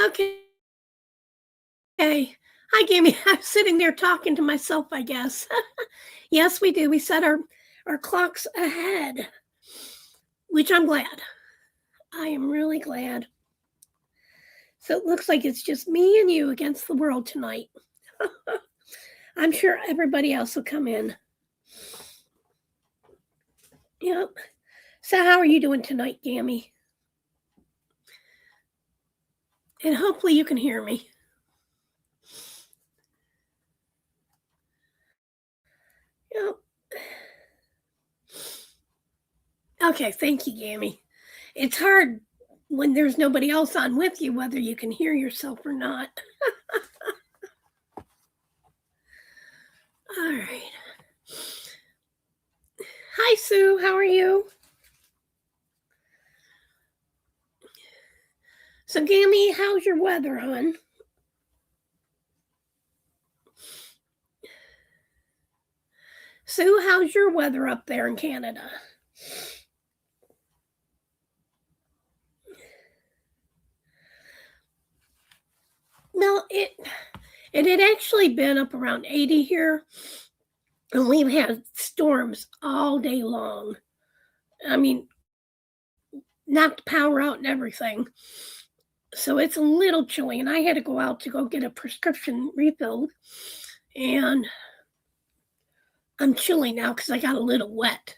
Okay. Hi, Gammy. I'm sitting there talking to myself, I guess. Yes, we do. We set our clocks ahead, which I'm glad. I am really glad. So it looks like it's just me and you against the world tonight. I'm sure everybody else will come in. Yep. So how are you doing tonight, Gammy? And hopefully you can hear me. Yep. Okay, thank you, Gammy. It's hard when there's nobody else on with you, whether you can hear yourself or not. All right. Hi, Sue. How are you? So, Gammy, how's your weather, hon? Sue, how's your weather up there in Canada? Well, it had actually been up around 80 here, and we've had storms all day long. I mean, knocked power out and everything. So it's a little chilly, and I had to go out to go get a prescription refilled, and I'm chilly now because I got a little wet.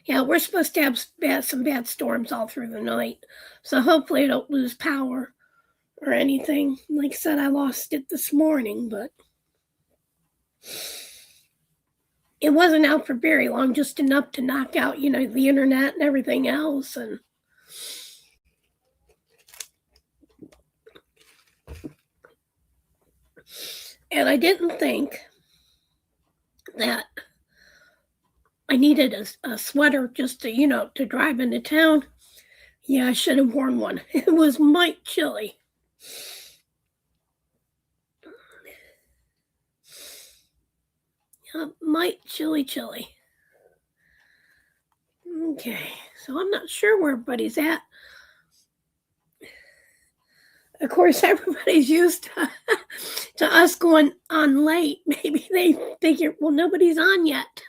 Yeah, we're supposed to have some bad storms all through the night, so hopefully I don't lose power or anything. Like I said, I lost it this morning, but it wasn't out for very long, just enough to knock out, the internet and everything else. And I didn't think that I needed a sweater just to drive into town. Yeah, I should have worn one. It was mighty chilly. Yeah, mighty chilly. Okay, so I'm not sure where everybody's at. Of course, everybody's used to us going on late. Maybe they figure, well, nobody's on yet.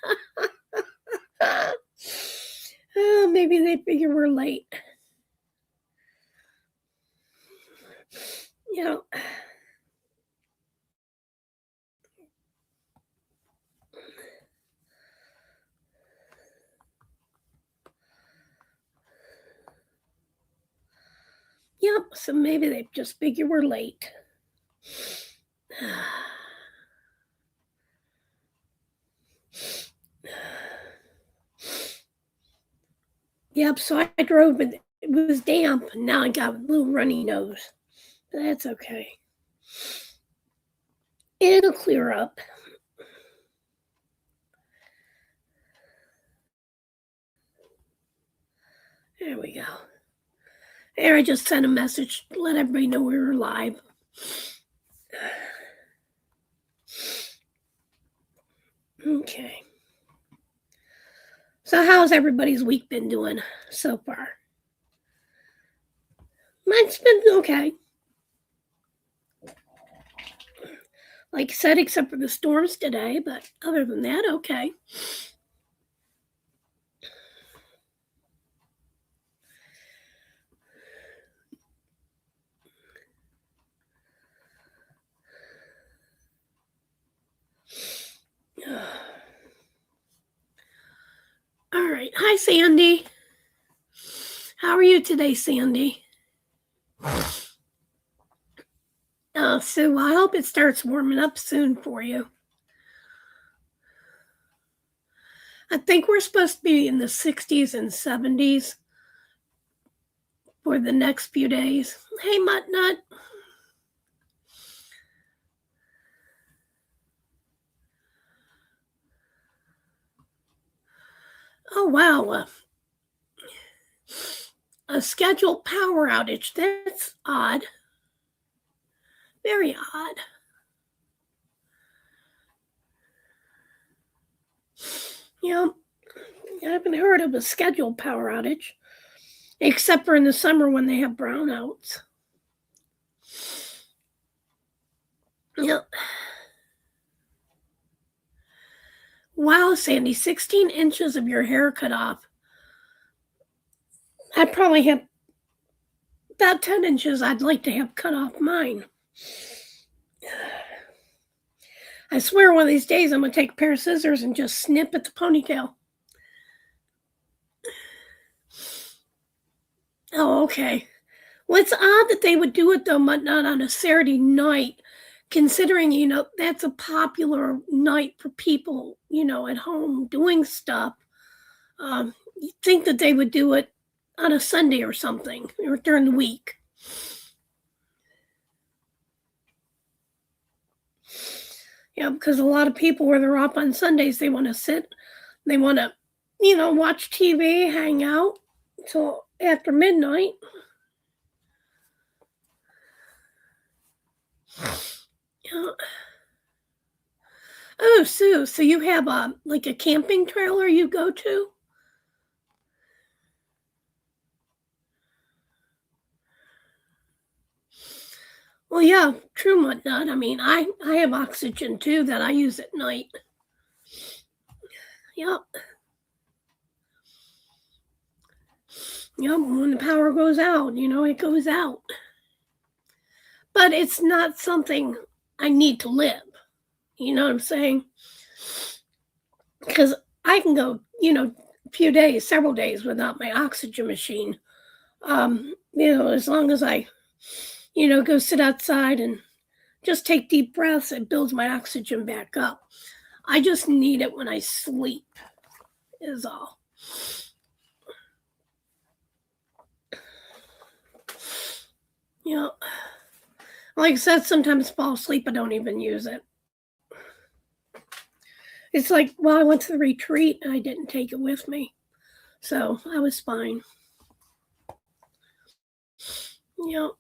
Maybe they figure we're late. Yep, so maybe they just figure we're late. Yep, so I drove and it was damp, and now I got a little runny nose. But that's okay. It'll clear up. There we go. There, I just sent a message to let everybody know we were live. Okay. So how's everybody's week been doing so far? Mine's been okay. Like I said, except for the storms today, but other than that, okay. All right. Hi, Sandy. How are you today, Sandy? So I hope it starts warming up soon for you. I think we're supposed to be in the 60s and 70s for the next few days. Hey, MUTTNUTT. Oh, wow. A scheduled power outage. That's odd. Very odd. I haven't heard of a scheduled power outage. except for in the summer when they have brownouts. Yep. Wow, Sandy, 16 inches of your hair cut off. I probably have about 10 inches I'd like to have cut off mine. I swear one of these days I'm going to take a pair of scissors and just snip at the ponytail. Oh, okay. Well, it's odd that they would do it, though, but not on a Saturday night, considering, that's a popular night for people, at home doing stuff. You'd think that they would do it on a Sunday or something, or during the week. Yeah, because a lot of people, where they're off on Sundays, they want to sit, they want to, watch TV, hang out till after midnight. Yeah. Oh, Sue, so you have a camping trailer you go to? Well, yeah, true, MUTTNUTT. I mean, I have oxygen too that I use at night. Yep. Yep, when the power goes out, it goes out. But it's not something I need to live. You know what I'm saying? Because I can go, a few days, several days without my oxygen machine. As long as I, go sit outside and just take deep breaths, it builds my oxygen back up. I just need it when I sleep, is all. Like I said, sometimes I fall asleep, I don't even use it. It's like, I went to the retreat and I didn't take it with me. So I was fine. Yep.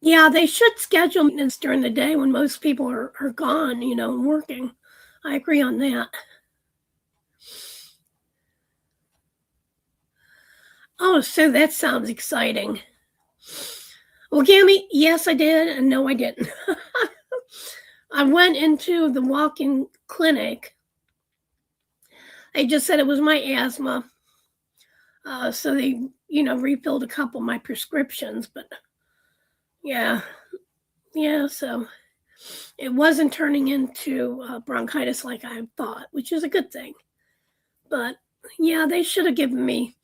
Yeah, they should schedule maintenance during the day when most people are gone, and working. I agree on that. Oh, so that sounds exciting. Well, Gammy, yes, I did, and no, I didn't. I went into the walk-in clinic. They just said it was my asthma. So they, refilled a couple of my prescriptions, but yeah, so it wasn't turning into bronchitis like I thought, which is a good thing. But yeah, they should have given me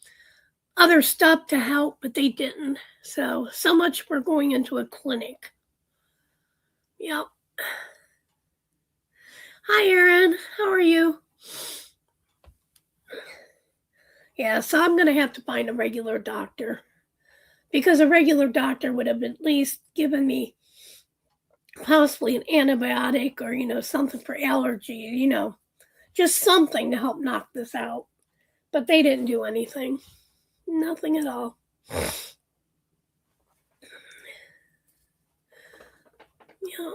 other stuff to help, but they didn't. So much for going into a clinic. Yep. Hi, Erin. How are you? Yeah, so I'm going to have to find a regular doctor, because a regular doctor would have at least given me possibly an antibiotic or, something for allergy, just something to help knock this out. But they didn't do anything. Nothing at all. Yeah.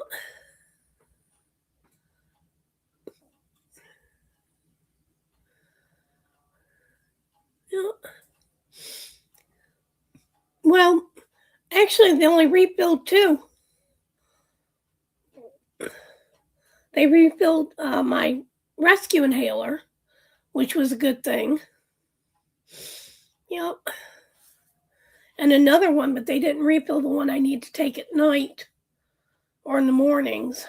Yeah. Well, actually, they only refilled 2. They refilled my rescue inhaler, which was a good thing. Yep. And another one, but they didn't refill the one I need to take at night or in the mornings.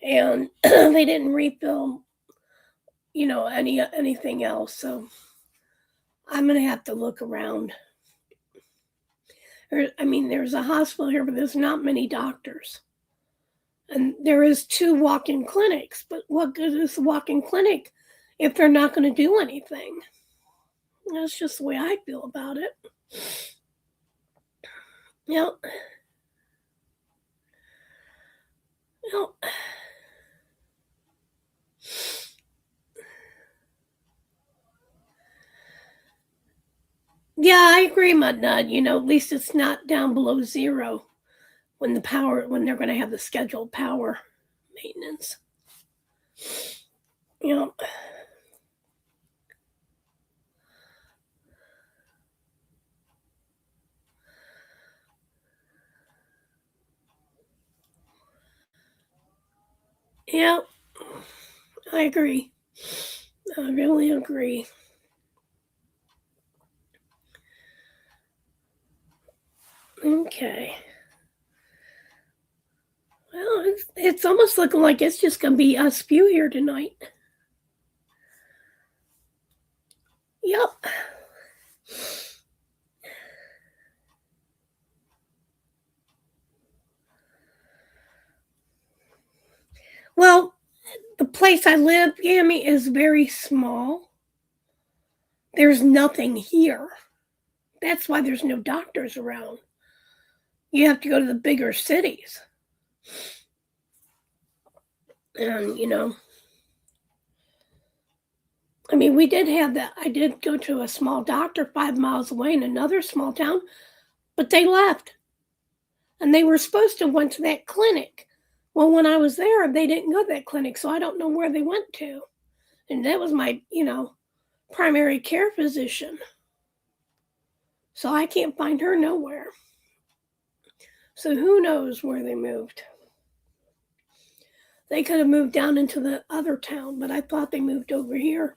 And they didn't refill, anything else. So I'm going to have to look around. There's a hospital here, but there's not many doctors. And there is 2 walk-in clinics, but what good is the walk-in clinic if they're not going to do anything? That's just the way I feel about it. Yep. Yeah, I agree, MUTTNUTT. At least it's not down below 0. when they're going to have the scheduled power maintenance. You know. Yeah, I agree. I really agree. Okay. Well, it's almost looking like it's just going to be us few here tonight. Yep. Well, the place I live, Yami, is very small. There's nothing here. That's why there's no doctors around. You have to go to the bigger cities. And, I mean, we did have that. I did go to a small doctor 5 miles away in another small town, but they left. And they were supposed to went to that clinic. Well, when I was there, they didn't go to that clinic, so I don't know where they went to. And that was my, primary care physician. So I can't find her nowhere. So who knows where they moved. They could have moved down into the other town, but I thought they moved over here.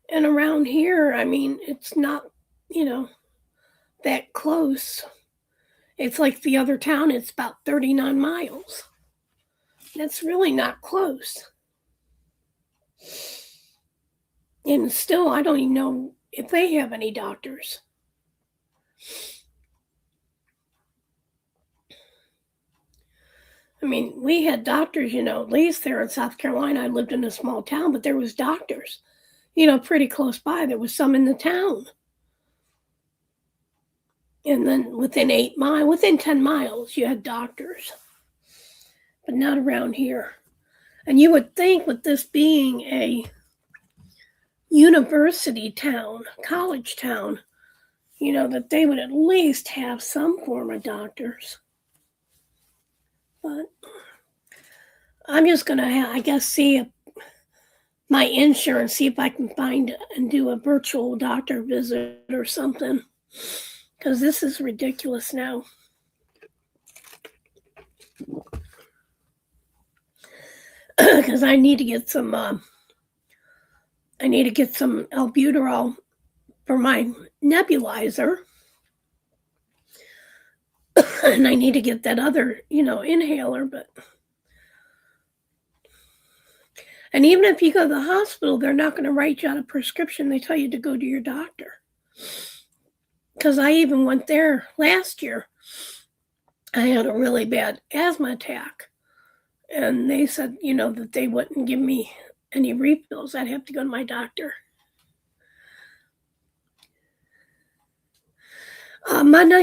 And around here, I mean, it's not, that close. It's like the other town, it's about 39 miles. That's really not close. And still, I don't even know if they have any doctors. I mean, we had doctors, at least there in South Carolina. I lived in a small town, but there was doctors, pretty close by. There was some in the town. And then within 10 miles, you had doctors. But not around here. And you would think with this being a university town, college town, that they would at least have some form of doctors. But I'm just going to, I guess, see if my insurance, see if I can find and do a virtual doctor visit or something. Because this is ridiculous now. Because I need to get some albuterol for my nebulizer. And I need to get that other, inhaler, but. And even if you go to the hospital, they're not going to write you out a prescription. They tell you to go to your doctor. Because I even went there last year. I had a really bad asthma attack. And they said, that they wouldn't give me any refills. I'd have to go to my doctor.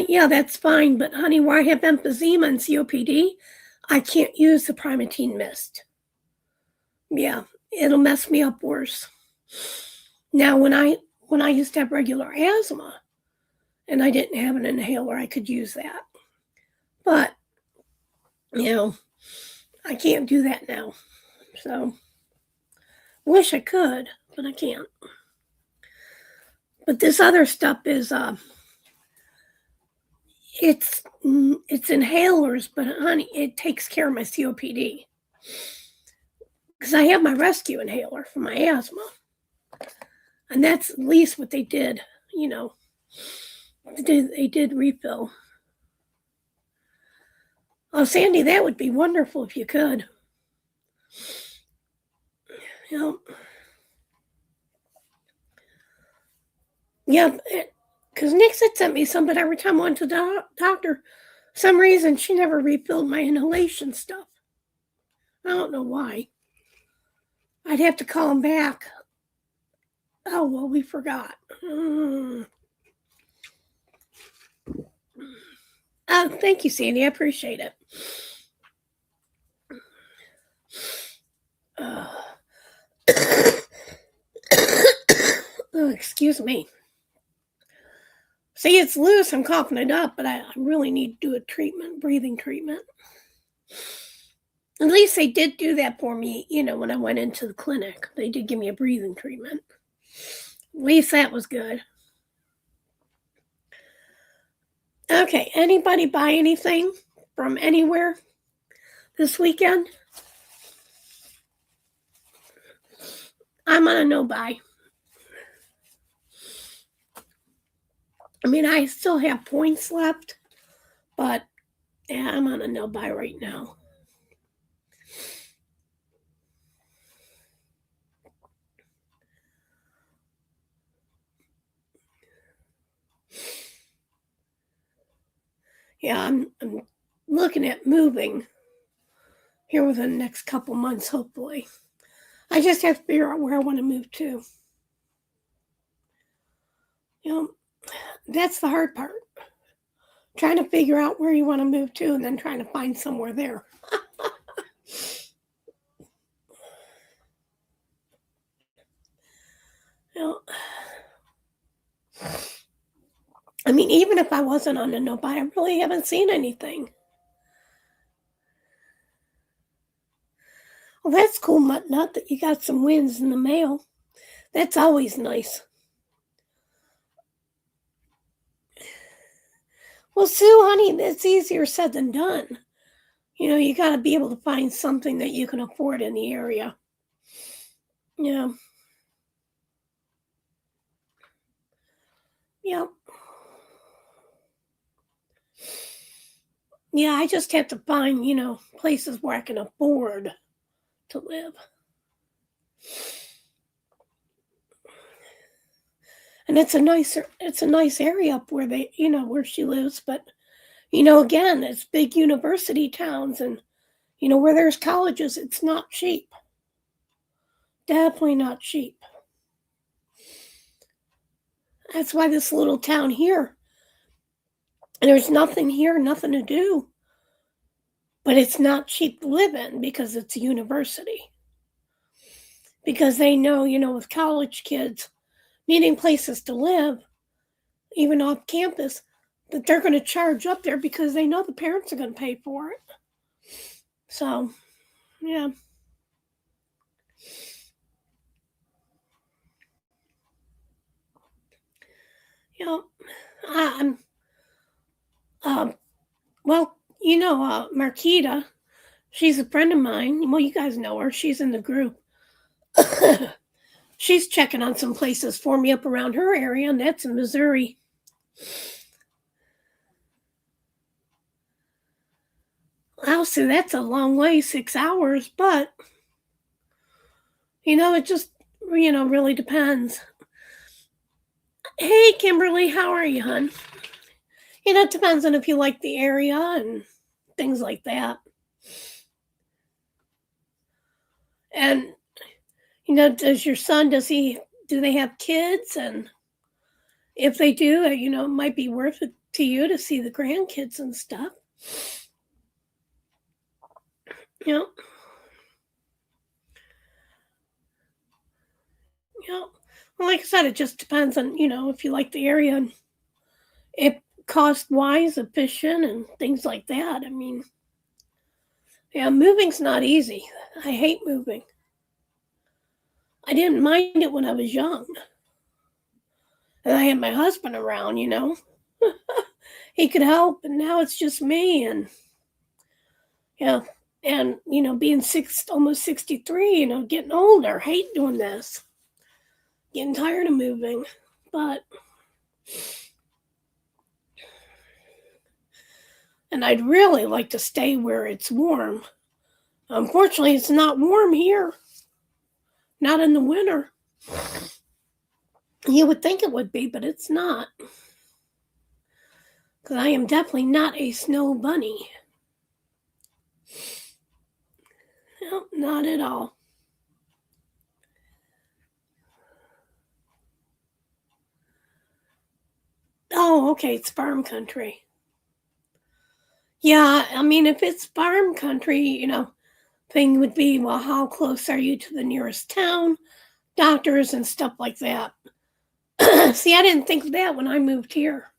Yeah, that's fine. But honey, where I have emphysema and COPD, I can't use the Primatene Mist. Yeah, it'll mess me up worse. Now, when I used to have regular asthma and I didn't have an inhaler, I could use that. But, I can't do that now. So, wish I could, but I can't. But this other stuff is, it's inhalers, but honey, it takes care of my COPD. Because I have my rescue inhaler for my asthma. And that's at least what they did, They did refill. Oh, Sandy, that would be wonderful if you could. Yeah, because Nix had sent me some, but every time I went to the doctor, for some reason she never refilled my inhalation stuff. I don't know why. I'd have to call him back. Oh, well, we forgot. Oh, thank you, Sandy. I appreciate it. Oh, excuse me. See, it's loose. I'm coughing it up, but I really need to do a treatment, breathing treatment. At least they did do that for me, when I went into the clinic. They did give me a breathing treatment. At least that was good. Okay, anybody buy anything from anywhere this weekend? I'm on a no buy. I mean, I still have points left, but yeah, I'm on a no buy right now. Yeah, I'm looking at moving here within the next couple months, hopefully. I just have to figure out where I want to move to. That's the hard part. Trying to figure out where you want to move to and then trying to find somewhere there. I mean, even if I wasn't on a no buy, I really haven't seen anything. Well, that's cool, MUTTNUTT, that you got some wins in the mail. That's always nice. Well, Sue, honey, that's easier said than done. You got to be able to find something that you can afford in the area. Yeah. Yeah. Yeah, I just have to find, places where I can afford to live. And it's a nice area up where where she lives, but again, it's big university towns and where there's colleges, it's not cheap. Definitely not cheap. That's why this little town here, there's nothing here, nothing to do. But it's not cheap to live in because it's a university. Because they know, with college kids needing places to live, even off campus, that they're going to charge up there because they know the parents are going to pay for it. So, yeah. Well, Marquita, she's a friend of mine. Well, you guys know her. She's in the group. She's checking on some places for me up around her area, and that's in Missouri. I'll say that's a long way, 6 hours, but, it just, really depends. Hey, Kimberly, how are you, hon? It depends on if you like the area and things like that. And, does your son, do they have kids? And if they do, it might be worth it to you to see the grandkids and stuff. Well, like I said, it just depends on, if you like the area and if cost-wise, efficient, and things like that. I mean, yeah, moving's not easy. I hate moving. I didn't mind it when I was young. And I had my husband around, He could help, and now it's just me. And, yeah, and, being almost 63, getting older, hate doing this. Getting tired of moving. But... and I'd really like to stay where it's warm. Unfortunately, it's not warm here. Not in the winter. You would think it would be, but it's not. Because I am definitely not a snow bunny. No, not at all. Oh, okay, it's farm country. Yeah, I mean, if it's farm country, thing would be, well, how close are you to the nearest town, doctors, and stuff like that. See, I didn't think of that when I moved here.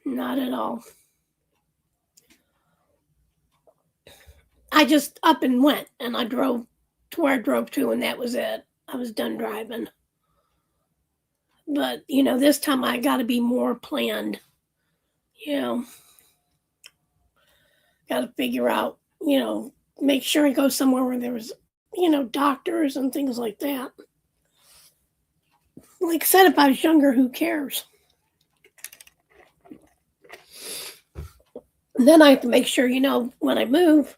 Not at all. I just up and went, and I drove to where I drove to, and that was it. I was done driving. But, this time I got to be more planned. Got to figure out, make sure I go somewhere where there's, doctors and things like that. Like I said, if I was younger, who cares? And then I have to make sure, when I move,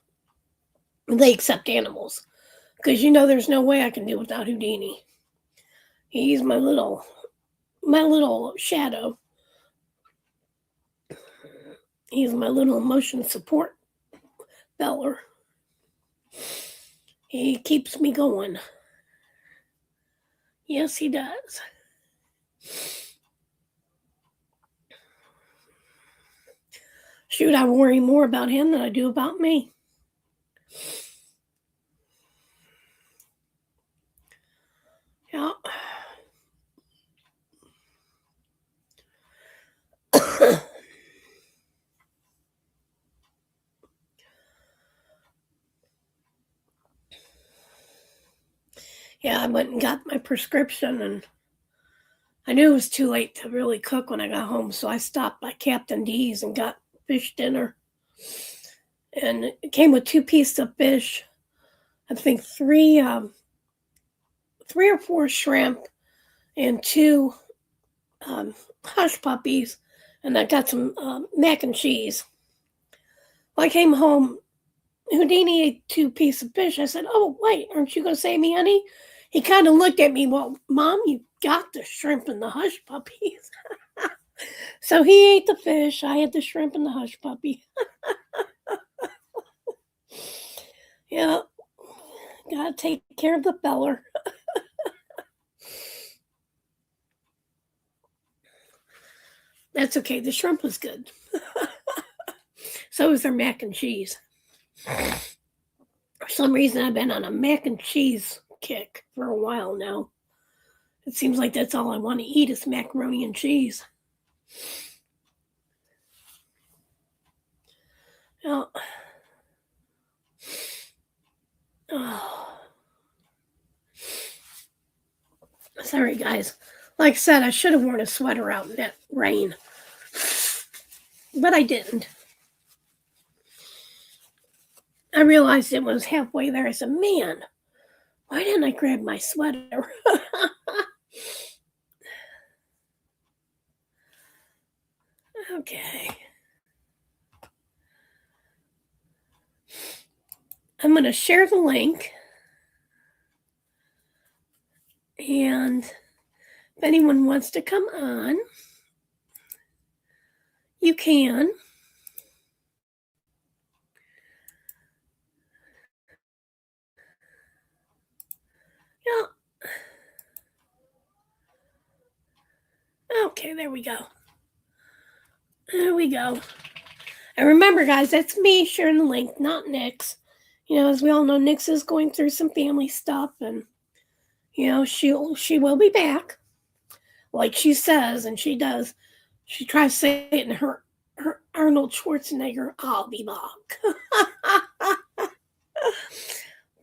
they accept animals. Because, there's no way I can do without Houdini. He's my little shadow. He's my little emotion support feller. He keeps me going. Yes, he does. Shoot, I worry more about him than I do about me. Yeah. Yeah, I went and got my prescription, and I knew it was too late to really cook when I got home, so I stopped by Captain D's and got fish dinner. And it came with 2 pieces of fish, I think 3 or 4 shrimp, and 2 hush puppies, and I got some mac and cheese. When I came home, Houdini ate 2 pieces of fish. I said, "Oh, wait, aren't you going to save me, honey?" He kind of looked at me, "Well, Mom, you got the shrimp and the hush puppies." So he ate the fish. I had the shrimp and the hush puppy. Yeah, gotta take care of the feller. That's okay. The shrimp was good. So was their mac and cheese. For some reason, I've been on a mac and cheese kick for a while now. It seems like that's all I want to eat is macaroni and cheese. Oh. Sorry, guys. Like I said, I should have worn a sweater out in that rain. But I didn't. I realized it was halfway there. I said, "Man, why didn't I grab my sweater?" Okay. I'm going to share the link. And if anyone wants to come on, you can. Yeah. Okay, there we go. There we go. And remember, guys, that's me sharing the link, not Nyx. As we all know, Nyx is going through some family stuff, and she will be back, like she says, and she does. She tries to say it in her Arnold Schwarzenegger, "I'll be back."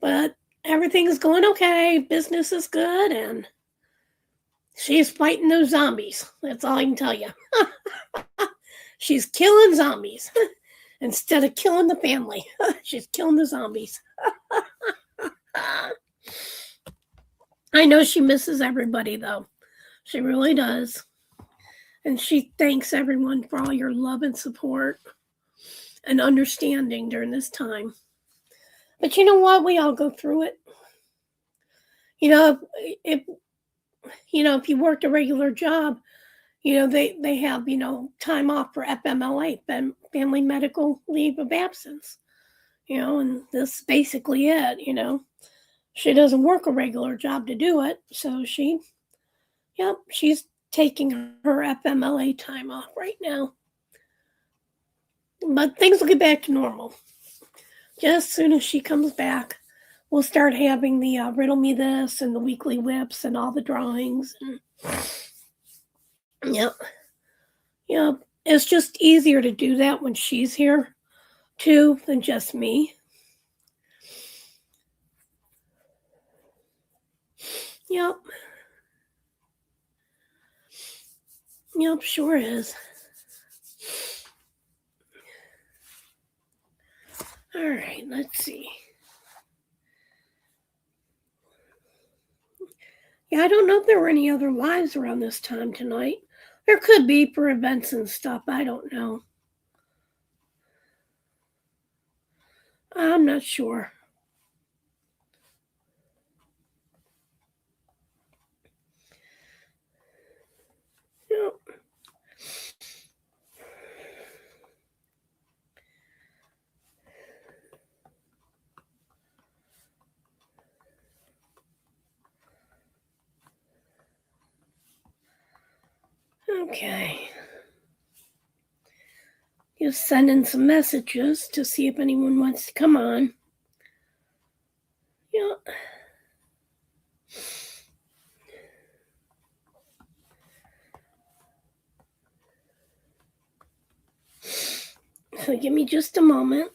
But everything's going okay. Business is good, and she's fighting those zombies. That's all I can tell you. She's killing zombies instead of killing the family. She's killing the zombies. I know she misses everybody, though. She really does. And she thanks everyone for all your love and support and understanding during this time. But you know what? We all go through it. If you worked a regular job, they have, time off for FMLA, Family Medical Leave of Absence, and this is basically it, She doesn't work a regular job to do it, so she's taking her FMLA time off right now. But things will get back to normal. Just as soon as she comes back, we'll start having the Riddle Me This and the weekly whips and all the drawings. And Yep. Yep. It's just easier to do that when she's here, too, than just me. Yep. Yep, sure is. All right, let's see. Yeah, I don't know if there were any other lives around this time tonight. There could be for events and stuff. I don't know. I'm not sure. Yep. Okay. Just sending some messages to see if anyone wants to come on. Yeah. So give me just a moment.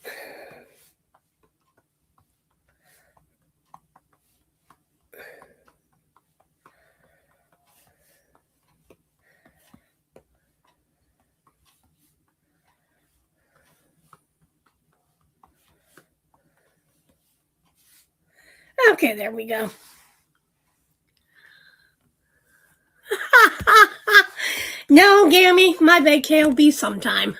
Okay, there we go. No, Gammy, my vacay will be sometime.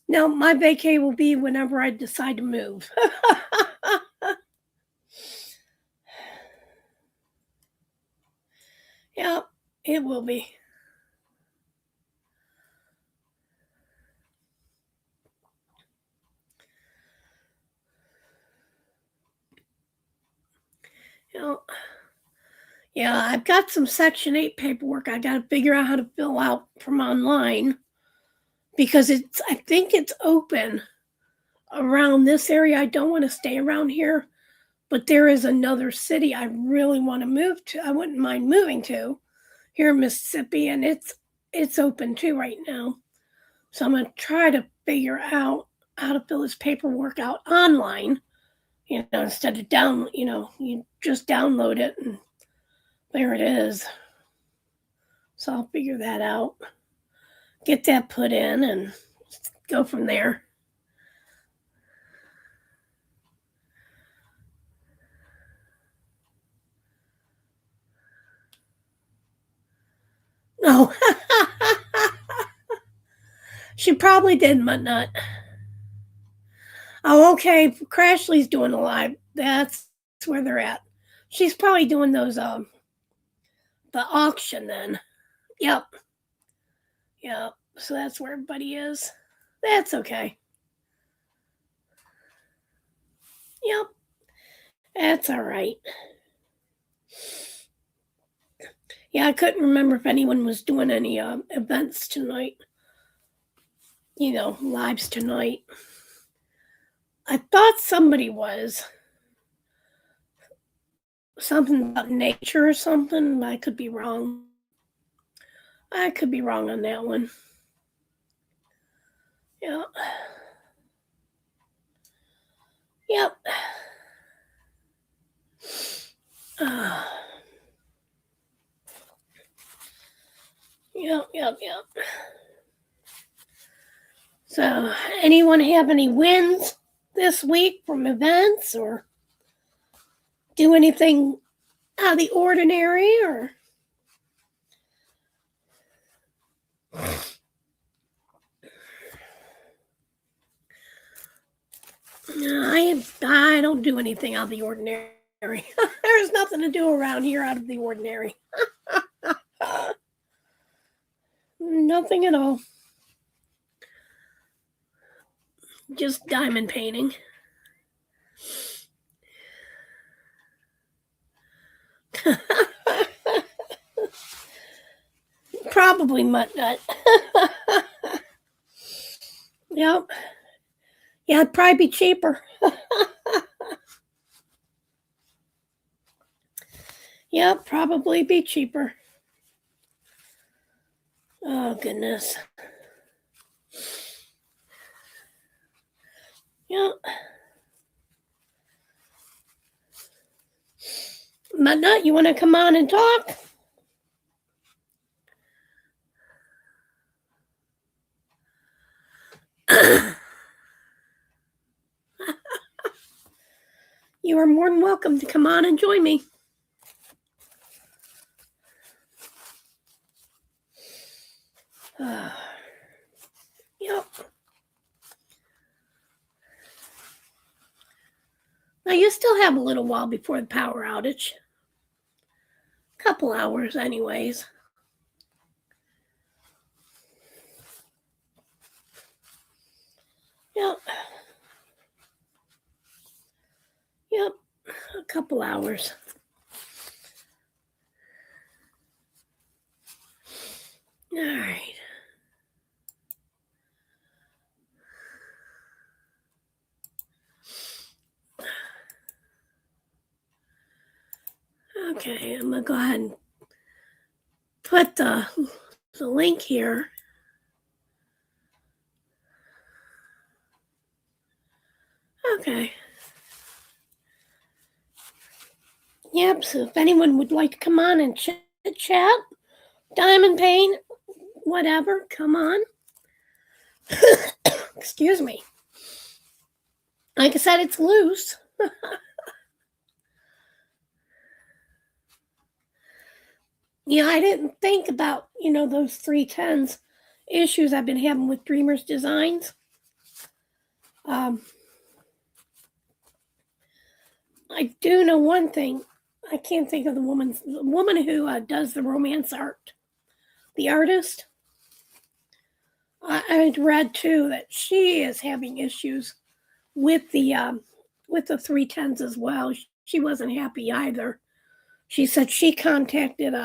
No, my vacay will be whenever I decide to move. Yeah, it will be. Yeah, I've got some Section 8 paperwork I got to figure out how to fill out from online because I think it's open around this area. I don't want to stay around here, but there is another city I really want to move to. I wouldn't mind moving to here in Mississippi, and it's open too right now. So I'm going to try to figure out how to fill this paperwork out online, instead of you just download it and there it is. So I'll figure that out, get that put in, and go from there. No. She probably did, MUTTNUTT. Oh, okay. Crashly's doing a live. That's where they're at. She's probably doing those, the auction then. Yep. Yep. So that's where everybody is. That's okay. Yep. That's all right. Yeah, I couldn't remember if anyone was doing any events tonight. Lives tonight. I thought somebody was. Something about nature or something. I could be wrong. I could be wrong on that one. Yeah. Yep. Yep. So, anyone have any wins this week from events or do anything out of the ordinary or? I don't do anything out of the ordinary. There's nothing to do around here out of the ordinary. Nothing at all. Just diamond painting. Probably MUTTNUTT. Yep. Yeah, it'd probably be cheaper. Yep, probably be cheaper. Oh, goodness. Yep. MUTTNUTT, you want to come on and talk? You are more than welcome to come on and join me. Yep. Now, you still have a little while before the power outage. A couple hours, anyways. Yep. Yep. A couple hours. All right. Okay, I'm going to go ahead and put the link here. Okay. Yep, so if anyone would like to come on and chat, diamond paint, whatever, come on. Excuse me. Like I said, it's loose. Yeah, I didn't think about, those 310s issues I've been having with Dreamers Designs. I do know one thing. I can't think of the woman who does the romance art. The artist. I read too that she is having issues with the 310s as well. She wasn't happy either. She said she contacted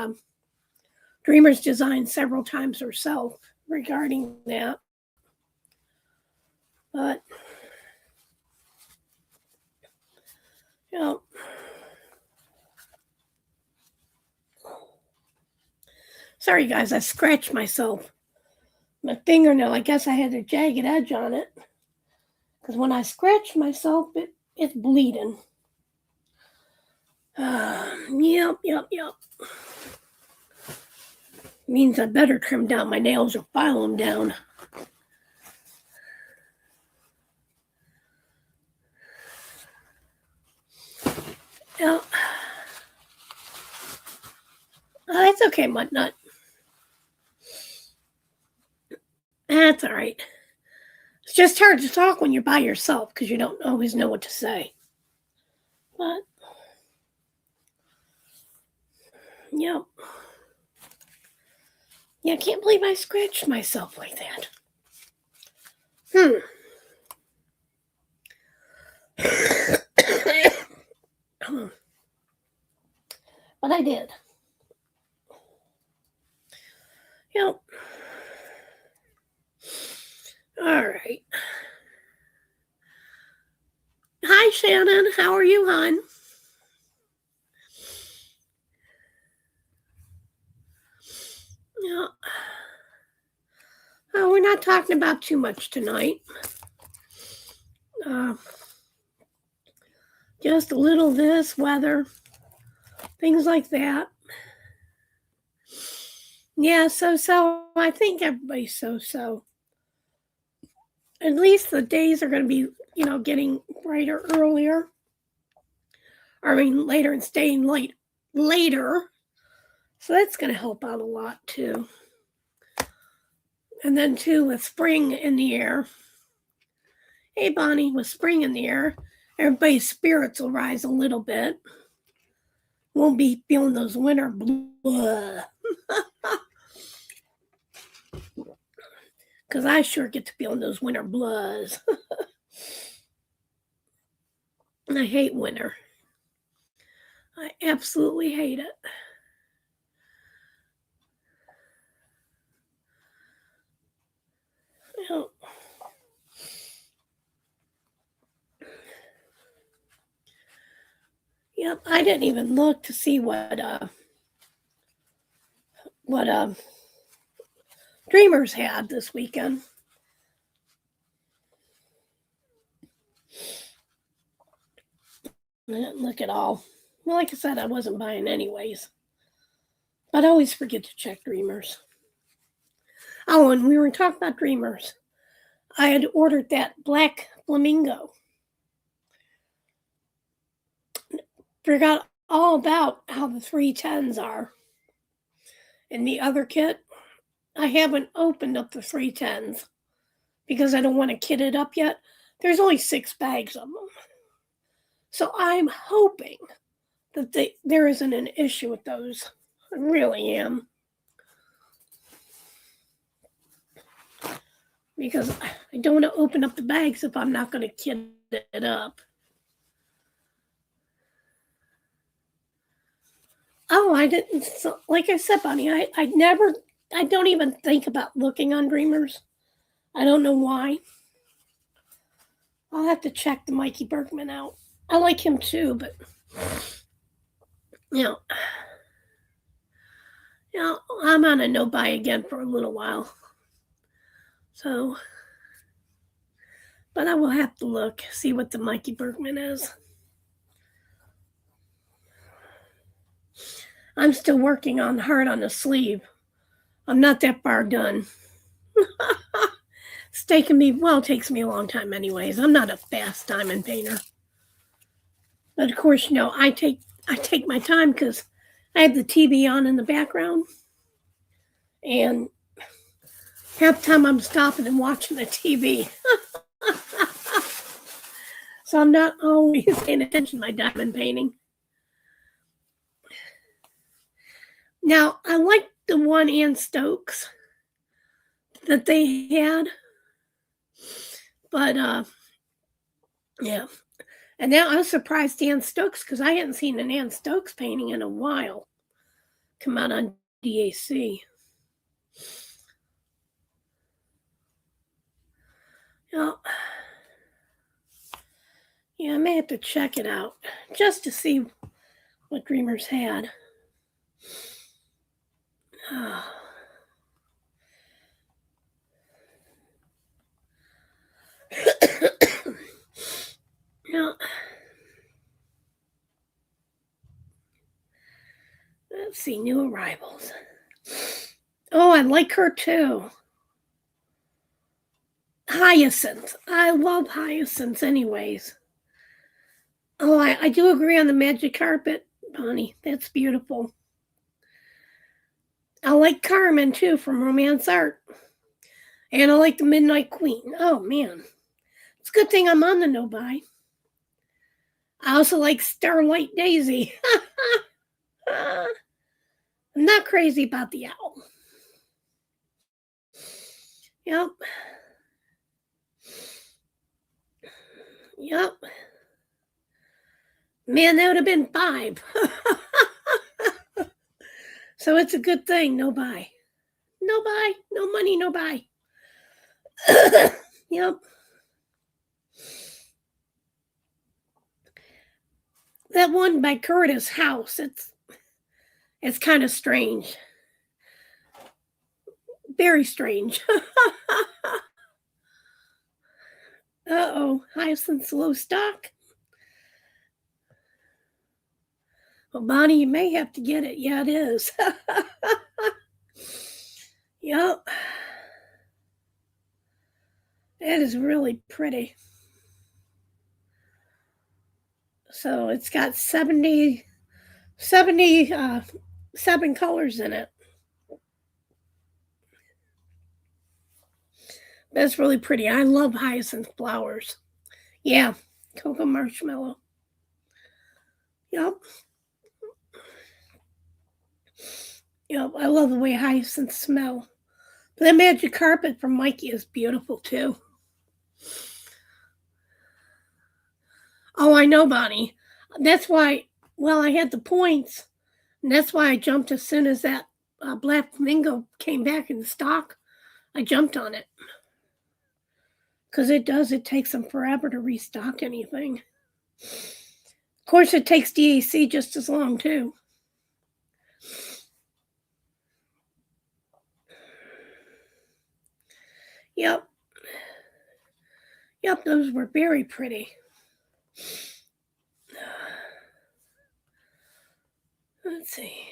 Dreamers Design several times herself regarding that. But, sorry guys, I scratched myself. My fingernail, I guess I had a jagged edge on it. Because when I scratch myself, it's bleeding. Yep. Means I better trim down my nails or file them down. Yep. Oh, that's okay, MUTTNUTT. That's all right. It's just hard to talk when you're by yourself because you don't always know what to say. But, yep. Yeah, I can't believe I scratched myself like that. But I did. Yep. All right. Hi, Shannon. How are you, hon? Yeah. Oh, we're not talking about too much tonight. Just a little this, weather, things like that. Yeah, so. I think everybody's so. At least the days are going to be, getting brighter earlier. Later and staying late later. So that's going to help out a lot too. And then too, with spring in the air. Hey, Bonnie, with spring in the air, everybody's spirits will rise a little bit. Won't be feeling those winter blah. Because I sure get to feeling those winter blahs. And I hate winter. I absolutely hate it. Yep, I didn't even look to see what Dreamers had this weekend. I didn't look at all. Well, like I said, I wasn't buying anyways. But I always forget to check Dreamers. Oh, and we were talking about Dreamers. I had ordered that black flamingo. Forgot all about how the 310s are. In the other kit, I haven't opened up the 310s because I don't want to kit it up yet. There's only 6 bags of them. So I'm hoping that there isn't an issue with those. I really am. Because I don't want to open up the bags if I'm not going to kit it up. Oh, I didn't, like I said, Bonnie, I don't even think about looking on Dreamers. I don't know why. I'll have to check the Mikey Bergman out. I like him too, but, you know, I'm on a no buy again for a little while. So, but I will have to look, see what the Mikey Bergman is. I'm still working on hard on the sleeve. I'm not that far done. It's taken me, well, it takes me a long time anyways. I'm not a fast diamond painter. But of course, you know, I take my time because I have the TV on in the background. And half the time I'm stopping and watching the TV. So I'm not always paying attention to my diamond painting. Now, I like the one Ann Stokes that they had. But, yeah. And now I was surprised Ann Stokes because I hadn't seen an Ann Stokes painting in a while come out on DAC. Yeah, I may have to check it out just to see what Dreamers had. Now, let's see, new arrivals. Oh, I like her too. Hyacinth. I love hyacinths anyways. Oh, I do agree on the magic carpet, Bonnie. That's beautiful. I like Carmen too from Romance Art. And I like the Midnight Queen. Oh man. It's a good thing I'm on the no buy. I also like Starlight Daisy. I'm not crazy about the owl. Yep. Man, that would have been 5. So it's a good thing, no buy. No buy, no money, no buy. Yep. That one by Curtis House, it's kind of strange. Very strange. Uh-oh, Hyacinth's low stock. Well, Bonnie, you may have to get it. Yeah, it is. Yep. That is really pretty. So it's got 77 colors in it. That's really pretty. I love hyacinth flowers. Yeah, cocoa marshmallow. Yep. Yep, I love the way hyacinths smell. But that magic carpet from Mikey is beautiful too. Oh, I know, Bonnie. That's why, well, I had the points. And that's why I jumped as soon as that black flamingo came back in stock. I jumped on it. Because it takes them forever to restock anything. Of course, it takes DAC just as long, too. Yep. Yep, those were very pretty. Let's see.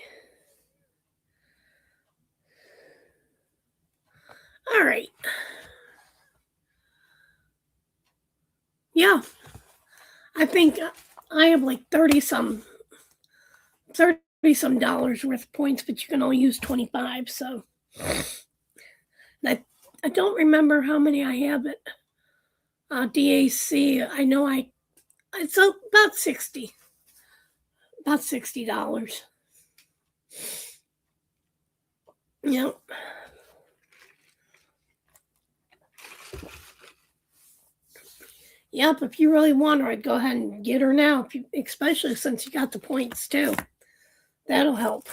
All right. Yeah. I think I have like 30 some dollars worth of points, but you can only use 25. So I don't remember how many I have at DAC. I know it's about 60. About $60. Yep. Yep, if you really want her, I'd go ahead and get her now, especially since you got the points too. That'll help.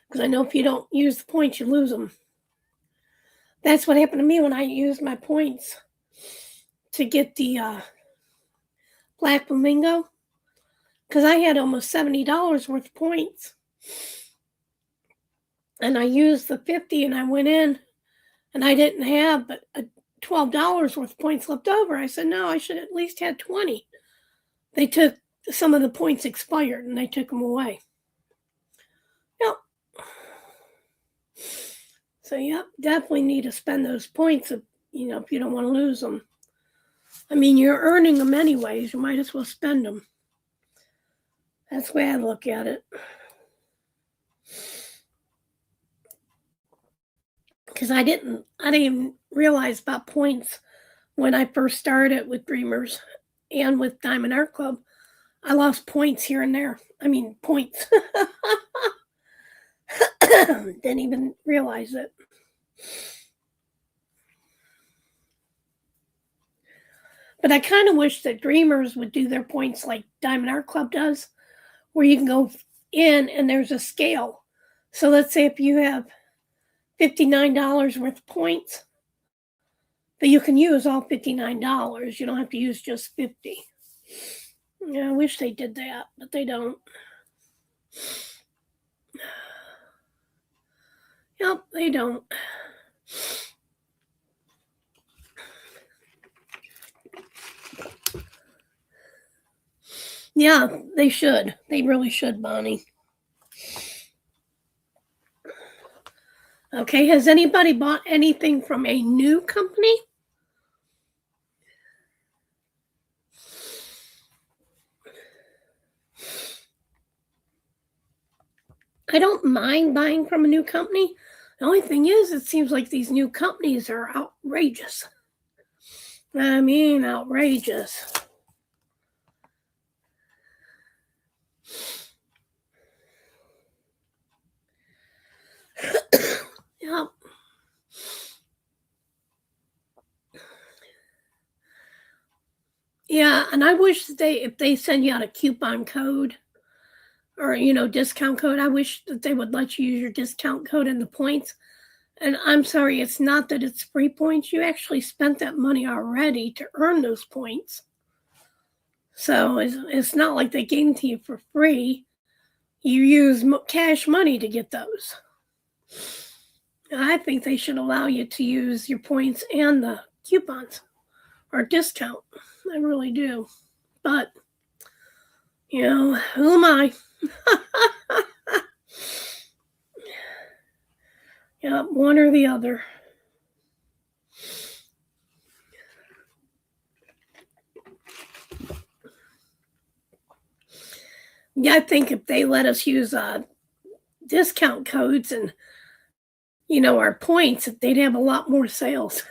Because I know if you don't use the points, you lose them. That's what happened to me when I used my points to get the Black Flamingo. Because I had almost $70 worth of points. And I used the 50 and I went in and I didn't have but $12 worth of points left over. I said, no, I should at least have 20. They took some of the points expired and they took them away. Yep. So, yep, definitely need to spend those points if you don't want to lose them. I mean, you're earning them anyways. You might as well spend them. That's the way I look at it. Because I didn't even realize about points when I first started with Dreamers and with Diamond Art Club. I lost points here and there. I mean, points. Didn't even realize it. But I kind of wish that Dreamers would do their points like Diamond Art Club does, where you can go in and there's a scale. So let's say if you have $59 worth of points, but you can use all $59. You don't have to use just 50. Yeah, I wish they did that, but they don't. Yep, they don't. Yeah, they should. They really should, Bonnie. Okay, has anybody bought anything from a new company? I don't mind buying from a new company. The only thing is, it seems like these new companies are outrageous. I mean, outrageous. Yep. Yeah, and I wish if they send you out a coupon code or, discount code, I wish that they would let you use your discount code in the points. And I'm sorry, it's not that it's free points. You actually spent that money already to earn those points. So it's not like they gave them to you for free. You use cash money to get those. I think they should allow you to use your points and the coupons or discount. I really do. But, who am I? Yeah, one or the other. Yeah, I think if they let us use discount codes and, our points, they'd have a lot more sales.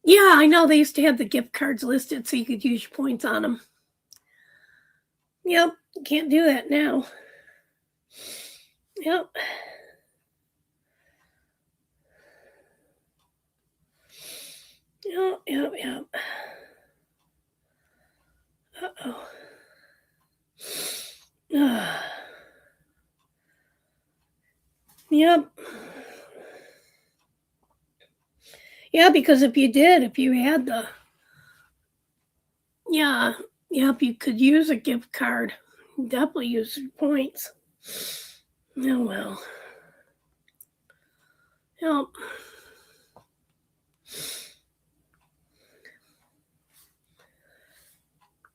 Yeah, I know they used to have the gift cards listed so you could use your points on them. Yep, can't do that now. Yep. Yep. Uh-oh. Yep. Yeah, because if you had the, yeah, yep, you could use a gift card. Definitely use your points. Oh, well. Yep.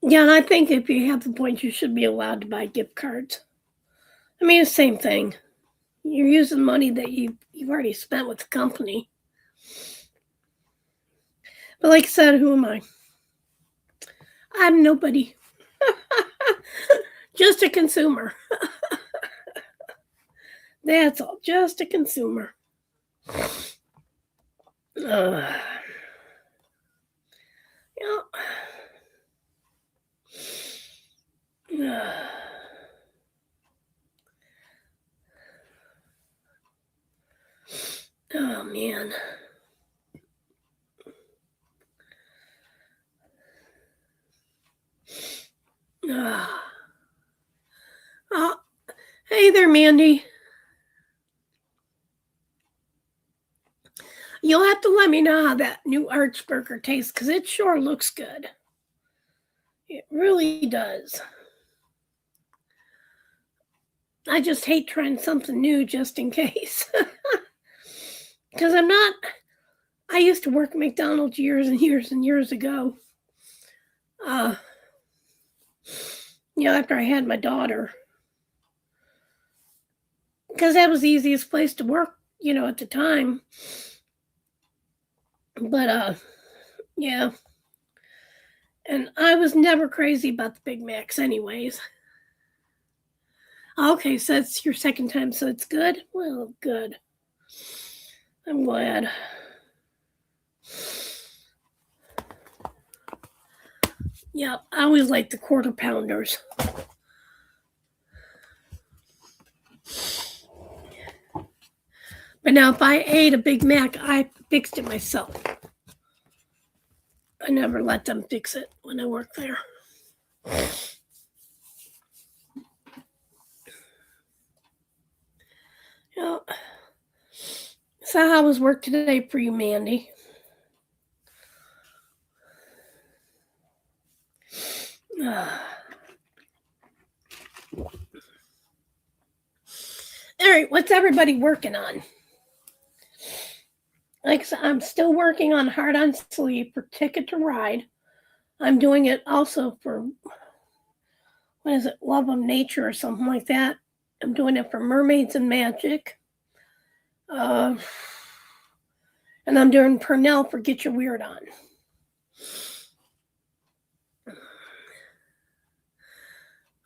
Yeah, and I think if you have the points, you should be allowed to buy gift cards. I mean, it's the same thing. You're using money that you've already spent with the company. But like I said, who am I? I'm nobody. Just a consumer. That's all. Just a consumer. Yeah. Oh, man. Oh, hey there, Mandy. You'll have to let me know how that new Archburger tastes, because it sure looks good. It really does. I just hate trying something new just in case. Because I used to work at McDonald's years and years and years ago. After I had my daughter. Because that was the easiest place to work, at the time. But, yeah. And I was never crazy about the Big Macs anyways. Okay, so that's your second time, so it's good? Well, good. I'm glad. Yeah, I always like the quarter pounders. But now if I ate a Big Mac, I fixed it myself. I never let them fix it when I worked there. Yeah. So how was work today for you, Mandy? All right, what's everybody working on? Like I said, I'm still working on Heart on Sleeve for Ticket to Ride. I'm doing it also for, what is it, Love of Nature or something like that. I'm doing it for Mermaids and Magic. And I'm doing Purnell for Get Your Weird On.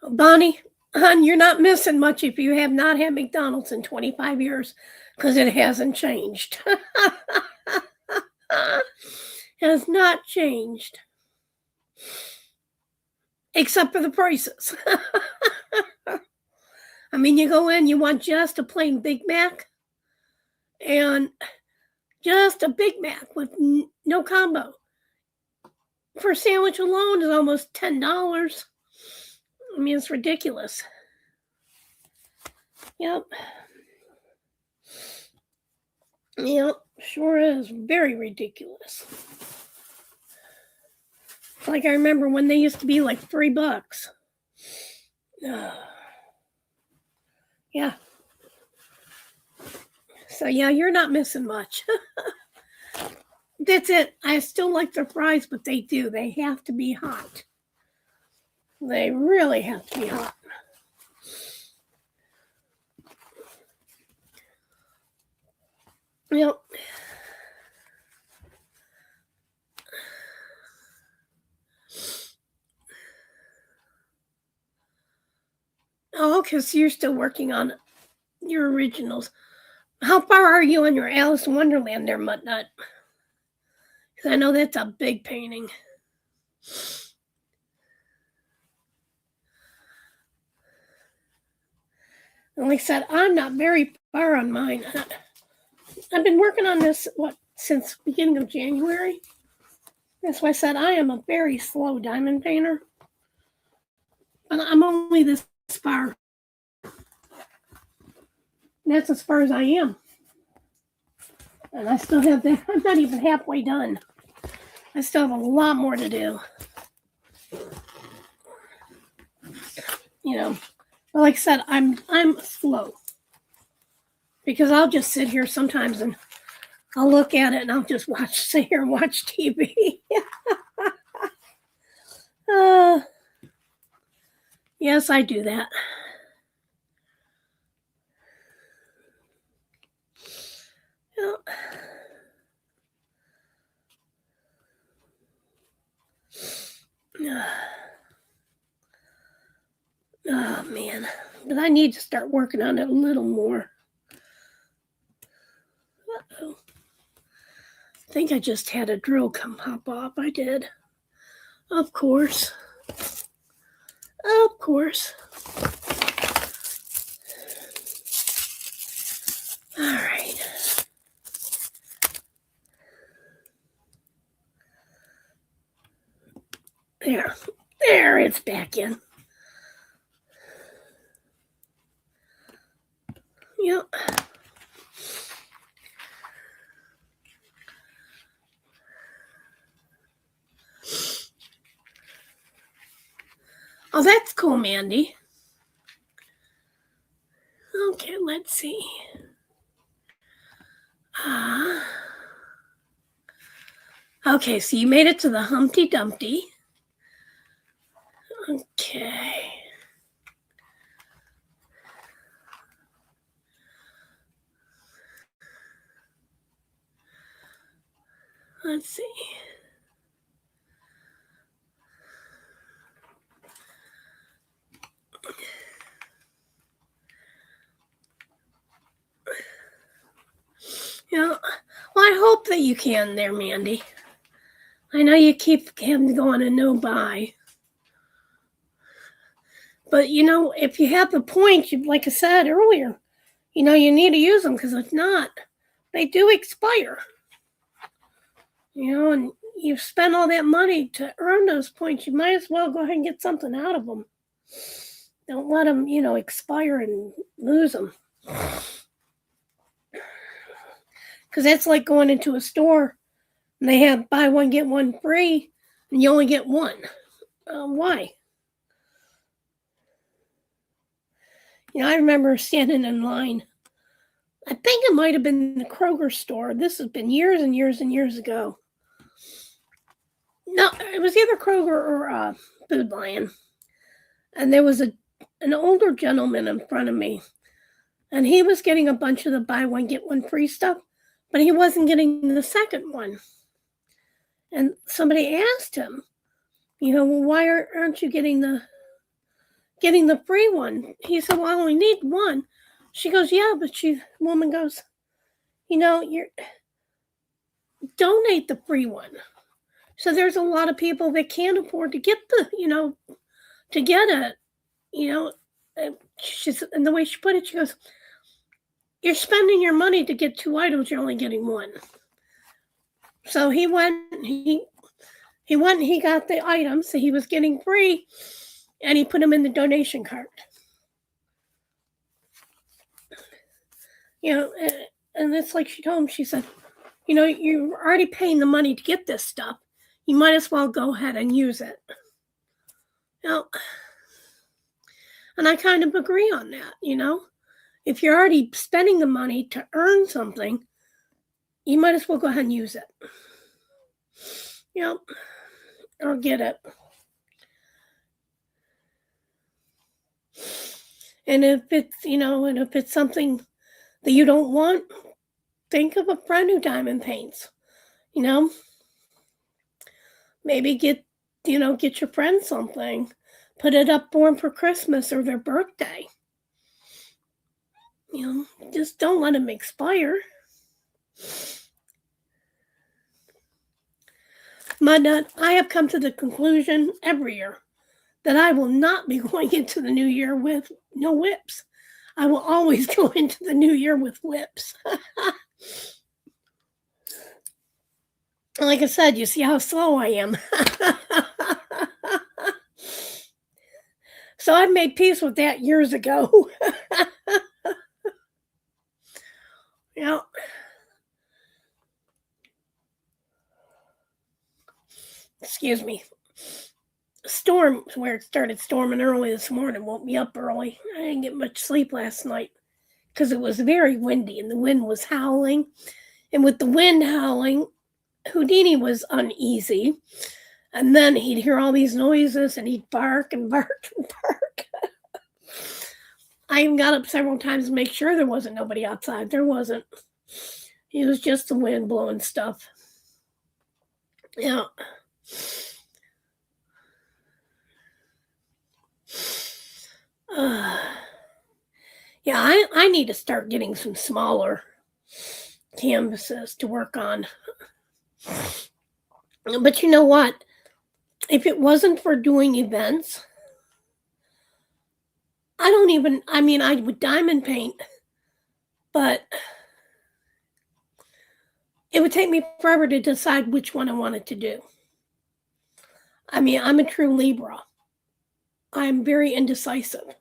Bonnie, hon, you're not missing much if you have not had McDonald's in 25 years, because it hasn't changed. Has not changed. Except for the prices. I mean, you go in, you want just a plain Big Mac, and just a Big Mac with no combo. For a sandwich alone is almost $10. I mean, it's ridiculous. Yep. Yep, sure is. Very ridiculous. Like I remember when they used to be like $3. Yeah. So yeah, you're not missing much. That's it. I still like the fries, but they do. They have to be hot. They really have to be hot. Yep. Oh, okay, so you're still working on your originals. How far are you on your Alice in Wonderland there, MUTTNUTT? Because I know that's a big painting. And like I said, I'm not very far on mine. I've been working on this, since the beginning of January. That's why I said I am a very slow diamond painter. But I'm only this far. That's as far as I am. And I still have that. I'm not even halfway done. I still have a lot more to do. You know, but like I said, I'm slow. Because I'll just sit here sometimes and I'll look at it and I'll just sit here and watch TV. Yes, I do that. Oh, man. But I need to start working on it a little more. Uh-oh. I think I just had a drill come pop off. I did. Of course. Of course. All right. There, it's back in. Yep. Oh, that's cool, Mandy. Okay, let's see. Okay, so you made it to the Humpty Dumpty. Okay. Let's see. Yeah, well, I hope that you can there, Mandy. I know you keep him going and no buy. But, if you have the points, like I said earlier, you need to use them because if not, they do expire. And you've spent all that money to earn those points. You might as well go ahead and get something out of them. Don't let them, expire and lose them. Because that's like going into a store and they have buy one, get one free, and you only get one. Why? I remember standing in line. I think it might have been the Kroger store. This has been years and years and years ago. No, it was either Kroger or Food Lion. And there was an older gentleman in front of me. And he was getting a bunch of the buy one, get one free stuff. But he wasn't getting the second one. And somebody asked him, well, why aren't you getting the free one? He said, well, I only need one. She goes, yeah, but woman goes, you donate the free one. So there's a lot of people that can't afford to get to get it. And the way she put it, she goes, you're spending your money to get two items, you're only getting one. So he went and he got the items that he was getting free, and he put them in the donation cart. And it's like she told him, she said, you're already paying the money to get this stuff. You might as well go ahead and use it. And I kind of agree on that, If you're already spending the money to earn something, you might as well go ahead and use it. Or get it. And if it's something that you don't want, think of a friend who diamond paints. Maybe get your friend something. Put it up for them for Christmas or their birthday. Just don't let them expire. MUTTNUTT, I have come to the conclusion every year that I will not be going into the new year with no whips. I will always go into the new year with whips. Like I said, you see how slow I am. So I made peace with that years ago. excuse me, storm where it started storming early this morning woke me up early. I didn't get much sleep last night because it was very windy and the wind was howling. And with the wind howling, Houdini was uneasy. And then he'd hear all these noises and he'd bark and bark and bark. I even got up several times to make sure there wasn't nobody outside. There wasn't. It was just the wind blowing stuff. Yeah. Yeah, I need to start getting some smaller canvases to work on. But you know what? If it wasn't for doing events, I would diamond paint, but it would take me forever to decide which one I wanted to do. I mean, I'm a true Libra. I'm very indecisive.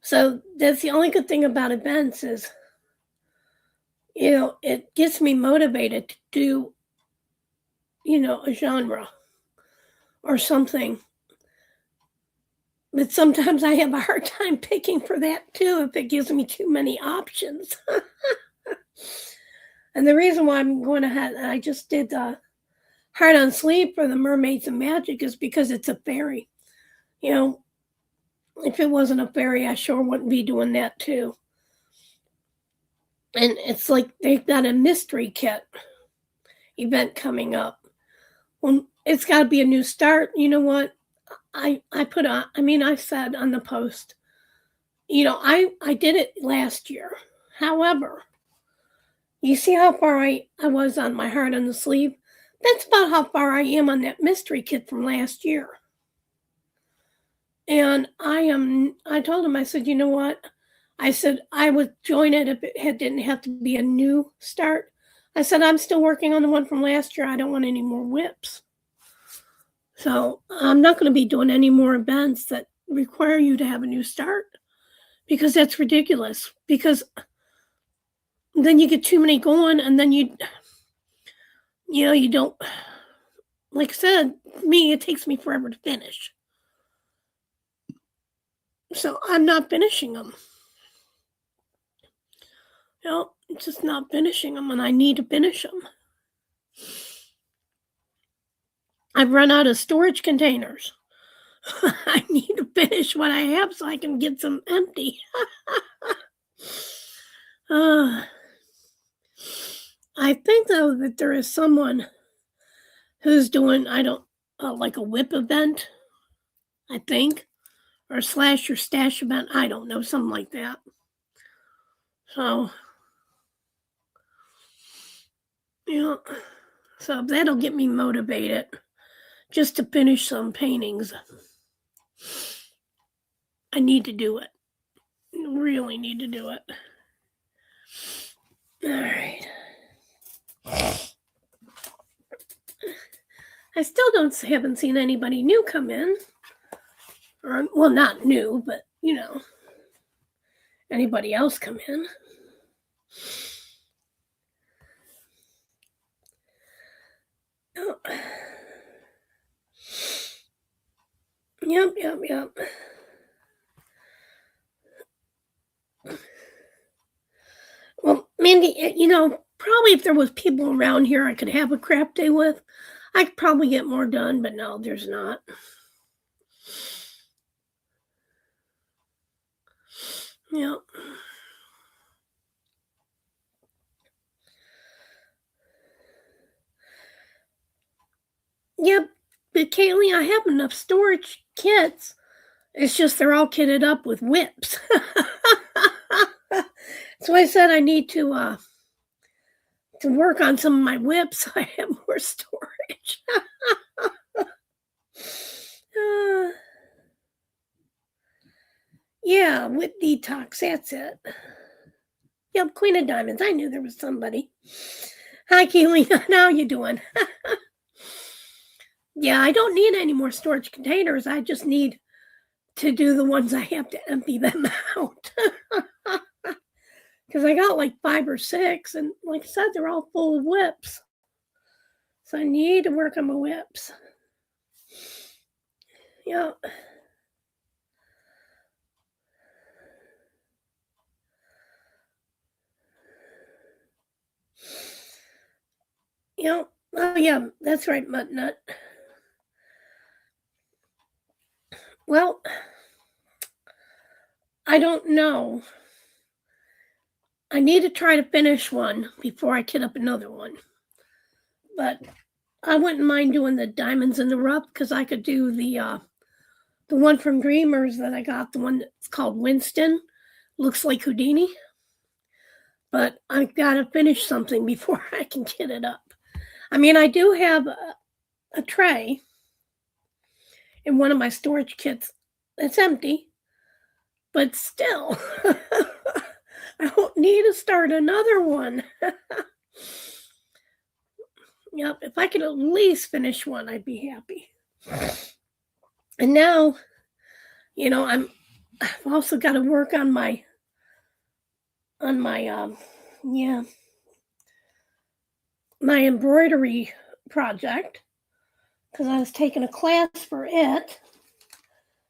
So that's the only good thing about events is, it gets me motivated to do, a genre or something. But sometimes I have a hard time picking for that too if it gives me too many options. And the reason why I'm going ahead, I just did the Heart on Sleeve for the Mermaids of Magic is because it's a fairy. If it wasn't a fairy, I sure wouldn't be doing that too. And it's like they've got a mystery kit event coming up. Well, it's got to be a new start. You know what? I said on the post, I did it last year. However, you see how far I was on my Heart on the Sleeve? That's about how far I am on that mystery kit from last year. And I told him, I said, you know what? I said, I would join it if it didn't have to be a new start. I said, I'm still working on the one from last year. I don't want any more whips. So I'm not going to be doing any more events that require you to have a new start because that's ridiculous. Because then you get too many going and then you don't, like I said, it takes me forever to finish. So I'm not finishing them. Just not finishing them, and I need to finish them. I've run out of storage containers. I need to finish what I have so I can get some empty. I think, though, that there is someone who's doing, like a whip event, I think, or slash your stash event. I don't know, something like that. So, so that'll get me motivated just to finish some paintings. I need to do it. Really need to do it. All right. I still haven't seen anybody new come in. Or, well, not new, but, anybody else come in. Oh. Yep. Well, Mandy, probably if there was people around here I could have a craft day with, I could probably get more done, but no, there's not. Yeah. Yep, but Kayleen, I have enough storage kits. It's just they're all kitted up with whips. So I said I need to work on some of my whips so I have more storage. Yeah, whip detox, that's it. Yep, Queen of Diamonds. I knew there was somebody. Hi, Kayleen. How you doing? Yeah, I don't need any more storage containers. I just need to do the ones I have to empty them out. Because I got like 5 or 6, and like I said, they're all full of whips. So I need to work on my whips. Yeah. Yeah. Oh, yeah. That's right, MUTTNUTT. Well, I don't know. I need to try to finish one before I kit up another one. But I wouldn't mind doing the Diamonds in the Rough because I could do the one from Dreamers that I got, the one that's called Winston. Looks like Houdini. But I've got to finish something before I can kit it up. I mean, I do have a tray in one of my storage kits. It's empty, but still, I don't need to start another one. Yep, if I could at least finish one, I'd be happy. And now, I've also got to work on my my embroidery project because I was taking a class for it.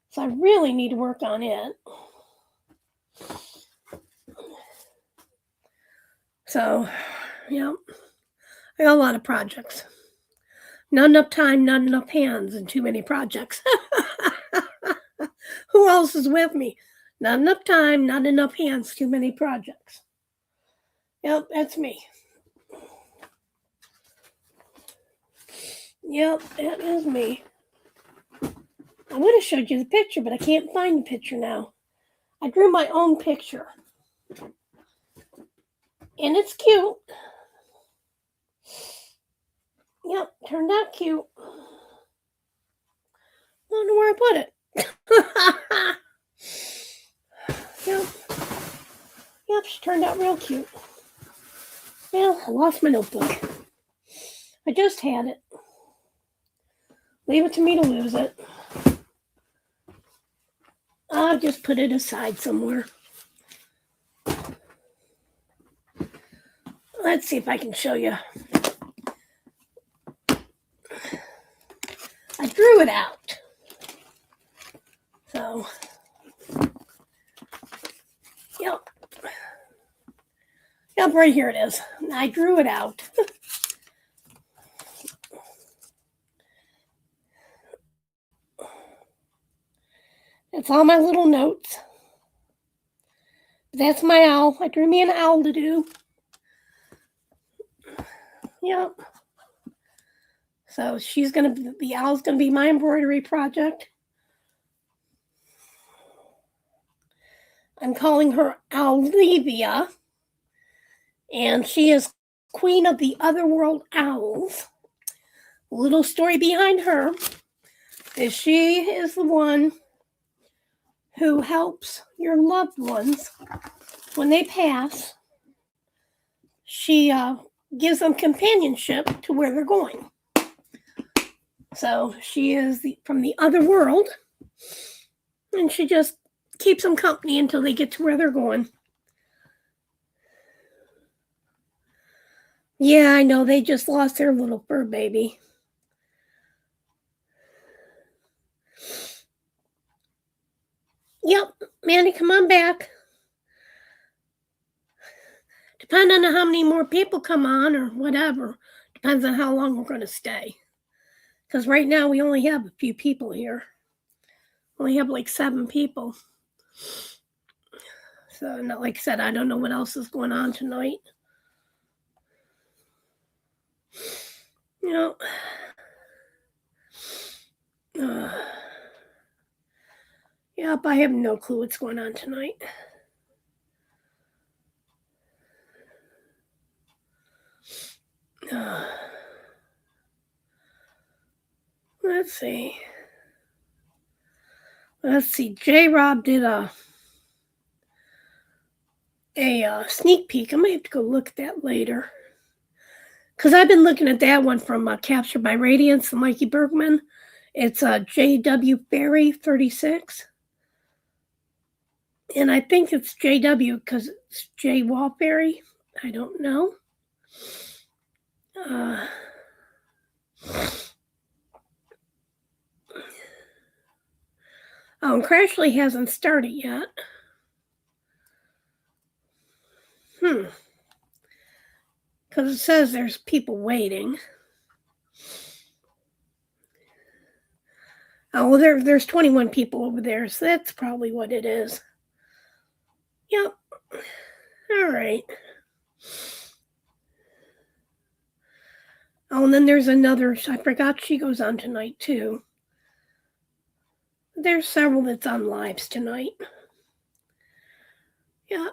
So I really need to work on it. So, yeah, I got a lot of projects. Not enough time, not enough hands, and too many projects. Who else is with me? Not enough time, not enough hands, too many projects. Yep, that's me. Yep, that is me. I would have showed you the picture, but I can't find the picture now. I drew my own picture. And it's cute. Yep, turned out cute. I don't know where I put it. Yep, she turned out real cute. Well, I lost my notebook. I just had it. Leave it to me to lose it. I'll just put it aside somewhere. Let's see if I can show you. I drew it out. So, yep. Yep, right here it is. I drew it out. It's all my little notes. That's my owl. I drew me an owl to do. Yep. So the owl's gonna be my embroidery project. I'm calling her Owlivia, and she is queen of the otherworld owls. A little story behind her is she is the one who helps your loved ones when they pass. She gives them companionship to where they're going. So she is from the other world, and she just keeps them company until they get to where they're going. Yeah, I know, they just lost their little fur baby. Yep, Mandy, come on back. Depending on how many more people come on or whatever, depends on how long we're going to stay. Because right now we only have a few people here. We have like 7 people. So, like I said, I don't know what else is going on tonight. Yep, I have no clue what's going on tonight. Let's see. J-Rob did a sneak peek. I might have to go look at that later. Because I've been looking at that one from Captured by Radiance, the Mikey Bergman. It's JW Ferry 36. And I think it's JW because it's J Wall Ferry. I don't know. Oh, and Crashly hasn't started yet. Because it says there's people waiting. Oh, well, there's 21 people over there, so that's probably what it is. Yep. All right. Oh, and then there's another. I forgot she goes on tonight, too. There's several that's on lives tonight. Yeah.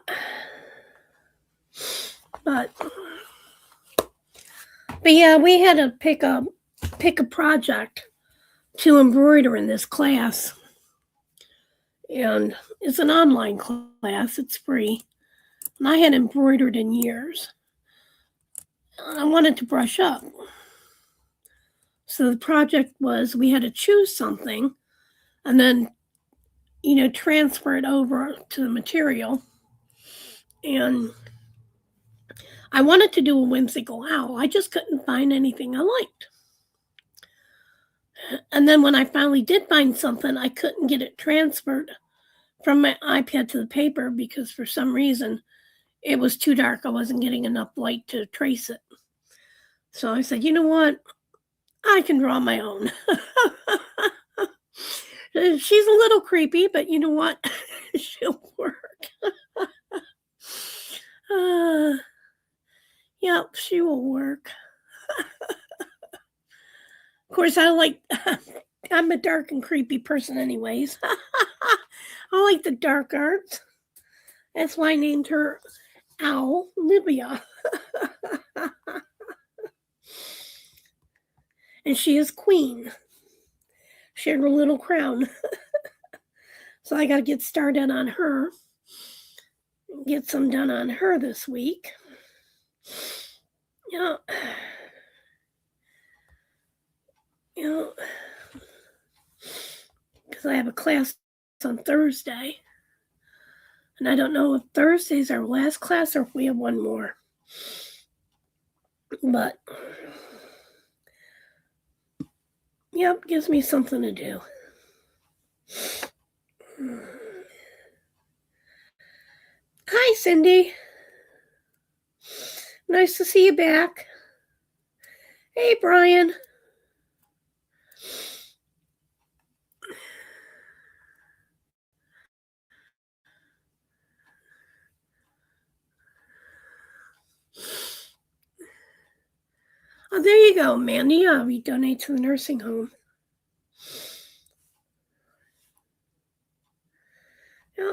But yeah, we had to pick a project to embroider in this class. And it's an online class. It's free. And I hadn't embroidered in years. I wanted to brush up. So the project was we had to choose something and then, transfer it over to the material. And I wanted to do a whimsical owl. I just couldn't find anything I liked. And then when I finally did find something, I couldn't get it transferred from my iPad to the paper because for some reason it was too dark. I wasn't getting enough light to trace it. So I said, you know what? I can draw my own. She's a little creepy, but you know what? She'll work. Yep, she will work. Of course, I'm a dark and creepy person anyways. I like the dark arts. That's why I named her Owl Libya. And she is queen. She had her little crown. So I got to get started on her. Get some done on her this week. Yeah. Because I have a class on Thursday. And I don't know if Thursday's our last class or if we have one more. But, yep, gives me something to do. Hi, Cindy. Nice to see you back. Hey, Bryan. Oh, there you go, Mandy. Yeah, we donate to the nursing home. Yeah.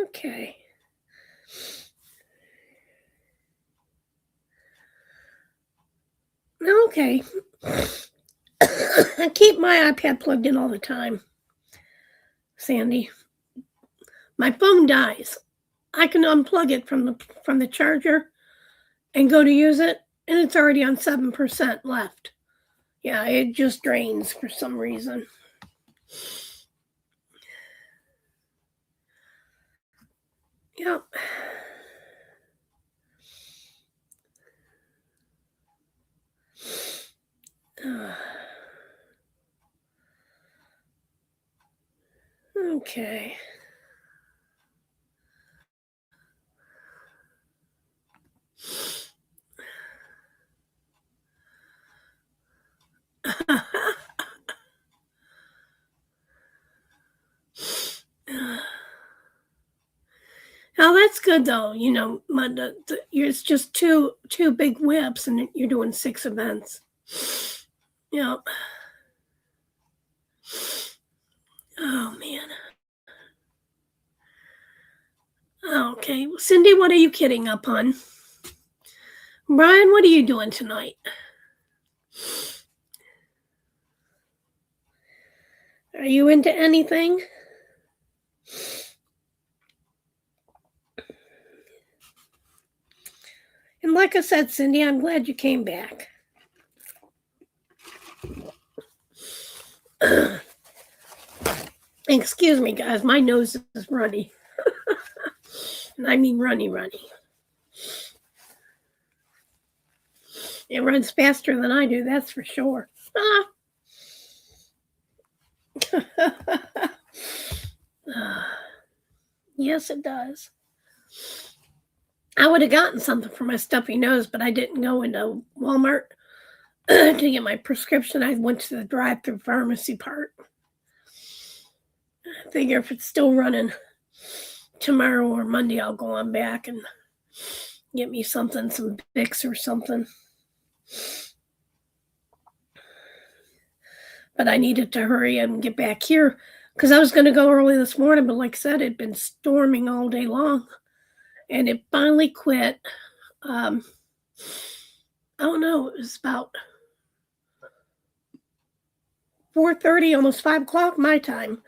Okay. Okay. I keep my iPad plugged in all the time, Sandy. My phone dies. I can unplug it from the charger and go to use it, and it's already on 7% left. Yeah, it just drains for some reason. Yep. Okay. Now that's good though. It's just two big whips, and you're doing 6 events. Yeah. Oh man. Okay, well, Cindy, what are you kidding up on? Bryan, what are you doing tonight? Are you into anything? And like I said, Cindy, I'm glad you came back. Excuse me, guys. My nose is runny. And I mean runny. It runs faster than I do, that's for sure. Yes, it does. I would have gotten something for my stuffy nose, but I didn't go into Walmart to get my prescription. I went to the drive-through pharmacy part. I figure if it's still running tomorrow or Monday, I'll go on back and get me something, some Vicks or something. But I needed to hurry and get back here because I was going to go early this morning, but like I said, it'd been storming all day long. And it finally quit. I don't know, it was about 4:30, almost 5 o'clock my time.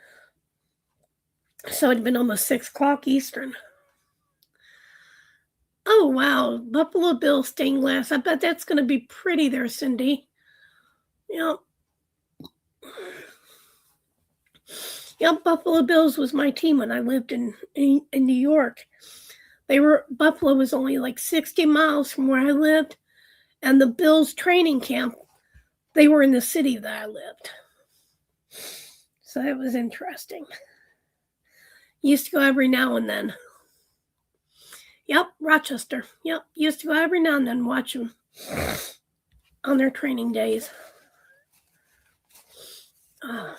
So it'd been almost 6 o'clock Eastern. Oh, wow. Buffalo Bill stained glass. I bet that's going to be pretty there, Cindy. Yep. Yep, Buffalo Bills was my team when I lived in New York. Buffalo was only like 60 miles from where I lived. And the Bills training camp, they were in the city that I lived. So it was interesting. Used to go every now and then. Yep, Rochester. Yep, used to go every now and then watch them on their training days. Oh,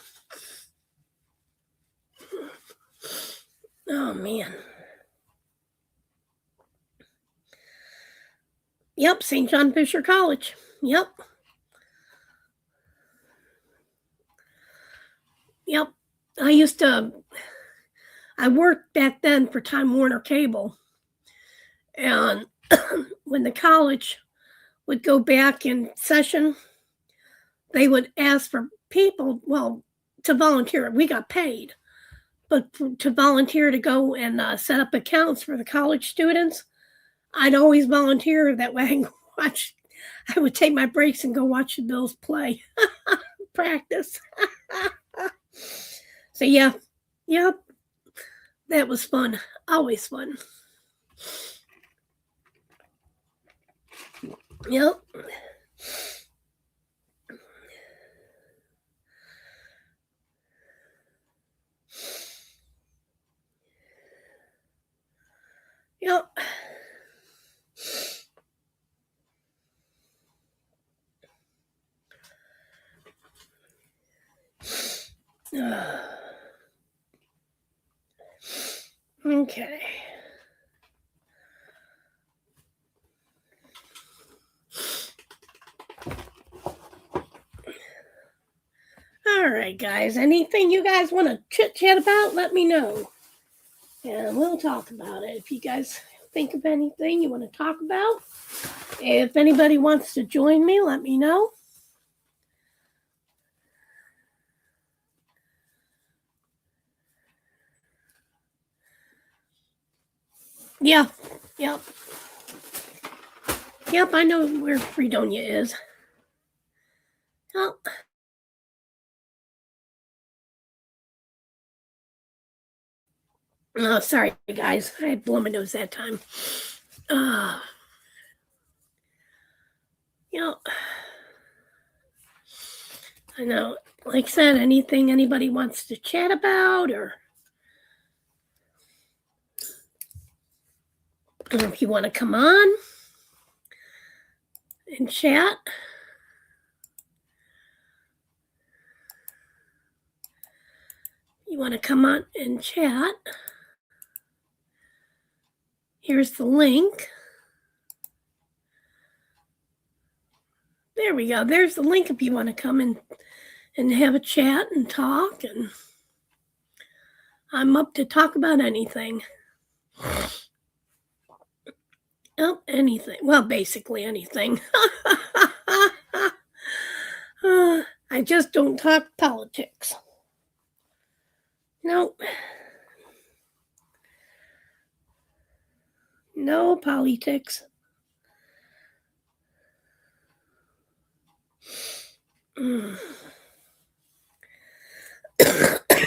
man. Yep, St. John Fisher College. Yep. Yep. I worked back then for Time Warner Cable. And when the college would go back in session, they would ask for people, well, to volunteer. We got paid. But to volunteer to go and set up accounts for the college students, I'd always volunteer. That way I can watch. I would take my breaks and go watch the Bills play. Practice. So yeah. Yep. That was fun. Always fun. Yep. Yep. Okay. All right, guys. Anything you guys want to chit-chat about, let me know. And we'll talk about it. If you guys think of anything you want to talk about, if anybody wants to join me, let me know. Yeah. Yep. Yep, I know where Fredonia is. Oh. Oh, sorry, guys. I had blown my nose that time. Yep. I know. Like I said, anything anybody wants to chat about, or if you want to come on and chat. You want to come on and chat. Here's the link. There we go. There's the link if you want to come in and have a chat and talk. And I'm up to talk about anything. Oh, anything. Well, basically anything. I just don't talk politics. No. No politics.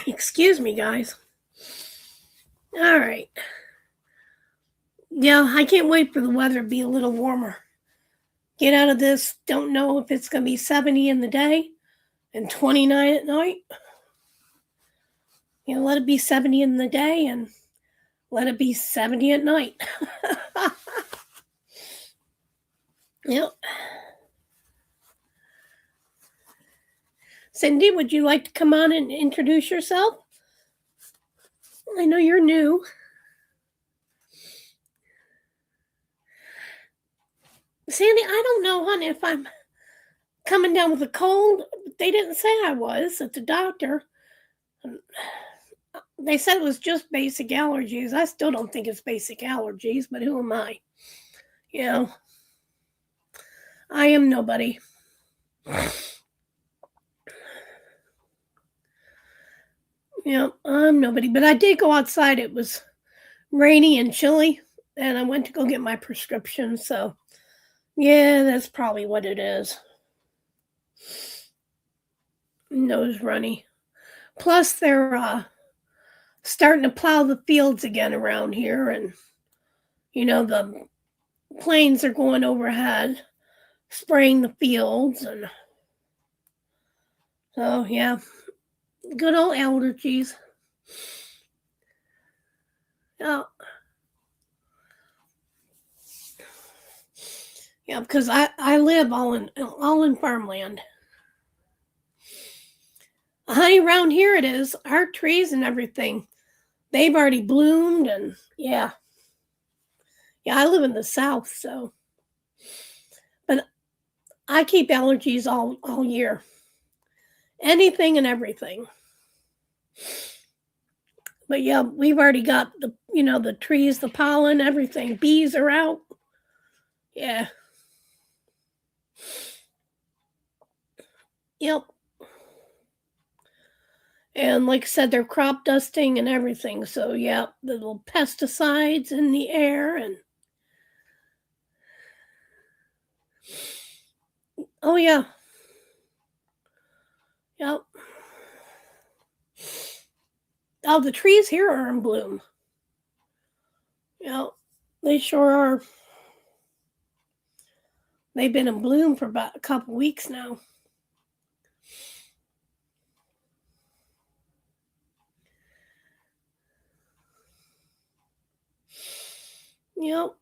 Excuse me, guys. All right. Yeah, I can't wait for the weather to be a little warmer. get out of this, don't know if it's going to be 70 in the day and 29 at night. Let it be 70 in the day and let it be 70 at night. Yep. Cindy, would you like to come on and introduce yourself? I know you're new. Sandy, I don't know, honey, if I'm coming down with a cold. They didn't say I was at the doctor. They said it was just basic allergies. I still don't think it's basic allergies, but who am I? I am nobody. I'm nobody. But I did go outside. It was rainy and chilly, and I went to go get my prescription. So, yeah, that's probably what it is. Nose runny. Plus, they're starting to plow the fields again around here, and the planes are going overhead, spraying the fields, and so yeah, good old allergies. Oh. Yeah, because I live all in farmland. Honey, around here it is. Our trees and everything, they've already bloomed, and yeah, I live in the South, so. But I keep allergies all year. Anything and everything. But yeah, we've already got the trees, the pollen, everything. Bees are out. Yeah. Yep. And like I said, they're crop dusting and everything. So yeah, the little pesticides in the air and oh yeah. Yep. Oh, the trees here are in bloom. Yep. They sure are. They've been in bloom for about a couple weeks now. Yep.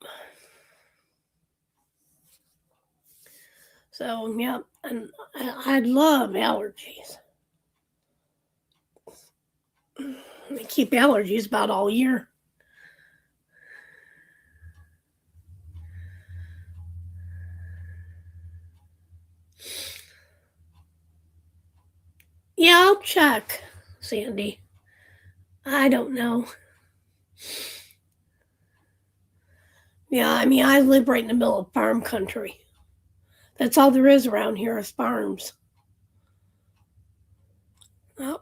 So, yep. And I love allergies. I keep allergies about all year. Yeah, I'll check, Sandy. I don't know. Yeah, I mean, I live right in the middle of farm country. That's all there is around here is farms. Oh.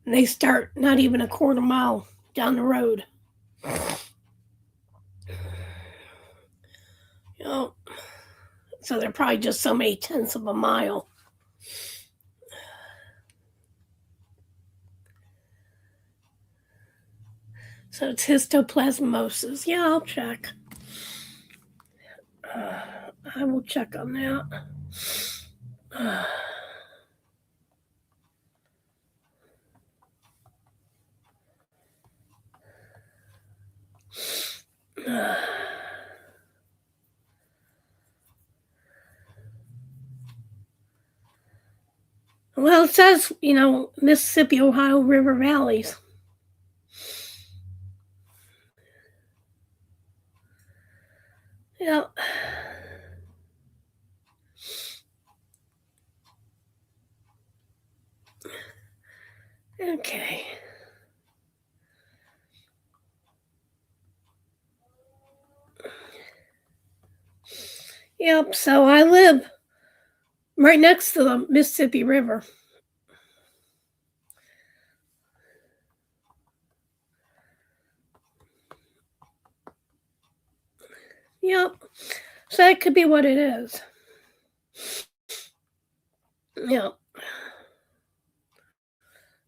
And they start not even a quarter mile down the road. So they're probably just so many tenths of a mile. So it's histoplasmosis. Yeah, I'll check. I will check on that. Well, it says, Mississippi, Ohio River valleys. Yep. Okay. Yep, so I live right next to the Mississippi River. Yep. So that could be what it is. Yep.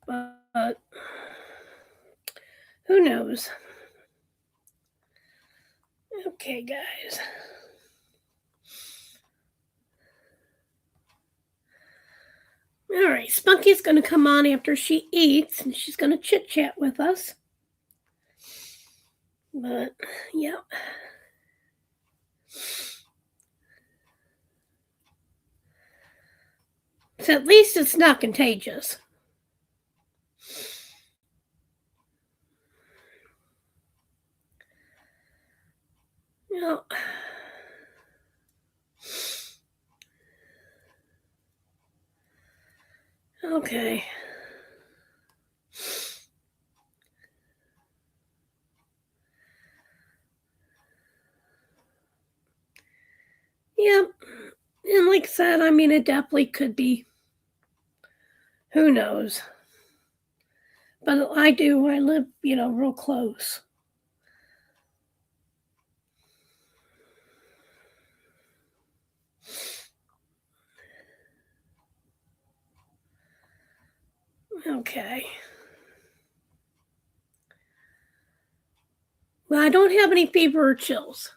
But who knows? Okay, guys. All right, Spunky's going to come on after she eats, and she's going to chit-chat with us. But, yeah. So at least it's not contagious. Yeah. Okay. Yep. And like I said, I mean, it definitely could be. Who knows? But I live, real close. Okay. Well, I don't have any fever or chills.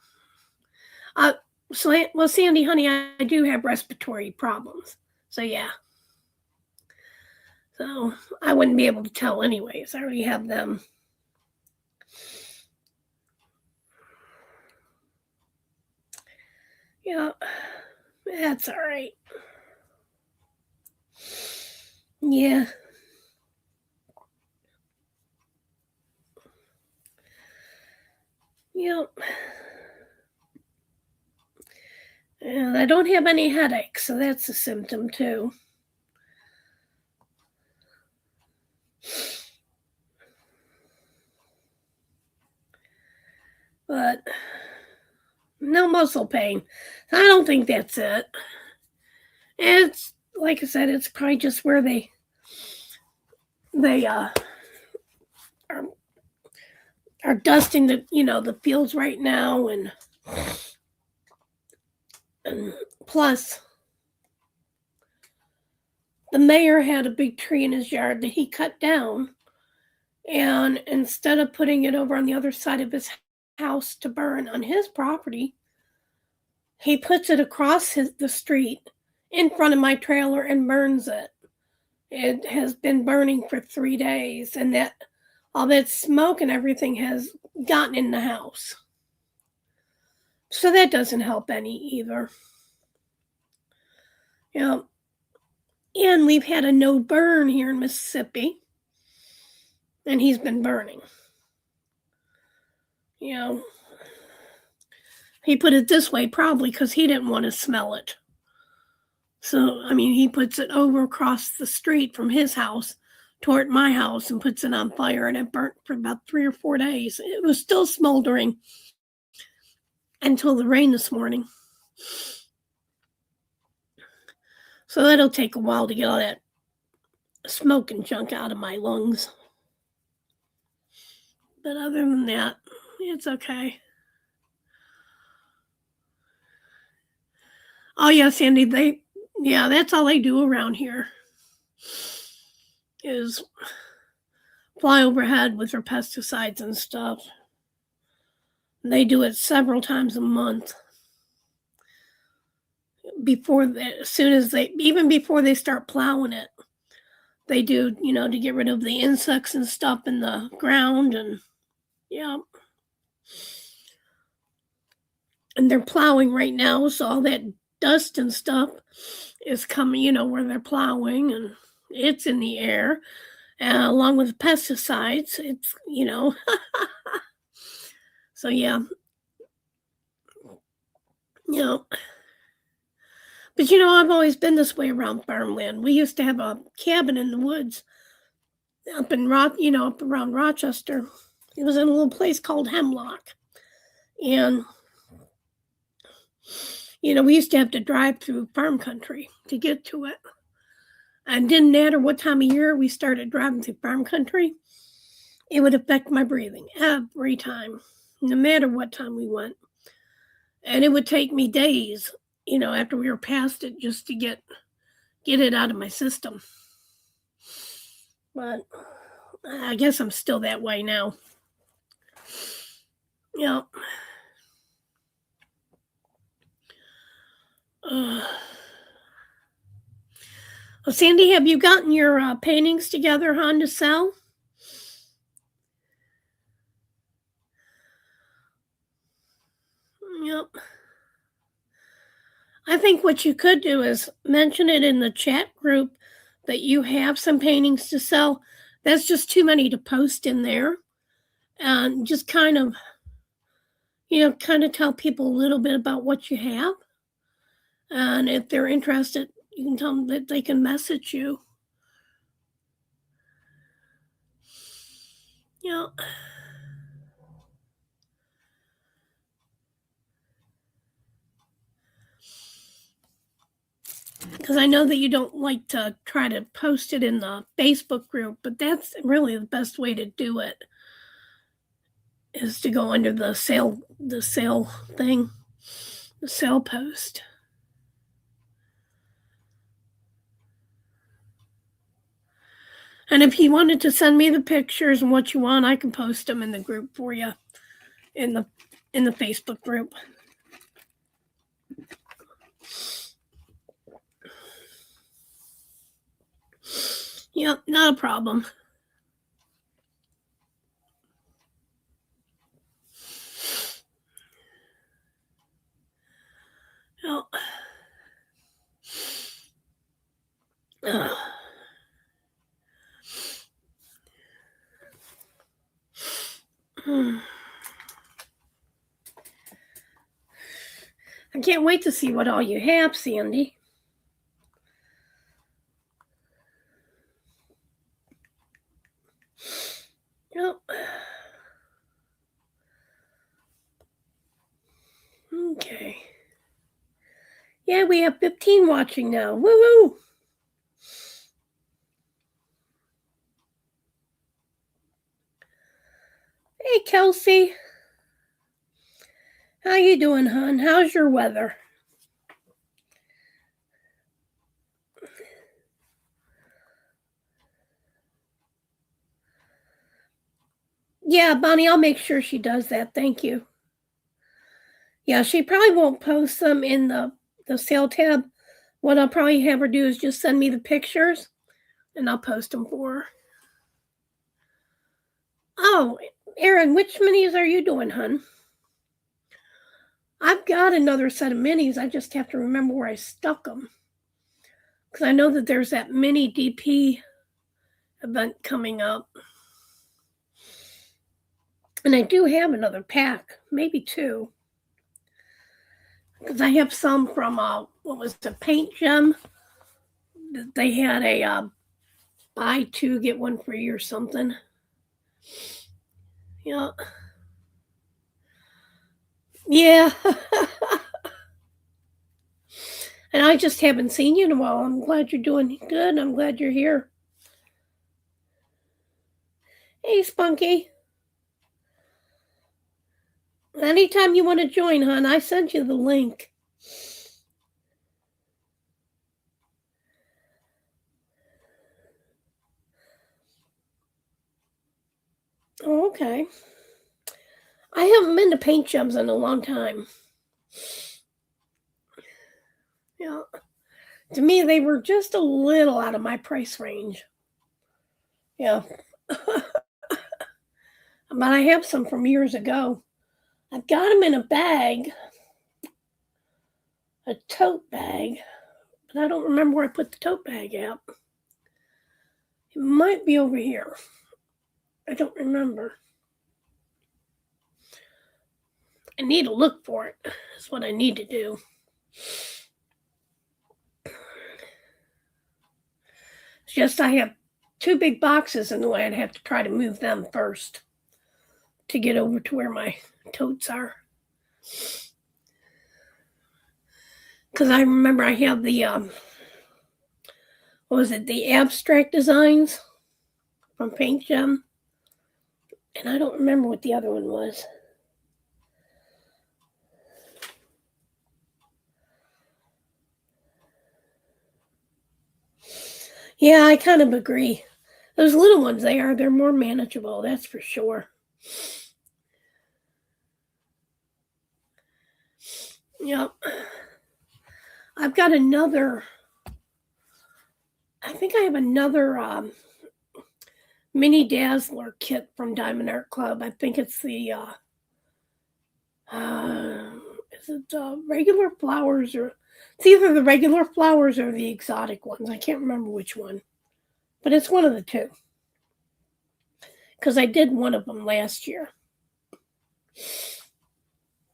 Well, Sandy, honey, I do have respiratory problems. So, yeah. So, I wouldn't be able to tell anyways. I already have them. Yeah, that's all right. Yeah. Yep. And I don't have any headaches, so that's a symptom too. But no muscle pain. I don't think that's it. It's like I said, it's probably just where they are dusting the fields right now, and plus the mayor had a big tree in his yard that he cut down, and instead of putting it over on the other side of his house to burn on his property, he puts it across the street in front of my trailer and burns it. It has been burning for 3 days, and that all that smoke and everything has gotten in the house. So that doesn't help any either. And we've had a no burn here in Mississippi, and he's been burning. He put it this way, probably because he didn't want to smell it. So, I mean, he puts it over across the street from his house toward my house and puts it on fire, and it burnt for about 3 or 4 days. It was still smoldering until the rain this morning. So that'll take a while to get all that smoke and junk out of my lungs. But other than that, it's okay. Oh, yeah, Sandy, that's all they do around here is fly overhead with their pesticides and stuff. They do it several times a month. Even before they start plowing it, they do, to get rid of the insects and stuff in the ground, and yeah. And they're plowing right now, so all that dust and stuff is coming, where they're plowing, and it's in the air, along with pesticides. It's, so yeah. But I've always been this way around farmland. We used to have a cabin in the woods up around Rochester. It was in a little place called Hemlock. And we used to have to drive through farm country to get to it. And didn't matter what time of year we started driving through farm country, it would affect my breathing every time, no matter what time we went. And it would take me days, after we were past it, just to get it out of my system. But I guess I'm still that way now. Yeah. Well, Sandy, have you gotten your paintings together, hon, to sell? Yep. I think what you could do is mention it in the chat group that you have some paintings to sell. That's just too many to post in there. And just kind of, tell people a little bit about what you have. And if they're interested, you can tell them that they can message you. Yeah. Because I know that you don't like to try to post it in the Facebook group, but that's really the best way to do it, is to go under the sale thing, the sale post. And if you wanted to send me the pictures and what you want, I can post them in the group for you, in the Facebook group. Yep, not a problem. Oh. I can't wait to see what all you have, Sandy. Yep. Okay. Yeah, we have 15 watching now. Woohoo! Hey, Kelsey. How you doing, hon? How's your weather? Yeah, Bonnie, I'll make sure she does that. Thank you. Yeah, she probably won't post them in the sale tab. What I'll probably have her do is just send me the pictures, and I'll post them for her. Oh, Erin, which minis are you doing, hun? I've got another set of minis. I just have to remember where I stuck them. Because I know that there's that mini DP event coming up. And I do have another pack, maybe two. Because I have some from, what was the Paint Gem? They had a buy two, get one free or something. Yeah. Yeah. And I just haven't seen you in a while. I'm glad you're doing good. I'm glad you're here. Hey, Spunky. Anytime you want to join, hon, I sent you the link. Oh, okay. I haven't been to Paint Gems in a long time. Yeah. To me, they were just a little out of my price range. Yeah. But I have some from years ago. I've got them in a bag, a tote bag, but I don't remember where I put the tote bag at. It might be over here. I don't remember. I need to look for it. That's what I need to do. It's just I have two big boxes in the way. I'd have to try to move them first to get over to where my totes are. Because I remember I have the, what was it, the abstract designs from Paint Gem. And I don't remember what the other one was. Yeah, I kind of agree. Those little ones, they're more manageable, that's for sure. Yep. I've got another, I think I have another mini Dazzler kit from Diamond Art Club. I think it's the is it regular flowers, or it's either the regular flowers or the exotic ones. I can't remember which one, but it's one of the two, because I did one of them last year.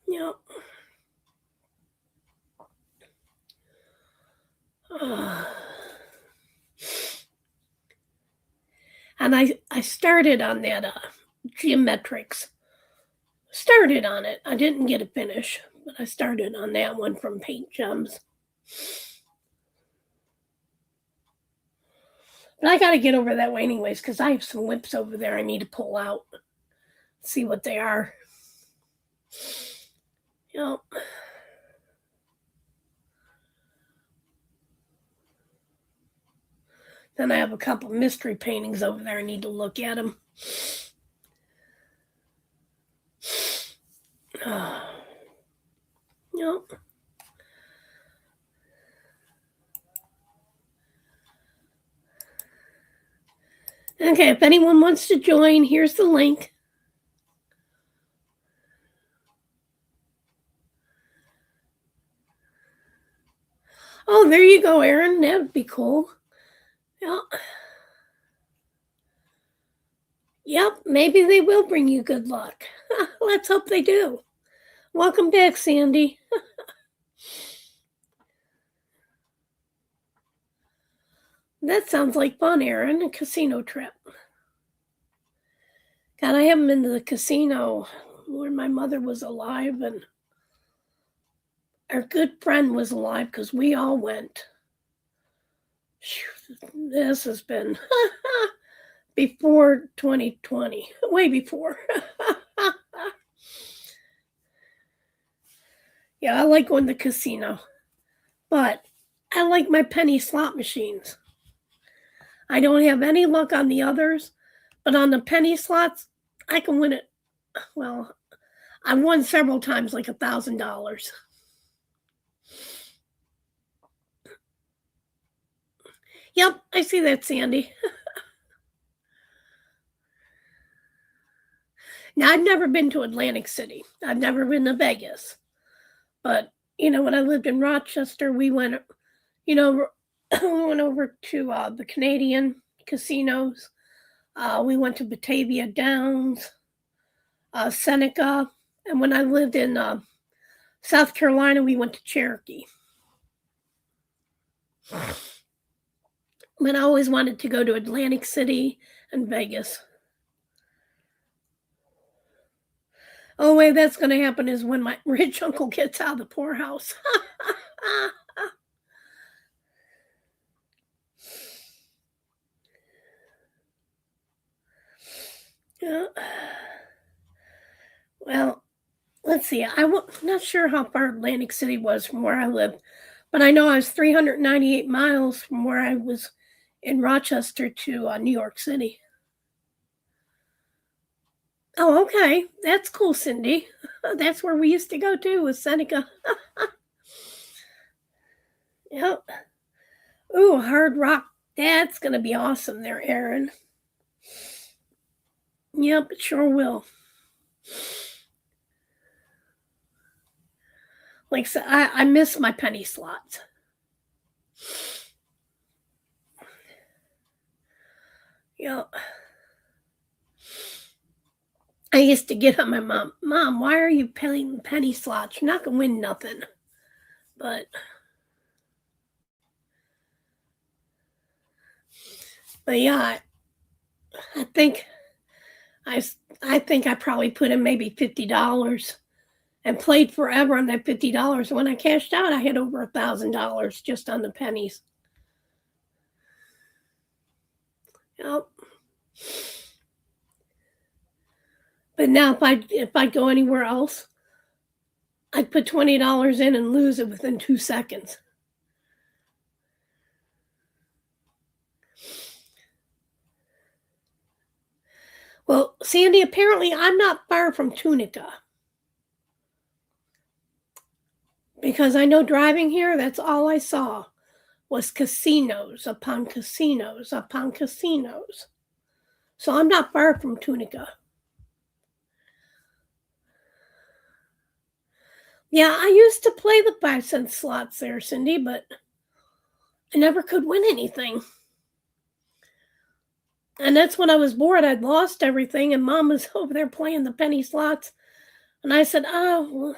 Yep. And I started on that geometrics. Started on it. I didn't get a finish, but I started on that one from Paint Gems. But I got to get over that way anyways, because I have some whips over there I need to pull out. See what they are. Yep. Then I have a couple mystery paintings over there. I need to look at them. Yep. Okay, if anyone wants to join, here's the link. Oh, there you go, Erin. That would be cool. Yep, maybe they will bring you good luck. Let's hope they do. Welcome back, Sandy. That sounds like fun, Erin, a casino trip. God, I haven't been to the casino when my mother was alive, and our good friend was alive, because we all went. This has been before 2020, way before. Yeah, I like going to the casino, but I like my penny slot machines. I don't have any luck on the others, but on the penny slots, I can win it. Well, I won several times, like $1,000. Yep, I see that, Sandy. Now, I've never been to Atlantic City. I've never been to Vegas. But, when I lived in Rochester, we went, went over to the Canadian casinos. We went to Batavia Downs, Seneca. And when I lived in South Carolina, we went to Cherokee. But I always wanted to go to Atlantic City and Vegas. Oh, way that's going to happen is when my rich uncle gets out of the poorhouse. Yeah. Well, let's see. I'm not sure how far Atlantic City was from where I lived, but I know I was 398 miles from where I was in Rochester to New York City. Oh, okay. That's cool, Cindy. That's where we used to go to, with Seneca. Yep. Ooh, Hard Rock. That's going to be awesome there, Erin. Yep, it sure will. Like I said, I miss my penny slots. Yep. I used to get on my mom. Mom, why are you playing penny slots? You're not going to win nothing. But yeah, I think I probably put in maybe $50 and played forever on that $50. When I cashed out, I had over $1,000 just on the pennies. Yep. But now if I go anywhere else, I'd put $20 in and lose it within 2 seconds. Well, Sandy, apparently I'm not far from Tunica. Because I know driving here, that's all I saw was casinos upon casinos upon casinos. So I'm not far from Tunica. Yeah, I used to play the 5-cent slots there, Cindy, but I never could win anything. And that's when I was bored. I'd lost everything, and Mom was over there playing the penny slots. And I said, "Oh, well,"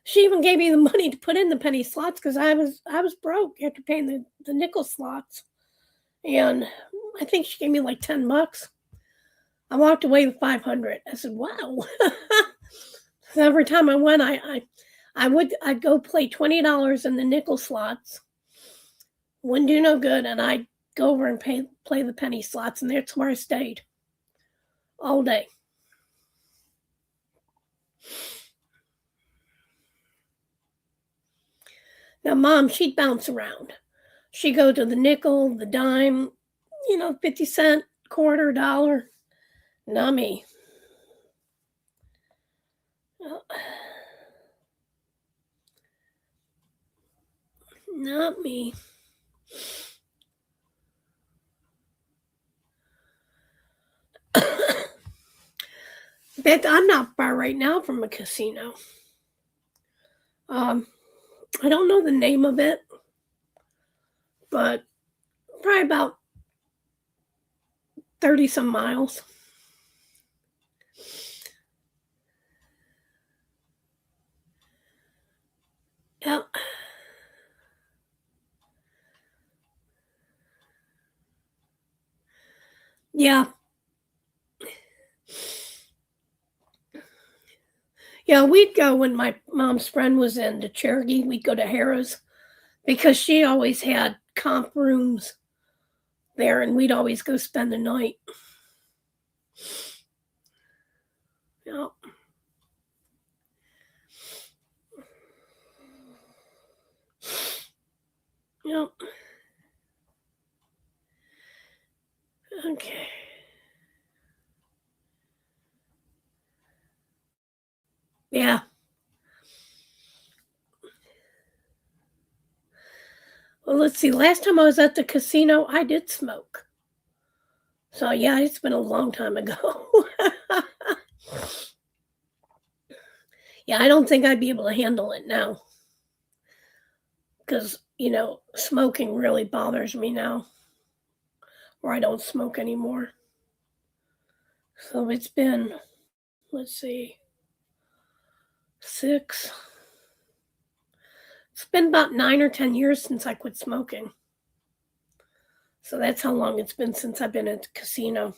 she even gave me the money to put in the penny slots because I was broke after paying the nickel slots. And I think she gave me like $10. I walked away with $500. I said, "Wow." So every time I went, I'd go play $20 in the nickel slots. Wouldn't do no good, and I'd go over and play the penny slots, and that's where I stayed all day. Now, Mom, she'd bounce around. She'd go to the nickel, the dime, 50-cent, quarter, dollar. Not me. Not me. Bet I'm not far right now from a casino. I don't know the name of it, but probably about 30-some miles. Yep. Yeah. Yeah, we'd go when my mom's friend was in to Cherokee. We'd go to Harrah's because she always had comp rooms there, and we'd always go spend the night. Yep. Yep. Okay. Yeah. Well, let's see. Last time I was at the casino, I did smoke. So, yeah, it's been a long time ago. Yeah, I don't think I'd be able to handle it now. Because, smoking really bothers me now. Or I don't smoke anymore. So it's been, let's see, 6. It's been about 9 or 10 years since I quit smoking. So that's how long it's been since I've been at the casino.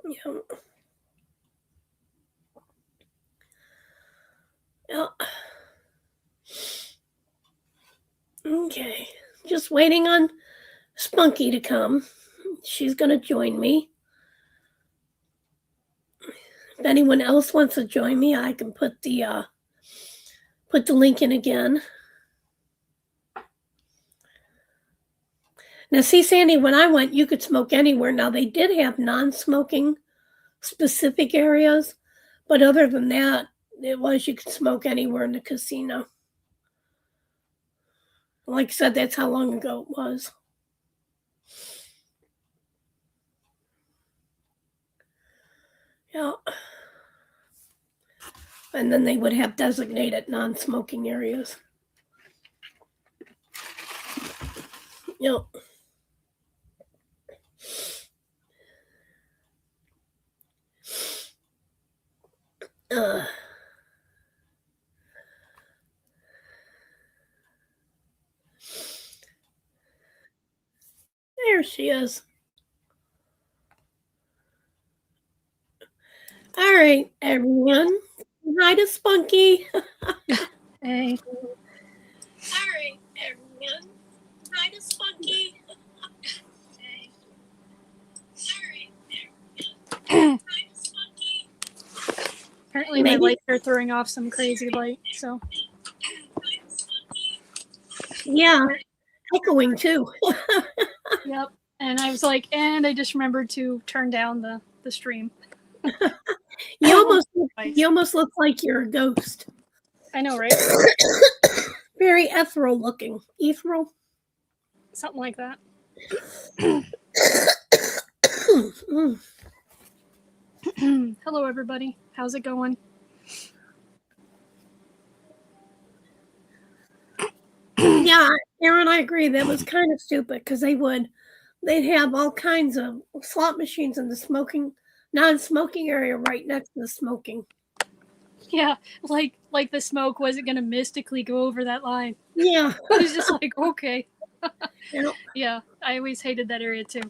Yeah. Yeah. Okay. Just waiting on Spunky to come. She's going to join me. If anyone else wants to join me, I can put the link in again. Now, see, Sandy, when I went, you could smoke anywhere. Now, they did have non-smoking specific areas, but other than that, you could smoke anywhere in the casino. Like I said, that's how long ago it was. Yeah. And then they would have designated non-smoking areas. Yep. There she is. All right, everyone. Hi to Spunky. Hey. All right, everyone. Hi to Spunky. Hey. All right, everyone. Hi to Spunky. Apparently my lights are throwing off some crazy light, so. Yeah, echoing too. Yep. And I was like, and I just remembered to turn down the stream. You almost look like you're a ghost. I know, right? very ethereal looking. Ethereal? Something like that. Hello, everybody. How's it going? Yeah, Erin, I agree. That was kind of stupid because they'd have all kinds of slot machines in the non-smoking area right next to the smoking. Yeah, like the smoke wasn't gonna mystically go over that line. Yeah. It was just like, okay. Yep. Yeah, I always hated that area too.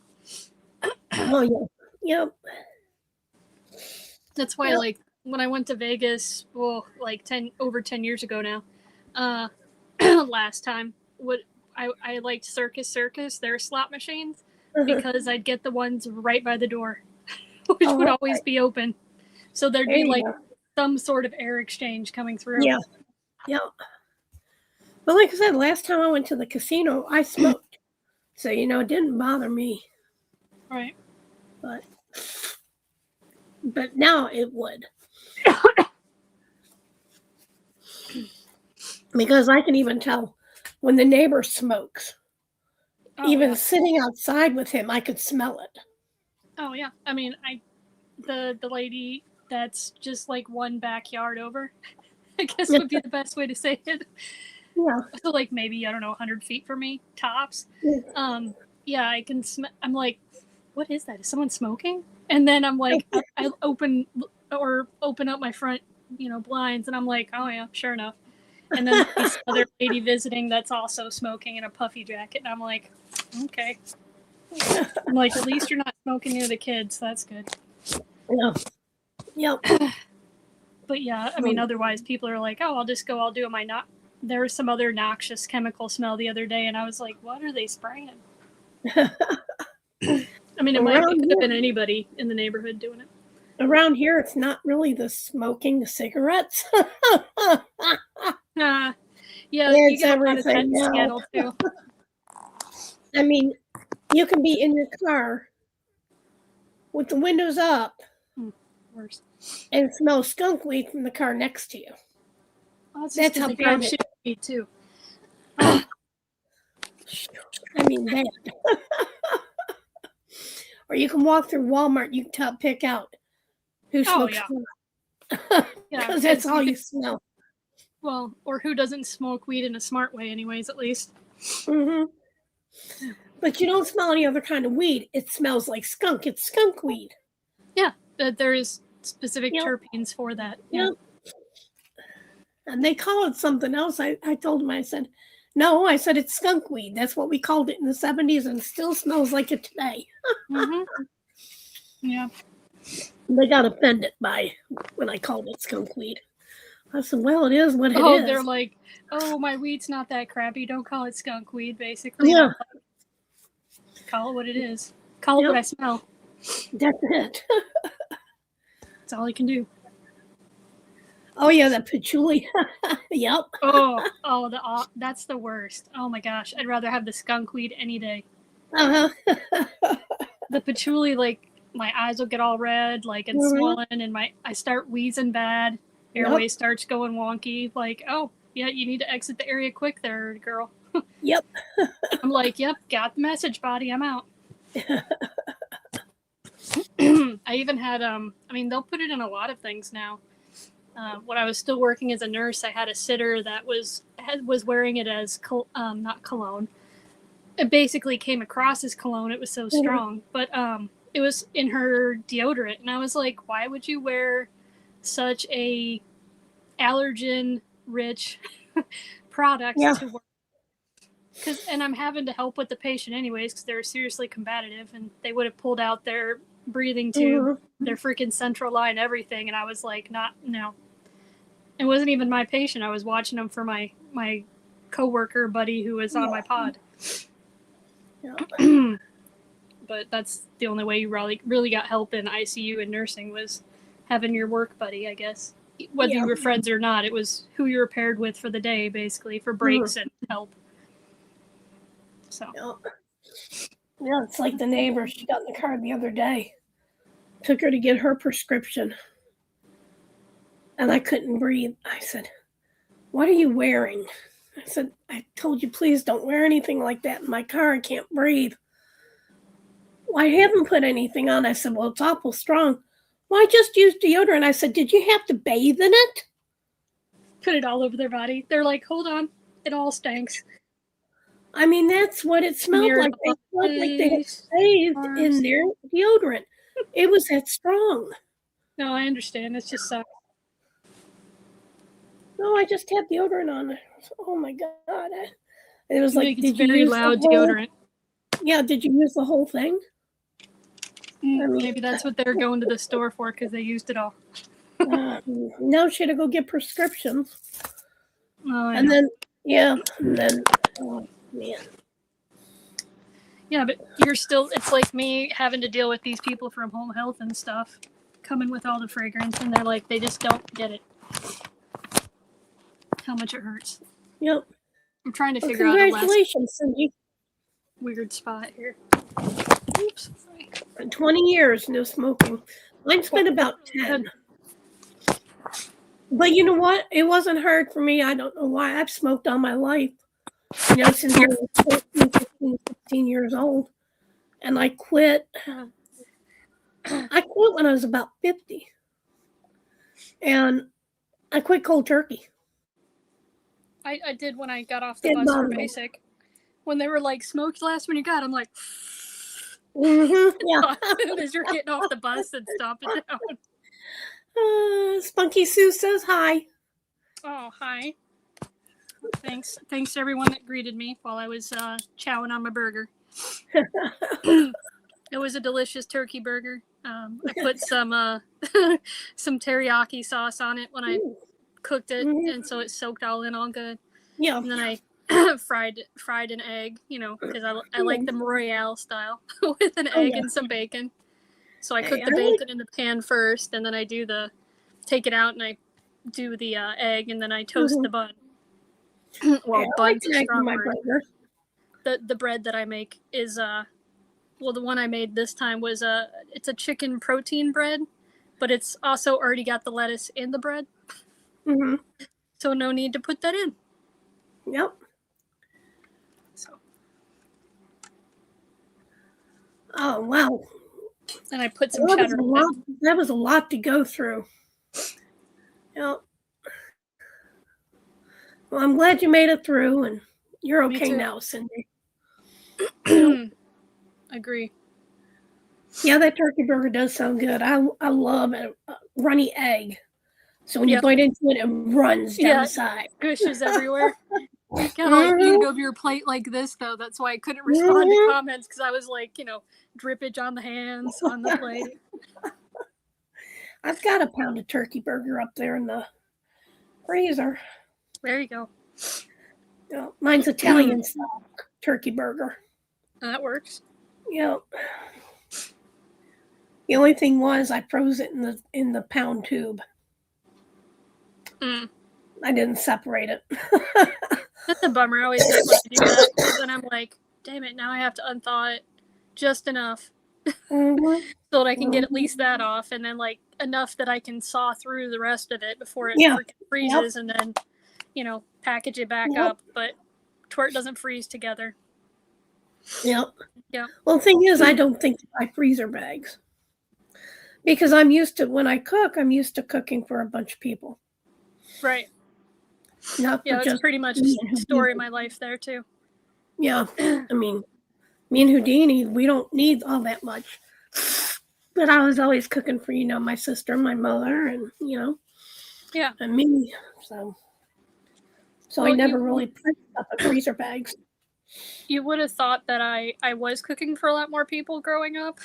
Oh yeah. Yep. That's why, Yep. like, when I went to Vegas, well, like over 10 years ago now, last time, I liked Circus, their slot machines, because I'd get the ones right by the door, which would always be open. So there'd be like some sort of air exchange coming through. Yeah. Yeah. But like I said, last time I went to the casino, I smoked. So, it didn't bother me. Right. But now it would. Because I can even tell when the neighbor smokes. Even sitting outside with him, I could smell it. Oh yeah. I mean, the lady that's just like one backyard over, I guess would be the best way to say it. Yeah. So like maybe, I don't know, 100 feet from me, tops. Yeah, I can smell. I'm like, what is that? Is someone smoking? And then I'm like, I open up my front, blinds, and I'm like, oh yeah, sure enough. And then this other lady visiting that's also smoking in a puffy jacket, and I'm like, okay. I'm like, at least you're not smoking near the kids. That's good. Yeah. Yep. But yeah, I mean, otherwise people are like, oh, I'll do my there was some other noxious chemical smell the other day, and I was like, what are they spraying? I mean, it could have been anybody in the neighborhood doing it. Around here, it's not really the smoking, the cigarettes. Yeah, it's you get everything a lot of that in Seattle too. I mean, you can be in your car with the windows up Worse. and smell skunk weed from the car next to you. Well, that's how bad it is too. I mean, bad. Or you can walk through Walmart, you can pick out who smokes weed. Because that's all you smell. Well, or who doesn't smoke weed in a smart way anyways, at least. Mm-hmm. But you don't smell any other kind of weed. It smells like skunk. It's skunk weed. Yeah, there is specific terpenes for that. Yep. And they call it something else. I told them, I said, no, it's skunk weed. That's what we called it in the 70s, and it still smells like it today. Yeah. They got offended by when I called it skunk weed. I said, well, it is what it is. Oh, they're like, oh, my weed's not that crappy. Don't call it skunk weed, basically. Yeah. Call it what it is. Call it what I smell. That's it. That's all I can do. Oh, yeah, the patchouli. Yep. That's the worst. Oh, my gosh. I'd rather have the skunk weed any day. The patchouli, like, my eyes will get all red, like, and swollen, and I start wheezing bad. Airway starts going wonky. Like, oh, yeah, you need to exit the area quick there, girl. Yep. I'm like, yep, got the message, body. I'm out. I even had, they'll put it in a lot of things now. When I was still working as a nurse, I had a sitter that was wearing it as, not cologne. It basically came across as cologne. It was so strong. But it was in her deodorant. And I was like, why would you wear such a allergen-rich product to work? And I'm having to help with the patient anyways because they're seriously combative, and they would have pulled out their breathing tube, their freaking central line, everything, and I was like, no. It wasn't even my patient. I was watching them for my coworker buddy who was on my pod. But that's the only way you really got help in ICU and nursing was having your work buddy, I guess. Whether you were friends or not, it was who you were paired with for the day, basically, for breaks and help. So. Yeah, it's like the neighbor. She got in the car the other day. Took her to get her prescription. And I couldn't breathe. I said, what are you wearing? I said, I told you, please don't wear anything like that in my car. I can't breathe. Well, I haven't put anything on. I said, well, it's awful strong. Well, I just used deodorant. I said, did you have to bathe in it? Put it all over their body. They're like, hold on, it all stinks. I mean, that's what it smelled like. They smelled like they had bathed in their deodorant. It was that strong. No, I understand. It's just sucks. No, I just had deodorant on. Oh my God. It was like, it's very loud deodorant. Yeah, did you use the whole thing? I mean, maybe that's what they're going to the store for, because they used it all. Now she had to go get prescriptions. Oh, and then, oh man. Yeah, but you're still, it's like me having to deal with these people from home health and stuff, coming with all the fragrance, and they're like, they just don't get it. How much it hurts. Yep. I'm trying to figure out congratulations, Cindy. Weird spot here. Oops. Sorry. 20 years, no smoking. Mine's been about 10. But you know what? It wasn't hard for me. I don't know why. I've smoked all my life. Since I was 14, 15, 16 years old. And I quit. I quit when I was about 50. And I quit cold turkey. I did when I got off the bus for basic. When they were like, smoked last when you got, I'm like, yeah. As soon as you're getting off the bus and stomping down. Spunky Sue says hi. Oh, hi. Thanks to everyone that greeted me while I was chowing on my burger. It was a delicious turkey burger. I put some teriyaki sauce on it when I cooked it, and so it soaked all in all good. Yeah. And then I fried an egg, because I like them Royale style with an egg and some bacon. So I cook the bacon in the pan first, and then I take it out and I do the egg, and then I toast the bun. Well, bun's a strong word. The bread that I make is the one I made this time was it's a chicken protein bread, but it's also already got the lettuce in the bread. So no need to put that in. Yep. So. Oh wow. And I put some cheddar. That was a lot to go through. Yep. Well, I'm glad you made it through, and you're okay now, Cindy. Agree. Yeah, that turkey burger does sound good. I love a runny egg. So when you bite into it, it runs down the side. Gushes everywhere. You got all viewed over your plate like this, though. That's why I couldn't respond to comments, because I was like, drippage on the hands, on the plate. I've got a pound of turkey burger up there in the freezer. There you go. Yeah, mine's Italian style turkey burger. That works. Yep. The only thing was I froze it in the pound tube. I didn't separate it. That's a bummer. I always hate when I do that, because then I'm like, damn it, now I have to unthaw it just enough so that I can get at least that off, and then like enough that I can saw through the rest of it before it freezes, and then package it back up, but it doesn't freeze together. Yep. Yeah. Well, the thing is, I don't think I freezer bags, because I'm used to, when I cook, I'm used to cooking for a bunch of people. Right. Not that's pretty much the story of my life there too. Yeah. I mean, me and Houdini, we don't need all that much. But I was always cooking for, my sister, my mother, and, and me. So I never really put up in freezer bags. You would have thought that I was cooking for a lot more people growing up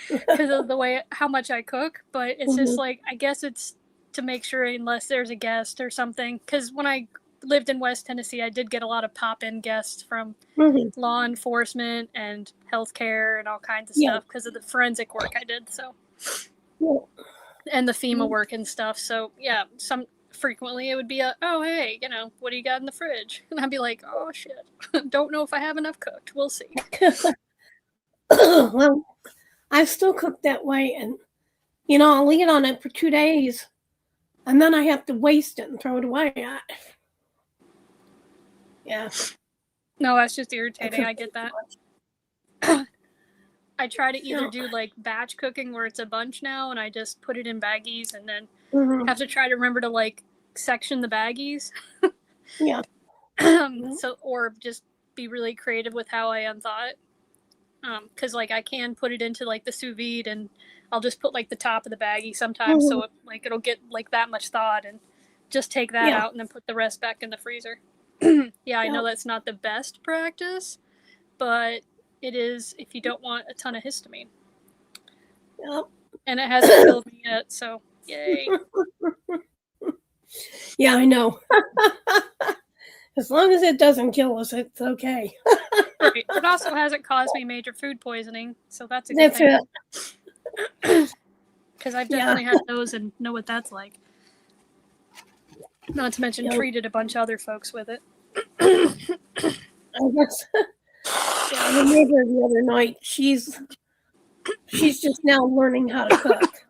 because of how much I cook, but it's just like, I guess it's to make sure, unless there's a guest or something, because when I lived in West Tennessee, I did get a lot of pop-in guests from law enforcement and healthcare and all kinds of stuff because of the forensic work I did. So, and the FEMA work and stuff. So frequently it would be oh, hey, what do you got in the fridge? And I'd be like, oh shit, don't know if I have enough cooked. We'll see. Well, I still cook that way, and I'll eat on it for 2 days, and then I have to waste it and throw it away. Yeah. No, that's just irritating. I get that. I try to either do like batch cooking where it's a bunch now and I just put it in baggies and then have to try to remember to like section the baggies. Yeah. So, or just be really creative with how I unthaw it. Because like I can put it into like the sous vide and I'll just put like the top of the baggie sometimes so it'll get like that much thawed and just take that out and then put the rest back in the freezer. Yeah, I know that's not the best practice, but it is if you don't want a ton of histamine. Yep. And it hasn't killed me yet, so yay. Yeah, I know. As long as it doesn't kill us, it's okay. Right. It also hasn't caused me major food poisoning, so that's a good thing. It. Because I've definitely had those and know what that's like. Not to mention treated a bunch of other folks with it. I guess. Yeah, I remember the other night. She's just now learning how to cook.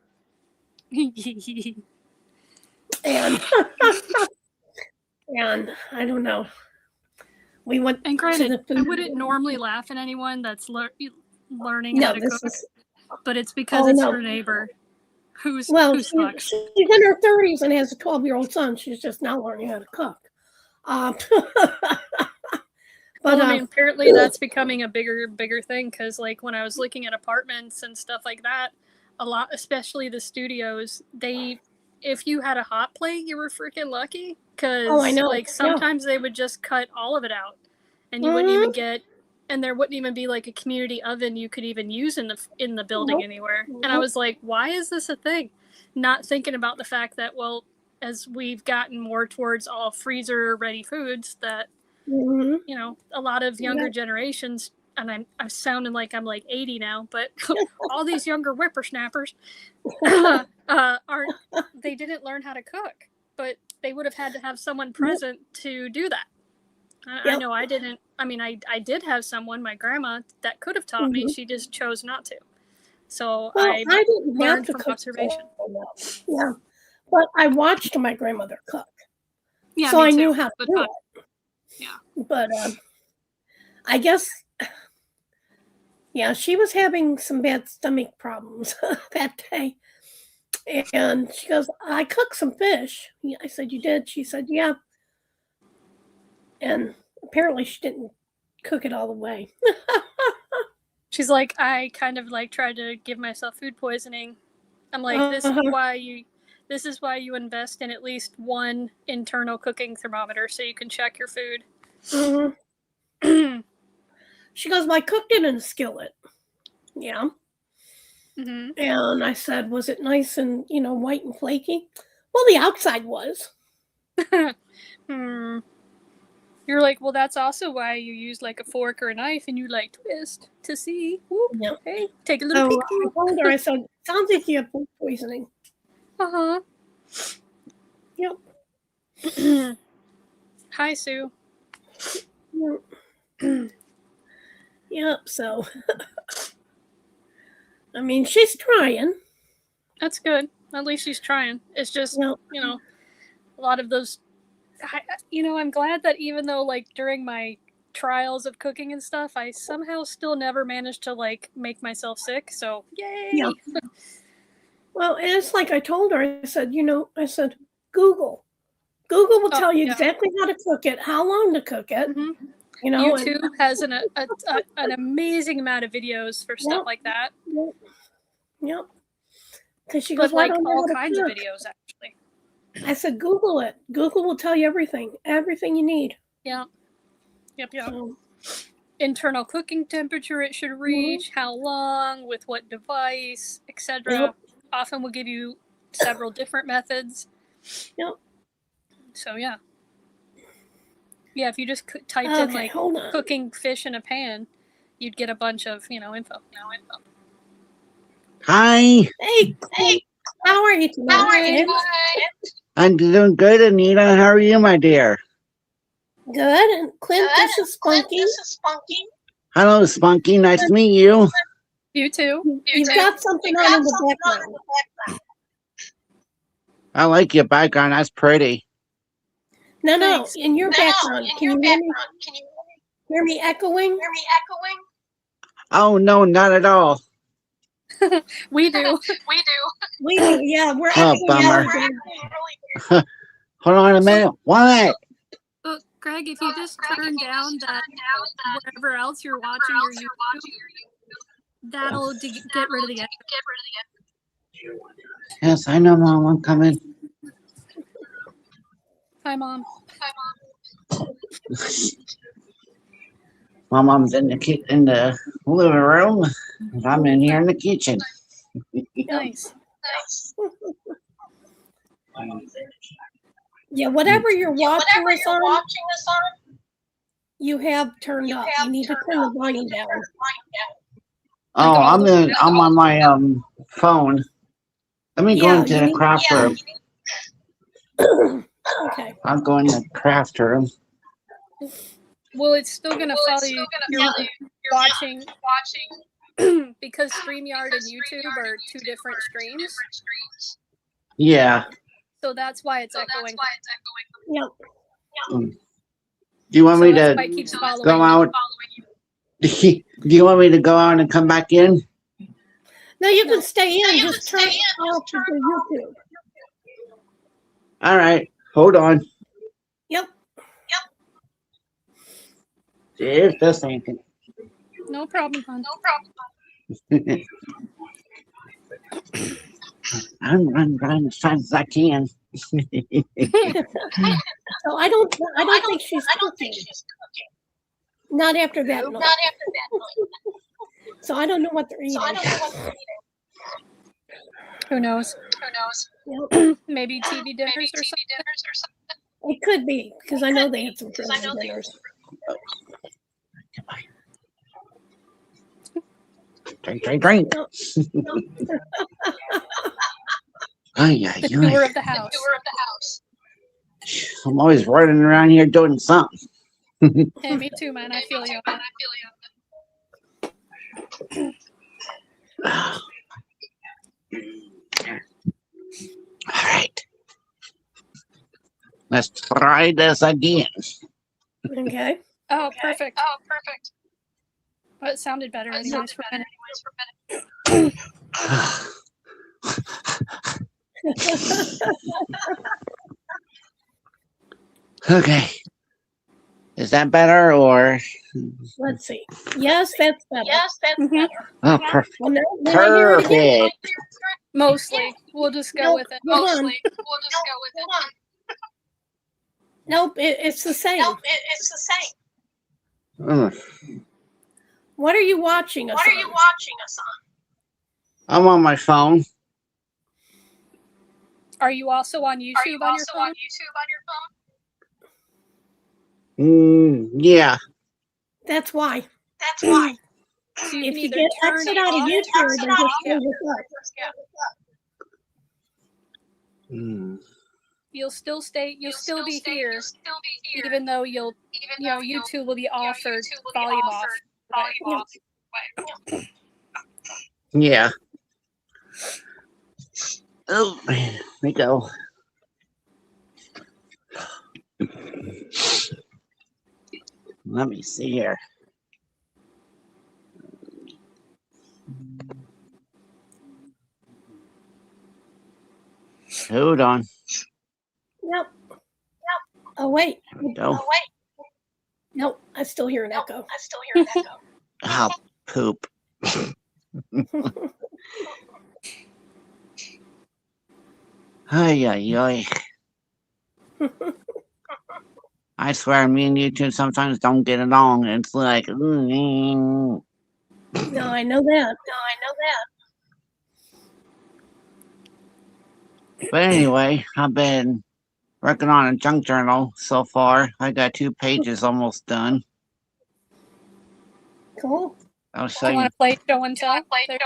and I don't know. We went and granted, to the food. I wouldn't normally laugh at anyone that's learning how to cook, but it's because it's her neighbor who's she's in her 30s and has a 12-year-old son. She's just now learning how to cook. But I mean, apparently that's becoming a bigger thing because, like, when I was looking at apartments and stuff like that, a lot, especially the studios, if you had a hot plate, you were freaking lucky because, like, sometimes they would just cut all of it out, and you wouldn't even get, and there wouldn't even be like a community oven you could even use in the building anywhere. And I was like, why is this a thing? Not thinking about the fact that, well, as we've gotten more towards all freezer ready foods, that you know, a lot of younger generations, and I'm sounding like I'm like 80 now, but all these younger whippersnappers they didn't learn how to cook, but they would have had to have someone present to do that. I know I didn't. I mean, I did have someone, my grandma, that could have taught me. She just chose not to. So I didn't learned from observation. Yeah, but I watched my grandmother cook. Yeah, so I knew how to do it. Yeah. But I guess, she was having some bad stomach problems that day. And she goes, I cooked some fish. I said, you did? She said, yeah. And apparently she didn't cook it all the way. She's like, I kind of like tried to give myself food poisoning. I'm like, this is why you invest in at least one internal cooking thermometer so you can check your food. She goes, well, I cooked it in a skillet. Yeah. And I said, was it nice and, white and flaky? Well, the outside was. You're like, well, that's also why you use like a fork or a knife and you like twist to see. Whoop, hey, take a little peek. I told her, I said, sounds like you have food poisoning. Yep. Hi, Sue. Yep, so. I mean, she's trying. That's good. At least she's trying. It's just, a lot of those, I'm glad that even though, like, during my trials of cooking and stuff, I somehow still never managed to, like, make myself sick. So, yay! Yeah. Well, and it's like I told her, I said, Google. Google will tell you exactly how to cook it, how long to cook it. YouTube has an amazing amount of videos for stuff like that. Yep. Because she goes, like all kinds of videos, actually. I said, Google it. Google will tell you everything you need. Yeah. Yep. Internal cooking temperature it should reach, how long, with what device, etc. Often will give you several different methods. Yep. So, yeah. Yeah, if you just typed in, like, cooking fish in a pan, you'd get a bunch of, info. Hi. Hey. How are you tonight? I'm doing good, Anita. How are you, my dear? Good. And Clint, this is Spunky. Hello, Spunky. Nice to meet you. You too. You've got something on in the background. I like your background. That's pretty. No, Thanks. in your background. Can you hear me echoing? Oh, no, not at all. We do. We do, yeah. We're Oh, echoing bummer. really bad. Hold on a minute. What? Greg, if you just turn down that whatever else you're watching your YouTube, that'll get rid of the echo. Yes, I know, Mom. I'm coming. Hi, Mom. My mom's in the living room, and I'm in here in the kitchen. Nice. Yeah, whatever you're watching us on, you have turned up. You need to turn the volume down. Oh, I'm on my phone. Let me go into the craft room. Okay. I'm going to the craft room. Well, it's still gonna follow you. You're watching because StreamYard and YouTube are two different streams. Yeah. So that's why it's echoing. Yep. Do you want me That's why it to keeps following go you. out? Do you want me to go out and come back in? No, you can stay in. Just turn off the YouTube. All right. Hold on. Yep. There's the thinking. No problem, hon. I'm running as fast as I can. So I don't think she's cooking. Not after that noise. So I don't know what they're eating. Who knows? Yep. Maybe TV dinners or something. It could be, because I know they had some frozen dinners. Drink. The tour of the house. I'm always running around here doing something. Hey, me too, man. I feel you. All right. Let's try this again. Okay. Oh, perfect. Well, it sounded better anyways for a minute. Okay. Is that better or? Let's see. Yes, that's better. Oh, perfect. Well, now I hear it again. Perfect. Mostly. We'll just go with it. Hold on. Nope, it's the same. Mm. What are you watching us on? I'm on my phone. Are you also on YouTube on your phone? Yeah. That's why. So you If can you either get turn exit it out of off. YouTube, then just stay with us. Mm. You'll still be here, even though YouTube will be off or volume off. Yeah. Oh, here we go. Let me see here. Hold on. Yep. Oh, wait. There we go. Nope, I still hear an echo. Oh, poop. Ay, ay, ay. I swear, me and you two sometimes don't get along. It's like, No, I know that. But anyway, I've been working on a junk journal so far. I got 2 pages almost done. Cool. I'll Do show you you. want to play show and tell? There you go.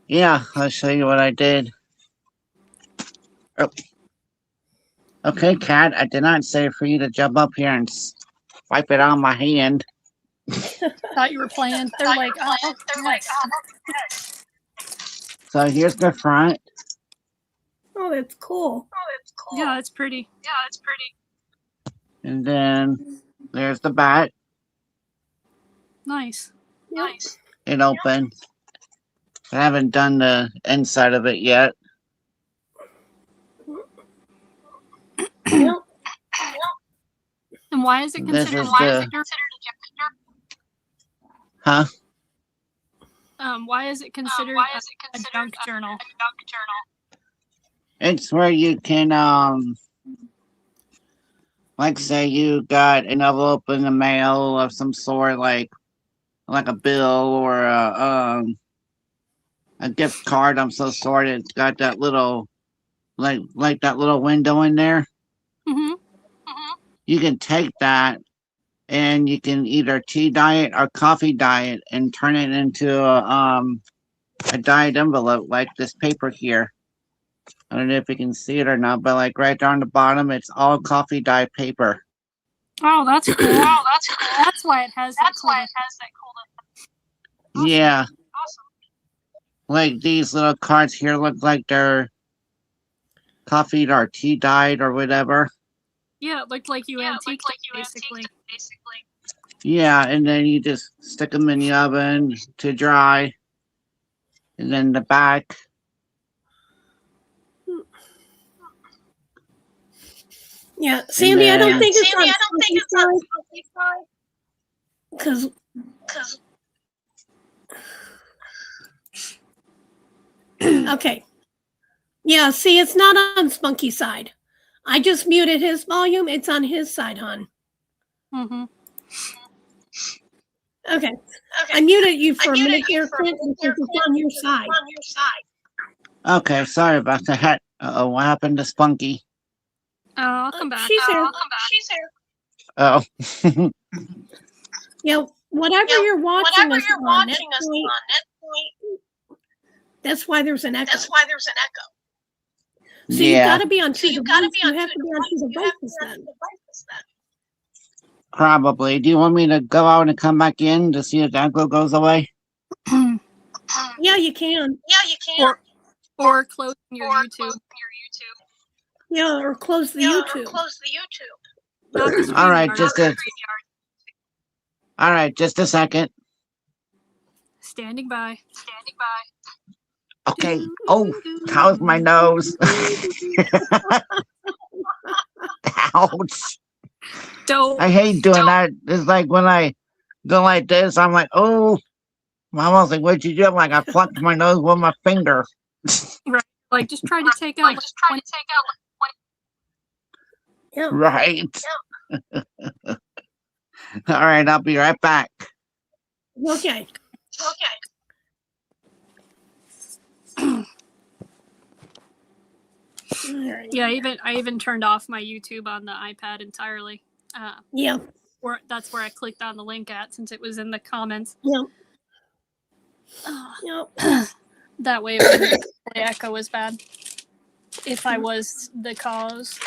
Yeah, I'll show you what I did. Oh. Okay, Kat, I did not say for you to jump up here and wipe it on my hand. Thought you were playing. They're like, yes. So here's the front. Oh, that's cool. Yeah, it's pretty. And then there's the bat. Nice. Yep. It opened. I haven't done the inside of it yet. Yep. And why is it This considered is a junk journal? Huh? Why is it considered a junk journal? It's where you can, like say you got an envelope in the mail of some sort, like a bill or a gift card of some sort. It's got that little, like that little window in there. Mm-hmm. You can take that and you can either tea dye it or coffee dye it and turn it into a dyed envelope like this paper here. I don't know if you can see it or not, but like right down the bottom, it's all coffee dye paper. Oh, that's cool. That's why it has that cool. Awesome. Yeah. Like these little cards here look like they're coffee or tea dyed or whatever. Yeah, it looked like you antiqued it, basically. Yeah, and then you just stick them in the oven to dry. And then the back. Yeah, Sandy, I don't think it's on because okay. Yeah, see, it's not on Spunky's side. I just muted his volume. It's on his side, hon. Mm-hmm. Okay. I muted you for a minute here, Clint, because it's on your side. Okay, sorry about that. Uh-oh, what happened to Spunky? Oh, I'll come back. She's here. Oh. Yeah, whatever you're watching us on, that's why there's an echo. So you Yeah, gotta be on two devices. You have to be on two devices then. probably. Do you want me to go out and come back in to see if that echo goes away? Yeah, you can. Or closing your YouTube. Yeah, or close the YouTube. Not the All right, StreamYard. all right, just a second. Standing by. Okay. Oh, how's my nose? Ouch. Don't. I hate doing that. It's like when I go like this, I'm like, oh, my mom's like, what'd you do? I'm like, I plucked my nose with my finger. Like, just try to take out. Yeah. Right. All right, I'll be right back. Okay. All right. Yeah, I even turned off my YouTube on the iPad entirely. Yeah. That's where I clicked on the link at, since it was in the comments. Yeah. Yep. That way, it wouldn't the echo was bad. If I was the cause,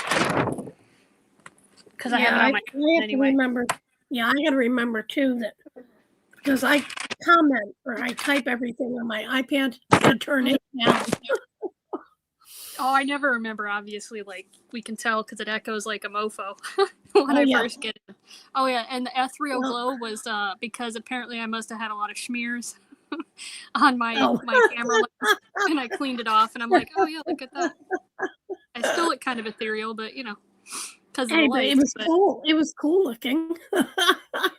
because I have it on my phone anyway. Remember. Yeah, I gotta remember too that because I comment or I type everything on my iPad to turn it down. Oh, I never remember. Obviously, like we can tell because it echoes like a mofo when I first get it. Oh yeah, and the ethereal glow was because apparently I must have had a lot of schmears on my camera lens, and I cleaned it off, and I'm like, oh yeah, look at that. I still look kind of ethereal, but you know, because of the lights. It was cool. It was cool looking.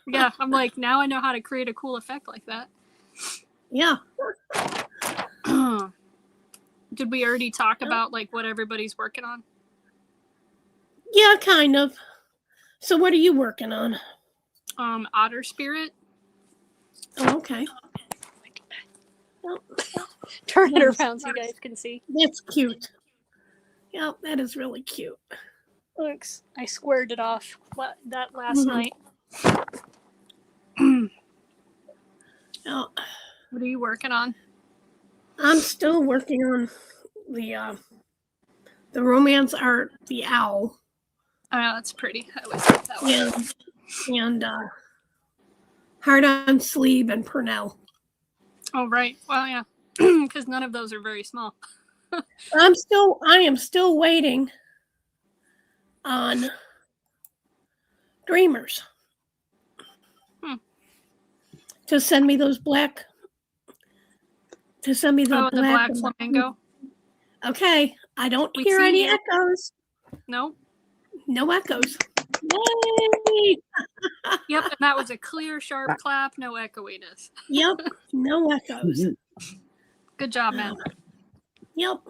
Yeah, I'm like, now I know how to create a cool effect like that. Yeah. Did we already talk about like what everybody's working on? Yeah, kind of. So what are you working on? Otter Spirit. Oh, okay. Turn it around so you guys can see. That's cute. Yeah, that is really cute. Looks. I squared it off that last night. Oh, what are you working on? I'm still working on the romance art, the owl. Oh, that's pretty. I always like that one. Yeah. And Heart on Sleeve and Purnell. Oh, right. Well, yeah. Because none of those are very small. I am still waiting on Dreamers to send me those black. To send me the the black flamingo. Okay, I don't We hear see any you. echoes. No. No echoes. Yay! Yep, and that was a clear, sharp clap, no echoiness. Yep, no echoes. Good job, man. Yep.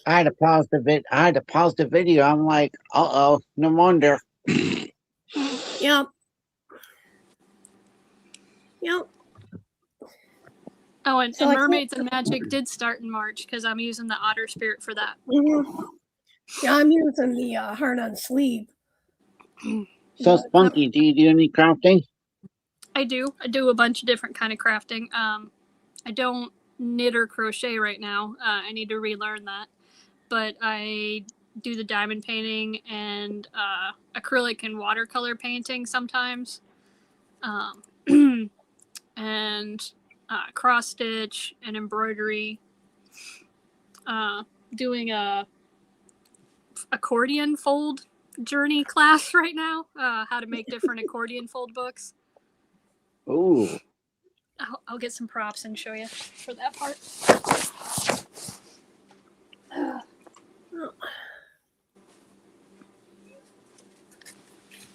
I had to pause the video. I'm like, uh-oh, no wonder. Yep. Yep. Oh, and So I can't- Mermaids and Magic did start in March because I'm using the Otter Spirit for that. Yeah, I'm using the heart on sleeve. So Spunky, do you do any crafting? I do a bunch of different kind of crafting. I don't knit or crochet right now. I need to relearn that. But I do the diamond painting and acrylic and watercolor painting sometimes. And cross stitch and embroidery. Doing a accordion fold journey class right now. How to make different accordion fold books. Ooh. I'll get some props and show you for that part.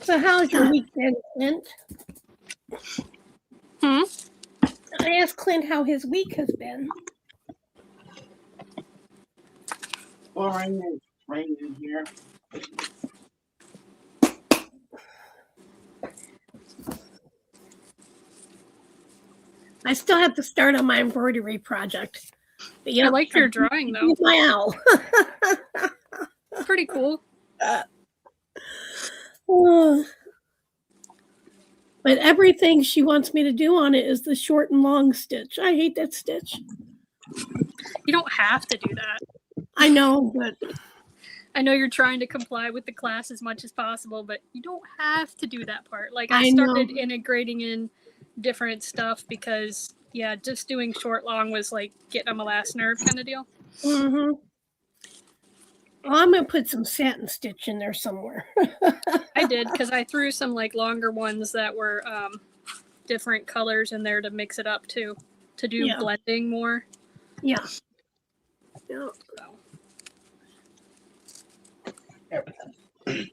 So how's your week been, Clint? I asked Clint how his week has been. Well, right in here. I still have to start on my embroidery project. But, I like your drawing, though. My owl. Pretty cool. But everything she wants me to do on it is the short and long stitch. I hate that stitch. You don't have to do that. I know, but I know you're trying to comply with the class as much as possible, but you don't have to do that part. Like, I started integrating in different stuff because, yeah, just doing short long was like getting on my last nerve kind of deal. Well, I'm going to put some satin stitch in there somewhere. I did, because I threw some like longer ones that were different colors in there to mix it up too, to do blending more. Yeah. Oh,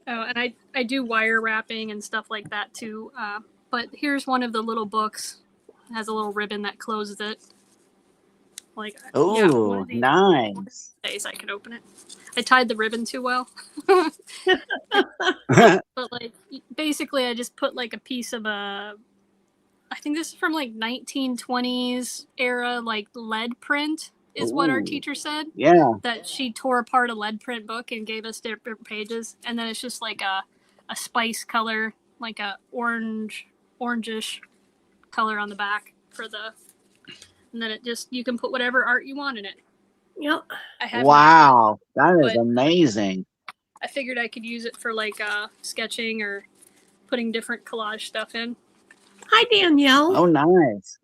and I do wire wrapping and stuff like that too. But here's one of the little books. It has a little ribbon that closes it. Like, oh, nice. Days I can open it. I tied the ribbon too well. But like, basically, I just put like a piece of I think this is from like 1920s era, like lead print is what our teacher said. Yeah. That she tore apart a lead print book and gave us different pages, and then it's just like a spice color, like a orangish color on the back for the. And then it just, you can put whatever art you want in it. Yep. Wow, that is amazing. I figured I could use it for like sketching or putting different collage stuff in. Hi, Danielle. Oh, nice.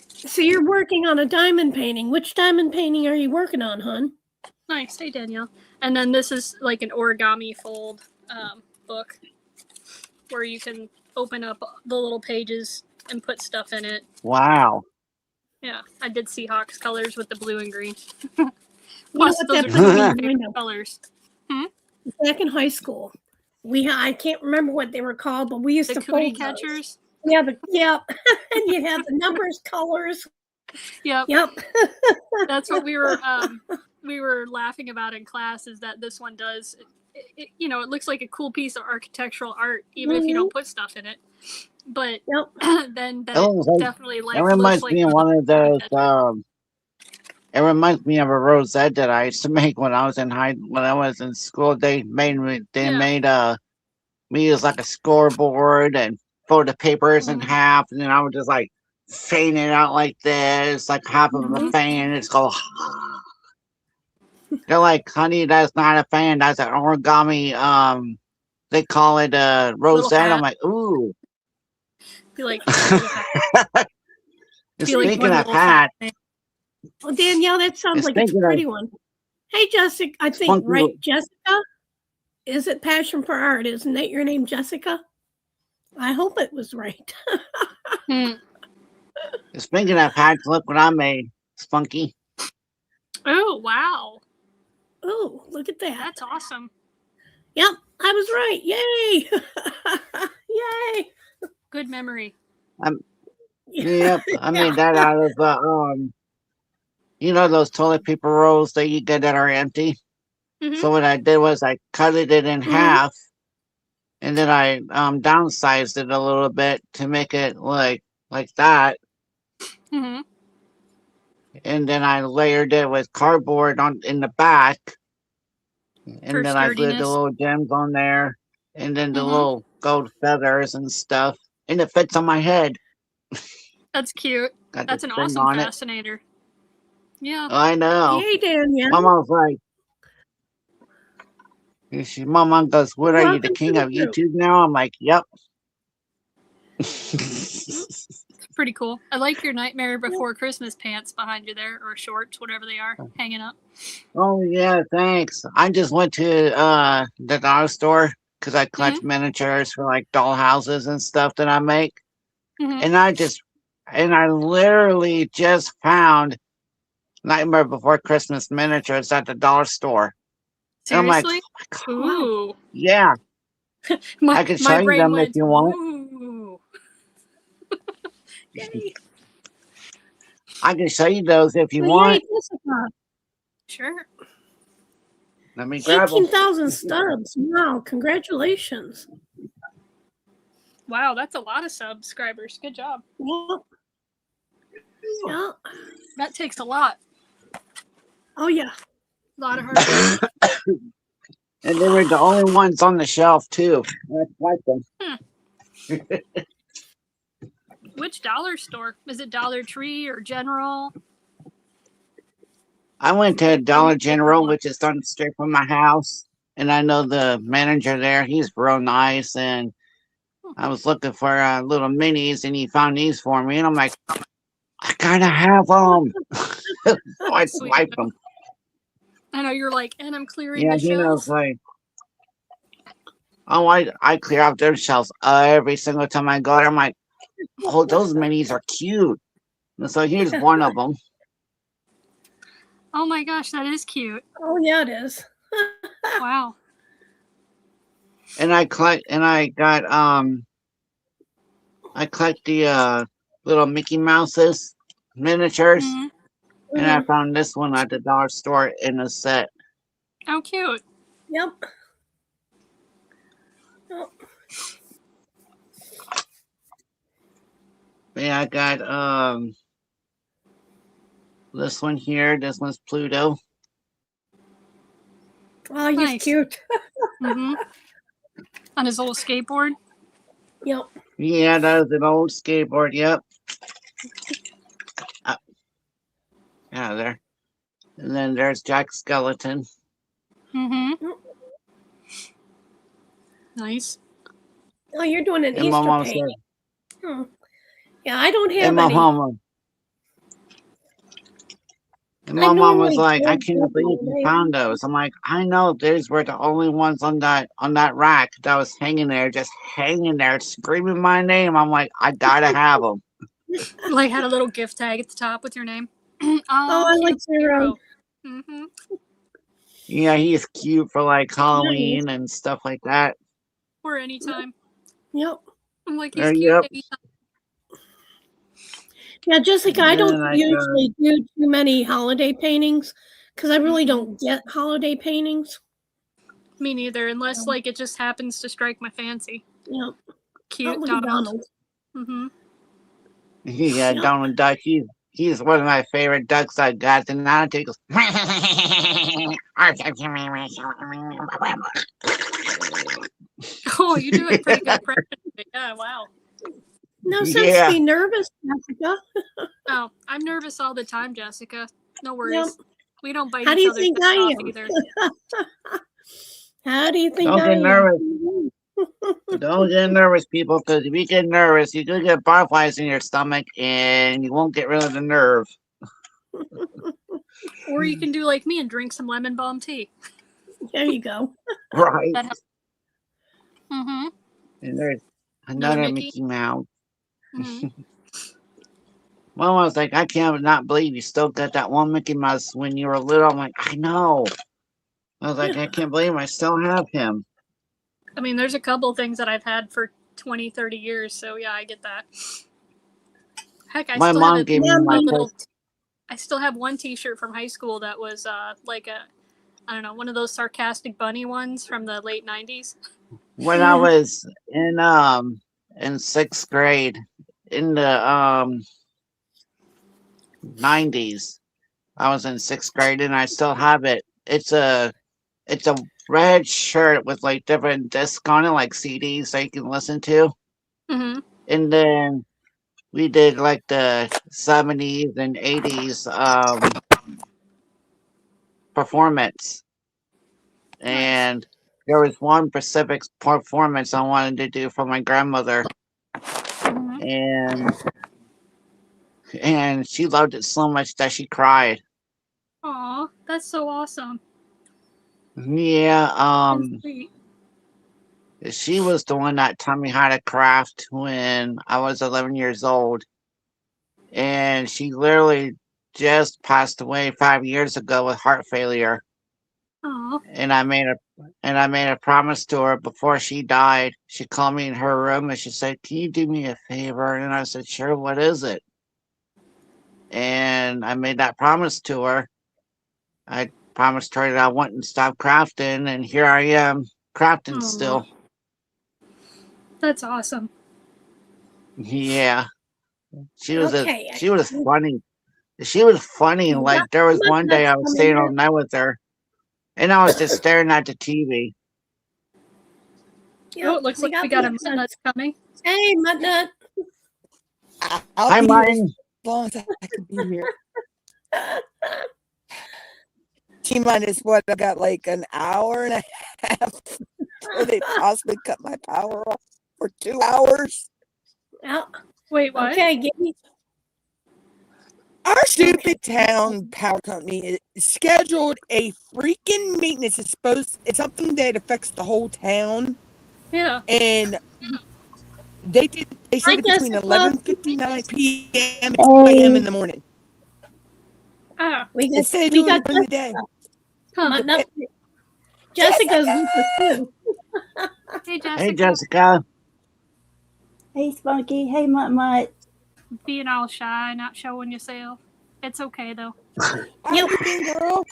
So you're working on a diamond painting. Which diamond painting are you working on, hon? Nice. Hey, Danielle. And then this is like an origami fold book where you can open up the little pages and put stuff in it. Wow. Yeah, I did Seahawks colors with the blue and green. Plus, those are some of my favorite colors. Back in high school, I can't remember what they were called, but we used to cootie fold catchers. Those. Yeah, and you had the numbers, colors. Yep. That's what we were laughing about in class. Is that this one does? It looks like a cool piece of architectural art, even if you don't put stuff in it. But then it definitely like. It reminds me of one of those. It reminds me of a rosette that I used to make when I was in school. They made me use like a scoreboard and fold the papers in half, and then I would just like fan it out like this, like half of a fan. It's called. They're like, honey, that's not a fan. That's an origami. They call it a rosette. I'm like, ooh. Speaking of hat. Well, Danielle, that sounds like it's a pretty one. Hey, Jessica. I think, Spunky. right, Jessica? Is it Passion for Art? Isn't that your name, Jessica? I hope it was right. Hmm. Speaking of hats, look what I made, Spunky. Oh, wow. Oh, look at that. That's awesome. Yep, I was right. Yay! Yay! Good memory. Yep, I made that out of you know those toilet paper rolls that you get that are empty. Mhm. So what I did was I cut it in half, and then I downsized it a little bit to make it like that, Mhm. and then I layered it with cardboard on in the back, and For then I glued the sturdiness. little gems on there, and then the Mhm. little gold feathers and stuff, and it fits on my head. That's cute. Got That's the an thing awesome on it. fascinator. Yeah. I know. Yay, Danielle. My mom's like, my mom goes, "What are you, the Welcome to king the of group. YouTube now?" I'm like, "Yep." It's pretty cool. I like your Nightmare Before Christmas pants behind you there, or shorts, whatever they are, hanging up. Oh yeah, thanks. I just went to the dollar store because I collect miniatures for like doll houses and stuff that I make, Mhm. and I literally just found Nightmare Before Christmas miniatures at the dollar store. And I'm like, Seriously? "Oh my God." Ooh. Yeah, I can show My you brain them if went, you want. ooh. Yay. I can show you those if you Well, want. yay, Jessica. Sure. Let me grab them. 18,000 stubs. Wow, congratulations. Wow, that's a lot of subscribers. Good job. Yep. Yeah. That takes a lot. Oh, yeah. A lot of hard work. And they were the only ones on the shelf too. I like them. Which dollar store? Is it Dollar Tree or General? I went to Dollar General, which is down the street from my house, and I know the manager there. He's real nice, and I was looking for little minis, and he found these for me, and I'm like, I gotta have them. So I swiped them. I know you're like, and I'm clearing Yeah, the he knows shelf. like, oh, I clear out their shelves every single time I go there. I'm like, oh, those minis are cute. And so here's one of them. Oh my gosh, that is cute. Oh, yeah, it is. Wow. And I collect the little Mickey Mouses miniatures. And I found this one at the dollar store in a set. How cute. Yep. Oh. Yeah, I got this one here. This one's Pluto. Oh, he's Nice. cute. On his little skateboard. Yep. Yeah, that was an old skateboard. Yep. Yeah, there. And then there's Jack Skeleton. Nice. Oh, you're doing an And my Easter mom paint. said, Yeah, I don't have and my any. mom was like, I can't believe you found those. I'm like, I know, these were the only ones on that rack that was hanging there, just hanging there, screaming my name. I'm like, I gotta have them. Like had a little gift tag at the top with your name. Oh, I like Zero. Yeah, he's cute for like Halloween and stuff like that. Or anytime. Yep. I'm like, he's cute Yep. anytime. Yeah, Jessica, I don't I usually do too many holiday paintings because I really don't get holiday paintings. Me neither, unless like it just happens to strike my fancy. Yep. Cute Look at Donald. Yeah, Donald Duck. He's one of my favorite ducks I got. And now he goes. Oh, you do a pretty good impression. Yeah, wow. No sense to be nervous, Jessica. Oh, I'm nervous all the time, Jessica. No worries. Yep. We don't bite How do each you other's think heads I off am? either. How do you think Don't I get am? nervous. Don't get nervous, people, because if you get nervous, you could get butterflies in your stomach and you won't get rid of the nerve. Or you can do like me and drink some lemon balm tea. There you go. Right. Mm-hmm. And there's another Mickey. Mickey Mouse. Mm-hmm. Mom was like, I can't not believe you still got that one Mickey Mouse when you were little. I'm like, I know. I was like, I can't believe I still have him. I mean, there's a couple things that I've had for 20, 30 years, so yeah, I get that. Heck, My mom gave me my first. I still have one T-shirt from high school that was like a, I don't know, one of those sarcastic bunny ones from the late 90s. When I was in sixth grade in the 90s, I was in sixth grade and I still have it. It's a red shirt with like different discs on it, like CDs that you can listen to. Mm-hmm. And then we did like the 70s and 80s performance. And there was one specific performance I wanted to do for my grandmother. Mm-hmm. And she loved it so much that she cried. Aw, that's so awesome. Yeah, That's sweet. she was the one that taught me how to craft when I was 11 years old. And she literally just passed away 5 years ago with heart failure. Aw. And I made a promise to her before she died. She called me in her room and she said, "Can you do me a favor?" And I said, "Sure, what is it?" And I made that promise to her. I promised her that I wouldn't stop crafting, and here I am crafting still. That's awesome. Yeah. She was Okay. she was funny. She was funny. Like there was one day I was staying all night with her and I was just staring at the TV. Oh, it looks like we got a MUTTNUTT coming. Hey, MUTTNUTT. I'll Hi, be here Martin. as long as I can be here. T-minus what? I got like an hour and a half. Or they possibly cut my power off for 2 hours. Oh, Wait, what? okay, give me. Our stupid town power company is scheduled a freaking maintenance. It's something that affects the whole town. Yeah. And they said between 11:59 p.m. and 2 a.m. in the morning. Ah. We Instead of we doing it got during the day. MUTTNUTT. Jessica's with us too. Hey, Jessica. Hey, Jessica. Hey, Spunky. Hey, Mutt. Being all shy, not showing yourself. It's okay though. Yep. Girl.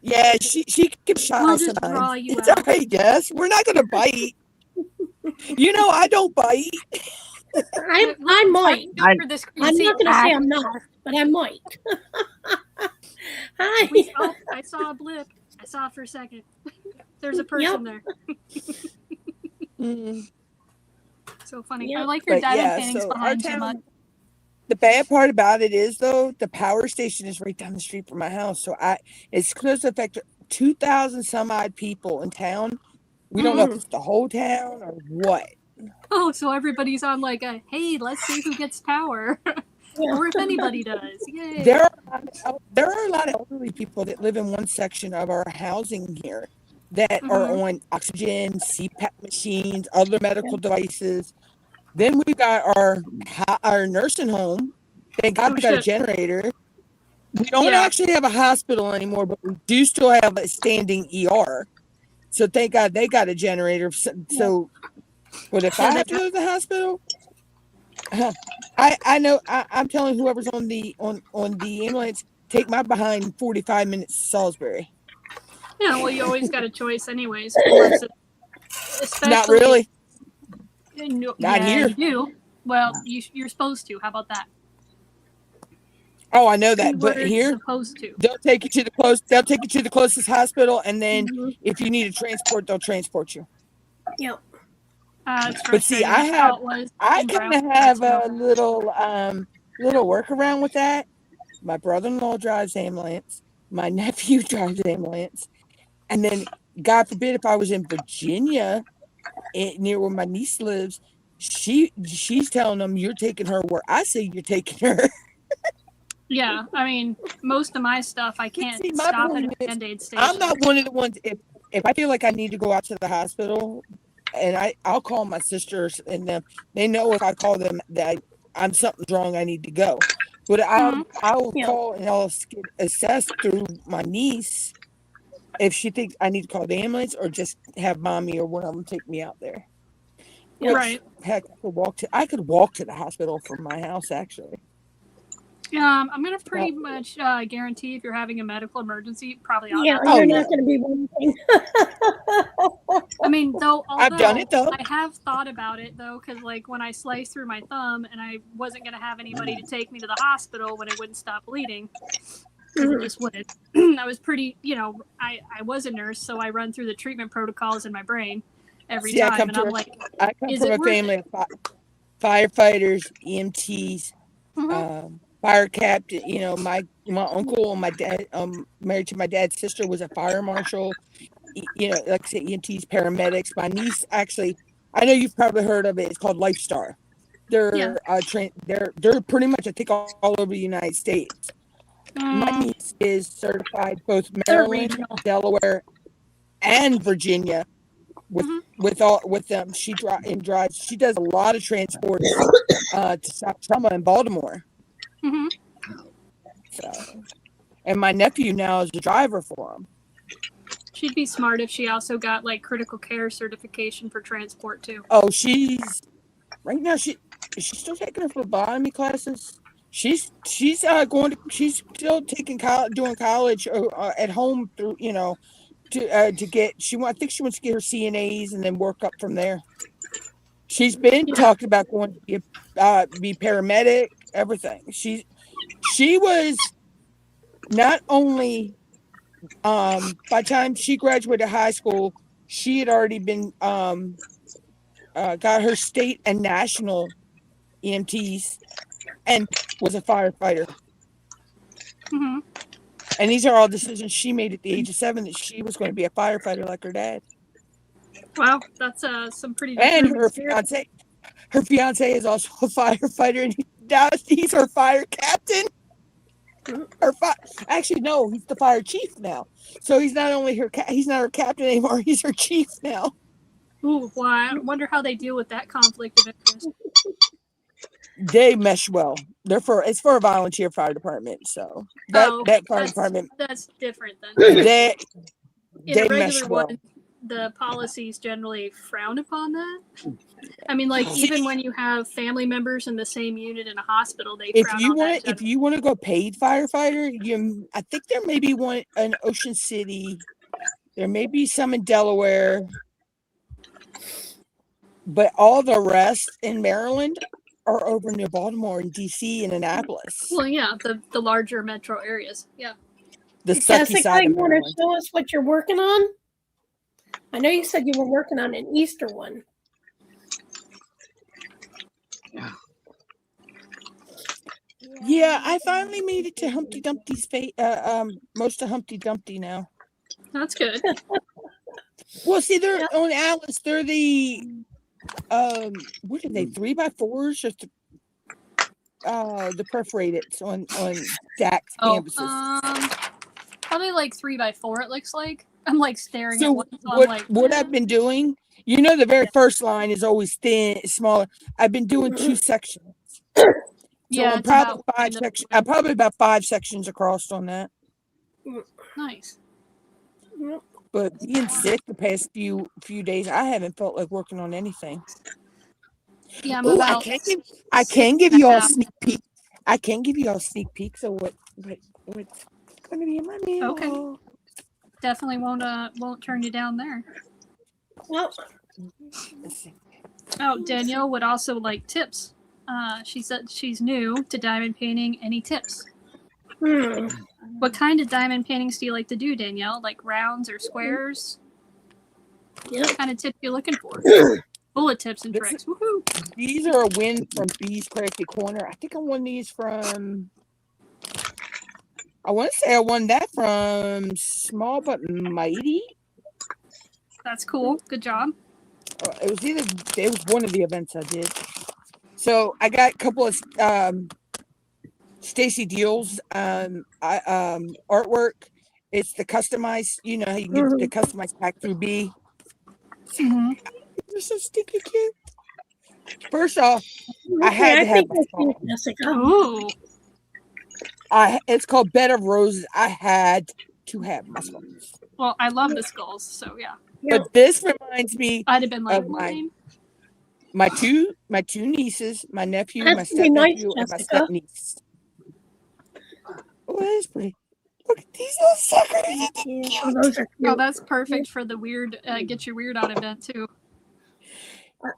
Yeah, she can shy We'll just draw sometimes. you It's out. all right, Jess. We're not gonna bite. You know I don't bite. I might. I'm not gonna say I'm not, but I might. Hi. I saw a blip. I saw it for a second. There's a person there. So funny. I like your diamond paintings behind you, Mutt. The bad part about it is though, the power station is right down the street from my house. So it's close to affect 2,000 some odd people in town. We don't know if it's the whole town or what. Oh, so everybody's on like a, hey, let's see who gets power. Or if anybody does. Yay. There are a lot of elderly people that live in one section of our housing here that are on oxygen, CPAP machines, other medical devices. Then we got our nursing home. Thank God we got a generator. We don't actually have a hospital anymore, but we do still have a standing ER. So thank God they got a generator. So, but if I have to go to the hospital, I know I'm telling whoever's on the ambulance, take my behind 45 minutes to Salisbury. Yeah, well, you always got a choice, anyways. Not really. Not here. You do. Well, you're supposed to. How about that? Oh, I know that, but here supposed to. They'll take you to the closest hospital, and then if you need a transport, they'll transport you. Yep. But see, I kind of have a little workaround with that. My brother-in-law drives ambulance. My nephew drives ambulance, and then God forbid if I was in Virginia, near where my niece lives, she's telling them you're taking her where I say you're taking her. Yeah, I mean, most of my stuff I can't See, my stop at point a is, Band-Aid station. I'm not one of the ones. If I feel like I need to go out to the hospital, and I'll call my sisters and them. They know if I call them that I'm something's wrong, I need to go. But I'll Yeah. call and I'll get assessed through my niece if she thinks I need to call the ambulance or just have mommy or one of them take me out there. Which, Right. heck, I could walk to the hospital from my house actually. I'm gonna pretty much guarantee if you're having a medical emergency, probably ought Yeah, not. you're Oh, not going to be wanting. I mean, though, I've done it, though. I have thought about it though, because like when I sliced through my thumb and I wasn't gonna have anybody to take me to the hospital when it wouldn't stop bleeding, because it just wouldn't. I was pretty, I was a nurse, so I run through the treatment protocols in my brain every See, time, I come and I'm from like, is a it worth family of firefighters, EMTs, fire captain. My uncle and my dad, married to my dad's sister, was a fire marshal. Like I said, EMTs, paramedics. My niece, actually, I know you've probably heard of it. It's called Lifestar. They're they're pretty much, I think, all over the United States. My niece is certified both Maryland, Delaware, and Virginia. With them, she drives. She does a lot of transport to South Trauma in Baltimore. So, and my nephew now is a driver for him. She'd be smart if she also got like critical care certification for transport too. Oh, she's right now. She's still taking her phlebotomy classes. She's still taking doing college at home through to get I think she wants to get her CNAs and then work up from there. She's been talking about going to be paramedic, everything. She was not only by the time she graduated high school, she had already been got her state and national EMTs and was a firefighter. And these are all decisions she made at the age of 7 that she was going to be a firefighter like her dad. Wow, that's some pretty. And her fiance is also a firefighter, and he's her fire captain. Actually, no, he's the fire chief now. So he's not only he's not her captain anymore. He's her chief now. Ooh, well, I wonder how they deal with that conflict of interest. They mesh well. It's for a volunteer fire department, so that fire department, that's different then. They In a mesh regular well. one, the policies generally frown upon that. I mean, like even when you have family members in the same unit in a hospital, they frown on that. If you want to go paid firefighter, I think there may be one in Ocean City. There may be some in Delaware, but all the rest in Maryland are over near Baltimore and DC and Annapolis. Well, yeah, the larger metro areas. Yeah. The sucky side you of want Maryland. to show us what you're working on? I know you said you were working on an Easter one. Yeah, I finally made it to Humpty Dumpty's most of Humpty Dumpty now. That's good. Well, see, they're on Alice. They're the what are they? 3x4s or the perforated on DAX campuses. Probably like 3x4. It looks like I'm like staring So at one. what I've been doing, the very first line is always thin, smaller. I've been doing 2 sections. So I'm probably I'm probably about 5 sections across on that. Nice. But being sick the past few days, I haven't felt like working on anything. Yeah, Ooh, I can give you all a sneak peek. I can give you all a sneak peek. So what's going to be in my mail? Okay. Definitely won't turn you down there. Well, oh, Danielle would also like tips. She said she's new to diamond painting. Any tips? What kind of diamond paintings do you like to do, Danielle? Like rounds or squares? What kind of tip you looking for? Bullet tips and tricks. Woohoo! These are a win from Bee's Crafty Corner. I think I won these from. I want to say I won that from Small But Mighty. That's cool. Good job. It was one of the events I did. So I got a couple of Stacy Deal's artwork. It's the customized, you know how you get the customized pack through B. Mhm. They're so stinky cute. First off, I Okay, had to I have think my that's phone. you, Jessica. Ooh. It's called Bed of Roses. I had to have my skulls. Well, I love the skulls, so yeah. Yep. But this reminds me I'd have been like, of mine. my two nieces, my nephew, my That's pretty nice, step-nephew, and my Jessica. step-niece. Oh, that is pretty. Look at these little suckers. Yeah. Oh, those are Oh, cute. that's perfect for the weird, get your weird out event too.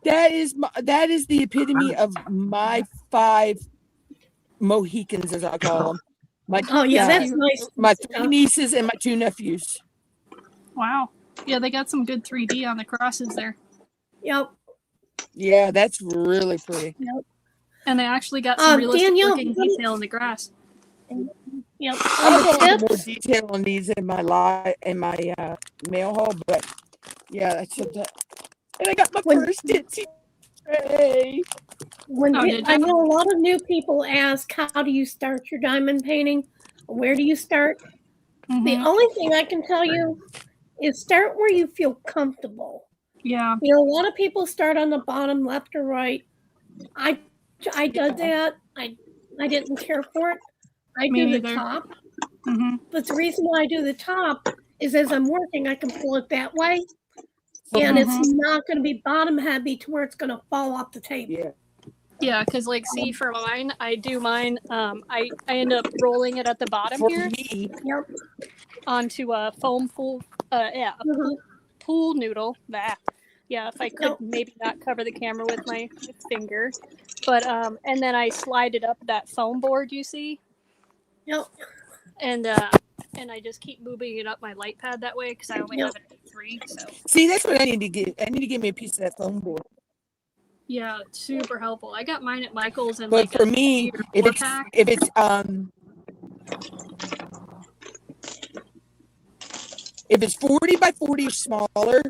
That is the epitome of my 5 Mohicans, as I call them. Oh yeah, that's nice. My Jessica. 3 nieces and my 2 nephews. Wow. Yeah, they got some good 3D on the crosses there. Yep. Yeah, that's really pretty. Yep. And they actually got some realistic Danielle, looking detail in the grass. Yep. I'll On go the into more tips, detail on these in my mail haul, but yeah, that's it. And I got my When- first Ditsy tray. I know a lot of new people ask, how do you start your diamond painting? Where do you start? The Mhm. only thing I can tell you is start where you feel comfortable. Yeah. You know, a lot of people start on the bottom left or right. I did that. I didn't care for it. I Me do the neither. top. Hmm. But the reason why I do the top is as I'm working, I can pull it that way. And it's not going to be bottom heavy to where it's going to fall off the table. Yeah. Yeah, because like, see, for mine, I do mine. I end up rolling it at the bottom For here me, Yep. onto a foam pool. Yeah, a pool noodle. That. Yeah, if I could maybe not cover the camera with my finger, but and then I slide it up that foam board you see. Yep. And I just keep moving it up my light pad that way because I only have an 8.3. So see, that's what I need to get. I need to get me a piece of that foam board. yeah, it's super helpful. I got mine at Michael's and But like for me, if it's 40 by 40 or smaller,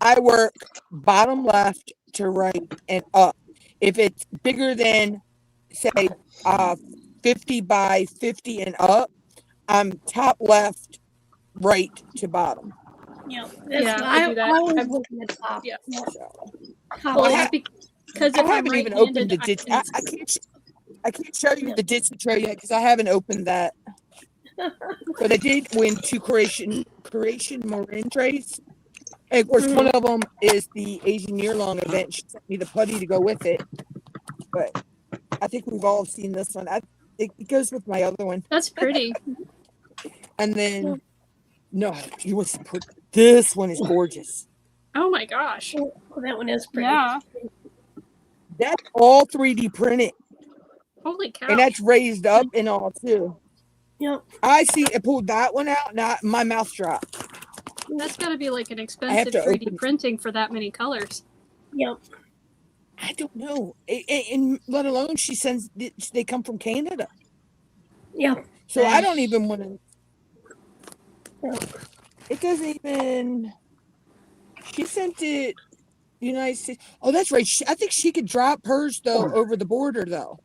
I work bottom left to right and up. If it's bigger than, say, 50 by 50 and up, I'm top left, right to bottom. Yep. Yeah, I do that. I always look at the top. Yeah. Top Well, left. because I if I'm haven't even right-handed, opened the ditch. I can't show you the ditch tray yet because I haven't opened that. But I did win 2 Creation Marin trays. And of course, one of them is the Asian year-long event. She sent me the putty to go with it. But I think we've all seen this one. It goes with my other one. That's pretty. And then, no, you want to put this one is gorgeous. Oh my gosh. Oh, that one is pretty. Yeah. That's all 3D printed. Holy cow. And that's raised up and all too. Yep. I see it pulled that one out. Now my mouth dropped. That's got to be like an have expensive to 3D open- printing for that many colors. Yep. I don't know. And let alone they come from Canada. Yeah. So I don't even want to. Yeah. It doesn't even. She sent it United States. Oh, that's right. I think she could drop hers though over the border though.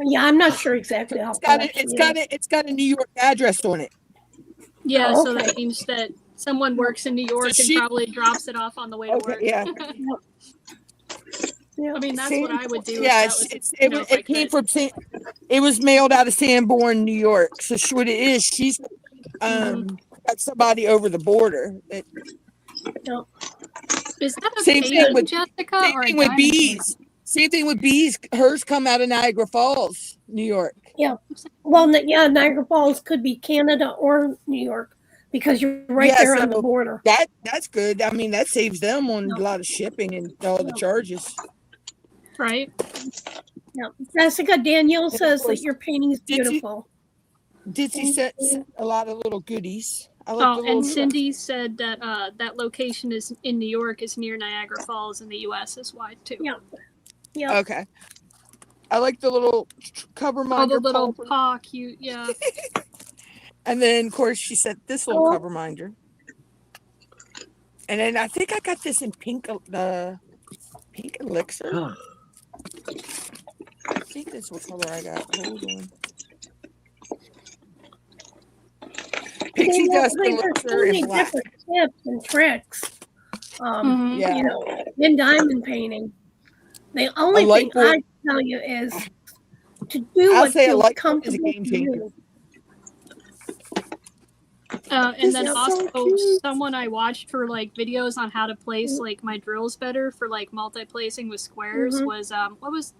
Yeah, I'm not sure exactly how. It's got a New York address on it. Yeah, Oh, so okay. that means that someone works in New York and probably drops it off on the way to work. Yeah. Yeah. I mean, that's what I would do. Yeah, it came from it was mailed out of Sanborn, New York. So what it is, she's got somebody over the border. Yep. Is that a Same pagan, thing with Jessica? same or thing a with diamond bees. Same thing with bees. Hers come out of Niagara Falls, New York. Yeah. Well, yeah, Niagara Falls could be Canada or New York because you're right there on the border. That's good. I mean, that saves them on a lot of shipping and all the charges. Right. Yeah. Jessica, Danielle says course, that your painting is beautiful. Ditsy sent a lot of little goodies. I like the Oh, little and stuff. Cindy said that that location is in New York, is near Niagara Falls, in the U.S. is wide too. Yeah. Yeah. Okay. I like the little cover Oh, minder. the little paw, cute, yeah. And then, of course, she sent this little cover minder. And then I think I got this in pink, the pink elixir. I think that's what color I got. Hold on. Pixie dust There's elixir so and many black. different tips and tricks. Mhm. Yeah. You know, in diamond painting. The only light thing bulb- I tell you is to do I'll what say a feels light bulb is a comfortable game to changer. you. And then This is also so cute. someone I watched for like videos on how to place like my drills better for like multi-placing with squares was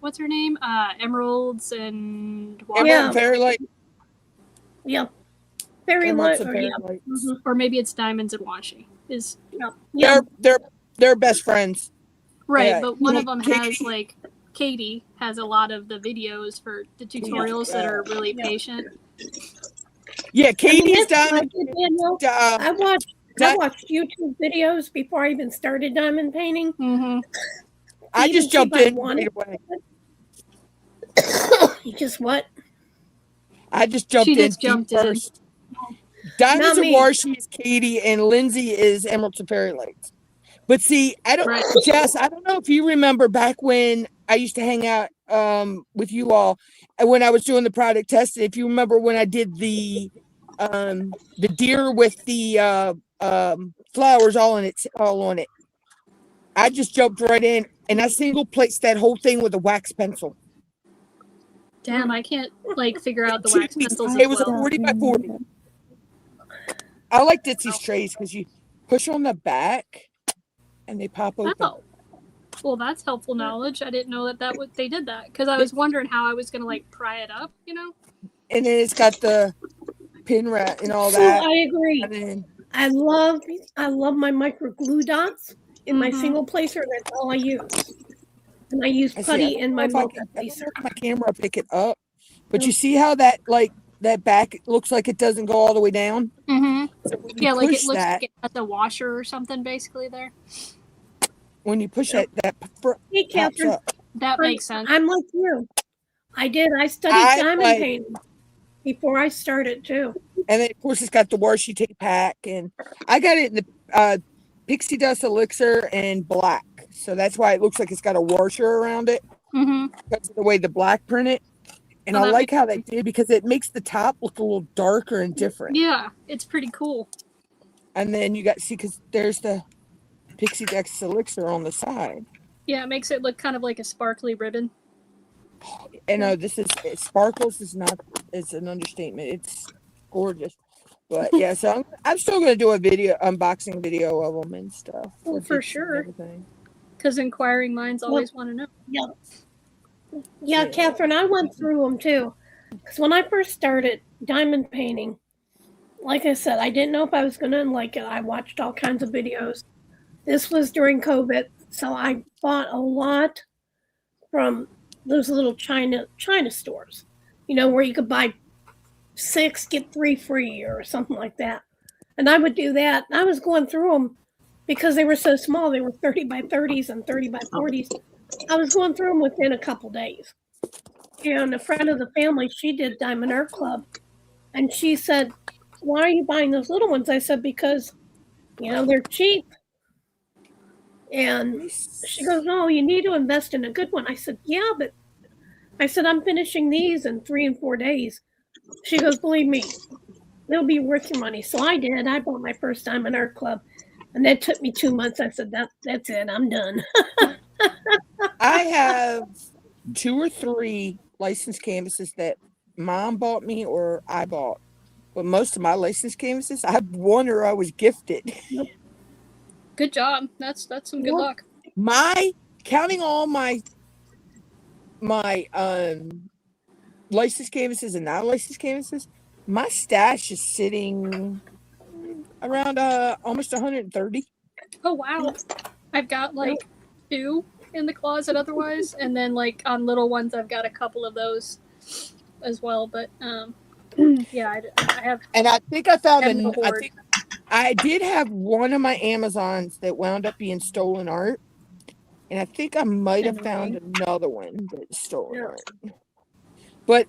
what's her name? Emeralds and Emerald Yeah. and Fairy Light. Yep. Very Emeralds light. and Or, Fairy yeah. Light. or maybe it's diamonds and washi. Is Yeah. They're best friends. right, Yeah. but one of them Katie- has like Katie has a lot of the videos for the tutorials that are really Yeah. patient. Yeah, I mean, Katie's it's like diamond. it, Daniel. I watched YouTube videos before I even started diamond painting. Mm-hmm. I even just see jumped if I in want right it. away. You just what? I just jumped She in just jumped feet in. first. Diamonds Not and me. Washi is Katie, and Lindsay is Emeralds and Fairy Lights. But see, I don't, Right. Jess, I don't know if you remember back when I used to hang out with you all when I was doing the product test. If you remember when I did the deer with the flowers all on it. I just jumped right in and I single placed that whole thing with a wax pencil. Damn, I can't like figure out the wax pencils It as was a well. 40 by 40. I like Ditsy's trays because you push on the back and they pop open. Oh, well, that's helpful knowledge. I didn't know that they did that because I was wondering how I was gonna like pry it up, you know. And then it's got the pin rat and all So that. I agree. And then I love my micro glue dots in my single placer. That's all I use. And I use I putty don't in know my if I multi can- I don't know placer. if my camera will pick it up, but you see how that back looks like it doesn't go all the way down. Mm-hmm. So when you Yeah, like it push looks that, like it has a washer or something basically there. when you push that Hey, pops Catherine, up. That makes sense. I'm like you. I studied I diamond like- painting before I started too. And then of course it's got the washi tape pack, and I got it in the pixie dust elixir and black. So that's why it looks like it's got a washer around it Mm-hmm. because of the way the black printed. And Oh, I that like how they did because it makes the top look a little darker and different. Yeah, it's pretty cool. And then you got because there's the pixie dust elixir on the side. Yeah, it makes it look kind of like a sparkly ribbon. And it sparkles is an understatement. It's gorgeous. But yeah, so I'm still gonna do a unboxing video of them and stuff. Well, for sure. Everything. Because inquiring minds always want to know. Yeah, Yeah. Catherine, I went through them too. Because when I first started diamond painting, like I said, I didn't know if I was going to like it. I watched all kinds of videos. This was during COVID, so I bought a lot from those little China stores, where you could buy 6, get 3 free or something like that. And I would do that. And I was going through them because they were so small. They were 30 by 30s and 30 by 40s. I was going through them within a couple days. And a friend of the family, she did Diamond Art Club. And she said, "Why are you buying those little ones?" I said, "Because, they're cheap." And she goes, "No, you need to invest in a good one." I said, "Yeah, but," I said, "I'm finishing these in 3 and 4 days." She goes, "Believe me, it'll be worth your money." So I did. I bought my first Diamond Art Club. And that took me 2 months. I said, that's it. I'm done. I have 2 or 3 licensed canvases that Mom bought me or I bought. But most of my licensed canvases, I have one or I was gifted. Good job. That's some good luck. Counting all my licensed canvases and non-licensed canvases, my stash is sitting around almost 130. Oh wow. I've got like 2 in the closet otherwise, and then like on little ones I've got a couple of those as well, but yeah, I have. And I think I found And the hoard. I did have one of my Amazons that wound up being stolen art, and I think I might have found another one that's stolen art. But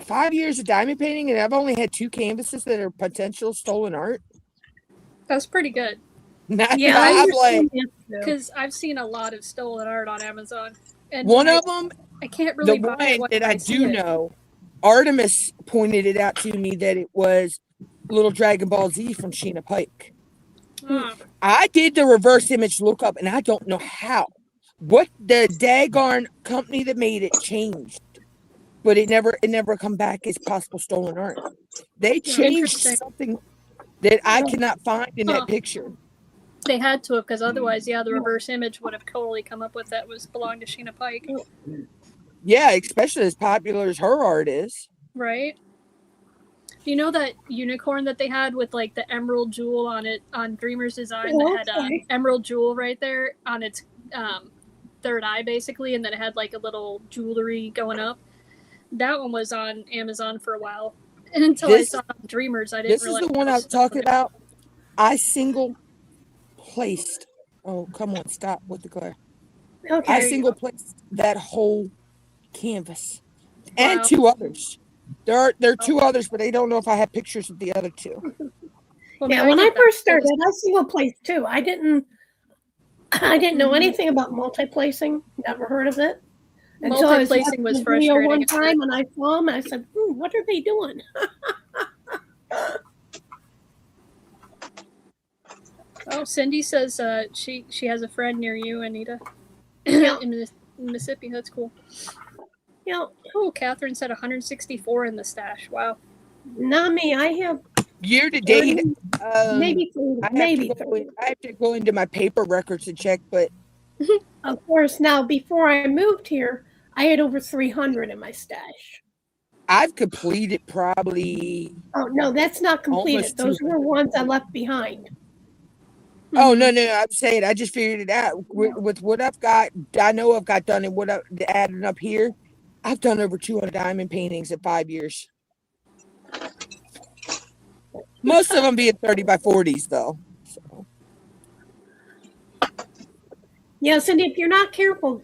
5 years of diamond painting, and I've only had 2 canvases that are potential stolen art. That's pretty good. Yeah, I'm I like, understand that, too. Because I've seen a lot of stolen art on Amazon. And one when of them I can't really The buy it one when that I see do it. know, Artemis pointed it out to me that it was Little Dragon Ball Z from Sheena Pike. I did the reverse image lookup, and I don't know how. What the daggone company that made it changed, but it never come back as possible stolen art. They changed Interesting. something that I cannot find in that picture. They had to have, because otherwise, yeah, the reverse image would have totally come up with that was belonged to Sheena Pike. Yeah, especially as popular as her art is. Right. Do you know that unicorn that they had with like the emerald jewel on it on Dreamer's design that had an emerald jewel right there on its third eye basically, and then it had like a little jewelry going up? That one was on Amazon for a while, and until I saw Dreamers, I didn't realize. This is the one I was talking about. I single placed. Oh, come on, stop with the glare. Okay. I single placed that whole canvas and two others. There are two others, but I don't know if I have pictures of the other two. Well, yeah, when I first started, I single placed too. I didn't know anything about multi-placing. Never heard of it. Multi-placing was frustrating. One time, and I saw them, and I said, "What are they doing?" Oh, Cindy says she has a friend near you, Anita, in Mississippi. That's cool. Yeah. Oh, Catherine said 164 in the stash. Wow. Not me. I have year to date. Maybe I have to go into my paper records to check, but of course, now before I moved here, I had over 300 in my stash. I've completed probably. Oh no, that's not completed. Those were ones I left behind. Oh no! I'm saying I just figured it out with what I've got. I know I've got done and what I've added up here. I've done over 200 diamond paintings in 5 years. Most of them being 30 by 40s, though. So. Yes, and if you're not careful,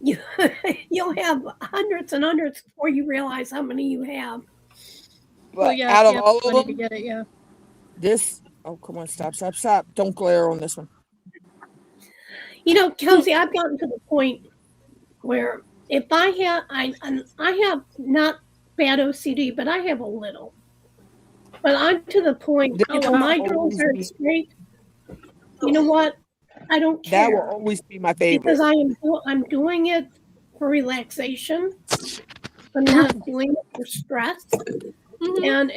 you'll have hundreds and hundreds before you realize how many you have. But out of all of them, to get it, this. Oh, come on! Stop! Don't glare on this one. You know, Kelsey, I've gotten to the point where if I have not bad OCD, but I have a little. But I'm to the point, my girls are straight. You know what? I don't care. That will always be my favorite. Because I'm doing it for relaxation. I'm not doing it for stress. Mm-hmm. And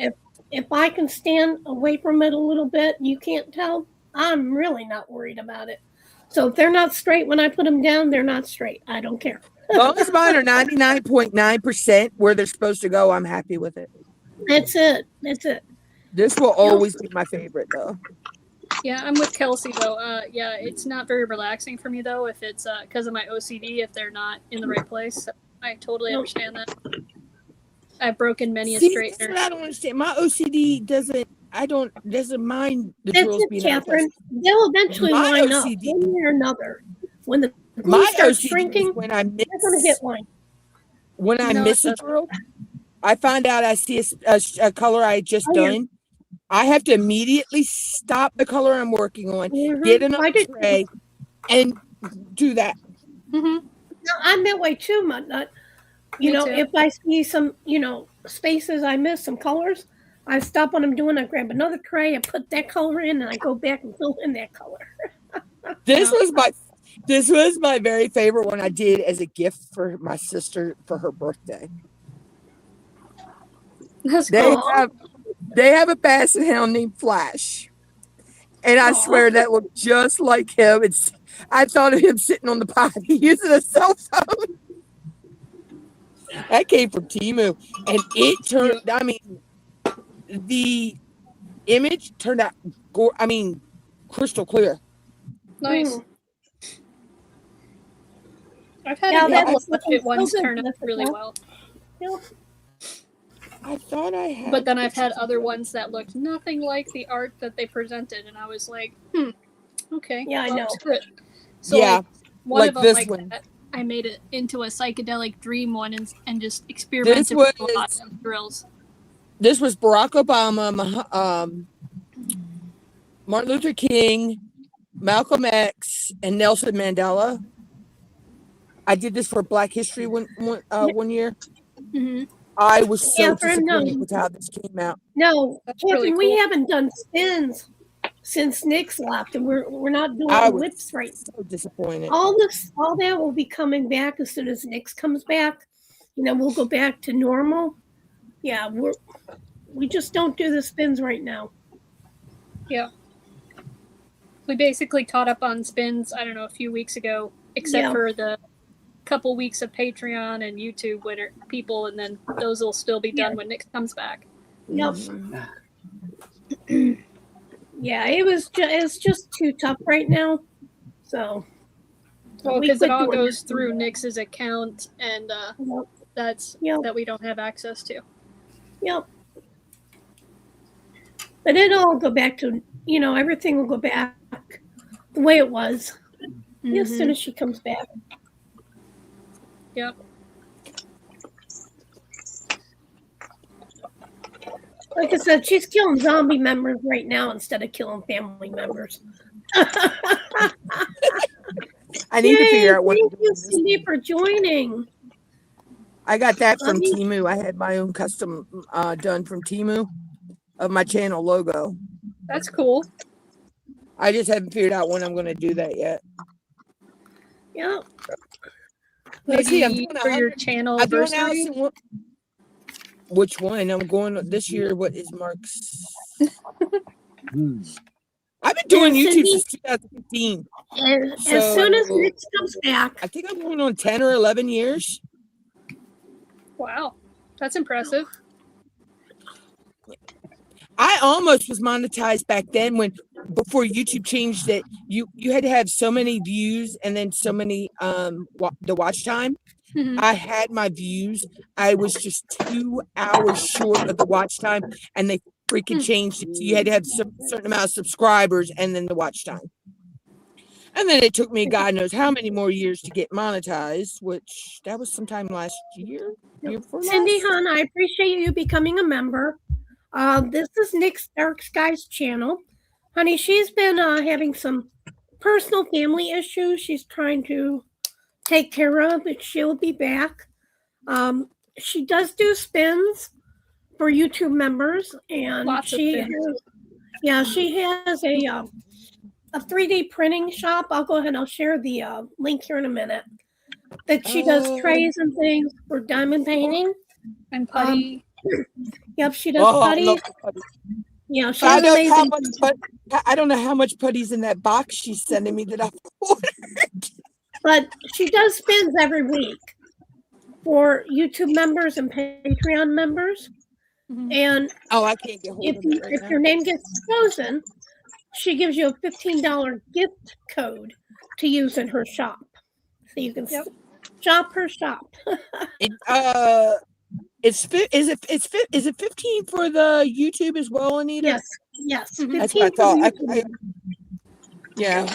if I can stand away from it a little bit, you can't tell, I'm really not worried about it. So if they're not straight when I put them down, they're not straight. I don't care. As long as mine are 99.9% where they're supposed to go, I'm happy with it. That's it. This will always be my favorite, though. Yeah, I'm with Kelsey, though. Yeah, it's not very relaxing for me, though, if it's because of my OCD, if they're not in the right place. So I totally understand that. I've broken many a straightener. That's what I don't understand. My OCD doesn't mind the drills being Catherine. They'll eventually line up one way or another. When the glue starts shrinking, when I miss, they're going to get one. When I miss a drill, I find out I see a color I just done. I have to immediately stop the color I'm working on, get another tray, and do that. Mm-hmm. Now, I'm that way too, MUTTNUTT. You know, if I see some, spaces I miss, some colors, I stop what I'm doing. I grab another tray, I put that color in, and I go back and fill in that color. This was my very favorite one I did as a gift for my sister for her birthday. That's cool. They have a basset hound named Flash, and I swear that looked just like him. I thought of him sitting on the potty using a cell phone. That came from Temu, and it turned. I mean, the image turned out. Crystal clear. Nice. I've had budget ones turn out really well. Yeah. I thought I had, but then I've had other ones that looked nothing like the art that they presented, and I was like, okay. Yeah, I know. So yeah, one of them this one. That, I made it into a psychedelic dream one and just experimented with a lot of drills. This was Barack Obama, Martin Luther King, Malcolm X, and Nelson Mandela. I did this for Black History one year. Hmm. I was so Catherine, disappointed no. with how this came out. No, That's Catherine, really we cool. haven't done spins since Nick's left, and we're not I doing was lips right now. so disappointed. All that will be coming back as soon as Nick's comes back. We'll go back to normal. Yeah, we just don't do the spins right now. Yeah. We basically caught up on spins, I don't know, a few weeks ago, except for the couple weeks of Patreon and YouTube winner people, and then those will still be done when Nick comes back. Yep. Yeah, it's just too tough right now. So. Well, we because it quit all doing goes that. through Nick's account, and that's that we don't have access to. Yep. But it'll all go back to, everything will go back the way it was as soon as she comes back. Yep. Like I said, she's killing zombie members right now instead of killing family members. I need to figure out what. Thank you, Cindy, for joining. I got that from Temu. I had my own custom done from Temu of my channel logo. That's cool. I just haven't figured out when I'm going to do that yet. Yeah. Let's see, I'm Maybe doing for your channel anniversary. Which one? I'm going this year. What is Mark's? I've been doing YouTube since 2015. And as soon as Nick comes back, I think I'm going on 10 or 11 years. Wow, that's impressive. I almost was monetized back then before YouTube changed it. You had to have so many views and then so many the watch time. Mm-hmm. I had my views. I was just 2 hours short of the watch time, and they freaking changed it. So you had to have a certain amount of subscribers and then the watch time. And then it took me God knows how many more years to get monetized, which that was sometime last year. Cindy Hun, I appreciate you becoming a member. This is Nick's Dark Skies channel. Honey, she's been having some personal family issues she's trying to take care of, but she'll be back. She does do spins for YouTube members, and she has a 3D printing shop. I'll go ahead and I'll share the link here in a minute. That she does trays and things for diamond painting and putty. Yep, she does putty. Yeah, she I has don't amazing. I don't know how much putty's in that box she's sending me that I've ordered. But she does spins every week for YouTube members and Patreon members. Mm-hmm. And I can't get hold of it right if now. your name gets chosen, she gives you a $15 gift code to use in her shop. So you can shop her shop. Is it 15 for the YouTube as well, Anita? Yes. Mm-hmm. That's what I thought. Yeah.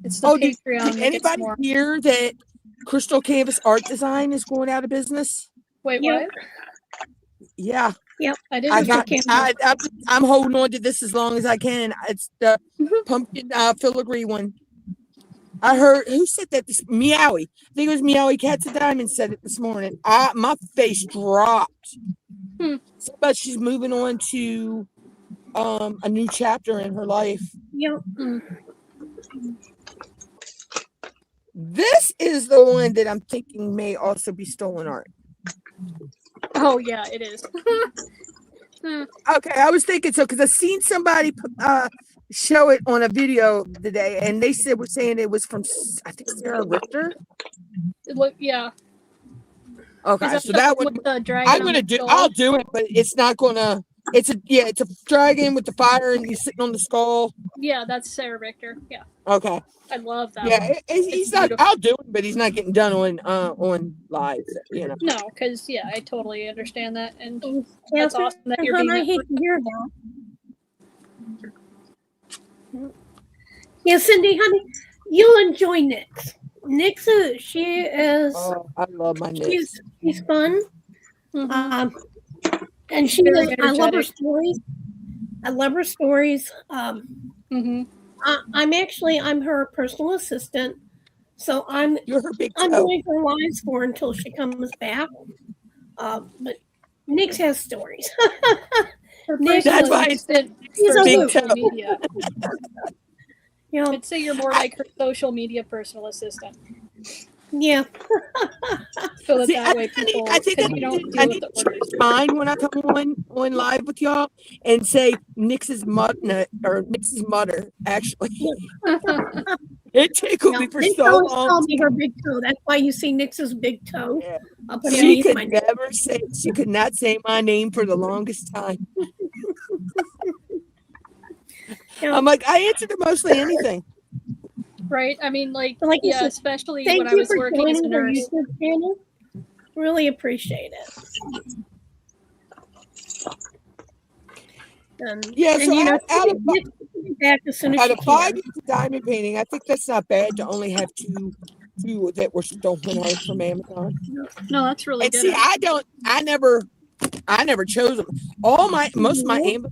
It's the Patreon. Did anybody hear that Crystal Canvas Art Design is going out of business? Wait, what? Yeah. Yep. I'm holding on to this as long as I can. It's the pumpkin filigree one. I heard who said that? This Meowie. I think it was Meowie Cats of Diamonds said it this morning. My face dropped. But she's moving on to a new chapter in her life. Yep. This is the one that I'm thinking may also be stolen art. Oh yeah, it is. Okay, I was thinking so because I seen somebody show it on a video today, and they were saying it was from I think Sarah Richter. Yeah. Okay, so that one I'll do it, but it's not gonna. It's a dragon with the fire, and he's sitting on the skull. Yeah, that's Sarah Richter. Yeah. Okay. I love that. Yeah, he's not. I'll do it, but he's not getting done on live. No, because I totally understand that, and that's awesome that you're I hate to hear that. Yeah, Cindy, honey, you'll enjoy Nyx. Nyx she is. Oh, I love my Nyx. She's fun. Mm-hmm. And she does. I love her stories. I'm her personal assistant. So I'm You're her big I'm toe. doing her lives for until she comes back. But Nix has stories. Her Nick, That's personal why it's assistant he's for a big hoot. social toe. media. You know, I'd say you're more like her social media personal assistant. yeah. So that See, that way people, I think because you don't I deal with need the to orders. change mine when I come on live with y'all and say Nix's MUTTNUTT or Nix's mutter. Actually, it tickled me for Nix so always long. called me her big toe. That's why you see Nix's big toe Yeah. up She underneath could my name. never say. She could not say my name for the longest time. You I'm know, like, I answer to mostly anything. Right? I mean, like, like you yeah, said, especially thank when I you was for working as a joining our nurse. YouTube channel. Really appreciate it. Yeah, and so you know, out of Nix will be back as soon as out she of 5 can. years of diamond painting, I think that's not bad to only have two that were stolen home from Amazon. No, that's really And good. see, I never chose them. Most of my Amazon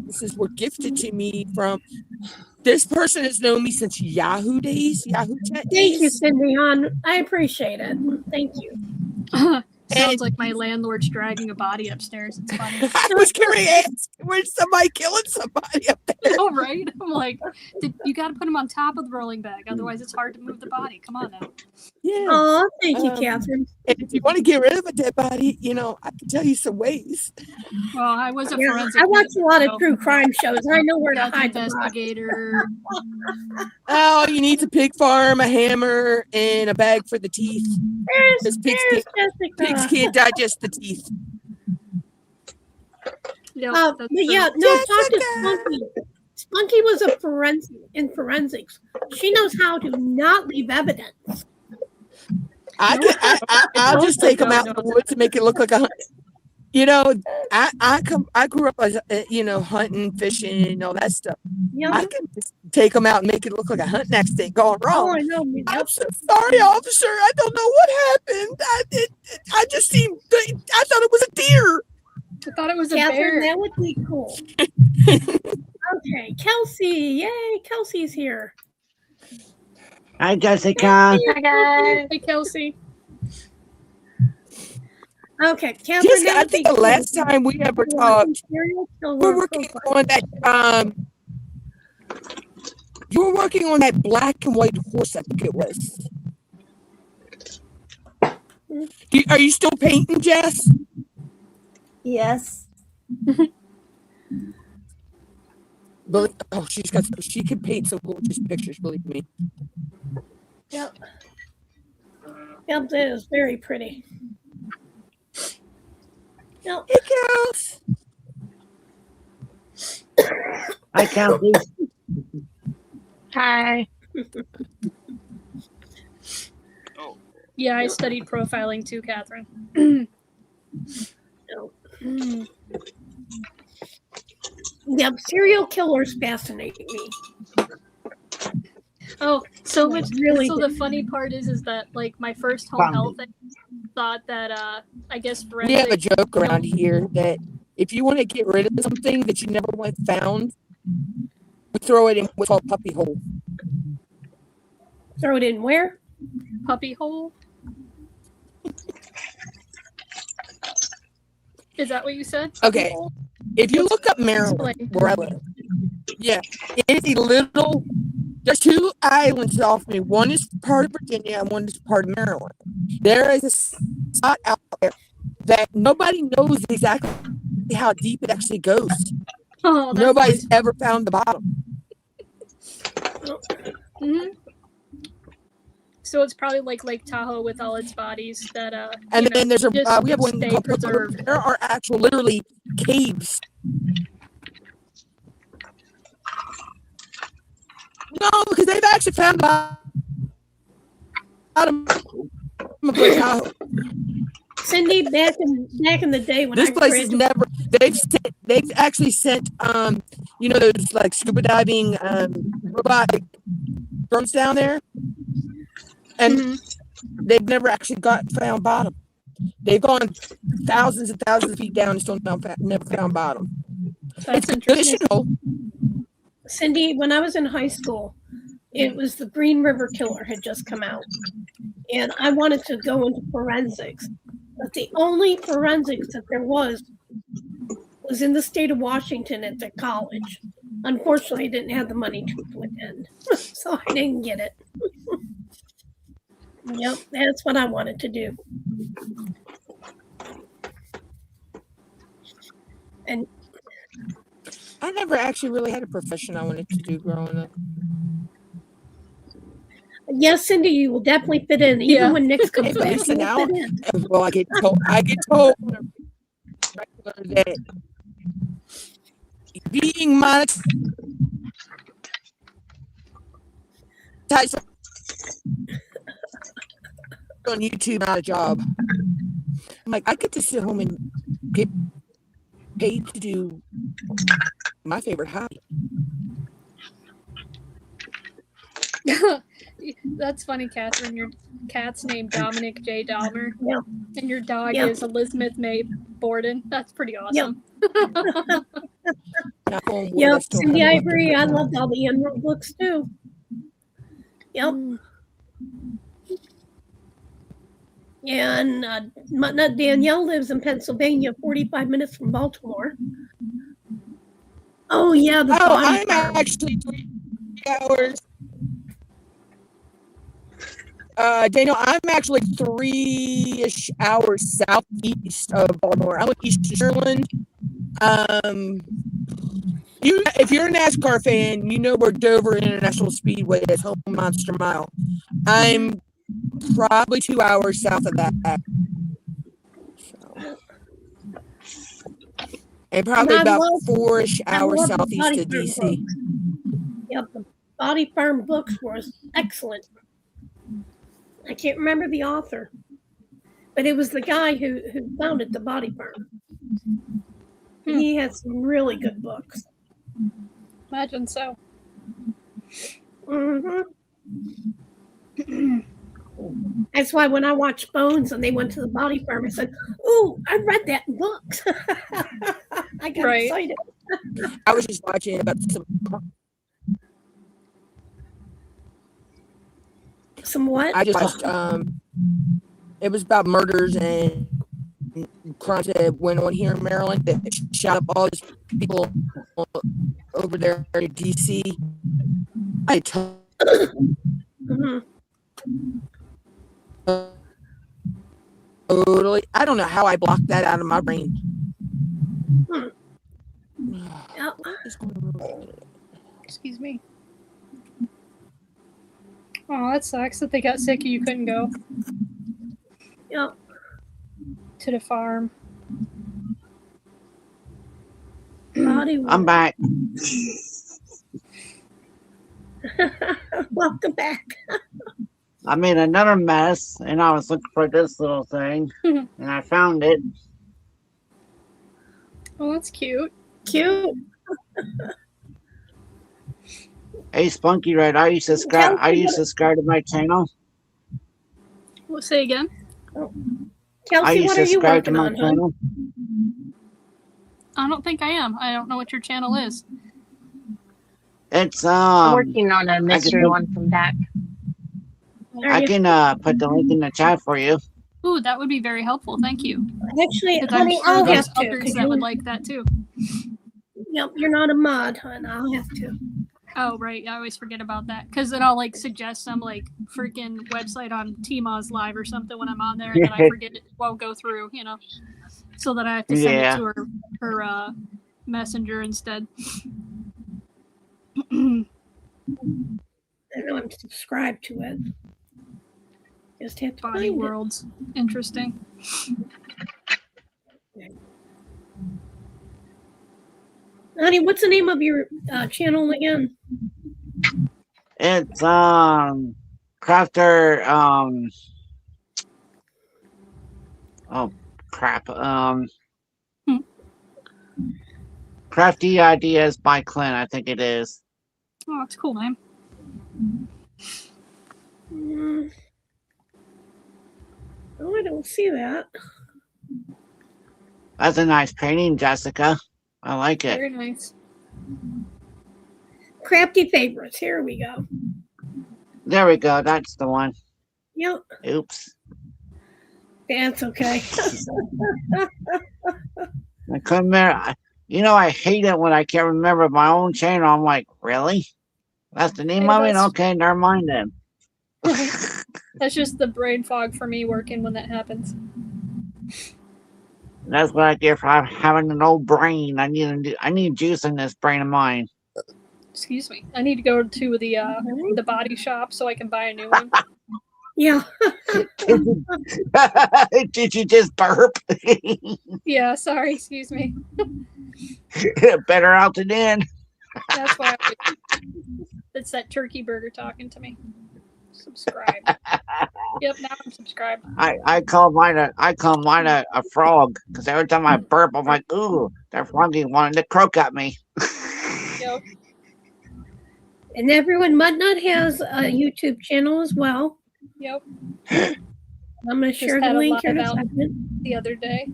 pieces were gifted to me from this person has known me since Yahoo days, Yahoo Chat Thank you, days. Cindy Hahn. I appreciate it. Thank you. Sounds like my landlord's dragging a body upstairs. It's funny. I was curious, where's somebody killing somebody up there? Oh, right? I'm like, you got to put him on top of the rolling bag. Otherwise, it's hard to move the body. Come on now. Yeah. Oh, thank you, Catherine. And if you want to get rid of a dead body, I can tell you some ways. Well, I was a Yeah, forensic. I watch a lot of true crime shows. I know where to death hide the body. investigator. Oh, you need a pig farm, a hammer, and a bag for the teeth. There's Pigs Jessica. can't digest the teeth. Yeah, But yeah, no, talk to Spunky. Spunky was a forensics. She knows how to not leave evidence. I'll just take them out in the woods and make it look like a hunt. I grew up as hunting, fishing, and all that stuff. Yeah. I can just take them out and make it look like a hunting accident gone Oh, wrong. I know. I'm so sorry, officer. I don't know what happened. I thought it was a deer. I thought it was a Catherine, bear. that would be cool. Okay, Kelsey. Yay, Kelsey's here. Hi, Jessica. Hi, guys. Hey, Kelsey. Okay, Catherine. Jessica, that I would think be the cool. last time we ever talked, we're working on that. You were working on that black and white horse, I think it was. Are you still painting, Jess? Yes. She can paint some gorgeous pictures, believe me. Yep. Yep, that is very pretty. Yep. Hey, girls. Hi, Kelsey. Hi. Yeah, I studied profiling too, Catherine. Yep, serial killers fascinate me. Oh, so much. Really So good. the funny part is that like my first home health thing thought that I guess We have a forensic. joke around here that if you want to get rid of something that you never want found, we throw it in what's called puppy hole. Throw it in where? Puppy hole. Is that what you said? Okay. If you look up Maryland, where I live, yeah, it is a little. There's two islands off me. One is part of Virginia and one is part of Maryland. There is a spot out there that nobody knows exactly how deep it actually goes. Oh, that's Nobody's ever found the bottom. Mm-hmm. So it's probably like Lake Tahoe with all its bodies that And then there's just we have one stay called preserved. There are actual literally caves. No, because they've actually found the bottom of Lake Tahoe. Cindy, back in the day when This I place is graduated, never. They've actually sent those like scuba diving robotic drones down there, and they've never actually found bottom. They've gone thousands and thousands of feet down and still never found bottom. That's It's traditional. Cindy, when I was in high school, It was the Green River Killer had just come out, and I wanted to go into forensics, but the only forensics that there was in the state of Washington at the college. Unfortunately, I didn't have the money to attend, so I didn't get it. Yep, that's what I wanted to do. And I never actually really had a profession I wanted to do growing up. yes, Cindy, you will definitely fit in. Even Yeah. when Nick's comes back, Listen, you will fit in. Well, I get told that being monetized on YouTube, not a job. I'm like, I get to sit home and get paid to do my favorite hobby. That's funny, Catherine. Your cat's named Dominic J. Dahmer, Yeah. and your dog Yeah. is Elizabeth May Borden. That's pretty awesome. Not going with Yep, us till Cindy, I heaven. agree. I loved all the Enroll books too. Yep. And MUTTNUTT Danielle lives in Pennsylvania, 45 minutes from Baltimore. Oh, yeah, the Oh, body I'm farm. actually 3 hours. Daniel, I'm actually 3-ish hours southeast of Baltimore. I'm in East Sherland. If you're a NASCAR fan, you know where Dover International Speedway is, home Monster Mile. I'm probably 2 hours south of that. So. And probably And I about love- 4-ish I hours love the southeast Body of Farm DC. books. Yep, the Body Farm books was excellent. I can't remember the author, but it was the guy who founded the Body Farm. He had some really good books. Imagine so. hmm That's why when I watched Bones and they went to the Body Farm, I said, "Ooh, I read that in books." I got Right. excited. I was just watching about Some what? I just watched, it was about murders and crimes that went on here in Maryland that shot up all these people over there in DC. I Mhm. totally, I don't know how I blocked that out of my brain. Yep. Excuse me. Oh, that sucks that they got sick and you couldn't go Yep. to the farm. Body I'm back. Welcome back. I made another mess, and I was looking for this little thing, and I found it. Oh, that's cute. Cute. Hey, Spunky Red, are you subscribed to my channel? We'll say again. Kelsey, what are you subscribed to working my on, hon? channel? I don't think I am. I don't know what your channel is. It's I'm working on a mystery put- one from back. Are I you- can put the link in the chat for you. Ooh, that would be very helpful. Thank you. Actually, Because I'm honey, sure I'll there's have to. others 'Cause that would you- like that too. Yep, you're not a mod, hon. I'll have to. Oh, right. I always forget about that. Because then I'll like suggest some like freaking website on TMA's live or something when I'm on there, and then I forget it won't go through, you know. So that I have to send Yeah. it to her messenger instead. I know I'm subscribed to it. Just have to Body find Worlds. Interesting. it. Honey, what's the name of your channel again? It's Crafter oh crap. Crafty Ideas by Clint, I think it is. Oh, it's a cool name. Oh, I don't see that. That's a nice painting, Jessica. I like it. Very nice. Crafty favorites. Here we go. There we go. That's the one. Yep, Oops. that's okay. I couldn't remember. You know, I hate it when I can't remember my own channel. I'm like, really? That's the name of it? Okay, never mind then. That's just the brain fog for me working when that happens. That's what I get for having an old brain. I need juice in this brain of mine. Excuse me. I need to go to the body shop so I can buy a new one. Yeah. Did you just burp? Yeah, sorry. Excuse me. Better out than in. That's why it's that turkey burger talking to me. Subscribe. Yep, now I'm subscribed. I call mine a frog because every time I burp, I'm like, ooh, that froggy wanted to croak at me. Yep. And everyone, MUTTNUTT has a YouTube channel as well. Yep. I'm going to share the had a link here in a live out second. the other day.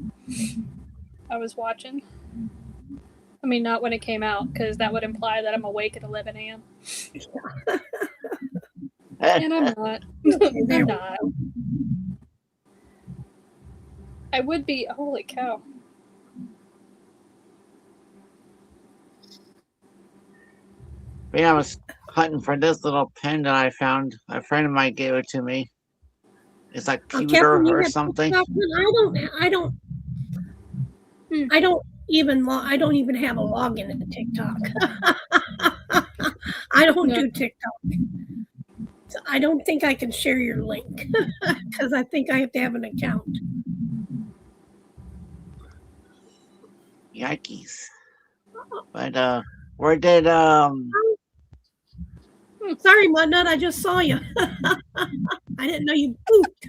I was watching. I mean, not when it came out, because that would imply that I'm awake at 11 a.m. And I'm not. I'm not. I would be. Holy cow. Yeah, I was hunting for this little pen that I found. A friend of mine gave it to me. It's like pewter Catherine, you or have something. TikTok? I don't even have a login in TikTok. I don't do TikTok. So I don't think I can share your link because I think I have to have an account. Yikes. But where did Sorry, MUTTNUTT, I just saw you. I didn't know you pooped.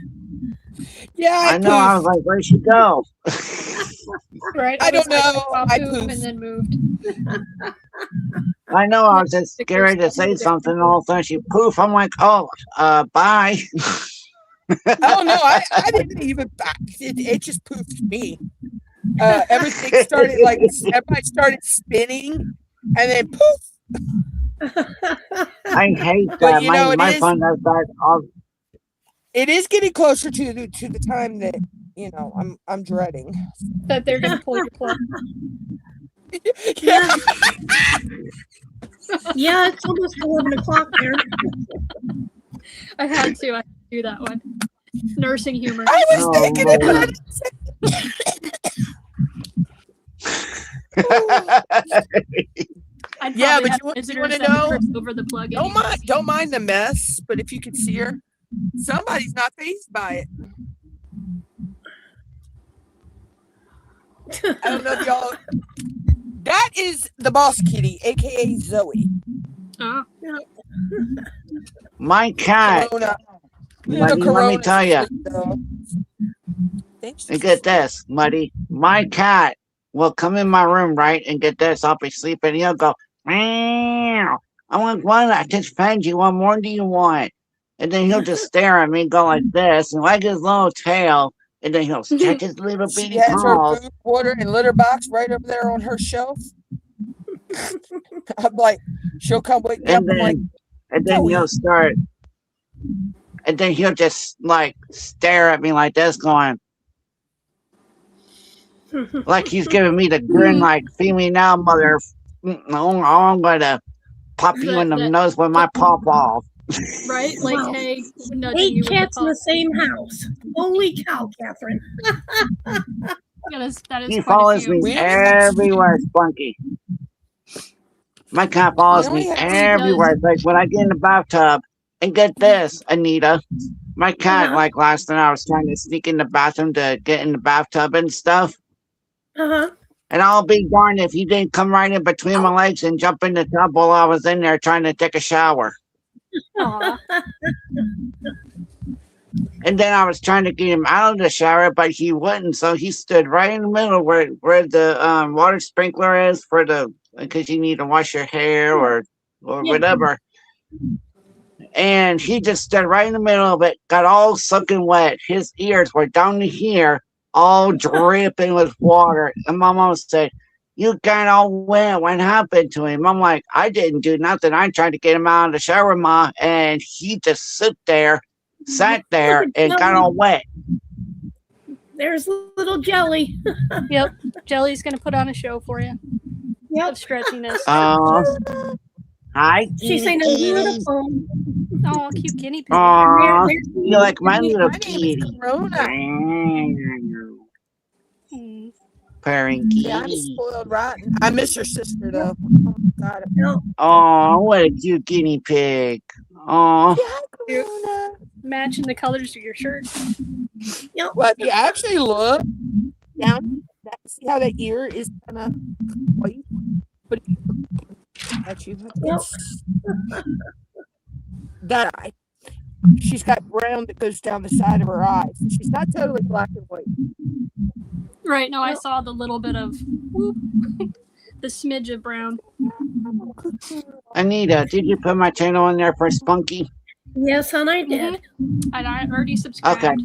Yeah, I know, I was like, where'd she go? Right? I don't was like, know. I'll I poop poofed. and then moved. I know, I was just scared to say something, and all of a sudden she poof. I'm like, oh, bye. Oh no, I didn't even. It just poofed me. Everything started like everybody started spinning, and then poof. I hate that. But you know, my phone does that all. It is getting closer to the time that I'm dreading. That they're going to pull your plug. Yeah. Yeah, it's almost 11 o'clock there. I had to do that one. Nursing humor. I was thinking about it. I'd Yeah, probably but have you want visitors to that would know? curse over the plug. Don't mind the mess, but if you could see her, somebody's not fazed by it. I don't know if y'all. That is the boss kitty, aka Zoe. Oh. My cat. Corona. Muddy, let me tell you. And get this, Muddy. My cat will come in my room, right, and get this. I'll be sleeping. He'll go, meow. I'm like, what? I just fed you. What more do you want? And then he'll just stare at me and go like this and wag his little tail. And then he'll stretch his little She bitty has her paws. food, water, and litter box right over there on her shelf. I'm like, she'll come wake me up. I'm like, And then he'll start. And then he'll just like stare at me like this, going, like he's giving me the grin, like, feed me now, mother. I'm gonna pop you in the nose with my paw ball. Right? Like, Wow. hey, nudging 8 you with cats the in the paw. same house. Holy cow, Catherine. That is He quite a follows few. me everywhere, Spunky. My cat follows me everywhere. It's like when I get in the bathtub, and get this, Anita. My cat, like last night, I was trying to sneak in the bathroom to get in the bathtub and stuff. Uh-huh. And I'll be darned if he didn't come right in between my legs and jump in the tub while I was in there trying to take a shower. Aw. And then I was trying to get him out of the shower, but he wouldn't. So he stood right in the middle where the water sprinkler is for because you need to wash your hair or whatever. And he just stood right in the middle of it, got all soaking wet. His ears were down to here, all dripping with water. And my mom said, you got all wet. What happened to him? I'm like, I didn't do nothing. I tried to get him out of the shower, Ma, and he just sat there and got all wet. There's little Jelly. Yep. Jelly's gonna put on a show for you Yep. of stretchiness. Hi, She's saying a kitty. beautiful. Oh, cute guinea pig. Aw, There's you like my little My name kitty. is Corona. Hmm. Purring Yeah, I'm kitty. spoiled rotten. I miss her sister though. Oh my God. no. Oh, what a cute guinea pig. Oh, Yeah, Corona. Matching the colors of your shirt. Well, if you actually look down, see how that ear is kind of white? But if you look at you, that eye. She's got brown that goes down the side of her eyes. She's not totally black and white. Right. No, I saw the little bit of whoop, the smidge of brown. Anita, did you put my channel in there for Spunky? Yes, and I did. And I already subscribed. Okay.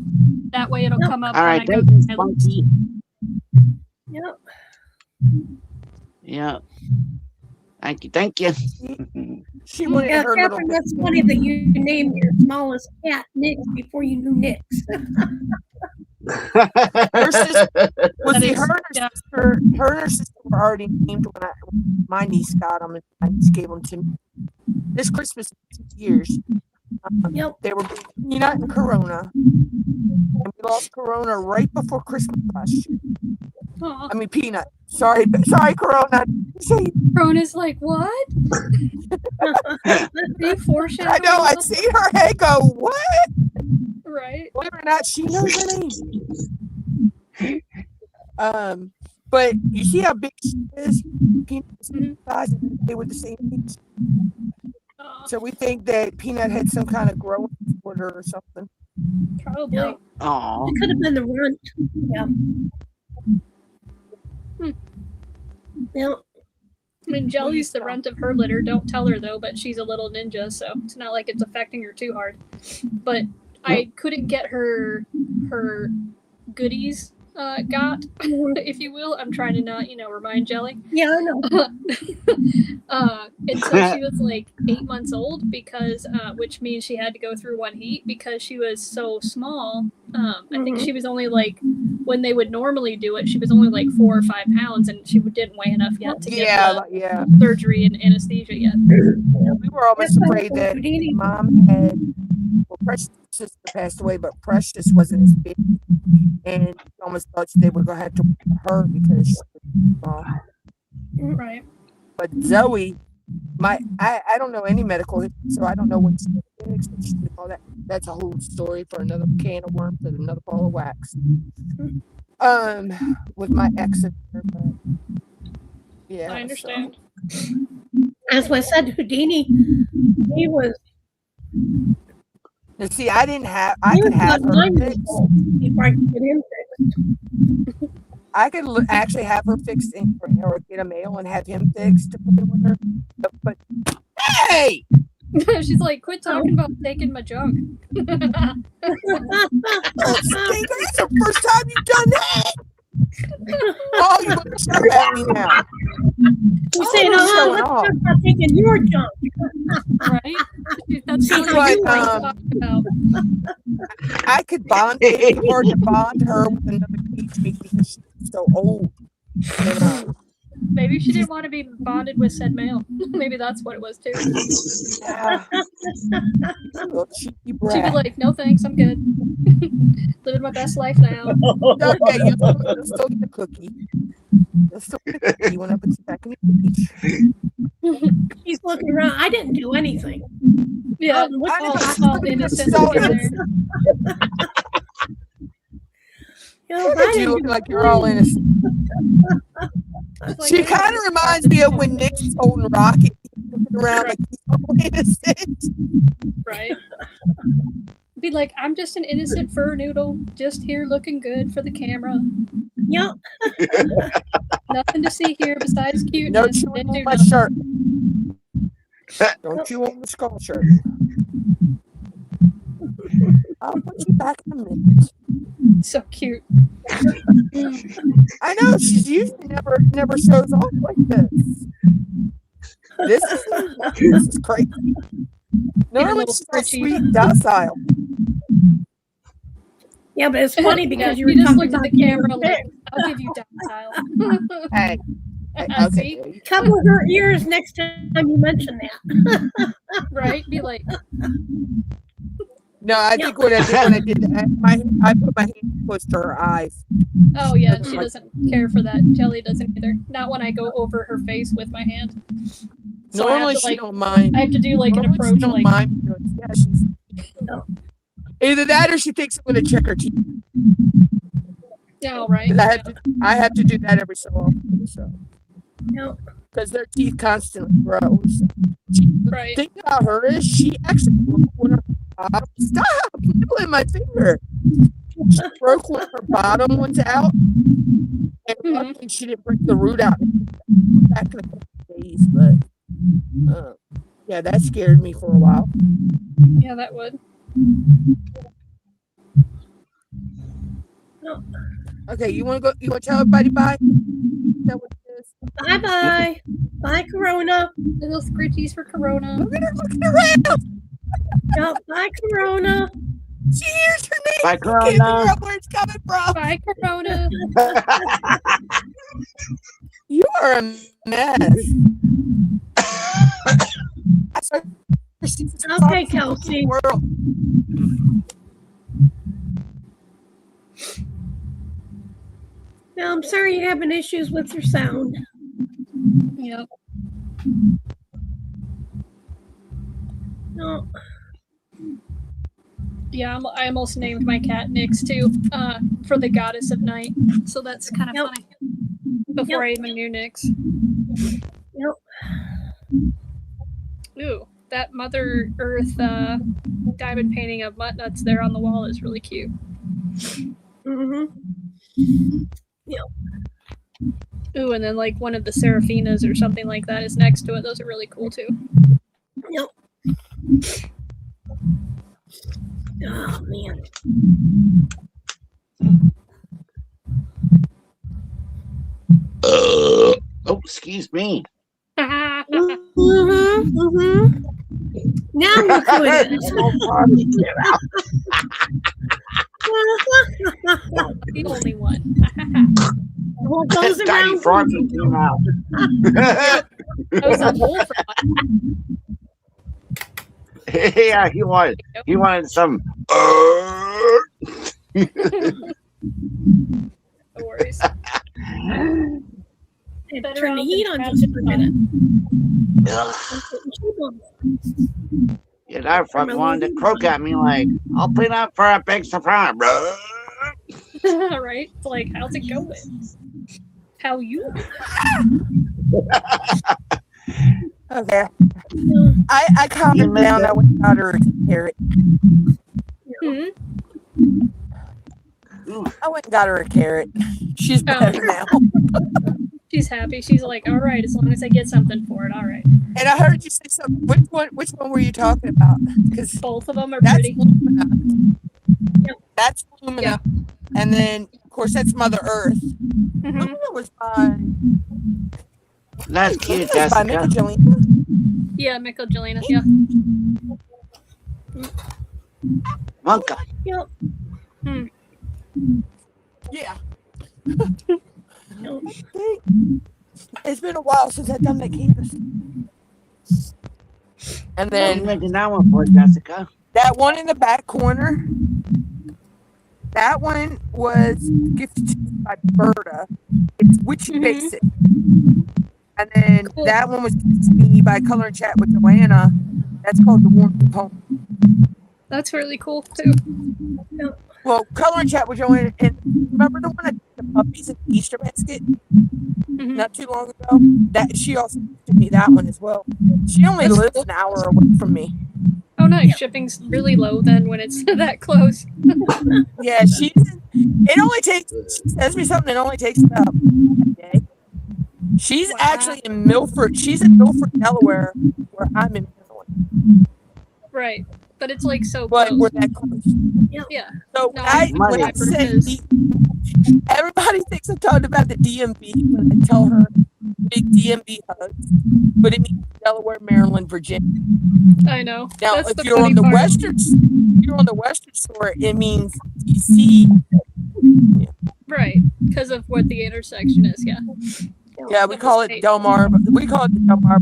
That way it'll come up All when right, I go thank you, to my list. Spunky. Yep. Yeah. Thank you. She wanted Yeah, her little Catherine, bit. that's funny that you named your smallest cat Nix before you knew Nix. Her sister, well, That see, is- her and yeah. her sister were already named when my niece got them, and my niece gave them to me. This Christmas, 2 years. Yep. They were Peanut and Corona, and we lost Corona right before Christmas last year. Aw. I mean Peanut. Sorry, Corona. Say, Rona's like, what? Are you foreshadowing? I know. I something? see her head go. What? Right. Believe it or not, she knows her name. But you see how big she is? Peanut's size, and they were the same age. So we think that Peanut had some kind of growing disorder or something. Probably. Yep. Oh, It could have been the runt. Yeah. Yep. I mean, Jelly's the runt of her litter. Don't tell her though, but she's a little ninja, so it's not like it's affecting her too hard. But I couldn't get her goodies got, if you will. I'm trying to not, remind Jelly. Yeah, I know. And so she was like 8 months old because, which means she had to go through one heat because she was so small. I think she was only like, when they would normally do it, she was only like 4 or 5 pounds, and she didn't weigh enough yet to get Yeah. surgery and anesthesia yet. We were almost afraid that Houdini. Mom had. Well, Precious' sister passed away, but Precious wasn't as big, and we almost thought they were gonna have to wait for her because she was small. Right. But Zoe, I don't know any medical history, so I don't know when she was fixed and she did all that. That's a whole story for another can of worms and another ball of wax. With my ex, but yeah, I understand. As I said, Houdini, he was. And see, I could have her mine fixed. before I could get him fixed. I could actually have her fixed or get a mail and have him fixed to put in with her. But hey, She's like, quit talking about taking my junk. that's the first time you've done that. Oh, you're gonna shout at me now. He's saying, you're oh, showing let's off. talk about taking your junk. Right? That's See, what but, you talking about. I could bond. It's hard to bond her with another cage mate because she's so old. And, Maybe she didn't want to be bonded with said male. Maybe that's what it was too. little cheeky She'd be brat. like, no thanks, I'm good. Living my best life now. Okay, you'll still get a cookie. You'll still get a cookie when I put you back in the cage. He's looking around. I didn't do anything. Yeah, What's all innocent So in there. Look at you looking like you're all innocent. Like, She kind of reminds me of when Nick's holding Rocky, looking around like he's all innocent. right? Be like, I'm just an innocent fur noodle, just here looking good for the camera. Yep. Nothing to see here besides No cuteness. chewing Didn't on do my nothing. shirt. Don't chew on the skull shirt. I'll put you back in a minute. So cute. I know she's usually never shows off like this. This is crazy. Normally she's all sweet, docile. Yeah, but it's funny because you were just talking looked at about the camera being like, big. I'll give you docile. Hey, See? okay. Cover her ears next time you mention that. Right? Be like, No, I think what I did when I did that, I put my hand close to her eyes. oh yeah, she doesn't care for that. Jelly doesn't either. Not when I go over her face with my hand. So Normally I have to, she don't mind. I have to do like an Normally approach she don't like, mind. Yeah, she's either that or she thinks I'm gonna check her teeth. yeah, right. I have to do that every so often. So No. because their teeth constantly grow. So. Right. The thing about her is she actually broke one of her bottom. Stop nibbling my finger. She broke one of her bottom ones out, and luckily she didn't break the root out. Back in a couple of days, but yeah, that scared me for a while. Yeah, that would. No. Okay, you want to go? You want to tell everybody bye? Is that what it is? Bye bye. Bye, Corona. Little scritchies for Corona. Look at her looking around. No, bye, Corona. She hears her name. Bye, She can't figure Corona. out where it's coming from. Bye, Corona. You are a mess. Okay, Kelsey. World. No, I'm sorry you're having issues with your sound. Yep. No. Yeah, I almost named my cat Nyx too, for the goddess of night. So that's kind of Yep. funny. Before I even knew Nyx. Yep. Ooh, that Mother Earth diamond painting of MUTTNUTT's there on the wall is really cute. Mm-hmm. Ooh, and then like one of the Seraphinas or something like that is next to it. Those are really cool too. Yep. Oh man. Oh, excuse me. Mm-hmm. Mm-hmm. Now you quit. The only one. What goes Tiny around? frog came out. That was a whole frog. Yeah, he wanted some. No worries. Hey, Better turn the off heat than on just for a minute. Yeah, that frog wanted to croak at me like, I'll clean up for a big surprise, bro. Right? It's like, how's it going? How you? Okay. I calmed down. I went and got her a carrot. I went and got her a carrot. She's better now. She's happy. She's like, all right, as long as I get something for it, all right. And I heard you say something. Which one were you talking about? Because Both of them are that's pretty. Lumina. Yep. That's Lumina. And then, of course, that's Mother Earth. Mhm. Lumina was by. That's cute, Lumina was by Jessica. Michelina. Yeah, Michelina, yeah. Monka. Yep. Yeah. No. It's been a while since I've done that canvas. And What are you then making that one for, Jessica? that one in the back corner, that one was gifted to me by Berta. It's Witchy Basic. And then Cool. that one was gifted to me by Color and Chat with Joanna. That's called the Warm Poem. That's really cool too. Well, Color and Chat with Joanna, and remember the one that the puppies in the Easter basket Mhm. not too long ago? That she also gifted me that one as well. She only That's lives cool. an hour away from me. Oh, nice. Shipping's really low then when it's that close. Yeah, it only takes, she sends me something, it only takes about a day. She's actually in Milford. She's in Milford, Delaware, where I'm in Maryland. Right. But it's like so But close. we're that close. Yeah. So No, when I money. said Everybody thinks I'm talking about the DMV when I tell her big DMV hugs, but it means Delaware, Maryland, Virginia. I know. Now, That's if the you're funny on the part. western shore, it means DC. Right, because of what the intersection is. Yeah. Yeah, we Of the call it state. Delmar. We call it the Delmar.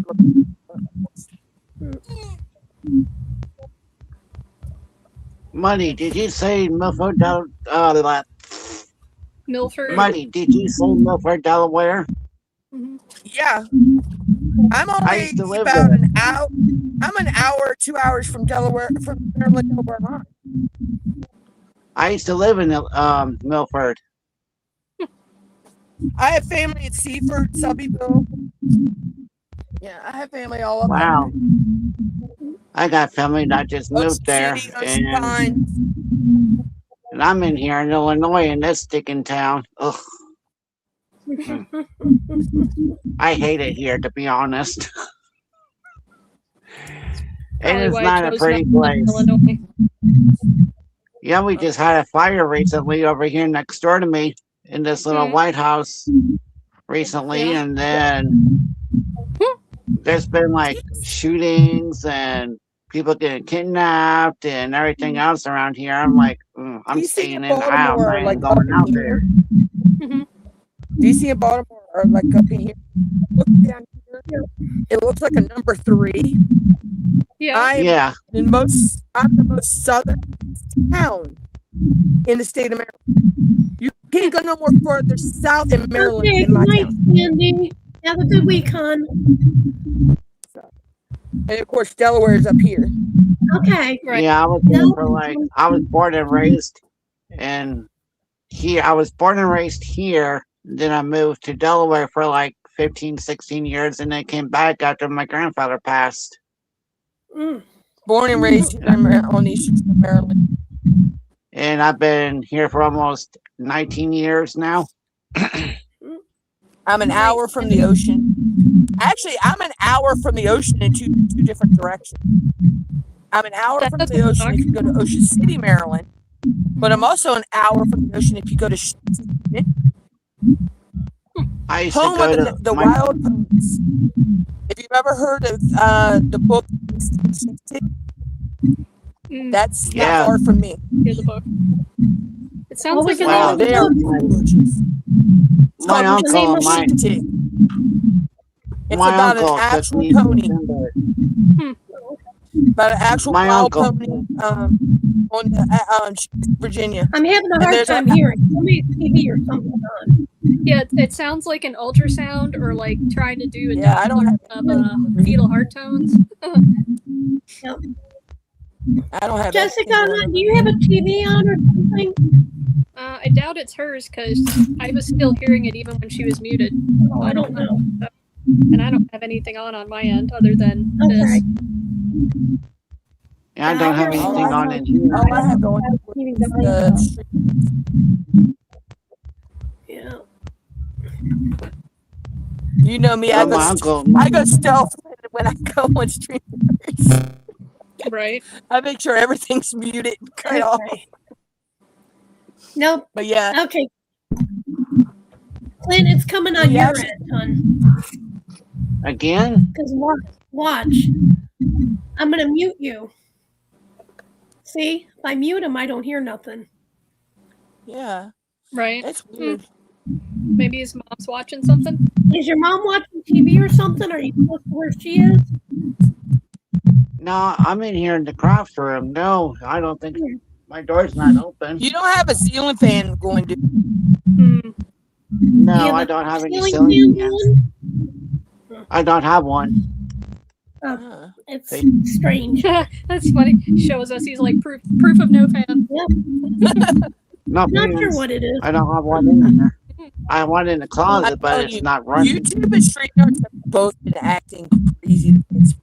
Money, did you say Milford, Milford. Money, did you say Milford, Delaware? Mhm. Yeah, I'm I only used to live about there. an hour. I'm an hour, 2 hours from Delaware, from Maryland, Delaware line. I used to live in Milford. I have family at Seaford, Subbyville. Yeah, I have family all up Wow. I got family that just there. Ocean moved there, City, Ocean and Pines. I'm in here in Illinois in this sticking town. Ugh. I hate it here, to be honest. And Probably it's why I not a chose pretty not to live in place. Illinois. Yeah, we just had a fire recently over here next door to me in this little White House recently, Yeah. and then there's been like shootings and people getting kidnapped and everything else around here. I'm like, I'm DC staying and in the house. Baltimore I are ain't like going up out in there. here. Mhm. DC and Baltimore are like up in here. Look down here. It looks like a number 3. Yeah. I'm Yeah, the most southern town in the state of Maryland. You can't go no more further south in Maryland Okay, than my good night, town. Sandy. Have a good week, hon. And of course, Delaware is up here. Okay. Right. yeah. I was there for like, I was born and raised in here. I was born and raised here. Then I moved to Delaware for like 15, 16 years, and then came back after my grandfather passed. Mm. Born and raised here on the eastern side of Maryland. And I've been here for almost 19 years now. I'm an hour from the ocean. Actually, I'm an hour from the ocean in two different directions. I'm an hour That from doesn't the ocean suck. if you go to Ocean City, Maryland. But I'm also an hour from the ocean if you go to I used to home go of to the my, wild ponies. If you've ever heard of the book, that's Yeah. not far from me. Hear the book. It sounds What like was the a name Wow, of the They are book? gorgeous. It's my called uncle and my Tick. It's my about an uncle took actual me to pony, December. about an actual My wild uncle. pony on the Virginia. I'm having a And hard there's time hearing. Somebody's TV or something on. Yeah, it sounds like an ultrasound or like trying to do a Yeah, I don't Doppler of fetal heart tones. Yep. I don't have Jessica, anything going on. do you have a TV on or something? I doubt it's hers because I was still hearing it even when she was muted. Oh, I don't know. And I don't have anything on my end other than Okay. this. Yeah, I don't have hear anything on in here. All I have going TV is going. the street. Yeah. You know me, Well, my uncle, I go stealth when I go on streamers. Right. I make sure everything's muted and cut off. Okay. Nope. But yeah, Okay. Clint, it's coming on Yeah, your end, hon. again? Because watch. I'm going to mute you. See? If I mute him, I don't hear nothing. yeah, Right. it's weird. Maybe his mom's watching something. Is your mom watching TV or something? Are you close to where she is? No, I'm in here in the craft room. No, I don't think my door's not open. You don't have a ceiling fan going, dude. Hmm. No, You have I a don't have any ceiling ceiling fan fans. on? I don't have one. Oh, it's They- strange. That's funny. Shows us he's like proof of no fan. No, Not sure fans. what it is. I don't have one in here. I have one in the closet, but tell it's you, not running. YouTube and StreamYard have both been acting crazy to fix.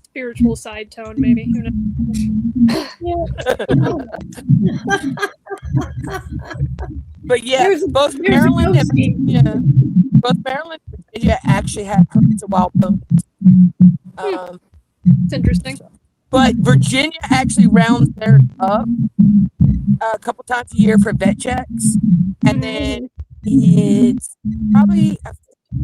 Spiritual side tone, maybe. Who knows? But yeah, There's both a Maryland and ghosty. Virginia, actually have herds of wild ponies. It's interesting. But Virginia actually rounds theirs up a couple times a year for vet checks, and then it's probably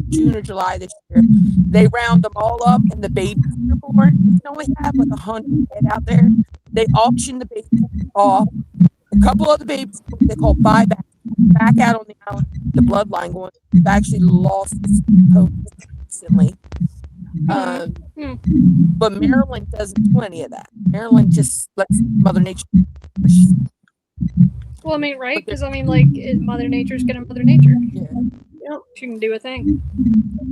June or July this year. They round them all up, and the babies are born. They only have like 100 head out there. They auction the babies off. A couple of the babies they call buyback back out on the island. The bloodline going. They've actually lost this hope recently. But Maryland doesn't do any of that. Maryland just lets Mother Nature. Well, I mean, right? Because I mean, like, Mother Nature's gonna Mother Nature. Yeah. Yep. She can do a thing.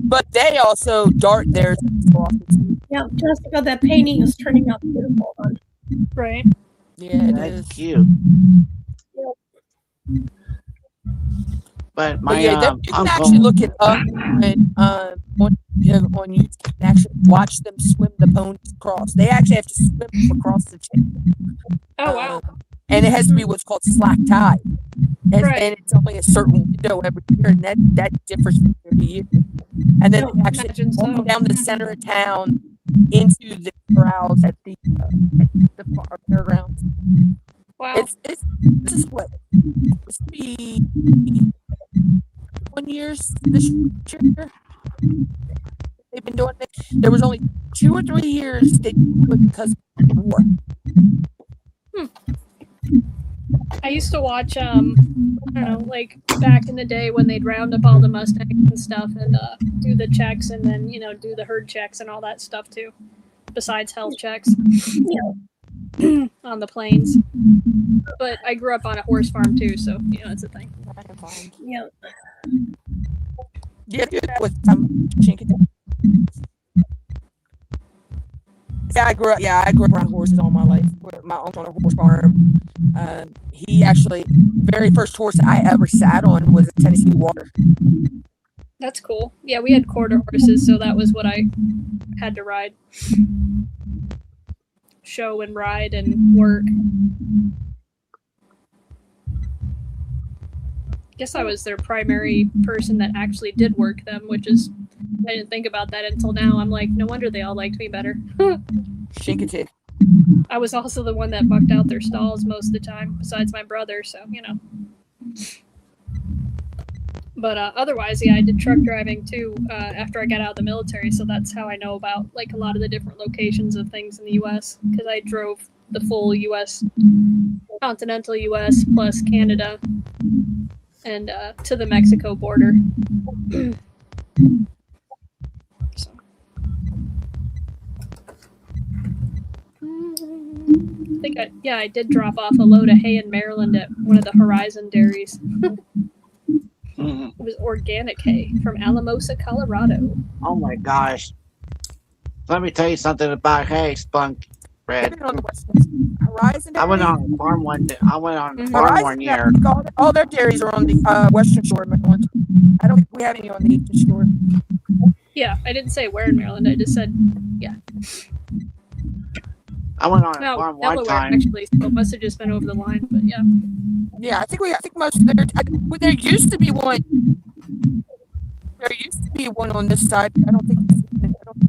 But they also dart theirs. Yeah, Jessica, that painting is turning out beautiful. Right. Yeah, it That's is. cute. But my yeah, you can uncle, actually look it up on YouTube and actually watch them swim the ponies across. They actually have to swim across the channel. Oh wow. And it has to be what's called slack tide. Right. And it's only a certain window every year, and that differs from year to year. And then they actually walk down the center of town into the corrals at the fairgrounds. Wow. This is what this will be 1 year this year. They've been doing it. There was only 2 or 3 years they did it because of the war. I used to watch, I don't know, like back in the day when they'd round up all the Mustangs and stuff and do the checks and then, you know, do the herd checks and all that stuff too, besides health checks on the plains. But I grew up on a horse farm too, so, you know, it's a thing. Yeah. Yeah, with some chinking. Yeah, I grew up around horses all my life. My uncle on a horse farm. He actually, very first horse I ever sat on was a Tennessee Water. That's cool. Yeah, we had quarter horses, so that was what I had to ride. Show and ride and work. Guess I was their primary person that actually did work them, which is, I didn't think about that until now. I'm like, no wonder they all liked me better. Shinkatig. I was also the one that bucked out their stalls most of the time, besides my brother, so, you know. But otherwise, yeah, I did truck driving too after I got out of the military, so that's how I know about like a lot of the different locations of things in the U.S. because I drove the full U.S., continental U.S. plus Canada, and to the Mexico border. So. I think I did drop off a load of hay in Maryland at one of the Horizon dairies. It was organic hay from Alamosa, Colorado. oh my gosh. Let me tell you something about hay, Spunk Red. Horizon. I went on a farm one day. I went on a farm one year. All their dairies are on the western shore of Maryland. I don't think we have any on the eastern shore. Yeah, I didn't say where in Maryland. I just said, yeah. I went on a No, farm one Delaware time. actually. So it must have just been over the line, but yeah. Yeah, I think most of there used to be one. There used to be one on this side. I don't think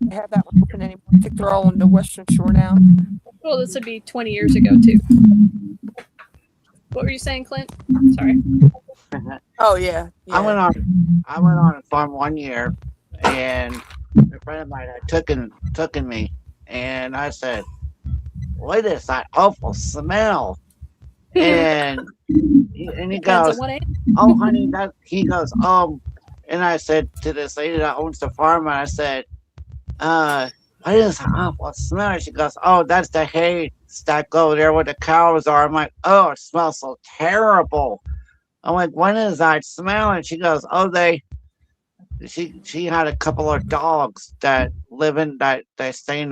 they have that one open anymore. I think they're all on the western shore now. Well, this would be 20 years ago too. What were you saying, Clint? Sorry. Oh yeah. I went on a farm one year, and a friend of mine had taken me, and I said, "What is that awful smell?" And he goes, "Oh, honey, that." He goes, and I said to this lady that owns the farm, and I said, "What is that awful smell?" And she goes, "Oh, that's the hay stack over there where the cows are." I'm like, "Oh, it smells so terrible." I'm like, "When is that smell?" And she goes, "Oh, she had a couple of dogs that live that stay in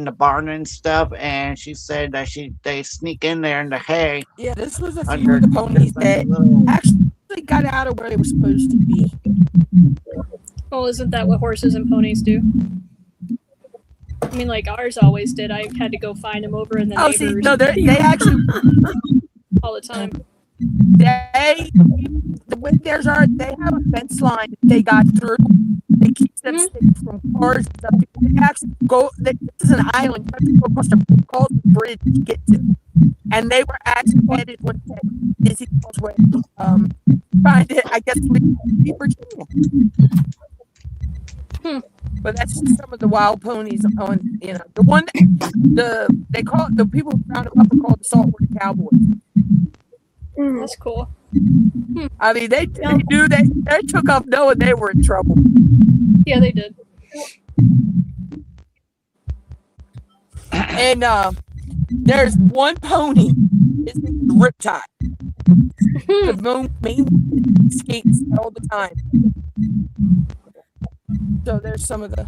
the barn and stuff, and she said that they sneak in there in the hay." Yeah, this was a few of the ponies that actually got out of where they were supposed to be. Well, isn't that what horses and ponies do? I mean, like ours always did. I had to go find them over in the neighbors. See, no, they actually all the time. They have a fence line that they got through. They keep them safe from cars and stuff. They actually go. This is an island. You have to go across the bridge to get to. and they were actually headed one day Disney Causeway, trying to, I guess, leave Virginia. But that's just some of the wild ponies on, the one that they call it, the people who found them up are called the Saltwater Cowboys. That's cool. I mean, they knew they took off knowing they were in trouble. Yeah, they did. And there's one pony. His name is Riptide. The main skates all the time. So there's some of the.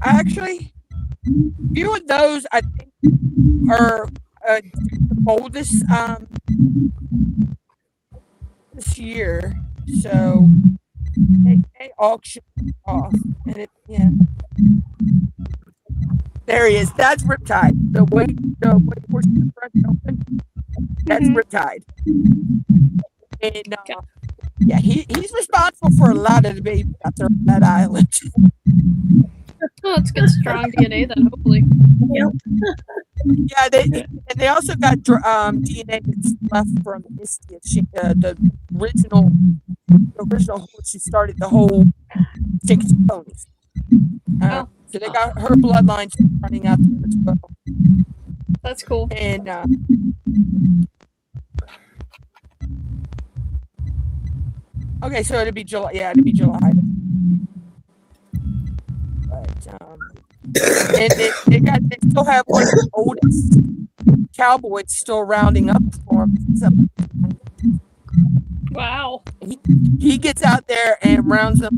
Actually, few of those I think are the oldest this year. So they auction off, and there he is. That's Riptide. The white horse in the front open. That's Riptide. And yeah, he's responsible for a lot of the babies out there on that island. Oh, it's good strong DNA then, hopefully. Yep. Yeah, they also got DNA that's left from the original horse who started the whole Chickens and Ponies. So they got her bloodline running out there as well. That's cool. And okay, so it'll be July. Yeah, it'll be July. But and they still have one of the oldest cowboys still rounding up for them. Wow. He gets out there and rounds up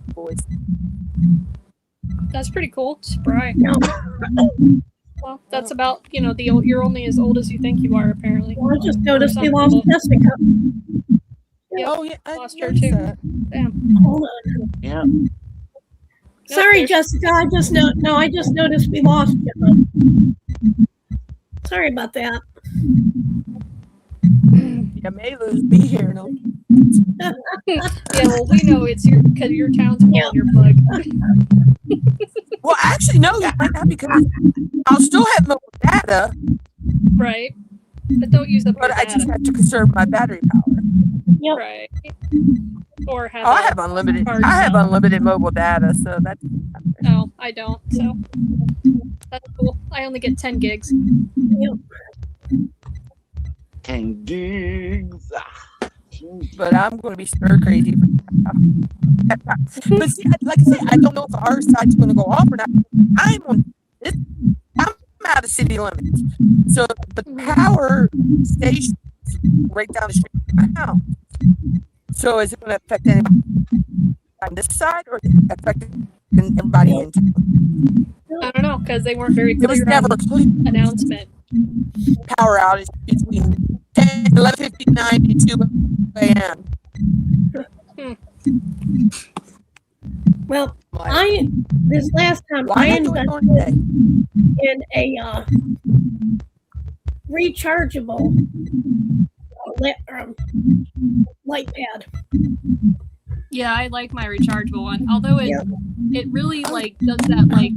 boys. That's pretty cool. Spry. Well, that's about, you're only as old as you think you are, apparently. Well, I just noticed we lost Jessica. Yep. Oh, yeah. I Lost her too. Damn. Hold on. Yeah. Sorry, Jessica. I just noticed we lost you. Sorry about that. Yeah, Maylou's be here. No. Yeah, well, we know it's because your town's pulling your plug. Well, actually, no, you might not, because I'll still have mobile data. Right. But don't use up your But I data. just have to conserve my battery power. Yep. Right. Or have I have unlimited. I have unlimited mobile data, so that's. No, I don't. So that's cool. I only get 10 gigs. Yep. 10 gigs. But I'm going to be stir crazy. But see, like I said, I don't know if our site's going to go off or not. I'm out of city limits, so the power station right down the street from my house. So is it going to affect anybody on this side, or affect everybody in town? I don't know, because they weren't very It was clear never on a clear announcement. power outage between 11:59 and 2 a.m. Well, this last time Why I am I doing invested today? in a rechargeable light pad. Yeah, I like my rechargeable one. Although it really does that I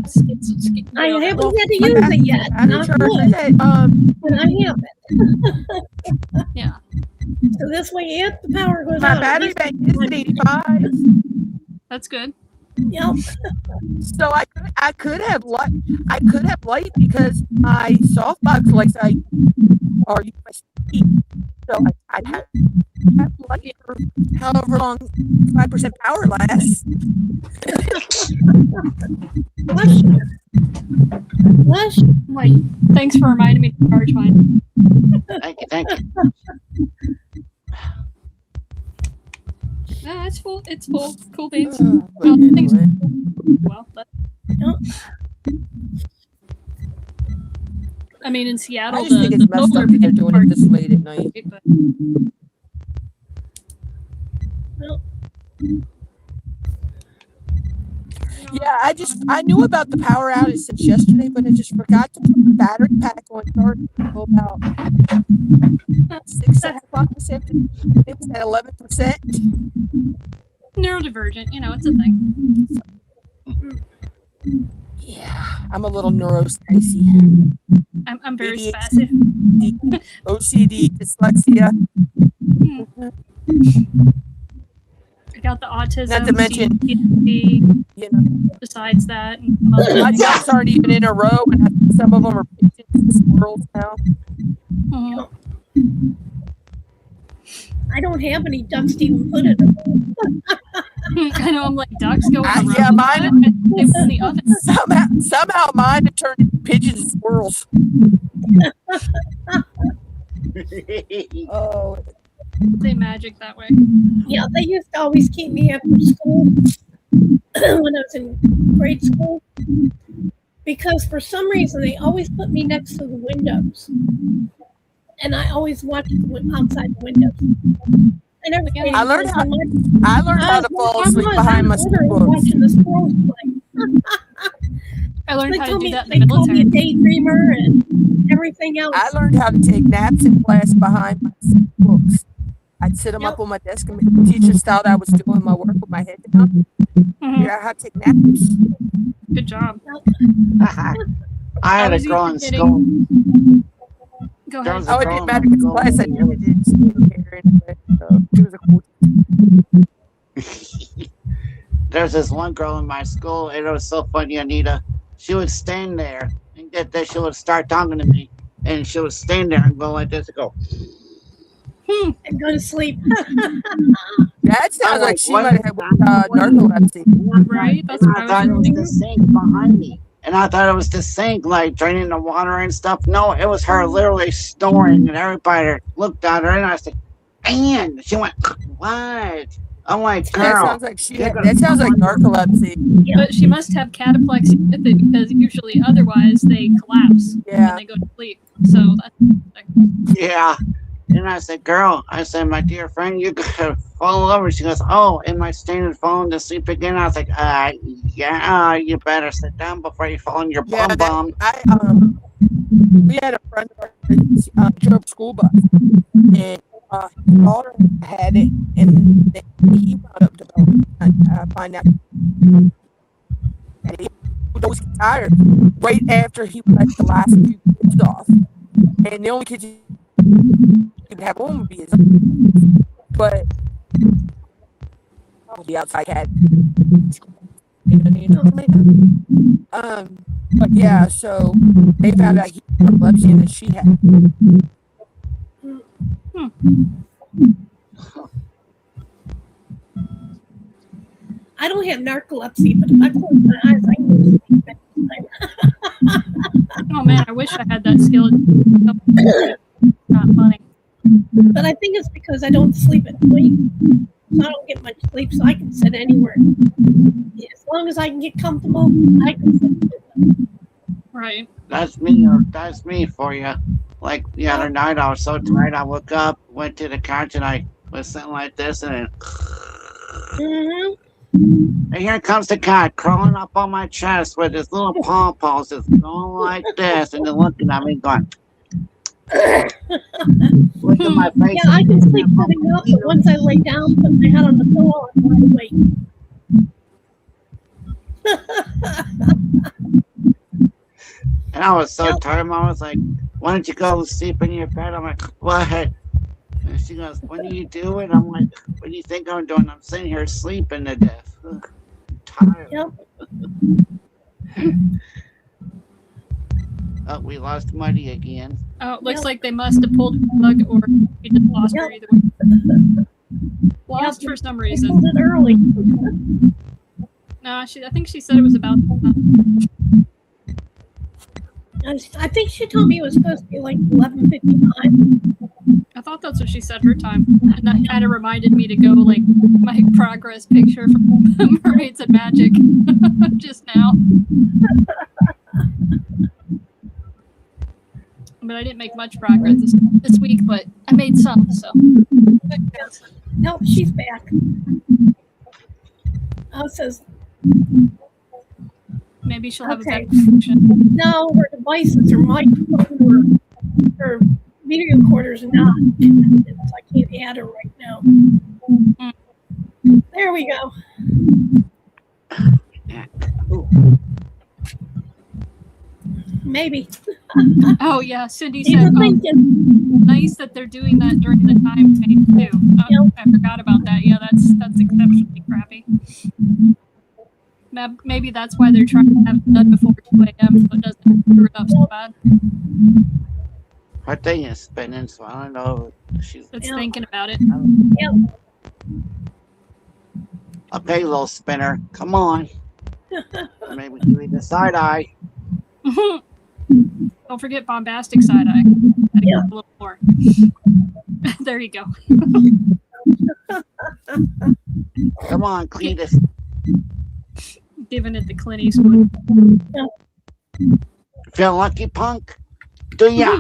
haven't had to use it yet. Not good, but I haven't. Yeah. So this way, if the power goes My out, battery bank is at 85. That's good. Yep. So I could have light. I could have light because my softbox lights are USB. So I'd have light for however long 5% power lasts. Lush. Like, thanks for reminding me to charge mine. Thank you. No, it's full. It's full. Cool beans. But Well, thanks. anyway. Well, I mean, in Seattle, I just think it's messed up that they're doing it this late at night. But, Well, Yeah, I knew about the power outage since yesterday, but I just forgot to put the battery pack on charge until about 6 o'clock this afternoon. It was at 11%. neurodivergent, it's a thing. Yeah, I'm a little neurospicy. I'm very ADHD, spastic. OCD, dyslexia. I got the autism. Not to mention, CPD, you know, besides that, and some other my things. ducks aren't even in a row, and I think some of them are pigeons and squirrels now. Mhm. I don't have any ducks to even put in them. I know. I'm like ducks go in a row. Yeah, mine. They put in the oven. Somehow mine have turned into pigeons and squirrels. Oh, They magic that way. Yeah, they used to always keep me after school when I was in grade school because for some reason they always put me next to the windows, and I always watched outside the windows. I never. I learned how to fall asleep behind my school books. Watching the squirrels play. I learned They how to told do me that in they the called me a military. daydreamer and everything else. I learned how to take naps in class behind my books. I'd sit them up on my desk, and the teacher thought I was doing my work with my head down. Figure out how to take naps. Good job. I had a was girl in even school. Go There ahead. was a Oh, it girl didn't in matter my because school. class I did skincare anyway. So it was a cool. There's this one girl in my school, and it was so funny, Anita. She would stand there, and get this, she would start talking to me, and she would stand there and go like this and go, And go to sleep. That sounds I'm like like, she what might is have that? narcolepsy. Right? That's and what I I thought it was was the sink behind me. And I thought it was the sink, like draining the water and stuff. No, it was her literally snoring, and everybody looked at her, and I said, "Man," she went, "What?" I'm like, That "Girl, sounds like you're gonna that sounds like narcolepsy. But she must have cataplexy with it because usually otherwise they collapse Yeah. when they go to sleep. So that's yeah." And I said, "Girl," I said, "my dear friend, you're gonna fall over." She goes, "Oh, am I standing falling to sleep again?" I was like, yeah, you better sit down before you fall on your Yeah, bum." we had a friend of ours drove a school bus, and his daughter had it, and he wound up developing find out that he would always get tired right after he would let the last few kids off, and the only kids he could have home would be his own. But the outside cat. But yeah, so they found out he had epilepsy and that she had. I don't have narcolepsy, but if I close my eyes, I can go to sleep anytime. oh man, I wish I had that skill. Not funny. But I think it's because I don't sleep at night. So I don't get much sleep, so I can sit anywhere. As long as I can get comfortable, I can sit. Right. That's me for you. Like the other night, I was so tired. I woke up, went to the couch, and I was sitting like this, and Mm-hmm. and here comes the cat crawling up on my chest with his little paws just going like this, and then looking at me, going, look at my face. Yeah, I can sleep sitting up, but once I lay down, put my head on the pillow, I'm wide awake. And I was so tired. Mom was like, "Why don't you go sleep in your bed?" I'm like, "What?" And she goes, "What are you doing?" I'm like, "What do you think I'm doing? I'm sitting here sleeping to death. Ugh, I'm tired." Yep. Oh, we lost Muddy again. Oh, it looks like they must have pulled a plug or we just lost her either way. Lost for some They reason. pulled it early. No, I think she said it was about. I think she told me it was supposed to be like 11:55. I thought that's what she said her time, and that kind of reminded me to go like my progress picture from Mermaids and Magic just now. But I didn't make much progress this week, but I made some. So. No, she's back. Oh, it says Maybe she'll have Okay. a better connection. no, her devices, her microphone, her video recorder's not connected, so I can't add her right now. There we go. Maybe. Oh yeah, Cindy She's said, "Oh, thinking. nice that they're doing that during the time change too." Oh, I forgot about that. Yeah, that's exceptionally crappy. Maybe that's why they're trying to have it done before 2 a.m. so it doesn't screw it up so bad. Her thing is spinning, so I don't know if she's It's thinking about it. Yep. okay, little spinner. Come on. Maybe give me the side eye. Don't forget bombastic side eye. Yeah. A little more. There you go. Come on, Cletus. Giving it the Clint Eastwood. Feel lucky, punk? Do ya?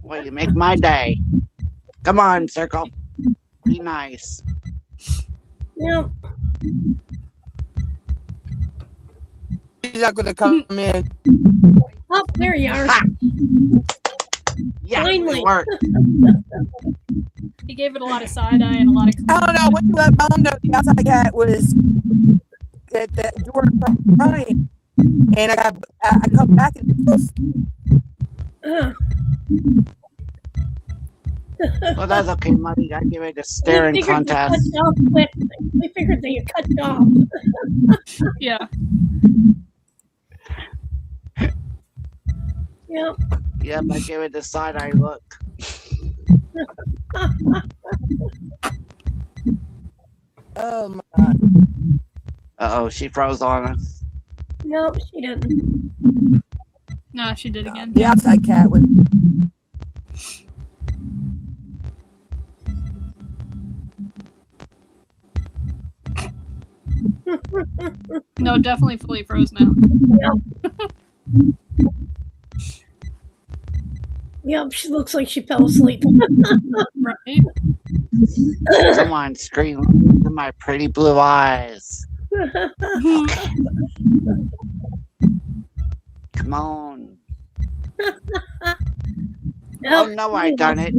Well, you make my day. Come on, Circle. Be nice. Yep. She's not going to come in. Oh, there you are. Ha! Yeah, Finally. it worked. He gave it a lot of side eye and a lot of. I don't know what you found out. The outside cat was at the door crying, and I come back and Well, that's okay, Muddy. I give it a staring contest. We figured they cut you off. Yeah. Yep. Yep, I give it the side eye look. oh my God. Uh-oh, she froze on us. Nope, she didn't. No, she did again. The outside cat was. No, definitely fully froze now. Yep, she looks like she fell asleep. Right? Come on, scream into my pretty blue eyes. Come on. Oh no, I done it.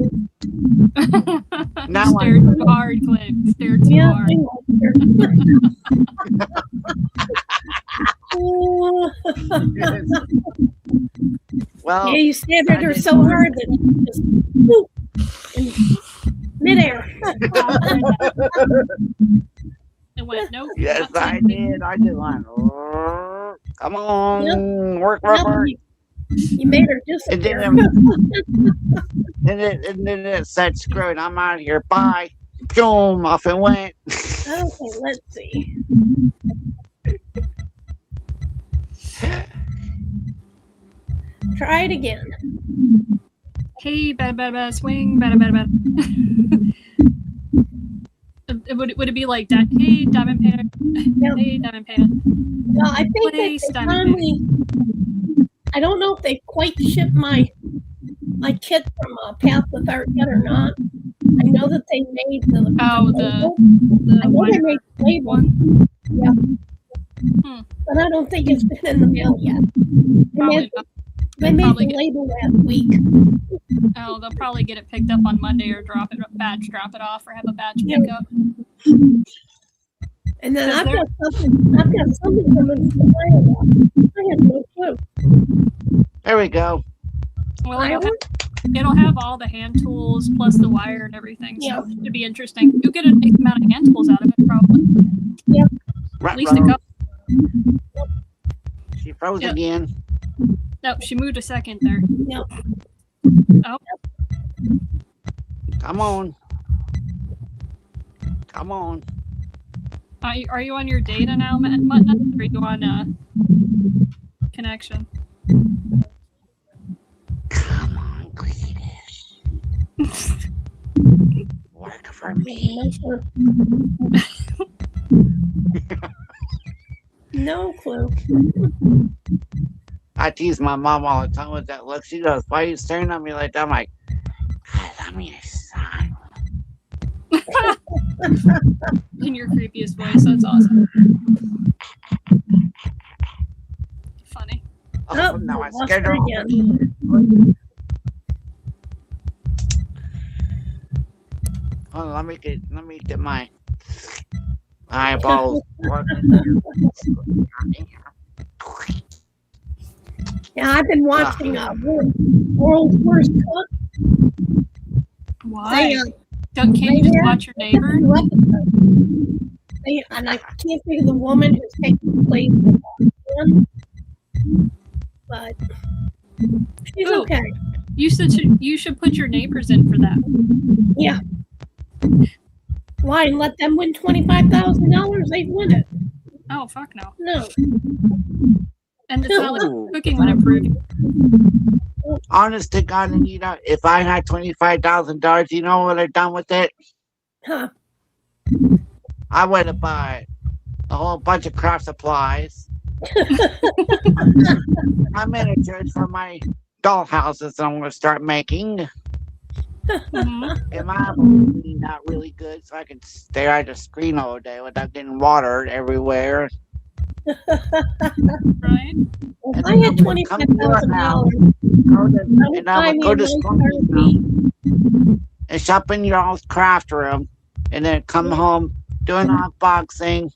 Now Stared too hard, Clint. Stared too Yeah, hard. Well, yeah, you stabbed at her so hard that she just whoop, in midair. It went, nope. yes, not I Cindy. did. I did one. Come on, work, Yep, work. you made her And disappear. then it said, screw it, I'm out of here. Bye. Boom, off it went. Okay, let's see. Try it again. Hey, bada, swing, bada. Would it be like that? Hey, Diamond Pan. Yep. Hey, Diamond Pan. Well, I think that Place they Diamond finally. I don't know if they quite shipped my kit from Path Without yet or not. I know that they made the Oh, label. the I know they wire made the label. one. Yep. Hmm. But I don't think it's been in the mail yet. Probably not. They made probably the get- label last week. Oh, they'll probably get it picked up on Monday or drop it off, or have a batch Yep. pickup. And then Is I've there- got something coming from Iowa. I have no clue. There we go. Well, Iowa? it'll have all the hand tools plus the wire and everything, so Yeah. it should be interesting. You'll get a nice amount of hand tools out of it, probably. At least a couple. She froze Yep. again. Nope, she moved a second there. Yep. Oh, Come on. Come on. are you on your data now, MUTTNUTT, or are you on connection? Come on, Cletus. Work for me. No clue. I tease my mom all the time with that look. She goes, why are you staring at me like that? I'm like, "'Cause I'm your son." In your creepiest voice, that's awesome. Funny. Oh, no, I lost scared her her. again. Oh, let me get my eyeballs. working. Yeah, I've been watching World's Worst Cook. Why? They, Can't you just have watch your neighbor? two episodes. And I can't think of the woman who's taking place of him, but she's Ooh. okay. You should put your neighbors in for that. Yeah. Why let them win $25,000? They'd win it. Oh fuck no. No. And it's not like Ooh. cooking would improve. Honest to God, Anita, if I had $25,000, you know what I'd done with it? Huh. I would have bought a whole bunch of craft supplies. My miniatures for my doll houses I'm going to start making. Mhm. And my will be not really good, so I can stare at the screen all day without getting watered everywhere. Right? If I had $25,000, And I would go to Spunky's house and shop in your all's craft room, and then come home, do an unboxing,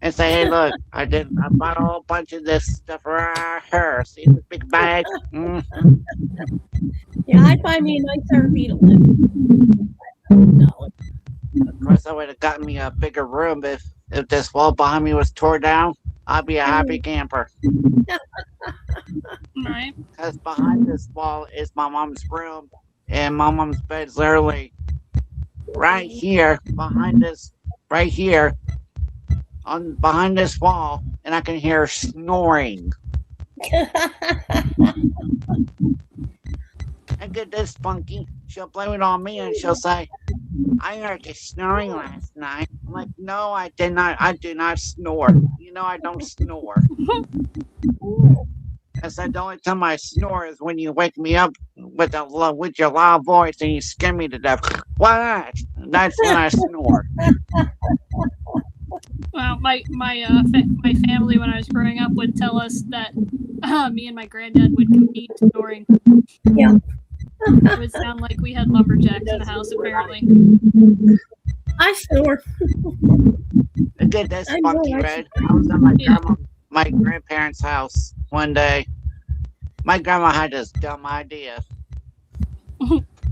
and say, "Hey, look, I bought a whole bunch of this stuff right here. See this big bag?" Yeah, I'd buy me a nice RV to live in. No. Of course, I would have gotten me a bigger room if this wall behind me was tore down. I'd be a happy camper. Right. Because behind this wall is my mom's room, and my mom's bed's literally right here, behind this, right here, behind this wall, and I can hear her snoring. I get this Spunky. She'll blame it on me, and she'll say, "I heard you snoring last night." I'm like, "No, I did not. I do not snore. You know I don't snore." I said, "The only time I snore is when you wake me up with your loud voice and you scare me to death." What? That's when I snore. Well, my family when I was growing up would tell us that me and my granddad would compete snoring. Yeah. It would sound like we had lumberjacks in the house, apparently. I snore. Look at this I know, Spunky I Red. I was at my grandparents' house one day. My grandma had this dumb idea.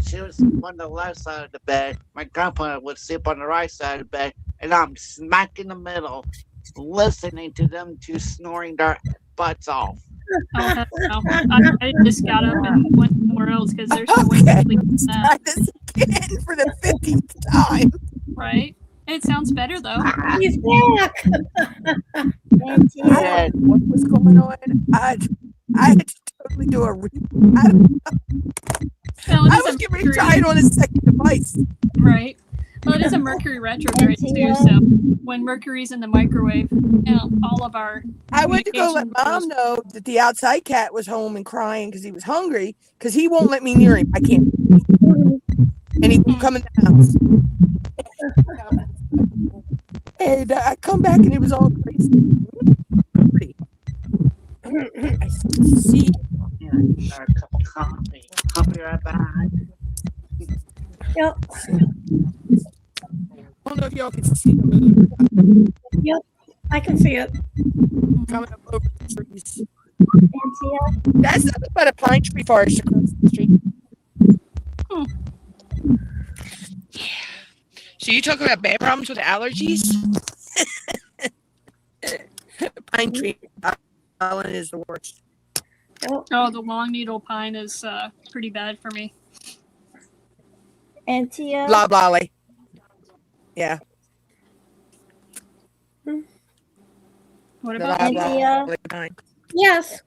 She would sleep on the left side of the bed. My grandpa would sleep on the right side of the bed, and I'm smack in the middle, listening to them two snoring their butts off. Oh, heck no. I just got up and went somewhere else because there's no way to sleep with Try that. this again for the 50th time. Right? It sounds better though. He's back. And Tia, Yeah. What was going on? I had to totally do a Well, it I is was a getting ready to Mercury, try it on a second device. right? Well, it is a Mercury retrograde too. So when Mercury's in the microwave, all of our I went to go let communication Mom goes- know that the outside cat was home and crying because he was hungry because he won't let me near him. I can't. And he won't come in the house. And I come back and it was all crazy. Pretty. I see. Yeah, a cup of coffee. I'll be right back. Yep. I don't know if y'all can see the moon Yep. I can see it. coming up over the trees. and Tia, That's nothing but a pine tree forest across the street. Hmm. Yeah. So you talking about bad problems with allergies? Pine tree pollen is the worst. Yep. Oh, the long needle pine is pretty bad for me. and Tia, Blah blah. Yeah. What The about blah, And blah, Tia? blah, pine. Yes.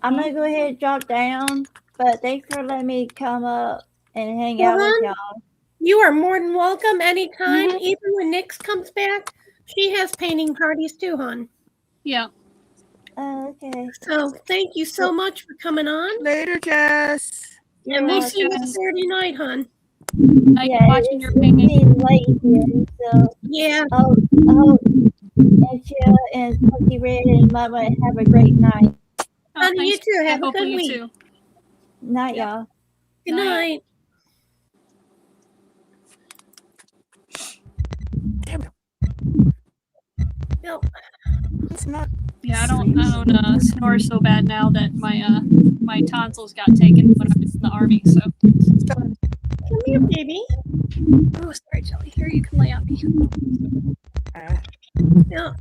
I'm gonna go ahead and drop down, but thanks for letting me come up and hang out with y'all. You are more than welcome anytime. Mhm. Even when Nix comes back, she has painting parties too, hon. Yeah. Okay. So thank you so much for coming on. Later, Jess. And we'll welcome. see you Saturday night, hon. I Yeah, watching it's your painting. getting late here, so Yeah. I hope and Tia and Punky Red and Mama have a great night. Oh, Honey, you thanks. too. Have a Hopefully good you week. too. Night, y'all. Good Night. night. Damn it. No. It's not. Yeah, I don't snore so bad now that my tonsils got taken when I was in the army. So. Come here, baby. Oh, sorry, Jelly. Here, you can lay on me. Yeah.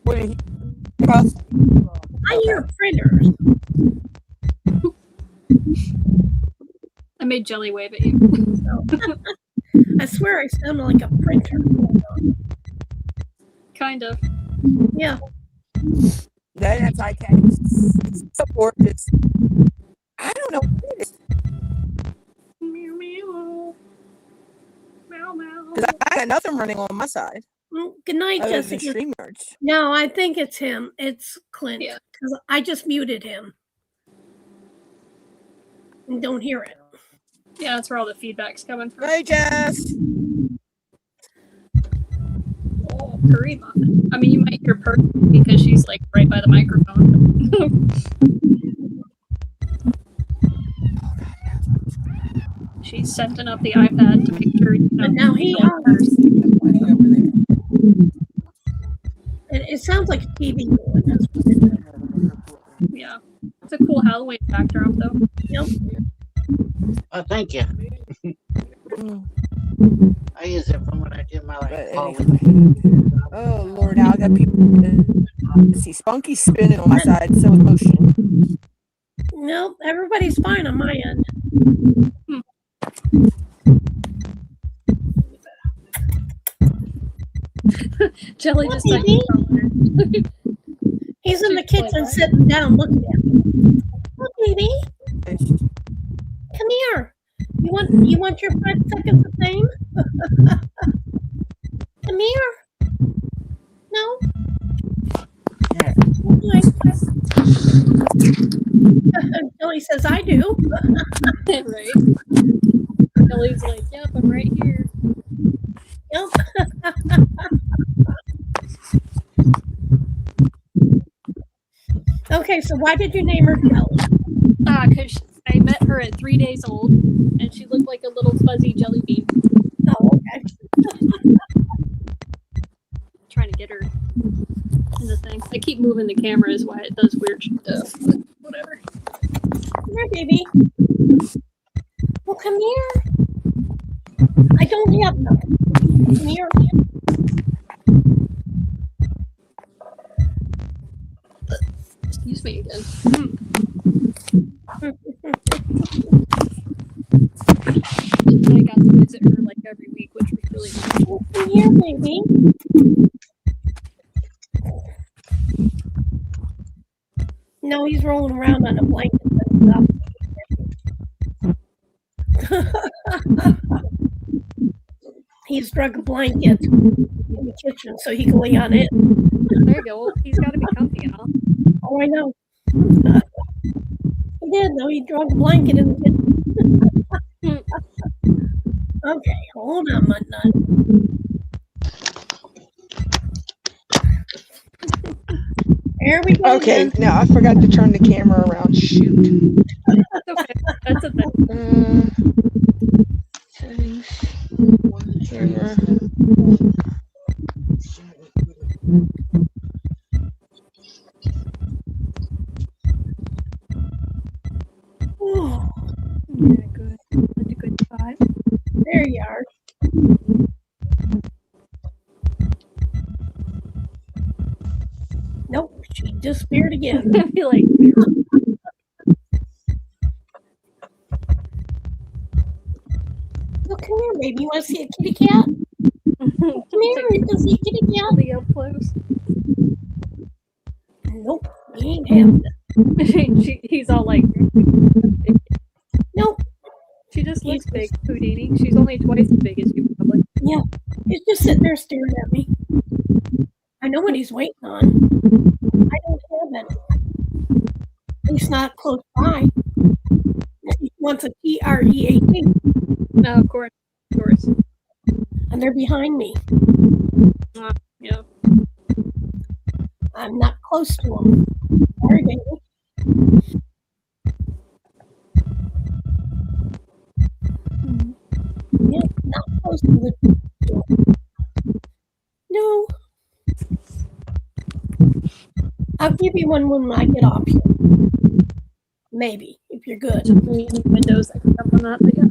What did he? I hear printers. I made Jelly wave at you. I swear I sound like a printer. Kind of. Yeah. That's okay. It's so gorgeous. I don't know what it is. Meow meow. Meow meow. Because I got nothing running on my side. Good night, Other than Jessica. StreamYards. No, I think it's him. It's Clint. Yeah. Because I just muted him. And don't hear it. Yeah, that's where all the feedback's coming from. Hey, Jess. Oh, curry muffin. I mean, you might hear Perk because she's like right by the microphone. She's setting up the iPad to make sure. But now he it sounds like a TV going. That's what it is. Yeah, it's a cool Halloween backdrop though. Yep. Oh, thank you. I use it from when I do my Oh Lord, now I got people. See, Spunky's spinning on my side, so is motion. Nope, everybody's fine on my end. Jelly just like he's in the kitchen sitting down looking at me. Look, baby. Come here. You want your 5 seconds of fame? Come here. No? Billy says I do. Right. Jelly's like, yep, I'm right here. Yep. Okay, so why did you name her Jelly? Because I met her at 3 days old, and she looked like a little fuzzy jelly bean. Oh, okay. Trying to get her in the thing. I keep moving the camera is why it does weird stuff, but whatever. Come here, baby. Well, come here. I don't have nothing. Come here. Excuse me again. I got to visit her like every week, which was really nice. Well, come here, baby. No, he's rolling around on a blanket and stuff. He's drug a blanket in the kitchen so he can lay on it. There you go. Well, he's got to be comfy and all. Oh, I know. He did, though. He drug a blanket in the kitchen. Okay, hold on, MUTTNUTT. There we go. Okay, again. now I forgot to turn the camera around. Shoot. That's okay. That's a thing. Settings. Camera. Oh, Yeah, good. That's a good spot. there you are. Nope, she disappeared again. I feel like Oh, come here, baby. You want to see a kitty cat? Come here, you can see a kitty cat. really up close. Nope, he ain't having it. He's all like, Nope, she just looks big, Houdini. She's only twice as big as you, probably. yeah. He's just sitting there staring at me. I know what he's waiting on. I don't have it. At least not close by. He wants a TREAT, No, of course. Of course. and they're behind me. Yeah. I'm not close to him. Sorry, baby. Yep, not close to the. you. I'll give you one when I get off here. Maybe, if you're good. Any windows that can jump on that, but yeah.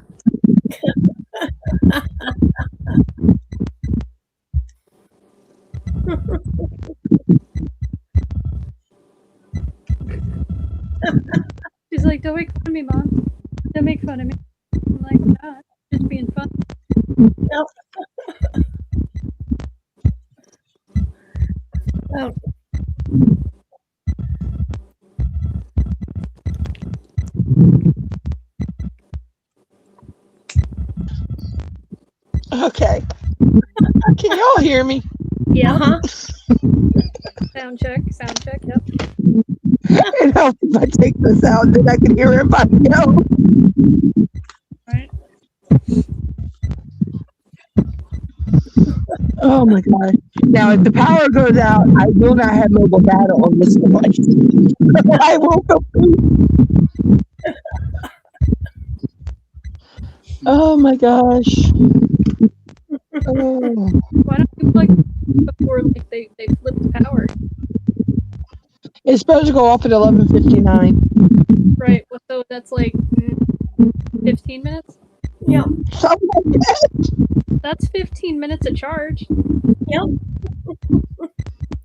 She's like, don't make fun of me, Mom. Don't make fun of me. I'm like, nah, just being fun. No. Oh. Okay. Can y'all hear me? Yeah. Uh-huh. Sound check, yep. And if I take this out, then I can hear everybody else. Right. Oh my God. Now, if the power goes out, I will not have mobile data on this device. I won't go. Oh my gosh. Oh. Why don't you plug before like they flip the power? It's supposed to go off at 11:59. Right. Well, so that's like 15 minutes? Yep. Something like that. That's 15 minutes of charge. Yep.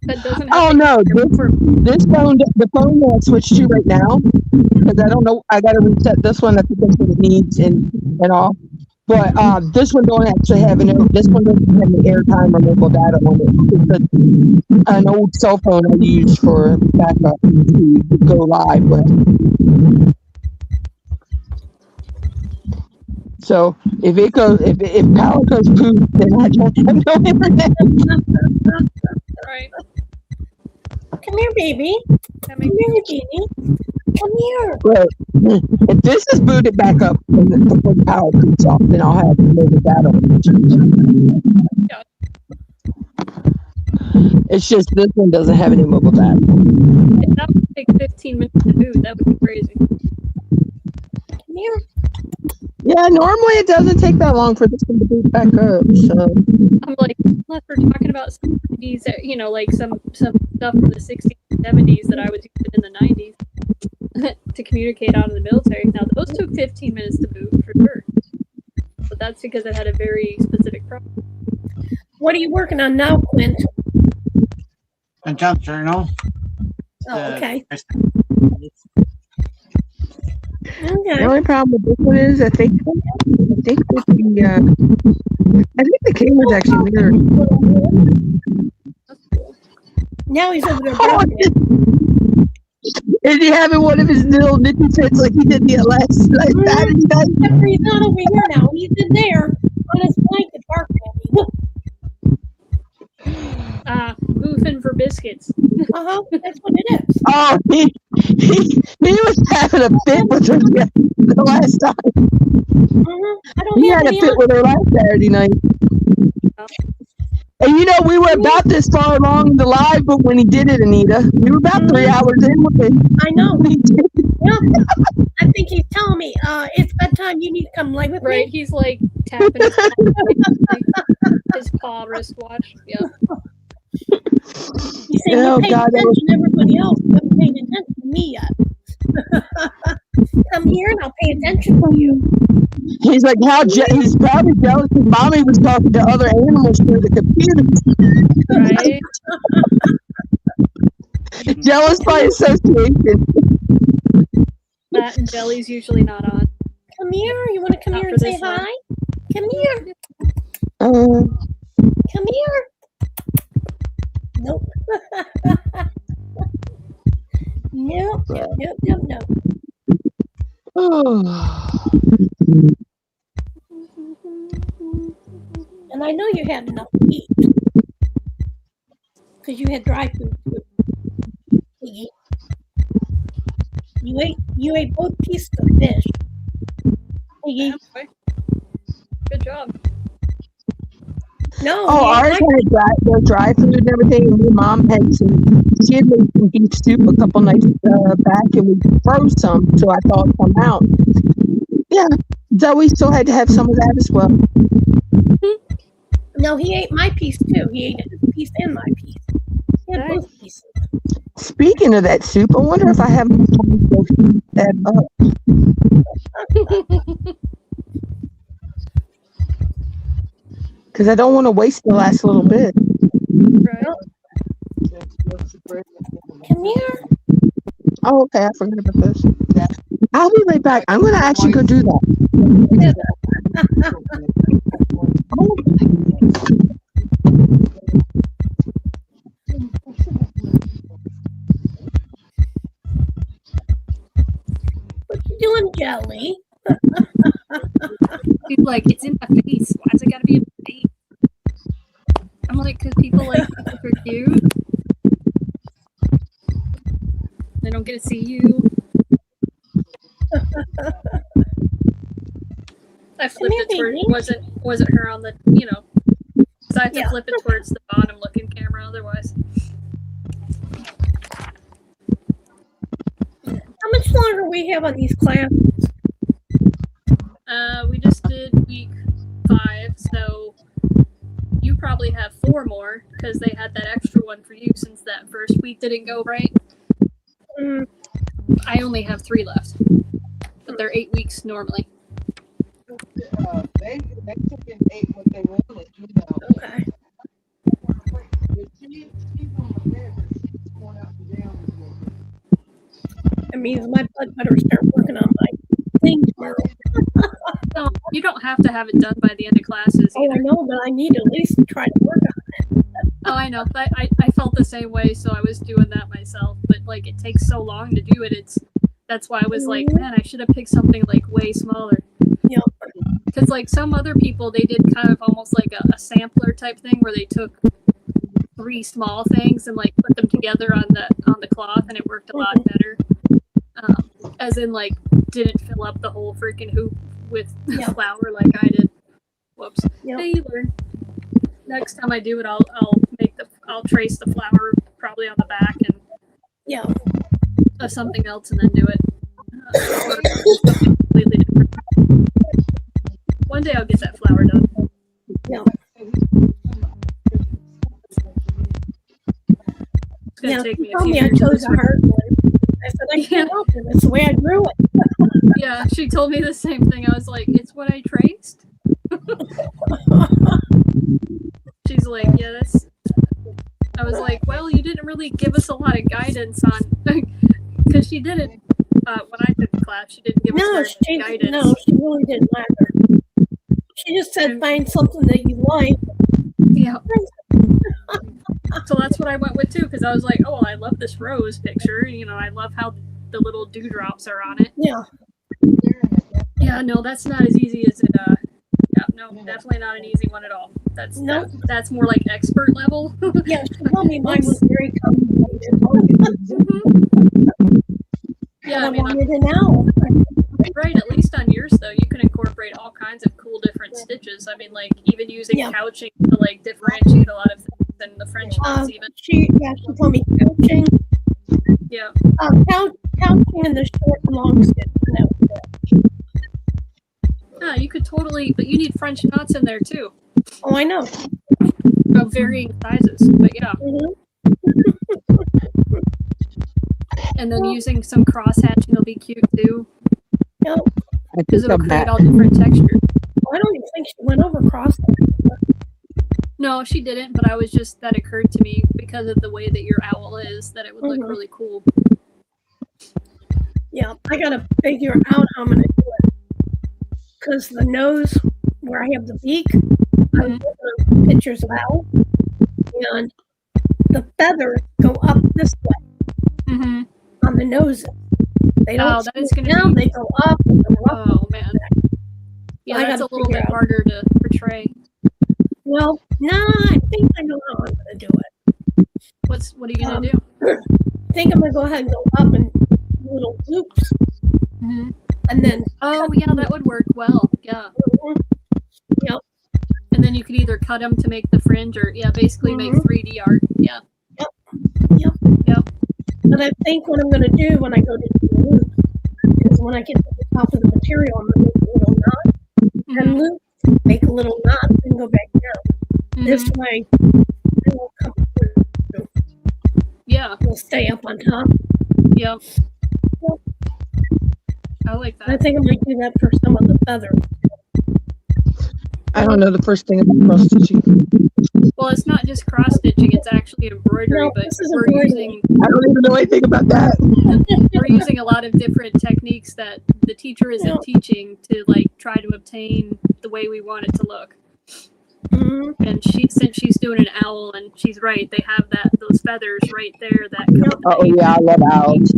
That doesn't have Oh to no, for this phone, the phone that I switched to right now, because I don't know, I got to reset this one. I think that's what it needs and all. But this one don't actually have this one doesn't have any airtime or mobile data on it. It's an old cell phone I use for backup to go live with. So if power goes poof, then I don't have no internet. right. Come here, baby. That Come makes here, baby. Come here. But if this is booted back up and before the power boots off, then I'll have mobile data on it. Yeah. It's just this one doesn't have any mobile data. If that would take 15 minutes to boot, that would be crazy. Come here. Yeah, normally it doesn't take that long for this one to boot back up. So I'm like, unless we're talking about some movies that, like some stuff from the 60s and 70s that I was using in the 90s to communicate out of the military. Now, those took 15 minutes to boot for sure. But that's because it had a very specific problem. What are you working on now, Clint? A junk journal. Oh, okay. the Okay. only problem with this one is I think that the camera's actually mirrored. Now he's over there. Oh, is he having one of his little nippy fits like he did the last Saturday night? Except for he's not over here now. He's in there on his blanket barking at me. Goofing for biscuits. That's what it is. Oh, he was having a fit with her the last time. I don't He have had a any fit with her last Saturday night. Oh. And we were about this far along in the live, but when he did it, Anita, we were about 3 hours in with it. I know. Yeah. I think he's telling me, it's bedtime, you need to come lay with Right, me. he's like tapping his paw wristwatch. Yeah. He's saying, you pay attention to everybody else. You haven't paid attention to me yet. Come here and I'll pay attention to you. He's like, he's probably jealous because Mommy was talking to other animals through the computer. Right. Jealous by association. Matt and Jelly's usually not on. Come here. You want to come Not here for and say this one. hi? Come here. Come here. Nope. Nope. And I know you had enough to eat because you had dry food too. Piggy. You ate both pieces of fish. Piggy. Yeah, boy. Good job. No. Ours had dry food and everything, and my mom had she had made some beef soup a couple nights back, and we froze some, so I thought it'd come out. Yeah, Zoe still had to have some of that as well. No, he ate my piece too. He ate it piece and my piece. Yeah, both pieces. Speaking of that soup, I wonder if I have that up. Because I don't want to waste the last little bit. Right. Come here. Oh, okay. I forgot about this. I'll be right back. I'm going to actually go do that. What you doing, Jelly? People like, it's in my face. Why's it gotta be in my face? I'm like, because people like think you're cute. They don't get to see you. I flipped it towards wasn't her on the, you know, because I have to flip it towards the bottom looking camera otherwise. How much longer we have on these classes? We just did week 5, so you probably have 4 more because they had that extra one for you since that first week didn't go right. I only have 3 left, but they're 8 weeks normally. They took in 8 what they wanted, you know. Okay. That means my butt better start working on my thing tomorrow. No, you don't have to have it done by the end of classes Oh, I either. know, but I need to at least try to work on it. Oh, I know. I felt the same way, so I was doing that myself. But like, it takes so long to do it. That's why I was like, man, I should have picked something like way smaller. Yep. Because like some other people, they did kind of almost like a sampler type thing where they took 3 small things and like put them together on the cloth, and it worked a lot better. As in like didn't fill up the whole freaking hoop with flour like I did. Whoops. Yep. Hey, you learn. Next time I do it, I'll trace the flour probably on the back and something else, and then do it. Something completely different. One day I'll get that flour done. Yeah. It's gonna take me a Told few me I years. chose a hard one. I said I can't help it. It's the way I drew it. Yeah, she told me the same thing. I was like, it's what I traced. She's like, yeah, that's. I was like, well, you didn't really give us a lot of guidance on, because she didn't. When I took the class, she didn't give us very much guidance. No, she really didn't either. She just said find something that you like. Yeah. So that's what I went with too, because I was like, oh, well, I love this rose picture. You know, I love how the little dewdrops are on it. Yeah. Yeah, no, that's not as easy as it. Yeah, no, definitely not an easy one at all. That's that's more like expert level. Yeah, she told me mine was very complicated. Yeah, I mean, wanted an owl. Right, at least on yours though, you can incorporate all kinds of cool different stitches. I mean, like even using couching to like differentiate a lot of things, and the French knots even. She told me couching. Yeah. Couching in the short and long stitch. And that was it. Yeah, you could totally, but you need French knots in there too. Oh, I know. Of varying sizes, but yeah. And then using some cross hatching will be cute too. Yep. Because it'll create all different textures. Well, I don't even think she went over cross. No, she didn't, but I was just, that occurred to me because of the way that your owl is, that it would look really cool. Yeah, I gotta figure out how I'm gonna do it. Because the nose, where I have the beak, I'm looking at pictures of owl, and the feathers go up this way on the noses. They don't that is gonna down, be... they go up. And go up. Oh, man. Yeah, that's a little bit harder to portray. Well, no, I think I know how I'm gonna do it. What are you gonna do? I think I'm gonna go ahead and go up and little loops, and then. Oh yeah, that would work well. Yeah. Yep. And then you could either cut them to make the fringe, or basically make 3D art. Yeah. Yep. But I think what I'm gonna do when I go to the loop is when I get to the top of the material, I'm gonna make a little knot and loop, make a little knot, and go back down. This way, it won't come Yeah. will stay up on top. Yep. I like I that. think I might do that for some of the feathers. I don't know the first thing about cross stitching. Well, it's not just cross stitching; it's actually embroidery. No, But this is we're embroidery. using I don't even know anything about that. we're using a lot of different techniques that the teacher isn't Yeah. teaching to like try to obtain the way we want it to look. Mhm. And since she's doing an owl, and she's right, they have those feathers right there that come with the Oh paper. yeah, I love owls.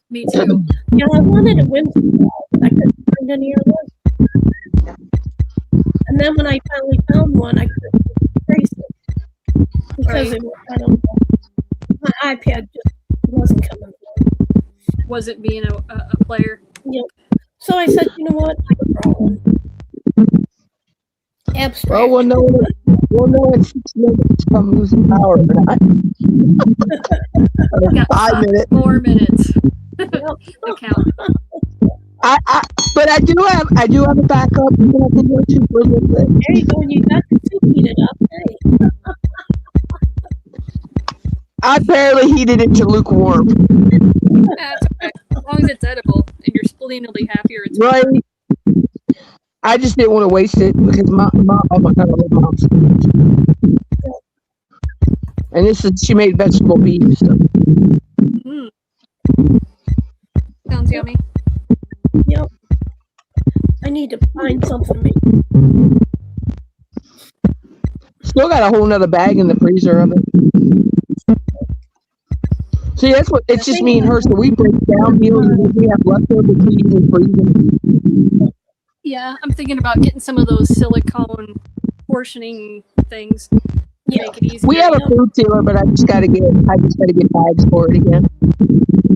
Me too. Yeah, I wanted a Windsor owl, but I couldn't find any of those. And then when I finally found one, I couldn't trace it because Right. it was, I don't know, my iPad just wasn't coming through. Wasn't being a player. Yep. So I said, you know what? I can draw one. Abstract. Well, we'll know in 6 minutes if I'm losing power or not. Or Got 5 minutes. 4 minutes. Yep. The count. But I do have a backup. You know, I can go to for a little bit. There you go. You got the soup heated up. Hey. I barely heated it to lukewarm. That's okay. As long as it's edible and you're spleenily happier, it's Right. I just didn't want to waste it because oh my God, I love mom's. And she made vegetable beef. So. Mm. Sounds yummy. Yep. I need to find something to make. Still got a whole nother bag in the freezer of it. See, that's what it's just me and her. So we break down meals and if we have leftovers, we usually freeze them. Yeah, I'm thinking about getting some of those silicone portioning things. Yeah. Make it easier. We have a food sealer, but I just gotta get bags for it again.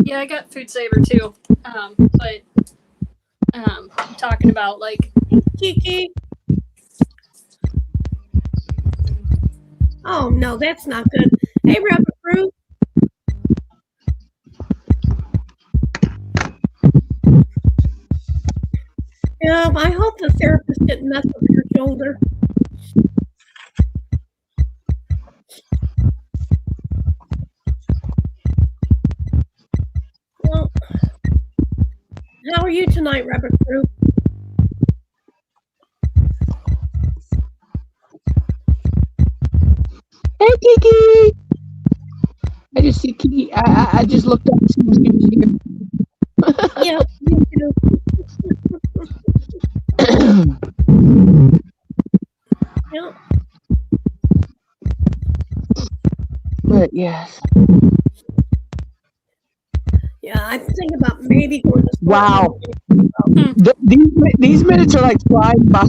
Yeah, I got food saver too. But I'm talking about like Kiki. Oh no, that's not good. Hey, Rabbit Fruit. Yeah, I hope the therapist didn't mess with your shoulder. Well, how are you tonight, Rabbit Fruit? Hey, Kiki! I just see Kiki. I just looked up and see if she was here. Yeah, me too. Yeah. But yes. Yeah, I'm thinking about maybe going to school. Wow. These minutes are like flying by.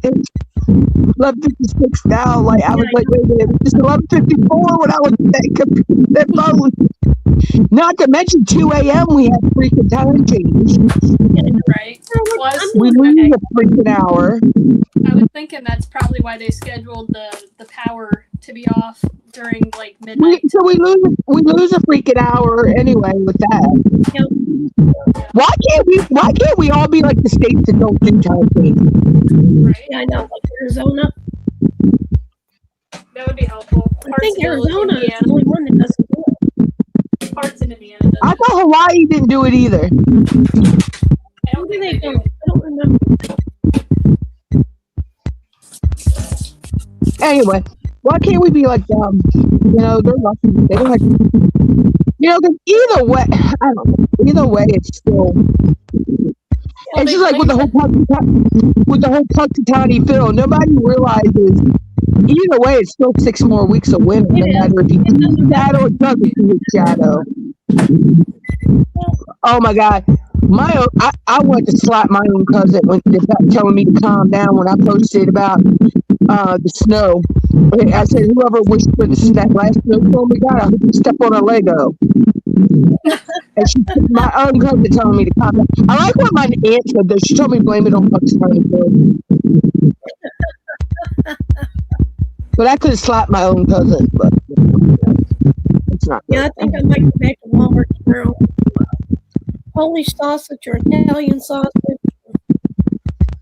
It's 11:56 now. Like I was like, wait a minute, it's 11:54 when I was at that phone. Not to mention 2 a.m. we had freaking time change. right. Plus, We lose a freaking hour. I was thinking that's probably why they scheduled the power to be off during like midnight. We lose a freaking hour anyway with that. Yep. Why can't we all be like the states that don't do time change? Right. Yeah, I know, like Arizona. That would be helpful. I think Parts of Arizona is Indiana. the only one that doesn't do it. Parts in Indiana. Does I it. thought Hawaii didn't do it either. I don't Maybe think they they don't. do. I don't remember. Anyway, why can't we be like them? You know, they're lucky. They don't like, you know, 'cause either way, I don't know. Either way, it's still. Well, It's they just like with the whole Punxsutawney Phil. Nobody realizes. Either way, it's still 6 more weeks of winter. No matter if you see shadow or doesn't see shadow. Oh my God. I wanted to slap my own cousin when they kept telling me to calm down when I posted about the snow. I said, whoever wished for that last snowstorm we got, I hope you step on a Lego. And my own cousin telling me to calm down. I like what my aunt said though. She told me blame it on Punxsutawney Phil. But I could have slapped my own cousin, but it's not. Yeah, I think I might go back to Walmart tomorrow. Polish sausage or Italian sausage,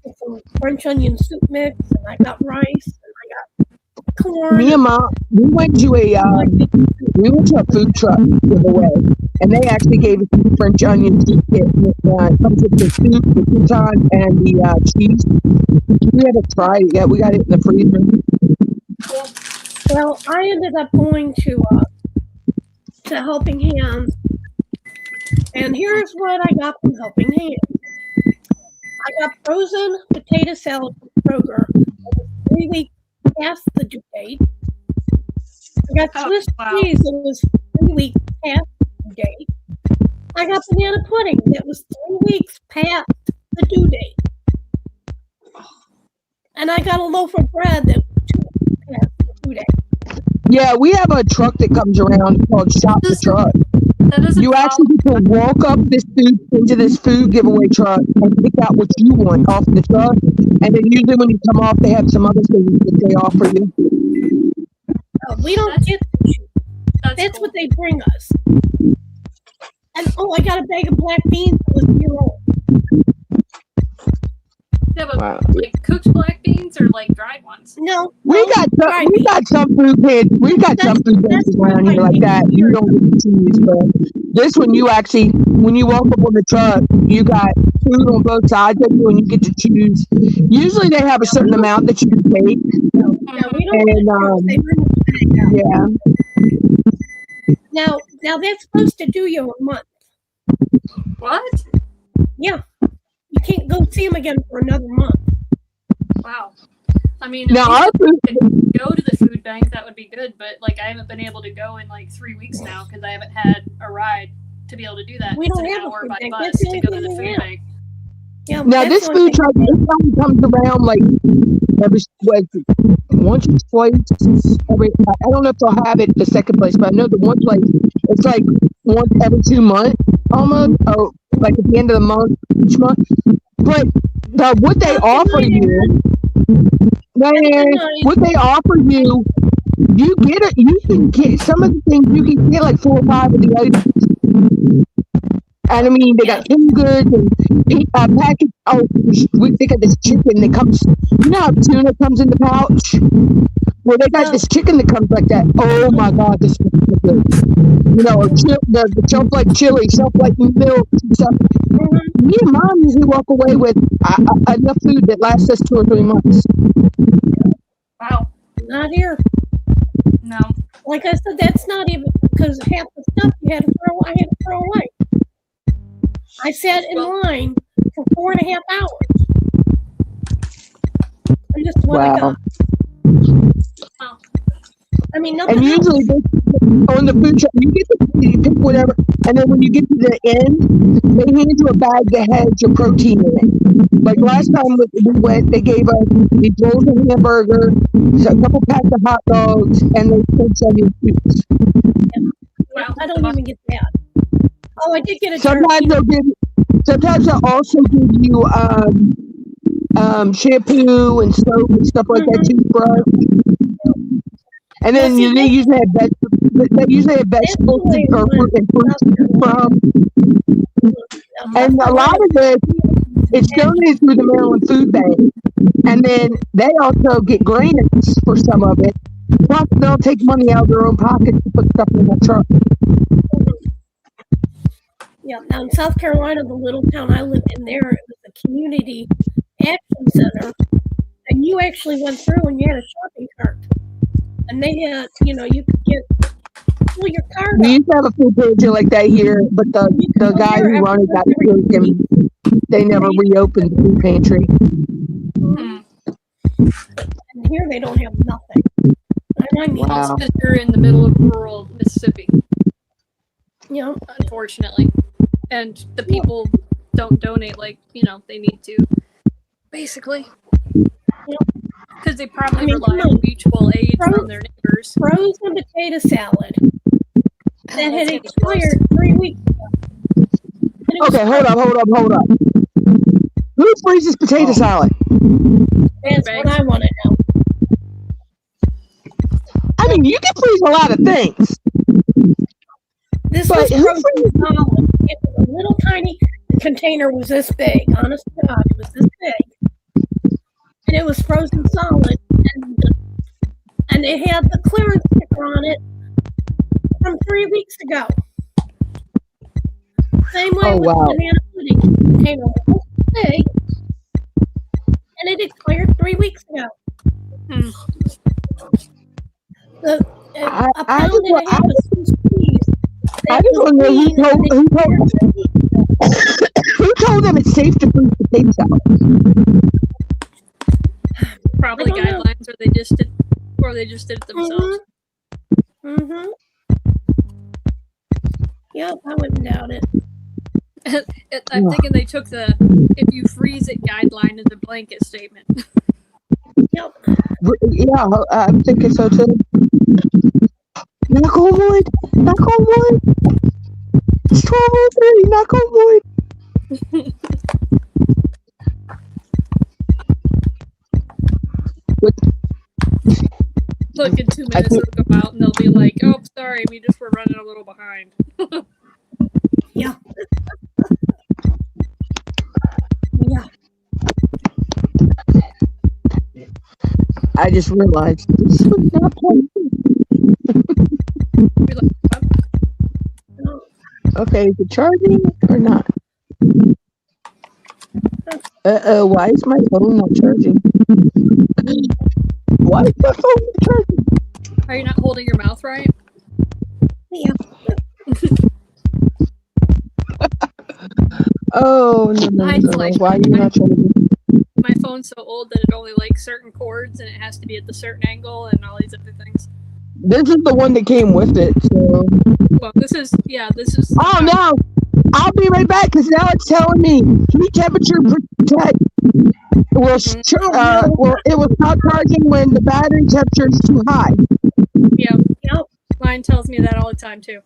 with some French onion soup mix, and I got rice, and I got corn. Me and Mom, we went to a food truck giveaway, and they actually gave us some French onion soup kit. It comes with the soup, the crouton, and the cheese. We haven't tried it yet. We got it in the freezer. Well, I ended up going to Helping Hands, and here's what I got from Helping Hands. I got frozen potato salad from Kroger, 3 weeks past the due date. I got Swiss cheese that was 3 weeks past the due date. I got banana pudding that was 3 weeks past the due date. And I got a loaf of bread that was 2 weeks past the due date. Yeah, we have a truck that comes around called Shop the Truck. You actually get to walk up into this food giveaway truck and pick out what you want off the truck. And then usually when you come off, they have some other things that they offer you. We don't get to choose. That's what they bring us. And I got a bag of black beans that was year old. Yeah, but like cooked black beans or like dried ones? No. We got some food pantries around here like that. You don't get to choose, but this one you actually, when you walk up on the truck, you got food on both sides of you and you get to choose. Usually they have a certain amount that you can take. No, we don't. Yeah. Now that's supposed to do you a month. What? Yeah. You can't go see them again for another month. Wow. I mean, now our food could go to the food bank, that would be good, but like I haven't been able to go in like 3 weeks now because I haven't had a ride to be able to do that. We it's don't an have a hour food by bank. bus That's the to only go to thing the we food have. bank. Yeah, now this food truck comes around like once or twice every. I don't know if they'll have it the second place, but I know the one place it's like once every 2 months almost, or like at the end of the month each month. But what they offer you, you get it. You can get some of the things. You can get like 4 or 5 of the items. And I mean, they got home goods and package. Oh, they got this chicken that comes. You know how tuna comes in the pouch? Well, they got this chicken that comes like that. Oh my God, this is so good. You know, the shelf like chili, shelf like milk and stuff. Me and Mom usually walk away with enough food that lasts us 2 or 3 months. Wow. Not here. No. Like I said, that's not even because half the stuff I had to throw away. I sat in line for 4.5 hours. And this is what I got. Oh. I mean, nothing. And usually on the food truck, you pick whatever, and then when you get to the end, they hand you a bag that has your protein in it. Like last time we went, they gave us the frozen hamburger, a couple packs of hot dogs, and they French onion soups. Yeah, I don't even get that. Oh, I did get a Sometimes they'll also give you shampoo and soap and stuff like that, toothbrush. And then they usually have vegetables and fruits from. And a lot of it's donated through the Maryland Food Bank. And then they also get grants for some of it. Plus, they'll take money out of their own pocket to put stuff in the truck. Yeah, now in South Carolina, the little town I lived in there, it was a community action center. And you actually went through and you had a shopping cart. And they had, you could pull your cart We up. used to have a food pantry like that here, but the guy who run it got sick and they never reopened the food pantry. And here they don't have nothing. I mean, Wow. Because you're in the middle of rural Mississippi. Yeah. Unfortunately. And the people don't donate like, they need to. Basically. Because they probably rely on mutual aid from their neighbors. Frozen potato salad that had expired 3 weeks ago. Okay, hold up. Who freezes potato salad? That's what I want to know. I mean, you can freeze a lot of things. This was frozen solid. It was a little tiny container, was this big. Honest to God, it was this big. And it was frozen solid. And and it had the clearance sticker on it from 3 weeks ago. Same way Oh, with wow. banana pudding. Came on today, and it expired 3 weeks ago. Hmm. A I pound just and want, a half of Swiss cheese. I just want to know who told them it's safe to freeze potatoes out. Probably I don't know. guidelines, or they just did it themselves. Mm-hmm. Yep, I wouldn't doubt it. I'm thinking they took the "if you freeze it" guideline as a blanket statement. Yep. Yeah, I'm thinking so too. Knock on wood. Knock on wood. It's 12:03. Knock on wood. Look, in 2 minutes they'll go out and they'll be like, "Oh, sorry, we just were running a little behind." Yeah. Yeah. I just realized this was not playing. Be like, No. Okay, is it charging or not? Why is my phone not charging? Why is my phone not charging? Are you not holding your mouth right? Yeah. Oh, no. Why are you not charging? My phone's so old that it only likes certain chords and it has to be at the certain angle and all these other things. This is the one that came with it, so. Well, this is. Oh, no! I'll be right back, because now it's telling me heat temperature protect will, it will stop charging when the battery temperature is too high. Yeah. Yep. Mine tells me that all the time too.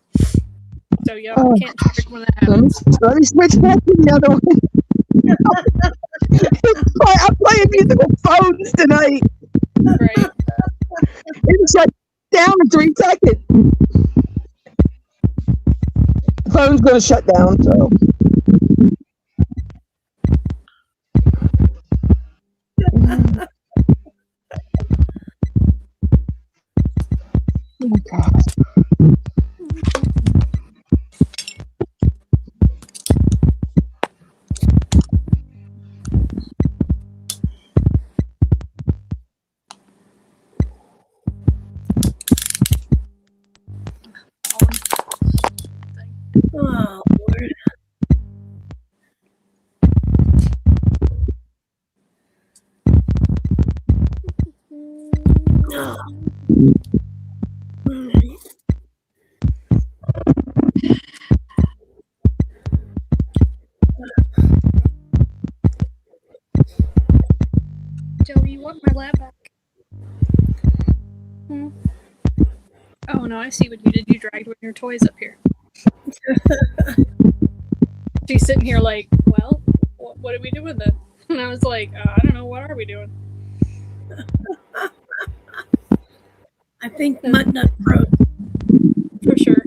So yeah, Oh. can't check when that happens. Let me switch back to the other one. I'm playing music with phones tonight. Right. It shut down in 3 seconds. The phone's gonna shut down, so. Oh my God. Oh, Lord. Oh. Joe, you want my lap back? Oh no, I see what you did. You dragged one of your toys up here. She's sitting here like, well, what are we doing then? And I was like, I don't know, what are we doing? I think MUTTNUTT froze. For sure.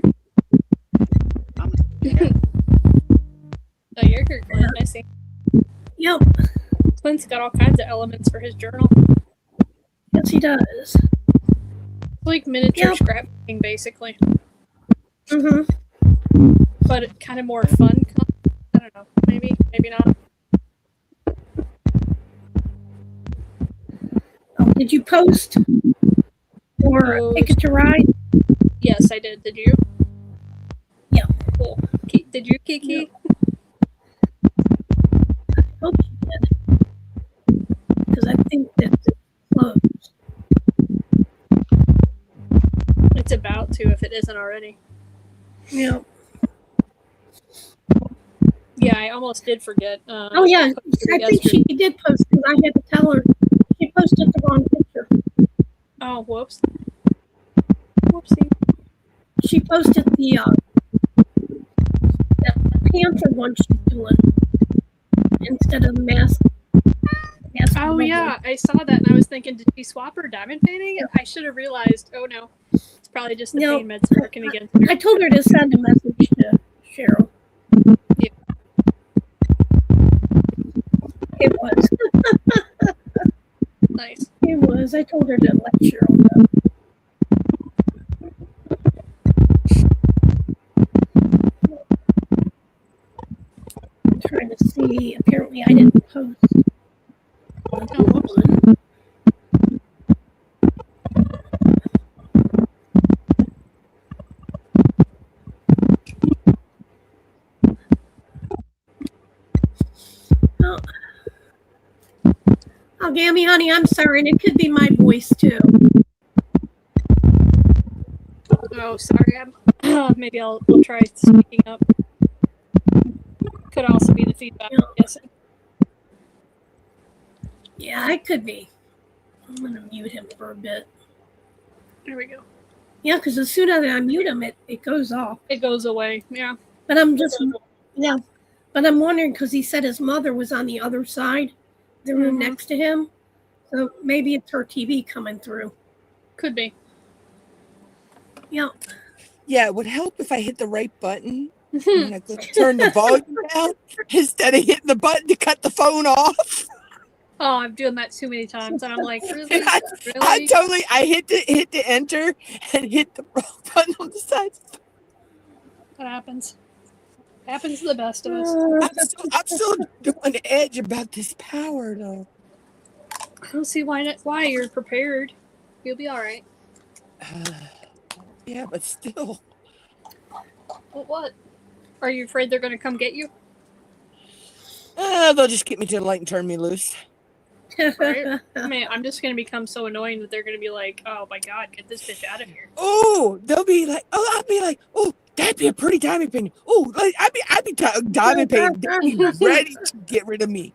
Oh, you're here, Clint. I see. Yep. Clint's got all kinds of elements for his journal. Yes, he does. It's like miniature Yep. scrapbooking, basically. Mm-hmm. But kind of more fun. I don't know. Maybe not. Did you post or Ticket to Ride? Yes, I did. Did you? Yeah. Cool. Did you, Kiki? Hope you did. Because I think that's closed. It's about to, if it isn't already. Yeah. Yeah, I almost did forget. Oh, yeah. I think she did post because I had to tell her. She posted the wrong picture. Oh, whoops. Whoopsie. She posted the that panther one she's doing instead of the mask. Oh, yeah. I saw that and I was thinking, did she swap her diamond painting? Yeah. I should have realized. Oh, no. It's probably just the No. pain meds working against her. I told her to send a message to Cheryl. Yeah. It was. Nice. It was. I told her to let Cheryl know. see. Apparently, I didn't post another one. Oh, Gammy, honey, I'm sorry. And it could be my voice, too. Oh, sorry. Maybe I'll try speaking up. Could also be the feedback, I'm guessing. Yeah, it could be. I'm going to mute him for a bit. There we go. Yeah, because as soon as I mute him, it goes off. It goes away, yeah. But I'm just, yeah. But I'm wondering, because he said his mother was on the other side, the room next to him. So maybe it's her TV coming through. Could be. Yeah. Yeah, it would help if I hit the right button. And I could turn the volume down instead of hitting the button to cut the phone off. Oh, I'm doing that too many times, and I'm like, really? I hit the enter and hit the wrong button on the side. That happens. Happens to the best of us. I'm still on the edge about this power, though. I don't see why you're prepared. You'll be all right. Yeah, but still. Well, what? Are you afraid they're going to come get you? They'll just get me to the light and turn me loose. Right? I mean, I'm just going to become so annoying that they're going to be like, oh my God, get this bitch out of here. Oh, they'll be like, I'll be like, oh, that'd be a pretty diamond painting. Oh, like, I'd be diamond painting. They'd be ready to get rid of me.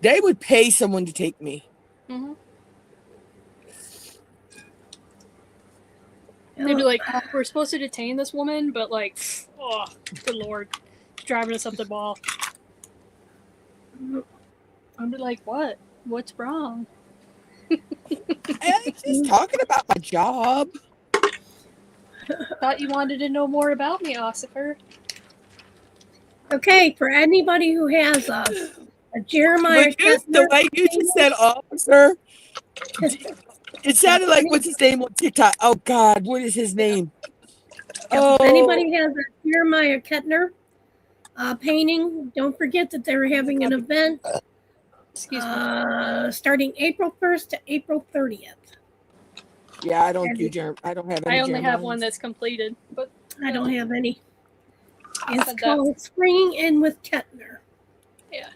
They would pay someone to take me. Mm-hmm. They'd be like, oh, we're supposed to detain this woman, but like, oh, good Lord, she's driving us up the wall. I'd be like, what? What's wrong? I'm just talking about my job. Thought you wanted to know more about me, Ossifer. Okay, for anybody who has a Jeremiah. The way you just said officer, it sounded like what's his name on TikTok? Oh God, what is his name? If anybody has a Jeremiah Kettner painting, don't forget that they're having an event starting April 1st to April 30th. Yeah, I don't do Jeremiah. I don't have any. I only have Jeremiahs. one that's completed, but I don't have any. It's called Springing In with Kettner. Yeah.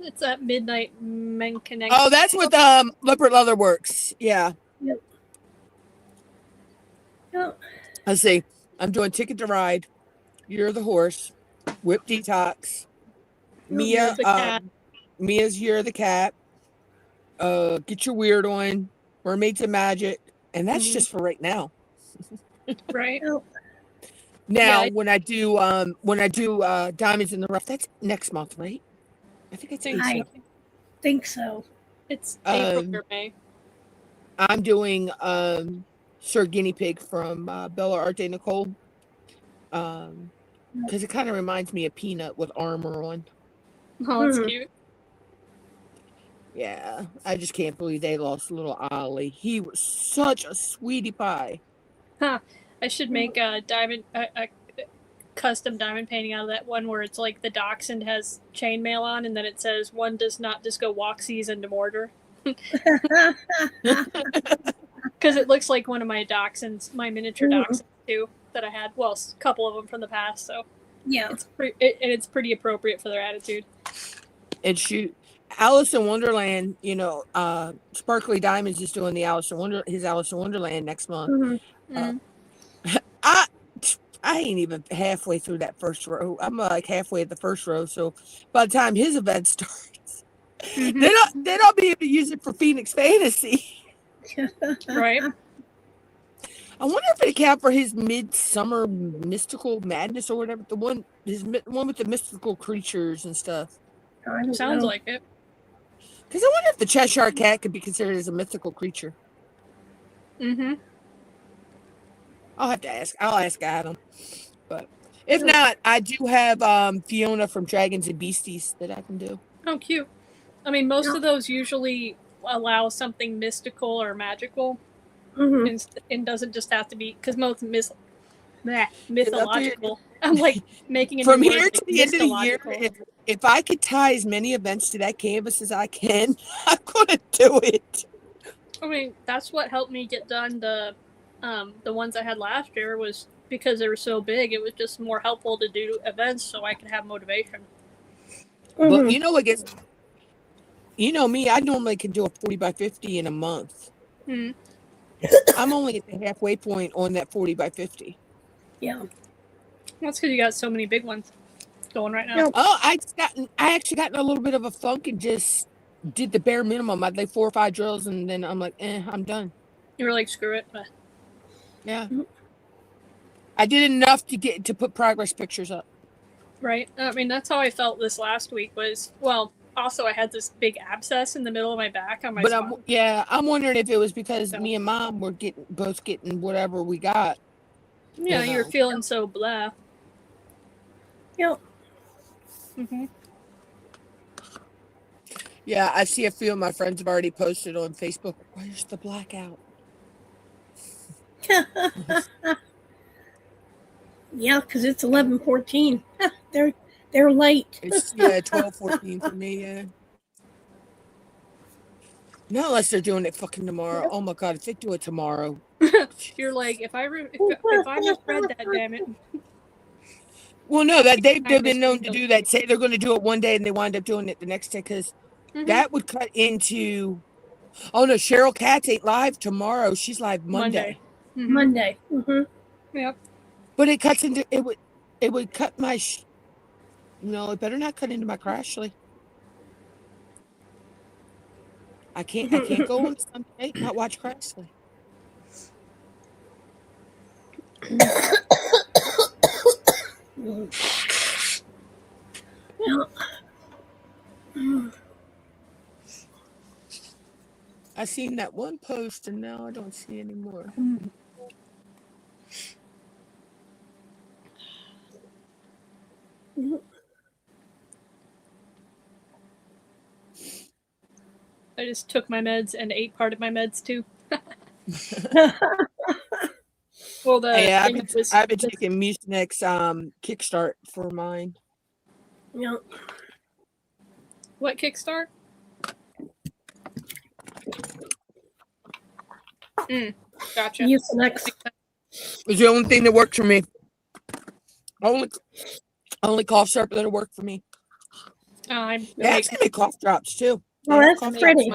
It's at Midnight Menkeneng. Oh, that's with Leopard Leather Works. Yeah. Yep. Yep. Let's see. I'm doing Ticket to Ride. You're the Horse. Whip Detox. Mia. Mia's You're the Cat. Get Your Weird On. Mermaids and Magic. And that's just for right now. Right. Now, when I do Diamonds in the Rough, that's next month, right? I think so. It's April or May. I'm doing Sir Guinea Pig from Bella Arte Nicole. Because it kind of reminds me of Peanut with armor on. Oh, that's cute. Yeah, I just can't believe they lost little Ollie. He was such a sweetie pie. Huh. I should make a custom diamond painting out of that one where it's like the dachshund has chainmail on and then it says one does not just go walk seas into mortar. Because it looks like one of my dachshunds, my miniature dachshunds too, that I had. Well, a couple of them from the past, so yeah, it's pretty appropriate for their attitude. And shoot, Alice in Wonderland, Sparkly Diamonds is doing his Alice in Wonderland next month. I ain't even halfway through that first row. I'm like halfway at the first row. So by the time his event starts, then I'll be able to use it for Phoenix Fantasy. Right. I wonder if it account for his Midsummer Mystical Madness or whatever. The one with the mystical creatures and stuff. Sounds like it. Because I wonder if the Cheshire Cat could be considered as a mythical creature. Mm-hmm. I'll have to ask. I'll ask Adam. But if not, I do have Fiona from Dragons and Beasties that I can do. Oh, cute. I mean, most of those usually allow something mystical or magical. And doesn't just have to be, because mythological. I'm like making a From new here word, to like the end of the year, mythological. if I could tie as many events to that canvas as I can, I'm gonna do it. I mean, that's what helped me get done the ones I had last year was because they were so big. It was just more helpful to do events so I could have motivation. But you know what gets, you know me, I normally can do a 40 by 50 in a month. I'm only at the halfway point on that 40 by 50. Yeah. That's because you got so many big ones going right now. Oh, I actually got in a little bit of a funk and just did the bare minimum. I'd like 4 or 5 drills, and then I'm like, I'm done. You were like, screw it. But... Yeah. I did enough to put progress pictures up. Right. I mean, that's how I felt this last week was, well, also I had this big abscess in the middle of my back on my spine. I'm wondering if it was because me and Mom were both getting whatever we got. Yeah, you're feeling so blah. Yep. Yeah, I see a few of my friends have already posted on Facebook. Where's the blackout? Yeah, because it's 11:14. They're late. It's 12:14 for me. Yeah. Not unless they're doing it fucking tomorrow. Oh my god, if they do it tomorrow. You're like, if I misread that, damn it. Well, no, that they've been known to do that. Say they're going to do it one day and they wind up doing it the next day because that would cut into. Oh no, Cheryl Katz ain't live tomorrow. She's live Monday. Monday. Yep. But it cuts into it would cut my. No, it better not cut into my Crashly. I can't go on Sunday not watch Crashly. I seen that one post and now I don't see any more. I just took my meds and ate part of my meds too. Well, I've been taking Mucinex Kickstart for mine. Yeah. What Kickstart? Gotcha. Mucinex. It was the only thing that worked for me. Only cough syrup that'll work for me. Actually, cough drops too. Oh, that's pretty.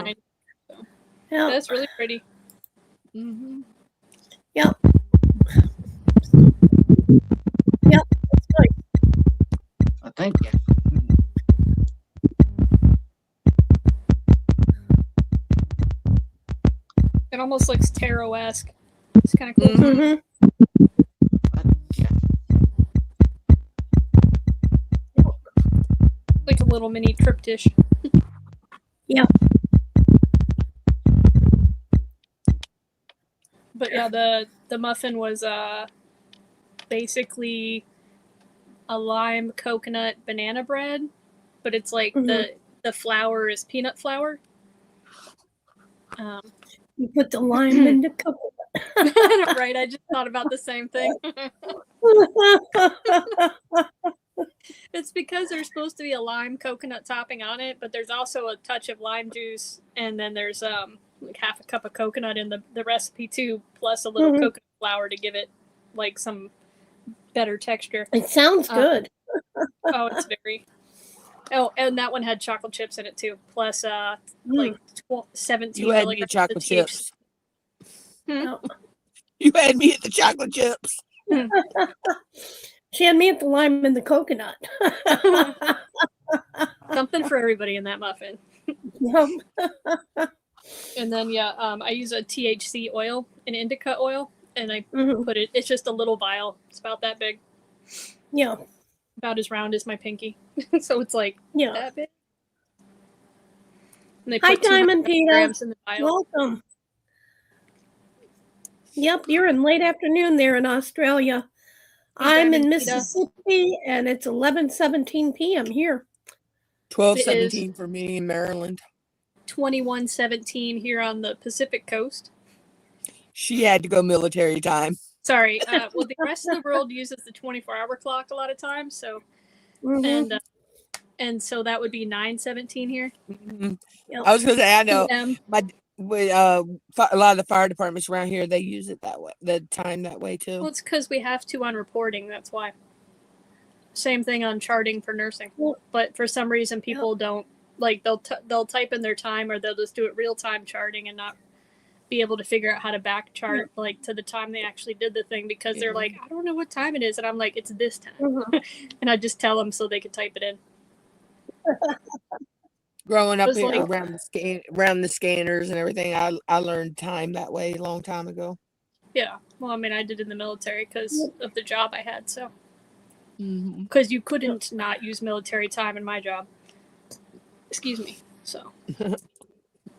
Yeah, that's really pretty. Yep. Yep, that's good. Oh, thank you. It almost looks tarot-esque. It's kind of cool. Like a little mini triptych. Yeah. But yeah, the muffin was basically a lime coconut banana bread, but it's like the flour is peanut flour. You put the lime in the coconut. Right, I just thought about the same thing. It's because there's supposed to be a lime coconut topping on it, but there's also a touch of lime juice, and then there's like half a cup of coconut in the recipe too, plus a little coconut flour to give it like some better texture. It sounds good. Oh, it's very. Oh, and that one had chocolate chips in it too, plus like 17 You had me at chocolate chips. You had me at the chocolate chips. She had me at the lime and the coconut. Something for everybody in that muffin. And then I use a THC oil, an indica oil, and I put it. It's just a little vial. It's about that big. Yeah. About as round as my pinky. So it's like that big. And they Hi, put Diamond Peter. in the vial. Welcome. Yep, you're in late afternoon there in Australia. I'm in Mississippi, and it's 11:17 p.m. here. 12:17 for me in Maryland. 21:17 here on the Pacific coast. She had to go military time. Sorry. Well, the rest of the world uses the 24-hour clock a lot of times. So, Mhm. and so that would be 9:17 here. Mhm. Yep. I was gonna say I know PM. a lot of the fire departments around here, they use it that way, the time that way Well, too. it's because we have to on reporting. That's why. Same thing on charting for nursing. Yep. But for some reason, people don't like they'll type in their time, or they'll just do it real time charting and not be able to figure out how to back chart like to the time they actually did the thing, because they're like, I don't know what time it is, and I'm like, it's this time. Mhm. And I just tell them so they could type it in. Growing up was here like- around the scanners and everything, I learned time that way a long time ago. Yeah. Well, I mean, I did in the military because of the job I had. So, Mhm. because you couldn't not use military time in my job. Excuse me. So.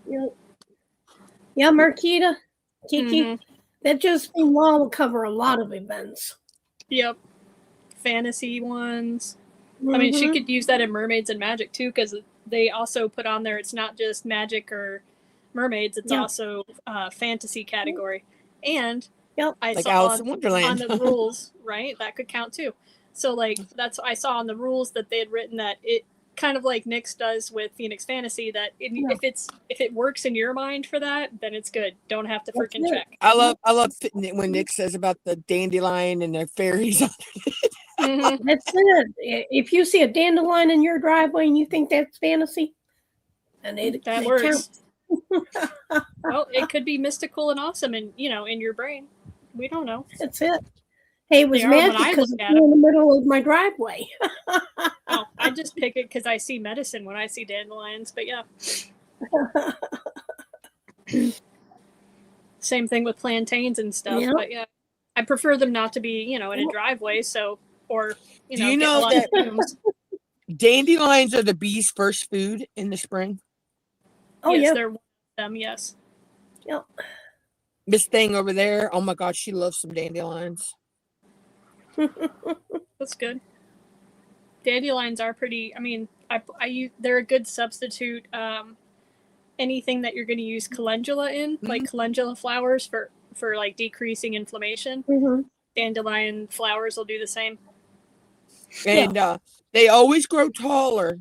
Yep. Yeah, Marquita, Kiki, Mhm. that just law will cover a lot of events. Yep. Fantasy ones. I mean, she Mhm. could use that in Mermaids and Magic too, because they also put on there, it's not just magic or mermaids, it's Yeah. also fantasy category. And Yep. I Like saw Alice in on Wonderland. the rules, right? That could count too. So like I saw on the rules that they had written that it kind of like Nyx does with Phoenix Fantasy, that if it works in your mind for that, then it's good. Don't have to That's freaking it. check. I love when Nick says about the dandelion and their fairies. Mhm. That's it. If you see a dandelion in your driveway and you think that's fantasy, and That it works. counts. Well, it could be mystical and awesome, and in your brain. We don't know. That's it. Hey, it was They are when magic I because look it's at 'em. in the middle of my driveway. Oh, I just pick it because I see medicine when I see dandelions. But yeah, same thing with plantains and stuff. Yeah. But yeah, I prefer them not to be in a driveway. So or Do you get know a lot that- of fumes. Dandelions are the bees' first food in the spring. Oh Yes, yeah. they're one of them. Yes. Yep. This thing over there, oh my God, she loves some dandelions. That's good. Dandelions are pretty. I mean, they're a good substitute. Anything that you're going to use calendula in, like calendula flowers for like decreasing inflammation. Mhm. Dandelion flowers will do the same. And they always grow taller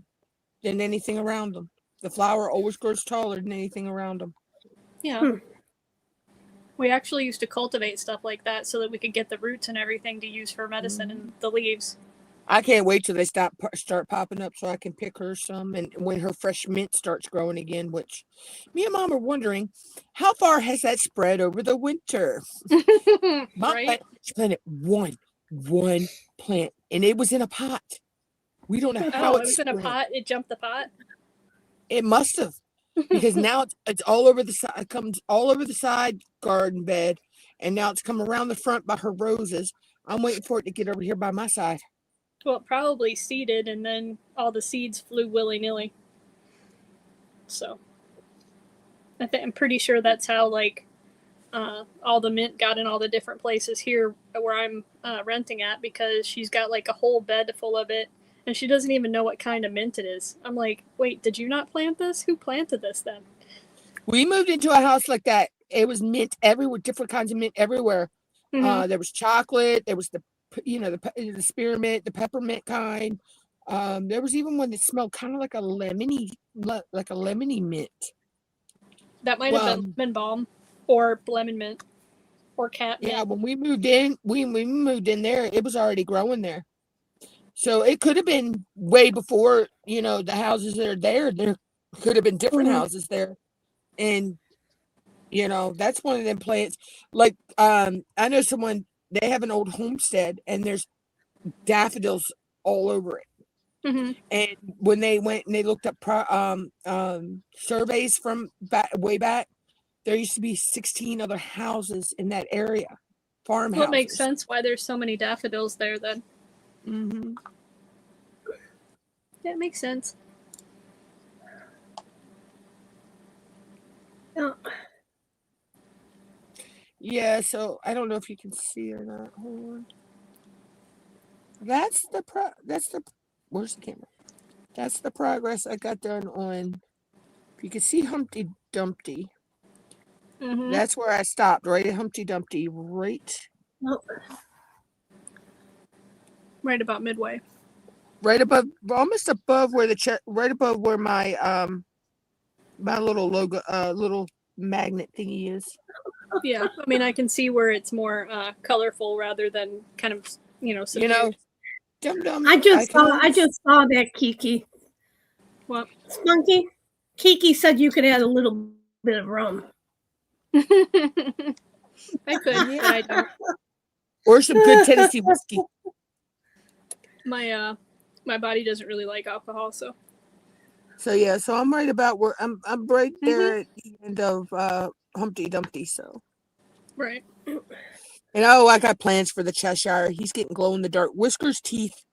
than anything around them. The flower always grows taller than anything around them. Yeah. We actually used to cultivate stuff like that so that we could get the roots and everything to use for medicine and the leaves. I can't wait till they start popping up so I can pick her some. And when her fresh mint starts growing again, which me and Mom are wondering, how far has that spread over the winter? Right? She planted one plant, and it was in a pot. We don't know how Oh, it was in a pot. It jumped the pot. It must have, because now it's all over the side. It comes all over the side garden bed, and now it's come around the front by her roses. I'm waiting for it to get over here by my side. Well, it probably seeded, and then all the seeds flew willy-nilly. So, I'm pretty sure that's how, like, all the mint got in all the different places here where I'm renting at, because she's got, like, a whole bed full of it, and she doesn't even know what kind of mint it is. I'm like, wait, did you not plant this? Who planted this then? We moved into a house like that. It was mint everywhere, different kinds of mint everywhere. Mhm. There was chocolate. There was the spearmint, the peppermint kind. There was even one that smelled kind of like a lemony mint. That might have been lemon balm or lemon mint or cat mint. Yeah, when we moved in, we moved in there, it was already growing there. So it could have been way before, the houses that are there. There could have been different houses there. And, that's one of them plants. Like, I know someone, they have an old homestead and there's daffodils all over it. Mm-hmm. And when they went and they looked up surveys from way back, there used to be 16 other houses in that area, farmhouses. Well, it makes sense why there's so many daffodils there then. Mm-hmm. Yeah, it makes sense. Oh. Yeah, so I don't know if you can see or not. Hold on. Where's the camera? That's the progress I got done on. If you can see Humpty Dumpty, Mm-hmm. that's where I stopped, right at Humpty Dumpty, right Right about midway. Right above, almost above where right above where my my little logo, little magnet thingy is. Yeah, I mean, I can see where it's more colorful rather than kind of, subdued. You know, dum-dum. I just saw that, Kiki. What? Spunky? Kiki said you could add a little bit of rum. I could, but I don't. Or some good Tennessee whiskey. My body doesn't really like alcohol, so. So yeah, so I'm right about where I'm right there at the end of Humpty Dumpty. So Right. and I got plans for the Cheshire. He's getting glow in the dark whiskers, teeth,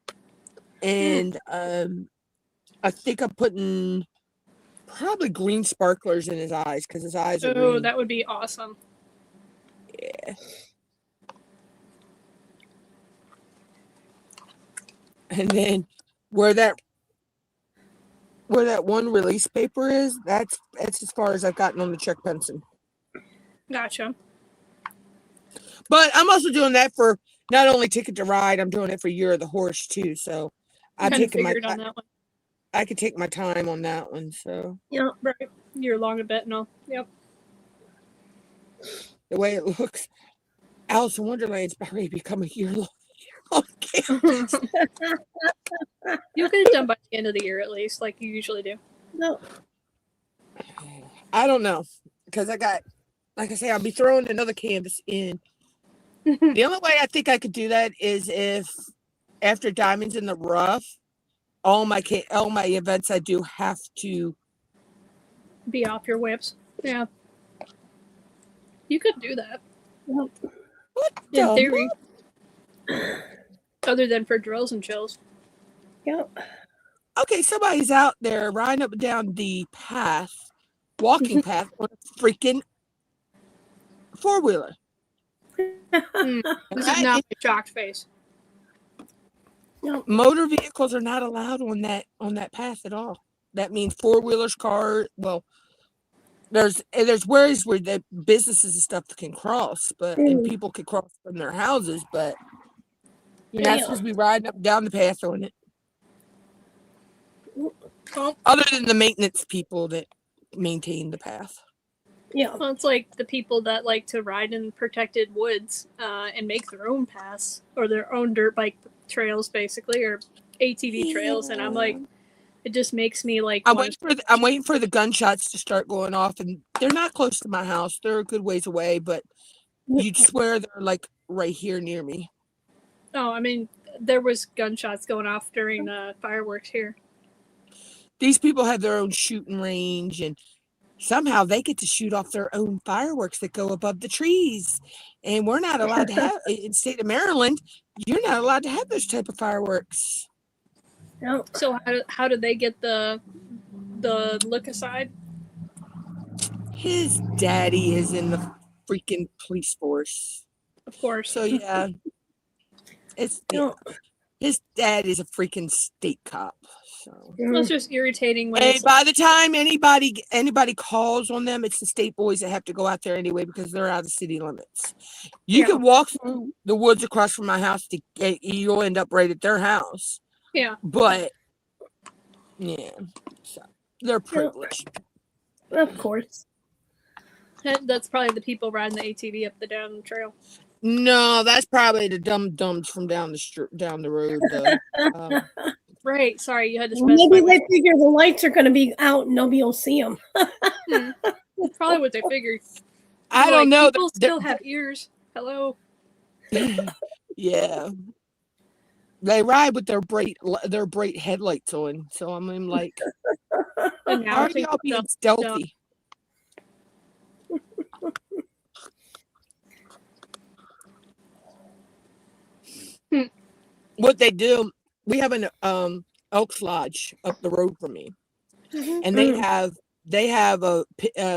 and I think I'm putting probably green sparklers in his eyes because his eyes are green. That would be awesome. Yeah. And then where that one release paper is, that's as far as I've gotten on the check pencil. Gotcha. But I'm also doing that for not only Ticket to Ride, I'm doing it for Year of the Horse too. So I'm Kind of taking figured on that one. I could take my time on that one. So Yeah, right. You're along a bit and all. Yep. the way it looks, Alice in Wonderland's already become a year-long. You'll get it done by the end of the year at least, like you usually do. No. I don't know because I got, like I say, I'll be throwing another canvas in. The only way I think I could do that is if after Diamonds in the Rough, all my events I do have to be off your whips. Yeah, you could do that. What in theory. Other than for drills and chills. Yep. Okay, somebody's out there riding up and down the path, walking path on a freaking four-wheeler. This is not a shocked face. No. Motor vehicles are not allowed on that path at all. That means four-wheelers, cars. Well, there's ways where the businesses and stuff can cross, but and people can cross from their houses, but you're not supposed to be riding up and down the path on it. Other than the maintenance people that maintain the path. Yeah. Well, it's like the people that like to ride in protected woods and make their own paths or their own dirt bike trails, basically, or ATV trails. And I'm like, it just makes me like. I'm waiting for the gunshots to start going off, and they're not close to my house. They're a good ways away, but you'd swear they're like right here near me. Oh, I mean, there was gunshots going off during fireworks here. These people have their own shooting range, and somehow they get to shoot off their own fireworks that go above the trees. And we're not allowed to have, in the state of Maryland, you're not allowed to have those type of fireworks. No. So how do they get the look aside? His daddy is in the freaking police force. Of course. So yeah. His dad is a freaking state cop. So it's just irritating when. And by the time anybody calls on them, it's the state boys that have to go out there anyway because they're out of city limits. You can walk through the woods across from my house you'll end up right at their house. Yeah. But yeah, so they're privileged. Of course. That's probably the people riding the ATV up the down trail. No, that's probably the dum-dums from down the road. Right. Sorry, you had to specify. Maybe they figure the lights are going to be out and nobody will see them. Probably what they figured. I don't know. People still have ears. Hello. Yeah. They ride with their bright headlights on. So I'm like, and now how are y'all being stealthy? What they do, we have an Elks Lodge up the road from me, and they have a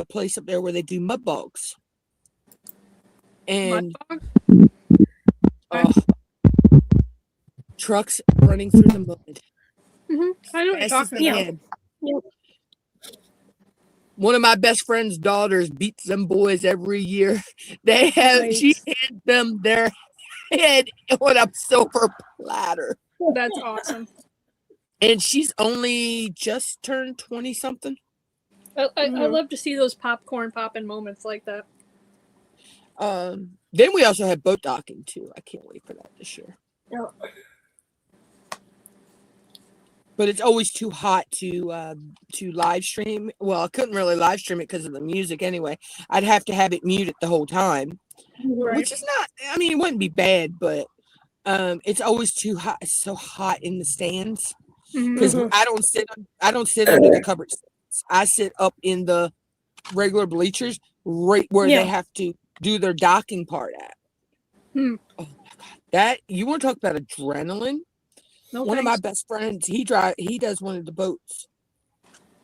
place up there where they do mud bogs, and trucks running through the mud. I know what you're talking about. Yep. One of my best friend's daughters beats them boys every year. She hands them their head on a silver platter. That's awesome. And she's only just turned 20 something. I love to see those popcorn popping moments like that. Then we also have boat docking too. I can't wait for that this year. Yeah. But it's always too hot to live stream. Well, I couldn't really live stream it because of the music anyway. I'd have to have it muted the whole time, Right. which is not. I mean, it wouldn't be bad, but it's always too hot. It's so hot in the stands because I don't sit under the covered stands. I sit up in the regular bleachers, right where they have to do their docking part at. Oh my god, that you want to talk about adrenaline? No, one of my best friends, he does one of the boats,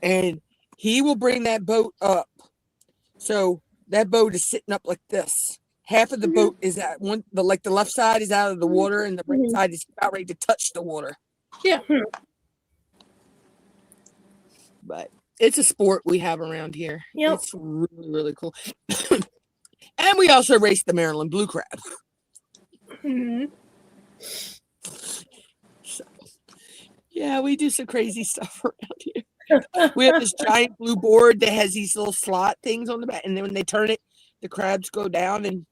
and he will bring that boat up. So that boat is sitting up like this. Half of the boat is at one, the left side is out of the water, and the right side is about ready to touch the water. Yeah. But it's a sport we have around here. Yep. It's really, really cool. And we also race the Maryland blue crab. So, yeah, we do some crazy stuff around here. We have this giant blue board that has these little slot things on the back, and then when they turn it, the crabs go down. And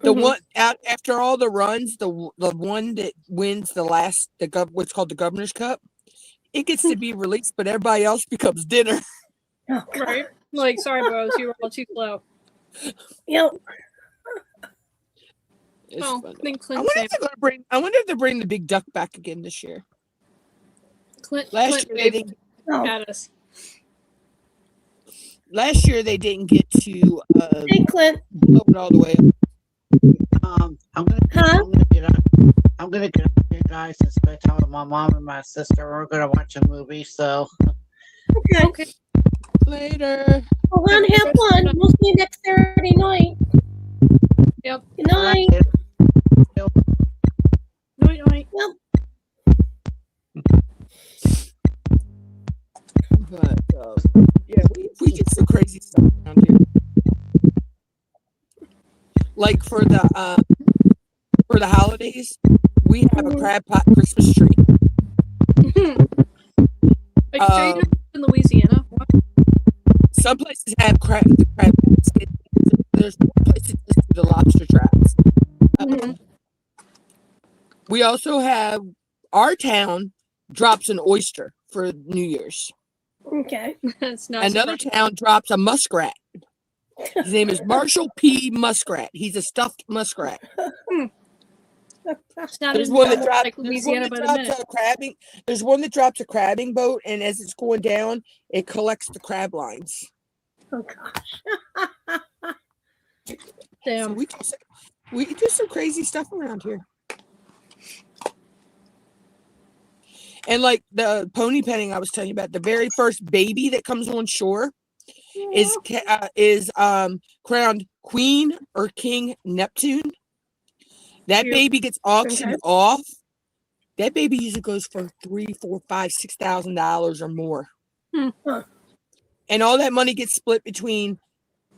the one out after all the runs, the one that wins the last, what's called the Governor's Cup, it gets to be released, but everybody else becomes dinner. Right? Like, sorry, bros, you were all too slow. Yep. It's Oh, fun. I think I Clint wonder if they're gonna bring. I wonder if they bring the big duck back again this year. Clint Last year they didn't. had us. Last year they didn't get to Hey, Clint. blow it all the way up. I'm gonna get up here, guys, and spend time with my mom and my sister. We're gonna watch a movie, so Okay. Okay. Later. Well, then have fun. We'll see you next Saturday night. Yep. Good night. Night, night. But yeah, we get some crazy stuff around here. Like for the holidays, we have a crab pot Christmas tree. Are you sure you're not in Louisiana? What? Some places have crab basket. There's one place that just do the lobster traps. We also have our town drops an oyster for New Year's. Okay. That's not Another town drops a muskrat. His name is Marshall P. Muskrat. He's a stuffed muskrat. It's not There's in one that drops like Louisiana by the minute. a crabbing. There's one that drops a crabbing boat, and as it's going down, it collects the crab lines. Oh gosh. Damn. So we do some crazy stuff around here. And like the pony petting I was telling you about, the very first baby that comes on shore is crowned Queen or King Neptune. That baby gets auctioned off. That baby usually goes for $3,000, $4,000, $5,000, $6,000 or more. And all that money gets split between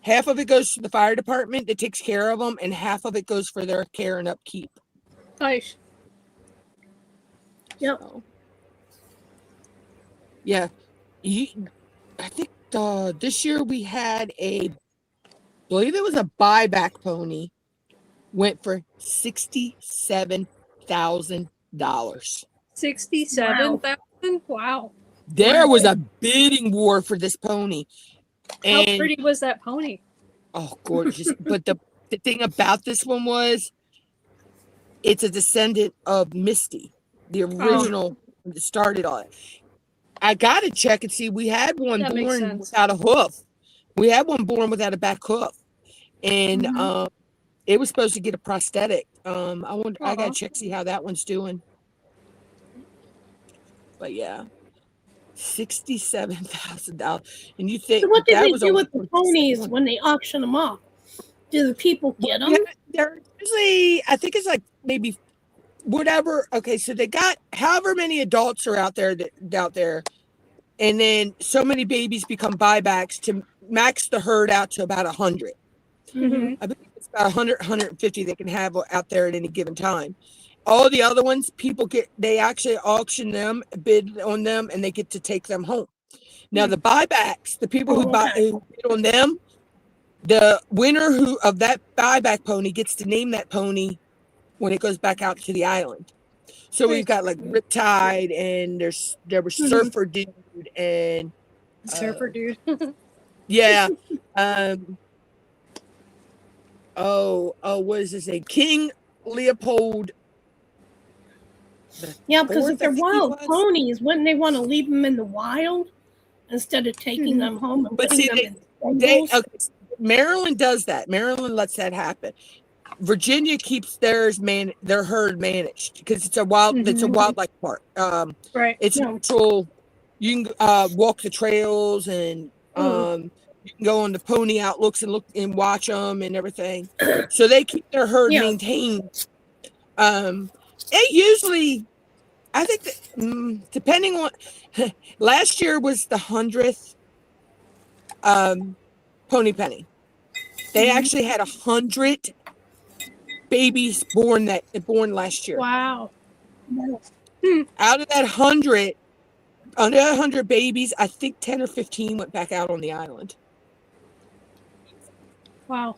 half of it goes to the fire department that takes care of them, and half of it goes for their care and upkeep. Nice. Yep. So, yeah. I think this year we had I believe it was a buyback pony, went for $67,000. $67,000? Wow. There was a bidding war for this pony. How And pretty was that pony? oh, gorgeous. But the thing about this one was it's a descendant of Misty, the original that started on it. I got to check and see. We had one That makes born sense. without a hoof. We had one born without a back hoof. And it was supposed to get a prosthetic. I got to check, see how that one's doing. But yeah. $67,000, and you think So what did that they was do with only the ponies when they auction them off? Do the people get them? They're usually, I think it's like maybe whatever. Okay, so they got however many adults are out there, and then so many babies become buybacks to max the herd out to about 100. Mm-hmm. I believe it's about 100, 150 they can have out there at any given time. All the other ones, they actually auction them, bid on them, and they get to take them home. Now the buybacks, the people who bid on them, the winner of that buyback pony gets to name that pony when it goes back out to the island. So we've got like Riptide, and there was Surfer Dude and Surfer Dude. yeah. What is this? King Leopold. Yeah, because if they're wild ponies, wouldn't they want to leave them in the wild instead of taking them home and putting them in stables? Maryland does that. Maryland lets that happen. Virginia keeps their herd managed because it's a wildlife park. Right. It's natural. You can walk the trails, and you can go on the pony outlooks and look and watch them and everything. So they keep their herd maintained. It usually, I think that, depending on, last year was the 100th pony penny. They actually had 100 babies born last year. Wow. Out of that 100 babies, I think 10 or 15 went back out on the island. Wow.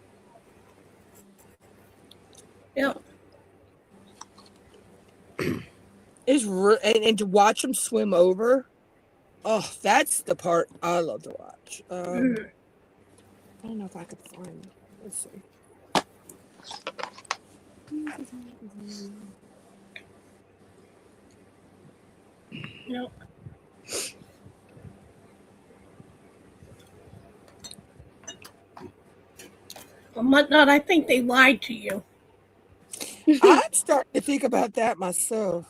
Yeah. And to watch them swim over, oh, that's the part I love to watch. I don't know if I could find it. Let's see. Nope. Well, MUTTNUTT, I think they lied to you. I'm starting to think about that myself.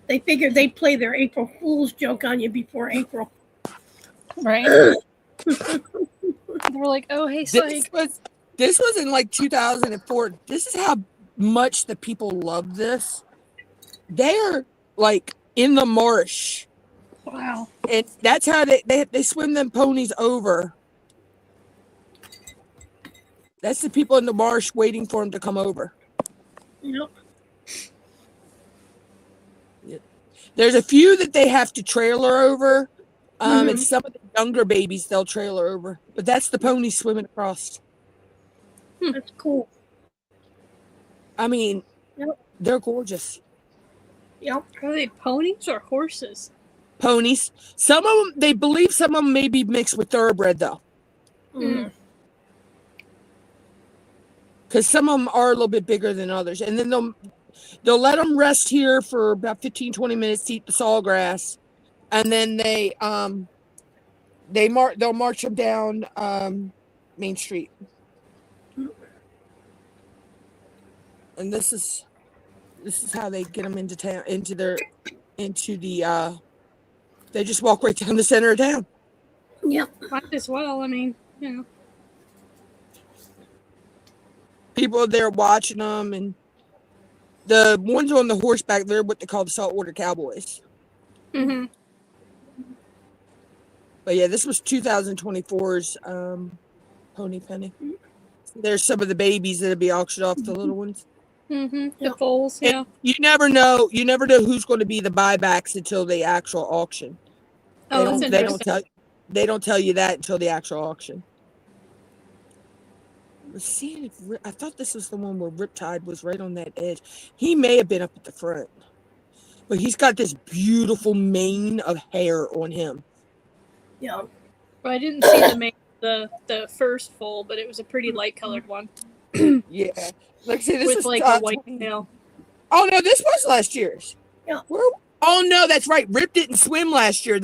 They figured they'd play their April Fool's joke on you before April. Right. They were like, oh, hey, psych. This was in like 2004. This is how much the people love this. They're like in the marsh. Wow. And that's how they swim them ponies over. That's the people in the marsh waiting for them to come over. Yep. There's a few that they have to trailer over. And some of the younger babies they'll trailer over. But that's the pony swimming across. That's cool. I mean, they're gorgeous. Yep. Are they ponies or horses? Ponies. Some of them, they believe some of them may be mixed with thoroughbred, though. Because some of them are a little bit bigger than others. And then they'll let them rest here for about 15, 20 minutes to eat the sawgrass. And then they'll march them down Main Street. And this is how they get them into town, they just walk right down the center of town. Yep. Might as well. I mean, you know. People are there watching them, and the ones on the horseback, they're what they call the saltwater cowboys. Mm-hmm. But yeah, this was 2024's pony penny. There's some of the babies that'll be auctioned off, the little ones. Mm-hmm. The foals, yeah. And you never know who's going to be the buybacks until the actual auction. Oh, they don't tell you that until the actual auction. Let's see. I thought this was the one where Riptide was right on that edge. He may have been up at the front, but he's got this beautiful mane of hair on him. Yeah. Well, I didn't see the first foal, but it was a pretty light colored one. Yeah. Like I say, this with was like a white tail. Oh no, this was last year's. Yeah. Oh no, that's right. Rip didn't swim last year.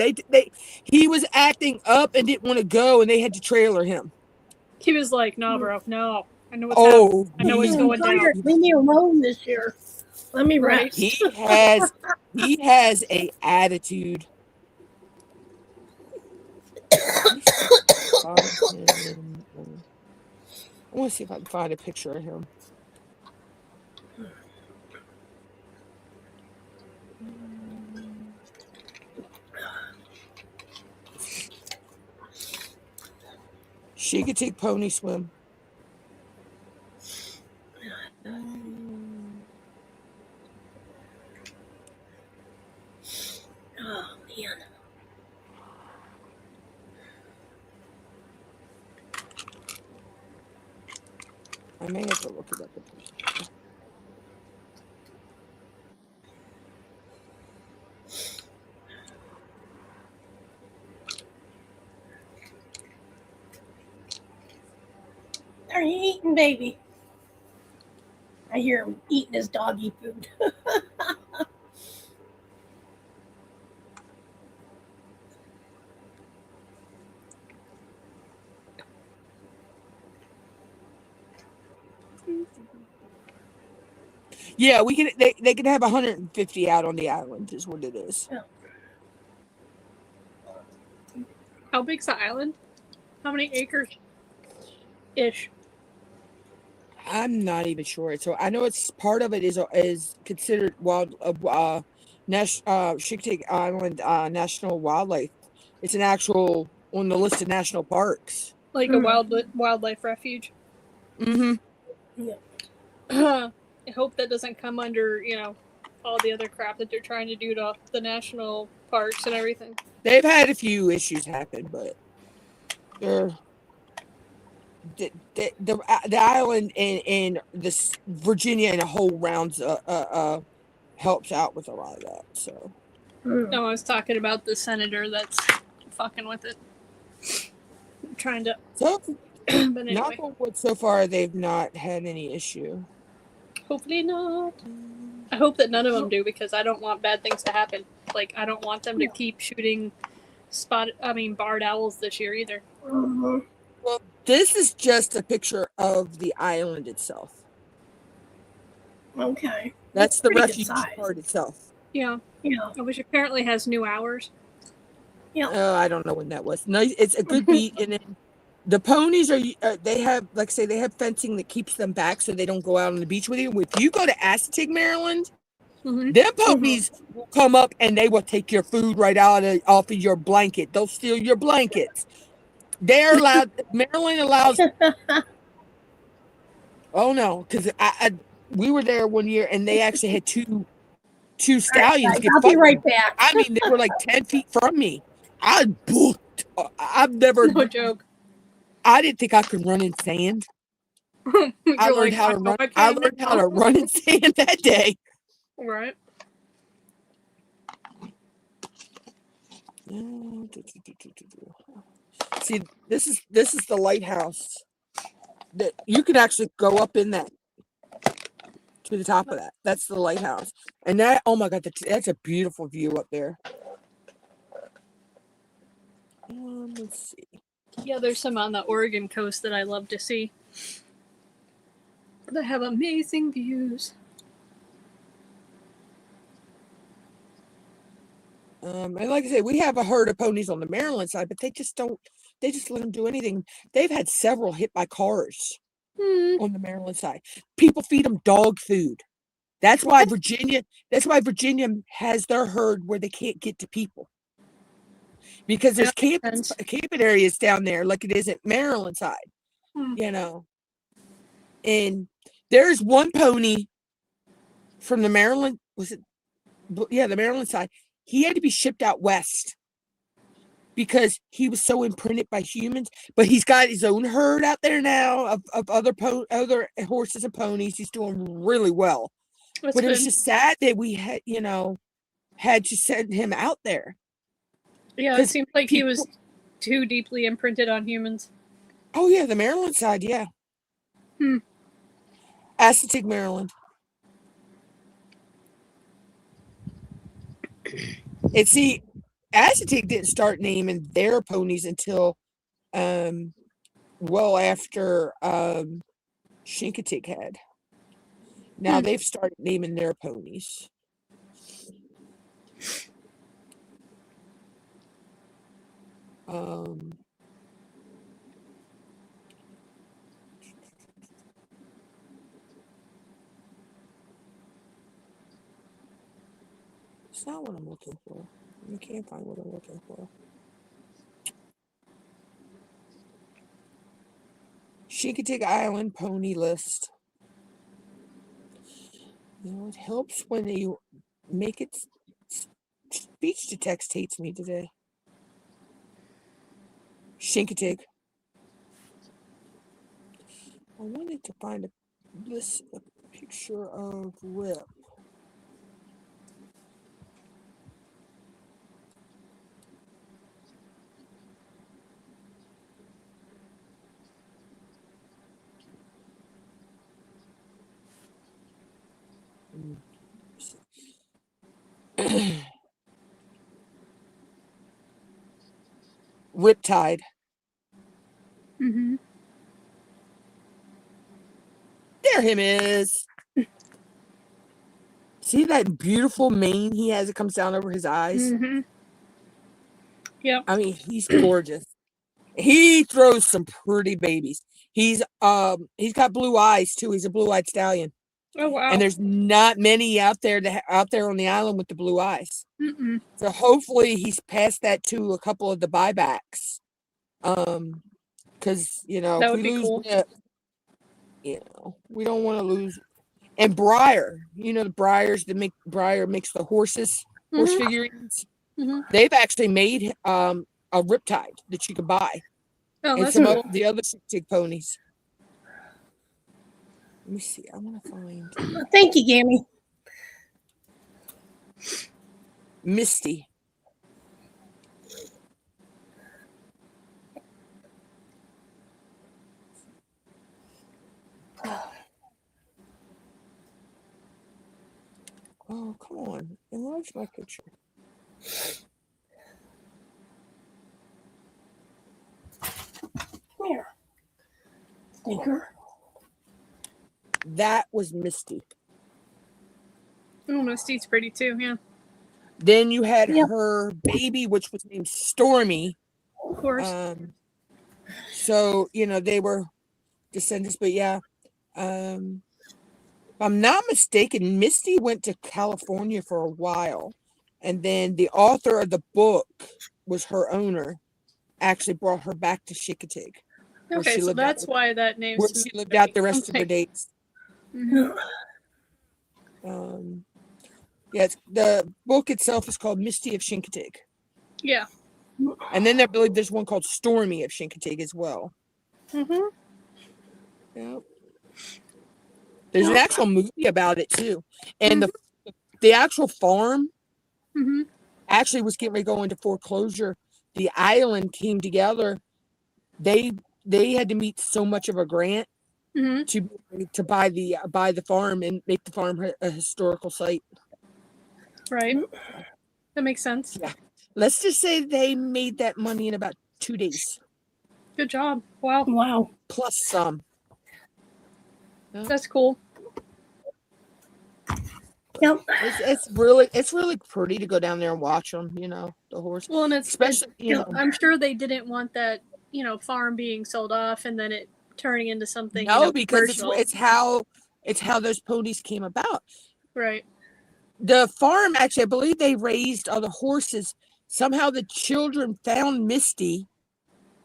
He was acting up and didn't want to go, and they had to trailer him. He was like, "No, bro, no. I know what's happening. I know what's going down. Leave me alone this year. Let me rest." He has a attitude. I want to see if I can find a picture of him. She could take pony swim. Oh man. I may have to look it up. Are you eating, baby? I hear him eating his doggy food. Yeah, we can. They can have 150 out on the island, is what it is. How big's the island? How many acres? Ish. I'm not even sure. So I know it's part of it is considered Chincoteague Island National Wildlife. It's an actual on the list of national parks. Like a wildlife refuge. Mm-hmm. I hope that doesn't come under, all the other crap that they're trying to do to the national parks and everything. They've had a few issues happen, but they're the island and this Virginia and a whole rounds helps out with a lot of that. So No, I was talking about the senator that's fucking with it, trying to. So, but anyway, knock on wood, so far they've not had any issue. Hopefully not. I hope that none of them do, because I don't want bad things to happen. Like, I don't want them to keep shooting barred owls this year either. Mm-hmm. Well, this is just a picture of the island itself. Okay. That's the Pretty good refuge size. part itself. Yeah. Which apparently has new hours. Yeah. I don't know when that was. No, it's a good beat, and then the ponies they have, like I say, they have fencing that keeps them back so they don't go out on the beach with you. If you go to Assateague, Maryland, them ponies will come up and they will take your food right off of your blanket. They'll steal your blankets. They're allowed. Maryland allows. Oh no, because we were there one year and they actually had two stallions. I'll be right back. I mean, they were like 10 feet from me. I've never. No joke. I didn't think I could run in sand. I learned how to run. I learned how to run in sand that day. Right. See, this is the lighthouse that you can actually go up in that to the top of that. That's the lighthouse, and that, oh my God, that's a beautiful view up there. Let's see. Yeah, there's some on the Oregon coast that I love to see. They have amazing views. And like I say, we have a herd of ponies on the Maryland side, but they just let them do anything. They've had several hit by cars on the Maryland side. People feed them dog food. That's why Virginia has their herd where they can't get to people. Because there's camping areas down there like it is at Maryland side, And there's one pony from the Maryland, the Maryland side. He had to be shipped out west because he was so imprinted by humans. But he's got his own herd out there now of other horses and ponies. He's doing really well. But it was just sad that we had to send him out there. Yeah, it seemed like he was too deeply imprinted on humans. Oh yeah, the Maryland side, yeah. Assateague, Maryland. And see, Assateague didn't start naming their ponies until well after Chincoteague had. Now they've started naming their ponies. It's not what I'm looking for. I can't find what I'm looking for. Chincoteague Island pony list. You know, it helps when you make it. Speech to text hates me today. Chincoteague. I wanted to find a picture of Rip. Riptide. Mm-hmm. There him is. See that beautiful mane he has that comes down over his eyes? Mm-hmm. Yep. I mean, he's gorgeous. He throws some pretty babies. He's got blue eyes too. He's a blue-eyed stallion. Oh wow. And there's not many out there on the island with the blue eyes. Mm-mm. So hopefully he's passed that to a couple of the buybacks. Because that would be cool. We don't want to lose. And Breyer, the Breyers that Breyer makes the horse figurines. Mm-hmm. They've actually made a Riptide that you can buy. Oh, and that's some cool. of the other Chincoteague ponies. Let me see. I want to find Thank you, Gammy. Misty. Oh, come on. Enlarge my picture. Here. Stinker. That was Misty. Oh, Misty's pretty too, yeah. Then you had her baby, which was named Stormy. Of course. So, they were descendants, but yeah. If I'm not mistaken, Misty went to California for a while. And then the author of the book was her owner, actually brought her back to Chincoteague. Okay, so that's why that name. Where she lived out the rest of her days. Mm-hmm. Yes, the book itself is called Misty of Chincoteague. Yeah. And then I believe there's one called Stormy of Chincoteague as well. Mm-hmm. Yep. There's an actual movie about it too. And the actual farm actually was getting ready to go into foreclosure. The island came together. They had to meet so much of a grant to buy the farm and make the farm a historical site. Right. That makes sense. Yeah. Let's just say they made that money in about 2 days. Good job. Wow. Wow. Plus some. That's cool. Yep. It's really pretty to go down there and watch them, the horse. Well, and it's especially, I'm sure they didn't want that, farm being sold off and then it turning into something. No, because commercial. it's how those ponies came about. Right. The farm, actually, I believe they raised other horses. Somehow the children found Misty,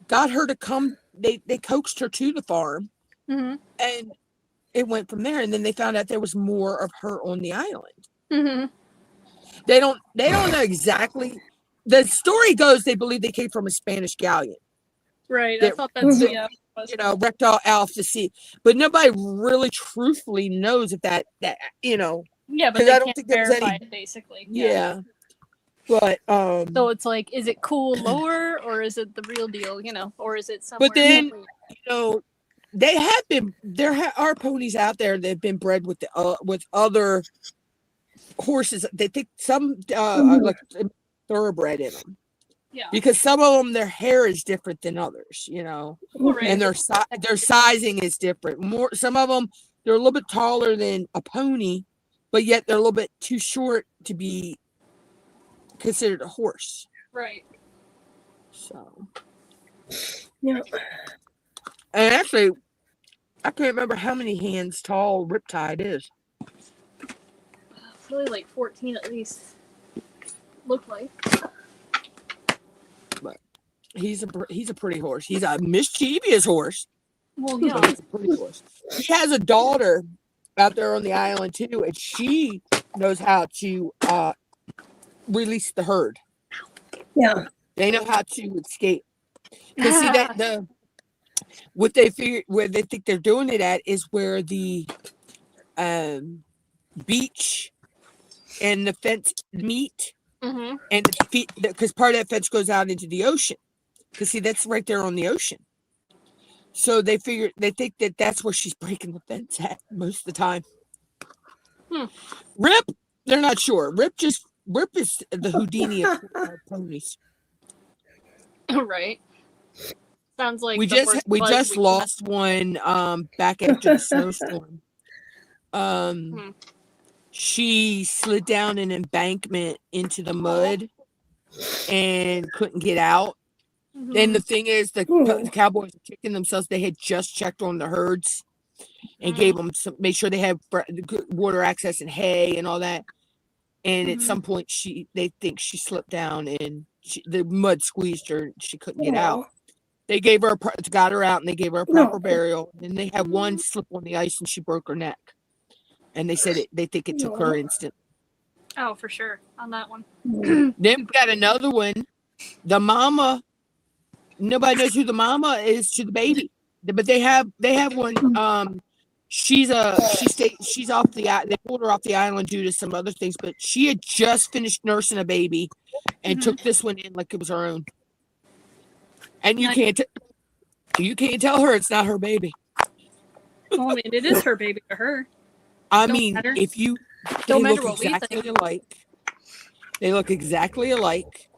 got her to come. They coaxed her to the farm, and it went from there. And then they found out there was more of her on the island. Mm-hmm. They don't know exactly. The story goes they believe they came from a Spanish galleon. Right. I thought that's wrecked all off the sea, but nobody really truthfully knows if that. Yeah, but they I don't think there's any it, basically. Yeah. But so it's like, is it cool lore or is it the real deal? Or is it somewhere? But then they have been. There are ponies out there that have been bred with other horses. They think some like thoroughbred in them. Yeah. Because some of them, their hair is different than others. Right. And their sizing is different. Some of them, they're a little bit taller than a pony, but yet they're a little bit too short to be considered a horse. Right. So. Yeah. And actually, I can't remember how many hands tall Riptide is. Probably like 14 at least. Look like. But he's a pretty horse. He's a mischievous horse. Well, So yeah. it's pretty close. She has a daughter out there on the island too, and she knows how to release the herd. Yeah. They know how to escape. Because see that what they figure where they think they're doing it at is where the beach and the fence meet, Mm-hmm. and because part of that fence goes out into the ocean. Because see, that's right there on the ocean. So they think that that's where she's breaking the fence at most of the time. Rip, they're not sure. Rip is the Houdini of ponies. Right. Sounds like We the just worst we bug just we lost one back after the snowstorm. She slid down an embankment into the mud and couldn't get out. Mhm. And the thing is, the cowboys are kicking themselves. They had just checked on the herds and gave them made sure they had good water access and hay and all that. And at some point, they think she slipped down and the mud squeezed her. And she couldn't get out. They gave her got her out and they gave her a proper burial. And they had one slip on the ice and she broke her neck. And they said they think it took her instant. Oh, for sure on that one. Then we got another one. The mama. Nobody knows who the mama is to the baby, but they have one. She's off the. They pulled her off the island due to some other things, but she had just finished nursing a baby, and took this one in like it was her own. And you can't tell her it's not her baby. Well, I mean, it is her baby to her. I Don't mean, matter. if you Don't they matter look what we exactly think. alike. They look exactly alike.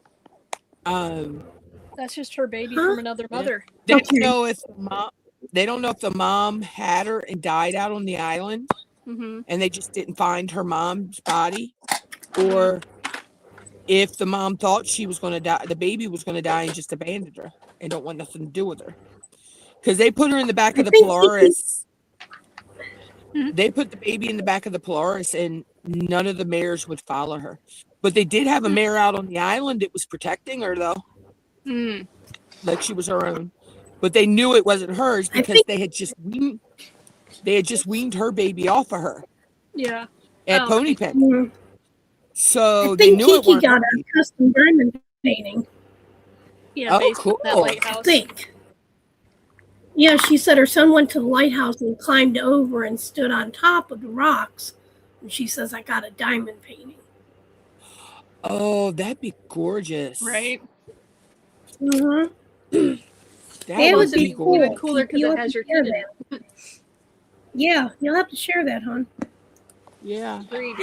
That's just her baby from another mother. They don't know if the mom had her and died out on the island, and they just didn't find her mom's body, or if the mom thought she was going to die, the baby was going to die, and just abandoned her and don't want nothing to do with her. Because they put her in the back of the Polaris. They put the baby in the back of the Polaris, and none of the mares would follow her. But they did have a mare out on the island that was protecting her, though. Like she was her own. But they knew it wasn't hers because they had just weaned her baby off of her. Yeah. At Pony Pen. So they knew Kiki it wasn't got her. a custom diamond painting. Yeah, Oh, cool. That lighthouse. I think. Yeah, she said her son went to the lighthouse and climbed over and stood on top of the rocks. And she says, I got a diamond painting. Oh, that'd be gorgeous. Right. That would be cool. Even cooler because it has your kid in it. Yeah, you'll have to share that, hon. Yeah. Agreed.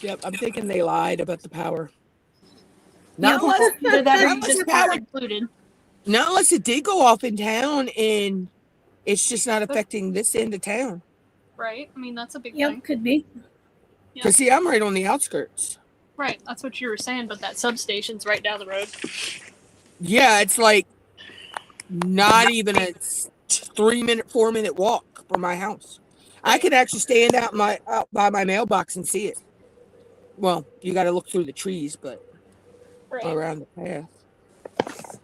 Yep, I'm thinking they lied about the power. Yeah, Not unless Just the power included. Not unless it did go off in town and it's just not affecting this end of town. Right. I mean, that's a big Yep, thing. could be. Because see, I'm right on the outskirts. Right. That's what you were saying, but that substation's right down the road. Yeah, it's like not even a 4-minute walk from my house. I could actually stand out by my mailbox and see it. Well, you got to look through the trees, but around the path.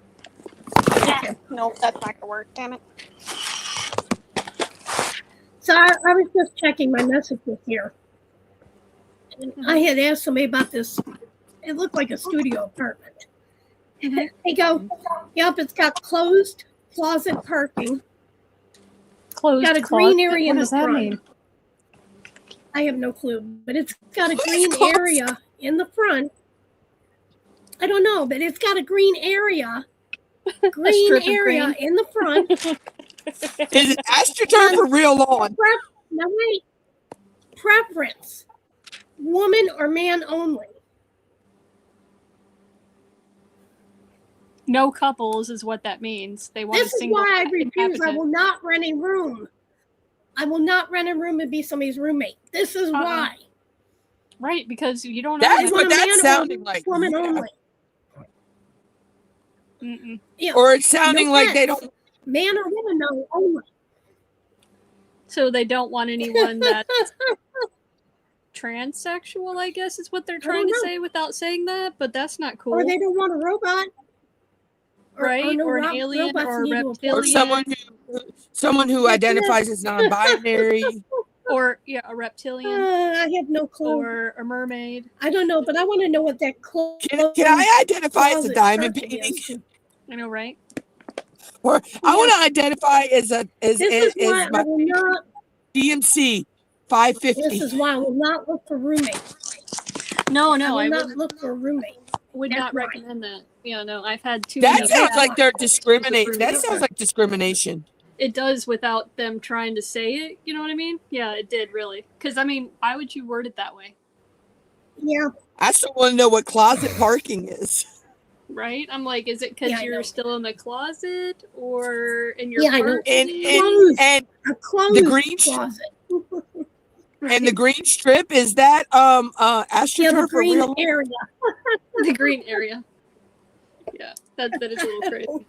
Yeah. Nope, that's not gonna work. Damn it. So I was just checking my messages here. And I had asked somebody about this. It looked like a studio apartment. They go, yep, it's got closed closet parking. Closed Got a green area in What the does that front. mean? I have no clue, but it's got a green area in the front. I don't know, but it's got a green area. Green area in the front. Is it AstroTurf for real lawn? Now wait. Preference. Woman or man only. No couples is what that means. They want This a is single why I refuse. I inhabitant. will not rent a room. I will not rent a room and be somebody's roommate. This is why. Right, because you don't know. That's I what want a that's man sounding only, like. Woman Yeah. only. Yeah. Or it's sounding No like they pets. don't. Man or woman no only. So they don't want anyone that's transsexual, I guess is what they're I trying don't to know. say without saying that, but that's not cool. Or they don't want a robot. Right? Or an alien robots or a need to Or reptilian. someone who identifies as non-binary. Or a reptilian. I have no clue. Or a mermaid. I don't know, but I want to know what that clothes Can I identify as a closet diamond parking painting? is, too. I know, right? Or I want to identify as This is why I my will not. DMC This 550. is why I will not look for roommates. No, I I will not wouldn't, look for a roommate. would That's not why. recommend that. Yeah, no, I've had too That many. sounds bad like they're experiences discriminate. with That roommates. sounds like discrimination. It does without them trying to say it. You know what I mean? Yeah, it did really. Because I mean, why would you word it that way? Yeah. I still want to know what closet parking is. Right? I'm like, is it because Yeah, I know. you're still in the closet or in your Yeah, I know. parking? And A closed the green closet. and the green strip, is that Yeah, the astroturf for green real? area. The green area. Yeah, that is a little crazy.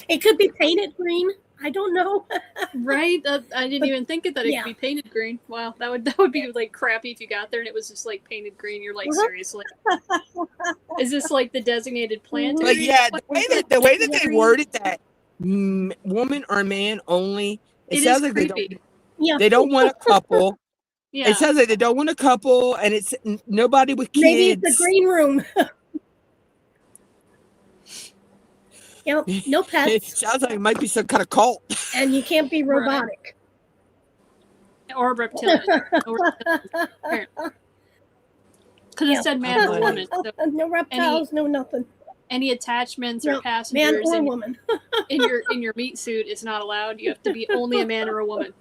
It could be painted green. I don't know. Right? I didn't But- even think of that. It yeah. could be painted green. Wow, that would be like crappy if you got there and it was just like painted green. You're like, Uh-huh. seriously? Is this like the designated plant Mhm. But area? yeah, What the is way it? that they Green? worded that, woman or man only, it It sounds is like creepy. Yeah. they don't want a couple. Yeah. It sounds like they don't want a couple, and it's nobody with kids. Maybe it's the green room. Yep. No It pets. sounds like it might be some kind of cult. And you can't be robotic. Or reptilian. Because Yeah. it said man or woman. So No reptiles, no nothing. any attachments No, or man passengers or in, woman. in your meat suit is not allowed. You have to be only a man or a woman.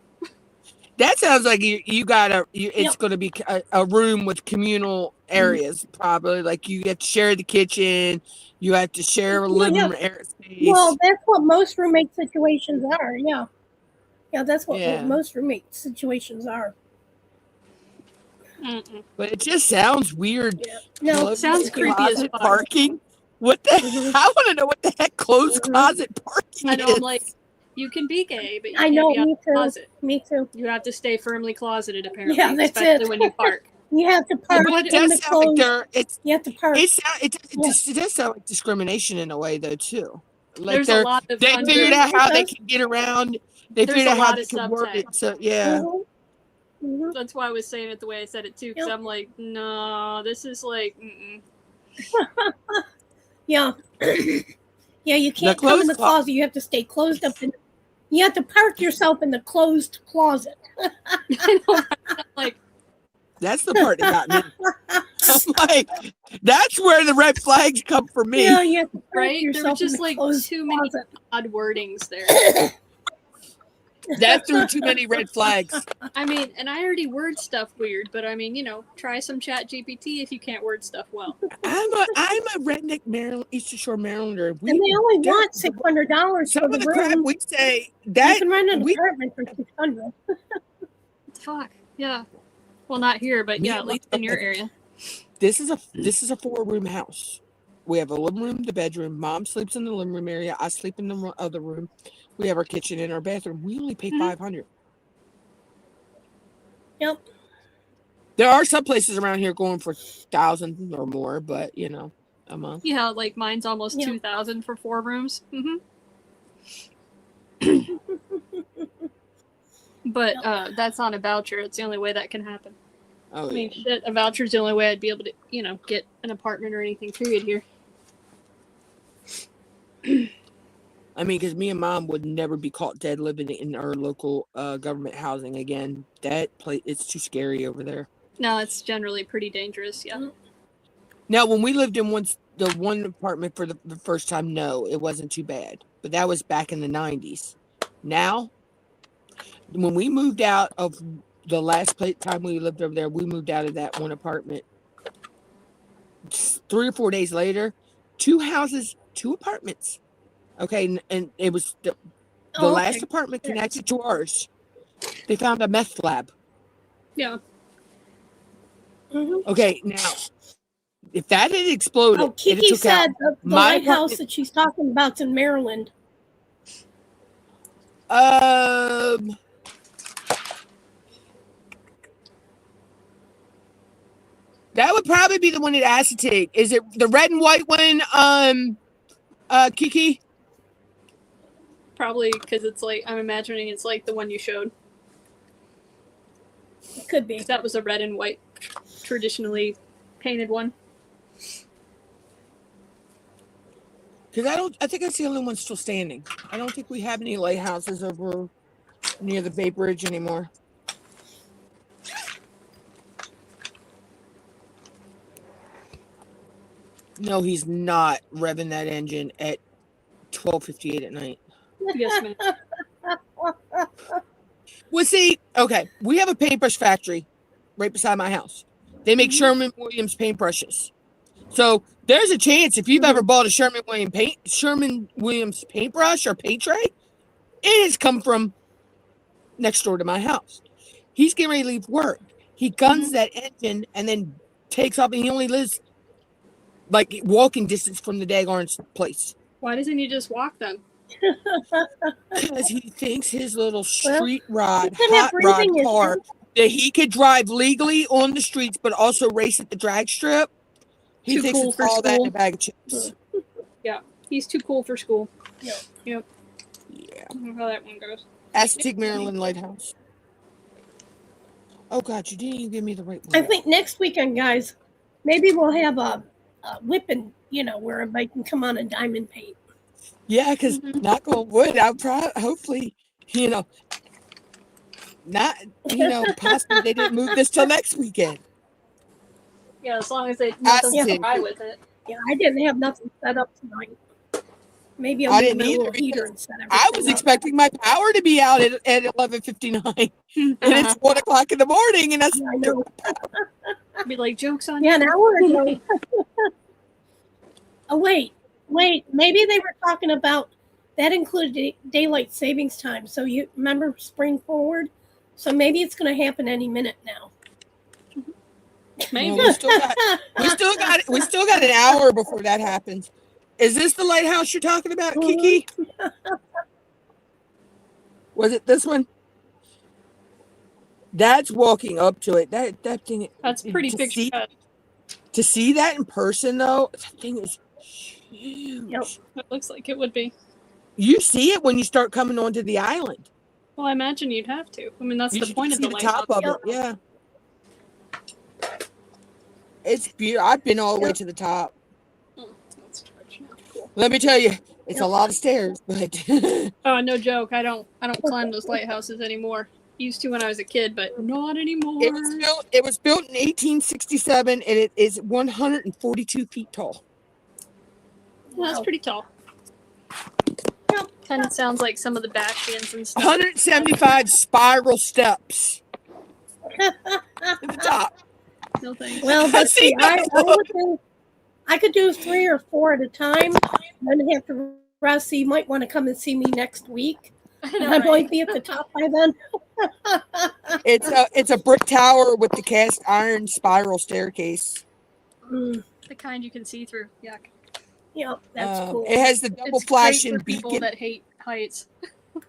That sounds like you got it's Yep. going to be a room with communal areas, probably. Like you have to share the kitchen, you have to share a living Yeah. room area space. Well, that's what most roommate situations are. Yeah. Yeah, that's what Yeah. most roommate situations are. Mm-mm. But it just sounds weird. Yeah. No. Closed Sounds creepy as closet fuck. parking. What the? Mhm. I want to know what the heck closed Mhm. closet parking I know. is. I'm like, you can be gay, but you I can't know, be out me of the too. closet. Me too. You have to stay firmly closeted, apparently. Yeah, that's especially it. when you park. You have to park But it in does the sound like closed. there. You have to park. It does sound like discrimination in a way, though, too. Like There's a lot of they figured out how they does. can get around. They There's figured a out how lot they of can work subtext. it. So yeah. Mhm. Mhm. That's why I was saying it the way I said it too, because Yep. I'm like, no, this is like, mm-mm. Yeah. Yeah, you can't come closed in the clo- closet. You have to stay closed up. You have to park yourself in the closed closet. I know, right? I'm like, That's the part that got me. I'm like, that's where the red flags come for me. Yeah, you have to park right? There was yourself in just the like closed too many closet. odd wordings there. That threw too many red flags. I mean, and I already word stuff weird, but I mean, try some Chat GPT if you can't word stuff well. I'm a redneck Maryland, Eastern Shore Marylander. And they only want $600 some for of the the crap room. we say You that can rent an we apartment for $600. Fuck. Yeah. Well, not here, but Me yeah, and at my- least in your area. this is a 4-room house. We have a living room, the bedroom. Mom sleeps in the living room area. I sleep in the other room. We have our kitchen and our bathroom. We only pay $500. Yep. There are some places around here going for 1,000 or more, but a month. Yeah, like mine's almost Yeah. 2,000 for 4 rooms. But that's on a voucher. It's the only way that can happen. Oh, I mean, shit, a voucher's the only way I'd be able to, get an apartment or anything, period, here. I mean, because me and Mom would never be caught dead living in our local government housing again. That place, it's too scary over there. No, it's generally pretty dangerous, yeah. Now, when we lived in the one apartment for the first time, no, it wasn't too bad. But that was back in the 90s. Now, when we moved out of the last time we lived over there, we moved out of that one apartment. 3 or 4 days later, 2 houses, 2 apartments. Okay, and it was the last apartment connected to ours. They found a meth lab. Yeah. Mm-hmm. Okay, now, if that had exploded, Oh, Kiki took said out the my lighthouse apartment- that she's talking about's in Maryland. That would probably be the one at acetate. Is it the red and white one, Kiki? Probably because it's like, I'm imagining it's like the one you showed. It could be. That was a red and white, traditionally painted one. Because I think that's the only one still standing. I don't think we have any lighthouses over near the Bay Bridge anymore. No, he's not revving that engine at 12:58 at night. Yes, ma'am. Well, see, okay, we have a paintbrush factory right beside my house. They make Sherwin-Williams paintbrushes. So there's a chance if you've ever bought a Sherwin-Williams paintbrush or paint tray, it has come from next door to my house. He's getting ready to leave work. He guns that engine and then takes off, and he only lives like walking distance from the daggone place. Why doesn't he just walk then? Because he thinks his little street rod, he's gonna have hot rod breathing car issues. that he could drive legally on the streets, but also race at the drag strip. He Too thinks cool it's for all that in school. a bag of chips. Yeah, he's too cool for school. Yep. Yep. Yeah. I don't know how that one goes. Aztec Maryland Lighthouse. Oh God, you didn't even give me the right one. I think next weekend, guys, maybe we'll have a whipping, where everybody can come on and diamond paint. Yeah, because knock on wood, hopefully, possibly they didn't move this till next weekend. Yeah, as long as they Aztec. nothing try with it. Yeah, I didn't have nothing set up tonight. Maybe I I'll get didn't my either, little heater because and set everything I was up. expecting my power to be out at 11:59, and it's 1:00 in the morning, and that's Yeah, I know. Be like, joke's on Yeah, you. an hour ago. Oh, wait. Maybe they were talking about that included daylight savings time. So you remember spring forward? So maybe it's going to happen any minute now. Maybe. Well, we still got an hour before that happens. Is this the lighthouse you're talking about, Kiki? Was it this one? That's walking up to it. That thing. That's pretty picture cut. To see that in person, though, that thing is huge. Yep. It looks like it would be. You see it when you start coming onto the island. Well, I imagine you'd have to. I mean, that's You the should point of see the the lighthouse. top of it. Yeah. It's beautiful. I've been all the way to the top. Let's charge now. Cool. Let me tell you, it's a lot of stairs, but Oh, no joke. I don't climb those lighthouses anymore. Used to when I was a kid, but not anymore. it was built in 1867, and it is 142 feet tall. Well, that's pretty tall. Kind of sounds like some of the bastions and stuff. 175 spiral steps at the top. No thanks. Well, but See, see, I could do 3 or 4 at a time. Then have to rest. So you might want to come and see me next week. I know, I'm right? going to be at the top by then. It's a brick tower with the cast iron spiral staircase. Mm, The kind you can see through. Yuck. yeah, that's cool. It has the double It's great flashing for people beacon. that hate heights.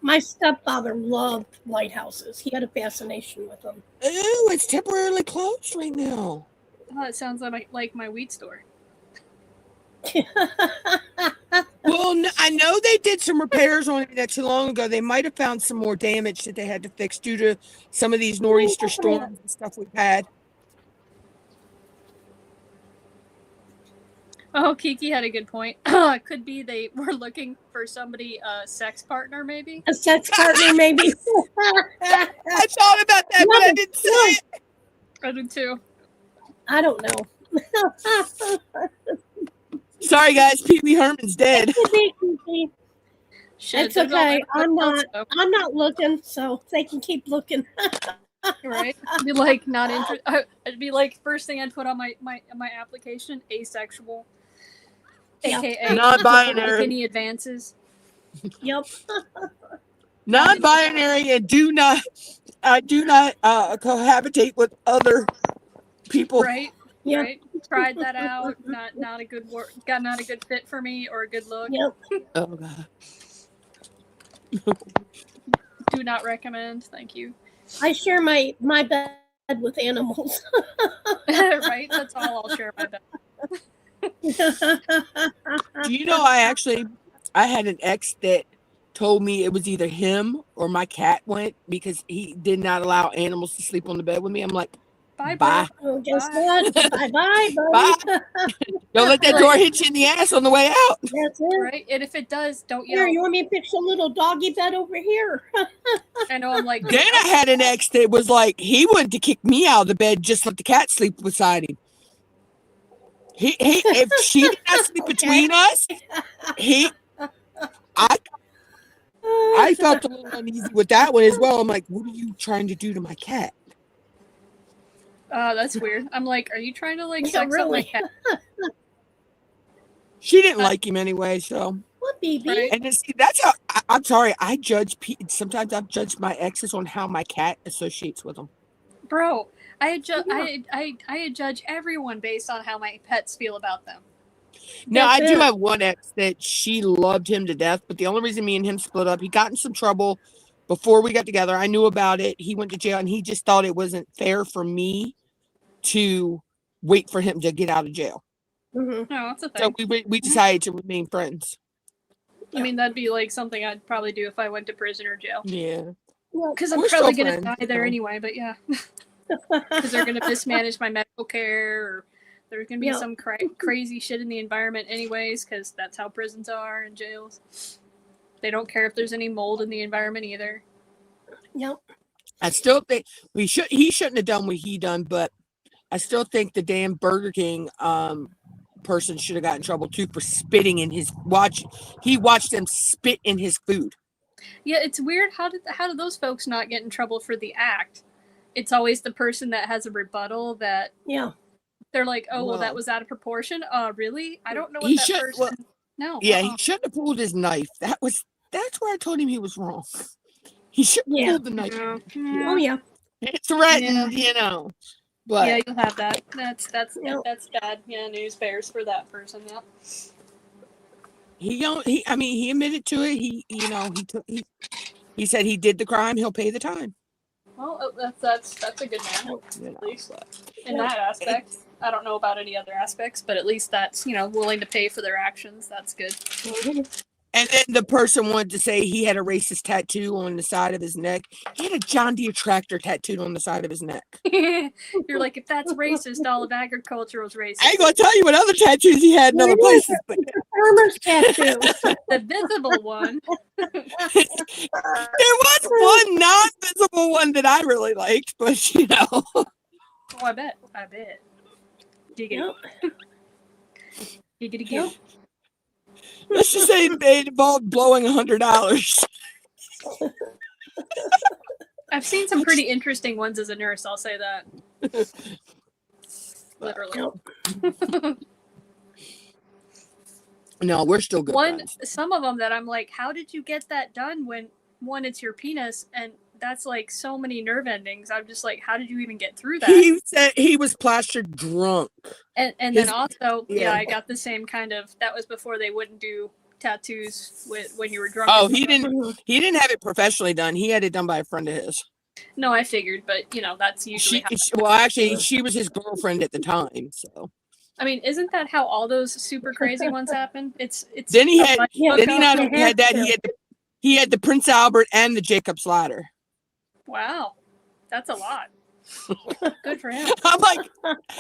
My stepfather loved lighthouses. He had a fascination with them. Ooh, it's temporarily closed right now. Oh, it sounds like my weed store. Well, I know they did some repairs on it not too long ago. They might have found some more damage that they had to fix due to some of these nor'easter storms and stuff we've had. Oh, Kiki had a good point. It could be they were looking for somebody, sex partner, maybe. A sex partner, maybe. I thought about that, but I didn't say it. I did too. I don't know. Sorry, guys. Pee Wee Herman's dead. Shit, It's there's all okay. that I'm not looking, so they can keep looking. Right? I'd be like not interested. It'd be like first thing I'd put on my application: asexual, Yeah. aka Non-binary. Any advances? Yep. Non-binary and do not cohabitate with other people. Right? Yeah. Right? Tried that out. Not a good work. Got not a good fit for me or a good look. Yep. Oh God. Do not recommend. Thank you. I share my bed with animals. Right? That's all I'll share my bed. Do you know I had an ex that told me it was either him or my cat went because he did not allow animals to sleep on the bed with me. I'm like, Bye, bye. Oh, guess Bye. what? Bye-bye, Bye. buddy. Don't let that door hit you in the ass on the way out. That's it. Right? And if it does, don't Here, yell. you want me to fix a little doggy bed over here? I know I'm like, Then I had an ex that was like, he wanted to kick me out of the bed, just let the cat sleep beside him. He if she did not sleep between us, I felt a little uneasy with that one as well. I'm like, what are you trying to do to my cat? that's weird. I'm like, are you trying to like Yeah, sex up my really. cat? She didn't like him anyway, so. What, baby? Right. And then, see, that's how I'm sorry. I judge. Sometimes I've judged my exes on how my cat associates with them. Bro, I judge everyone based on how my pets feel about them. Now, I That's do it. have one ex that she loved him to death, but the only reason me and him split up, he got in some trouble before we got together. I knew about it. He went to jail, and he just thought it wasn't fair for me to wait for him to get out of jail. Mhm. No, that's a So thing. we decided to remain friends. I mean, that'd be like something I'd probably do if I went to prison or jail. Yeah. Because I'm We're probably still going to friends, die there so. anyway, but yeah. Because they're going to mismanage my medical care, or there's going to be Yeah. some crazy shit in the environment anyways, because that's how prisons are and jails. They don't care if there's any mold in the environment either. Yep. I still think he shouldn't have done what he done, but I still think the damn Burger King person should have got in trouble too for spitting in his watch. He watched them spit in his food. Yeah, it's weird. How did those folks not get in trouble for the act? It's always the person that has a rebuttal that Yeah. they're like, oh, well, that Well. was out of proportion. Really? I don't know what He that should- person. well, No. Yeah, he shouldn't have pulled his knife. That's where I told him he was wrong. He shouldn't have Yeah. pulled the knife. Oh, yeah. It's threatened, you know. But Yeah, you'll have that. That's Yep. that's bad. Yeah, news bears for that person. Yeah. he admitted to it. He said he did the crime. He'll pay the time. Well, that's a good man, You know, at least but- in that aspect. I don't know about any other aspects, but at least that's willing to pay for their actions. That's good. And then the person wanted to say he had a racist tattoo on the side of his neck. He had a John Deere tractor tattooed on the side of his neck. You're like, if that's racist, all of agriculture was racist. I ain't gonna tell you what other tattoos he had in other places, but Farmer's tattoo. The visible one. there was one non-visible one that I really liked, but you know. Oh, I bet. Giggity. Yep. Giggity. Yep. Let's just say it involved blowing $100. I've seen some pretty interesting ones as a nurse. I'll say that. Literally. No, we're still good. friends. Some of them that I'm like, how did you get that done when one, it's your penis, and that's like so many nerve endings. I'm just like, how did you even get through that? He said he was plastered drunk. And his- then also, yeah. I got the same kind of. That was before they wouldn't do tattoos when you were drunk. Oh, he didn't have it professionally done. He had it done by a friend of his. No, I figured, but that's usually She was his girlfriend at the time. So I mean, isn't that how all those super crazy ones happen? It's. then he a had. bunch Yeah, of Then he them. not only had that. He had the Prince Albert and the Jacob's Ladder. Wow, that's a lot. Good for him. I'm like,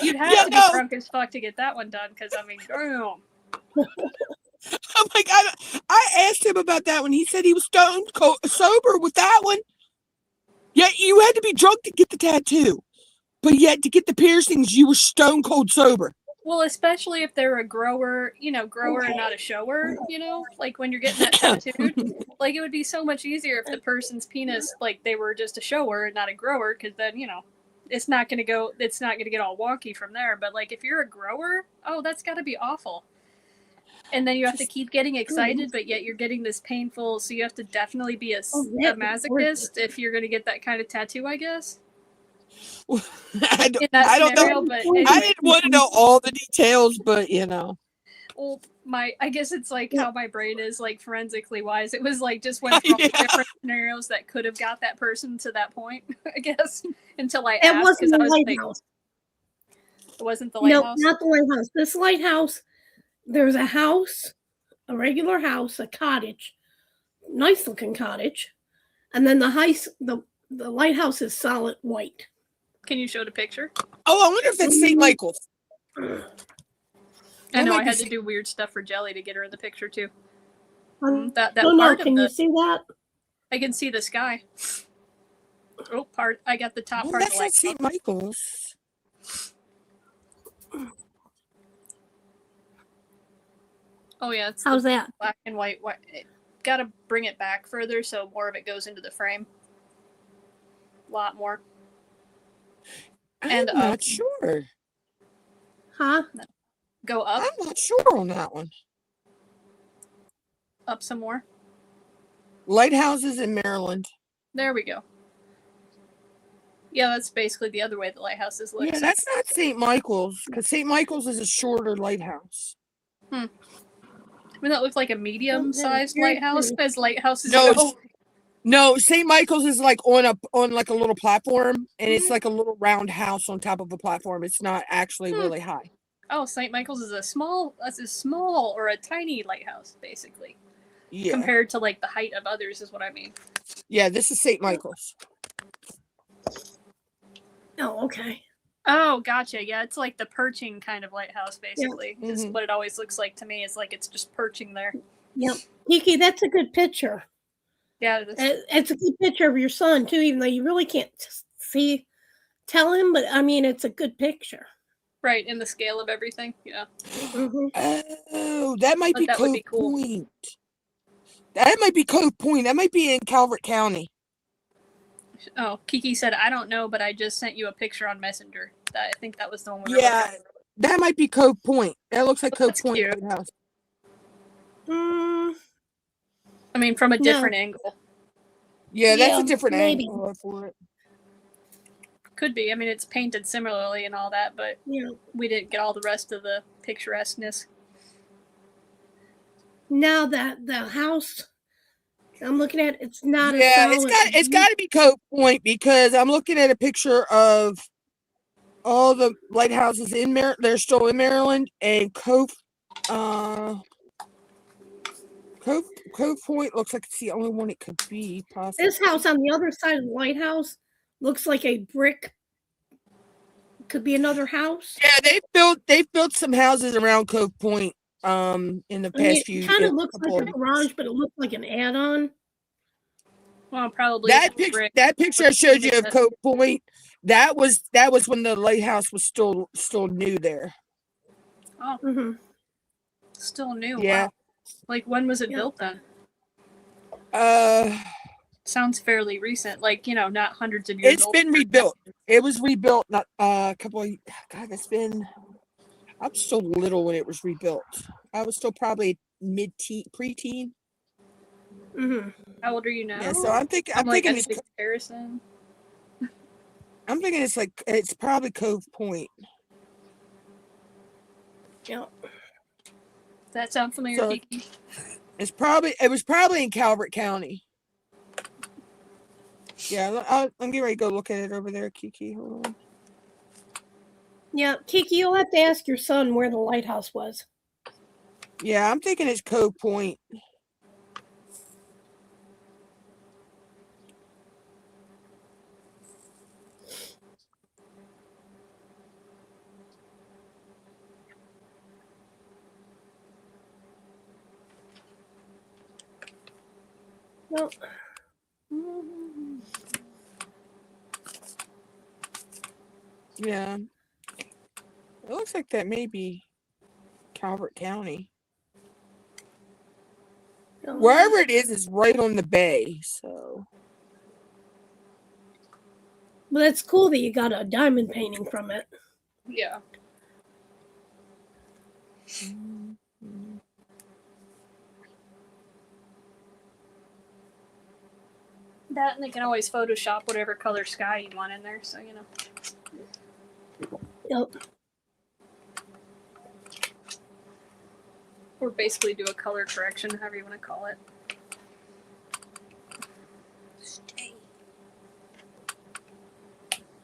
You'd have Yeah, to be no. drunk as fuck to get that one done, because I mean, damn. I asked him about that one. He said he was stone cold sober with that one. Yeah, you had to be drunk to get the tattoo, but yet to get the piercings, you were stone cold sober. Well, especially if they're a grower, and not a shower, like when you're getting that tattooed, like it would be so much easier if the person's penis, like they were just a shower and not a grower, because then, it's not going to get all wonky from there. But like if you're a grower, oh, that's got to be awful. And then you have to keep getting excited, but yet you're getting this painful, so you have to definitely be a masochist if you're going to get that kind of tattoo, I guess. I In that don't scenario, know. but I didn't want to know all the details, but Well, I guess it's like how my brain is like forensically wise. It was like just went through all the different scenarios that could have got that person to that point, I guess, until I It asked wasn't because the I was like, lighthouse. it wasn't the No, lighthouse. not the lighthouse. This lighthouse, there's a house, a regular house, a cottage, nice looking cottage, and then the lighthouse is solid white. Can you show the picture? Oh, I wonder if that's St. Michael's. I know I had to do weird stuff for Jelly to get her in the picture too. That no, part can you see that? I can see the sky. Oh, I got the top part. That's not St. Michael's. Oh yeah, it's how's that? Black and white. Got to bring it back further so more of it goes into the frame. A lot more. I'm not sure. Huh? Go up. I'm not sure on that one. Up some more. Lighthouses in Maryland. There we go. Yeah, that's basically the other way the lighthouses look. Yeah, that's not St. Michael's, because St. Michael's is a shorter lighthouse. I mean, that looked like a medium-sized lighthouse, as lighthouses go. go. No, St. Michael's is like on like a little platform, and it's like a little round house on top of a platform. It's not actually really high. Oh, St. Michael's is a small or a tiny lighthouse, basically. Yeah. Compared to like the height of others is what I mean. Yeah, this is St. Michael's. Oh, okay. Oh, gotcha. Yeah, it's like the perching kind of lighthouse, basically. Yeah. Is what it always looks like to me. Is like it's just perching there. Yep. Kiki, that's a good picture. Yeah, it's a good picture of your son too, even though you really can't tell him, but I mean, it's a good picture. Right, in the scale of everything. Yeah. Oh, that might be Cove cool. Point. That might be Cove Point. That might be in Calvert County. Oh, Kiki said, I don't know, but I just sent you a picture on Messenger. I think that was the one. Yeah, that might be Cove Point. That looks like Cove Point Lighthouse. I mean, from a different angle. Yeah, that's a different angle for it. Could be. I mean, it's painted similarly and all that, but we didn't get all the rest of the picturesqueness. Now that the house I'm looking at, it's not. It's got to be Cove Point, because I'm looking at a picture of all the lighthouses in Maryland. They're still in Maryland, and Cove Point looks like it's the only one it could be. Possibly. This house on the other side of the lighthouse looks like a brick. Could be another house. Yeah, they've built some houses around Cove Point in the past few years. It kind of looks like a garage, but it looks like an add-on. Well, probably that picture I showed you of Cove Point, that was when the lighthouse was still new there. Oh, still new. Yeah. Wow. Like, when was it built then? Sounds fairly recent. Like, not hundreds of years. It's been rebuilt. It was rebuilt not a couple of. God, it's been. I was still little when it was rebuilt. I was still probably mid-teen, preteen. How old are you now? Yeah, so I'm thinking it's comparison. I'm thinking it's probably Cove Point. Yeah. Does that sound familiar, Kiki? It was probably in Calvert County. Yeah, I'm getting ready to go look at it over there, Kiki. Hold on. Yeah, Kiki, you'll have to ask your son where the lighthouse was. Yeah, I'm thinking it's Cove Point. No. Yeah. It looks like that may be Calvert County. Wherever it is right on the bay, so. Well, that's cool that you got a diamond painting from it. Yeah. That, and they can always Photoshop whatever color sky you want in there, so Yep. Or basically do a color correction, however you want to call it. Stay.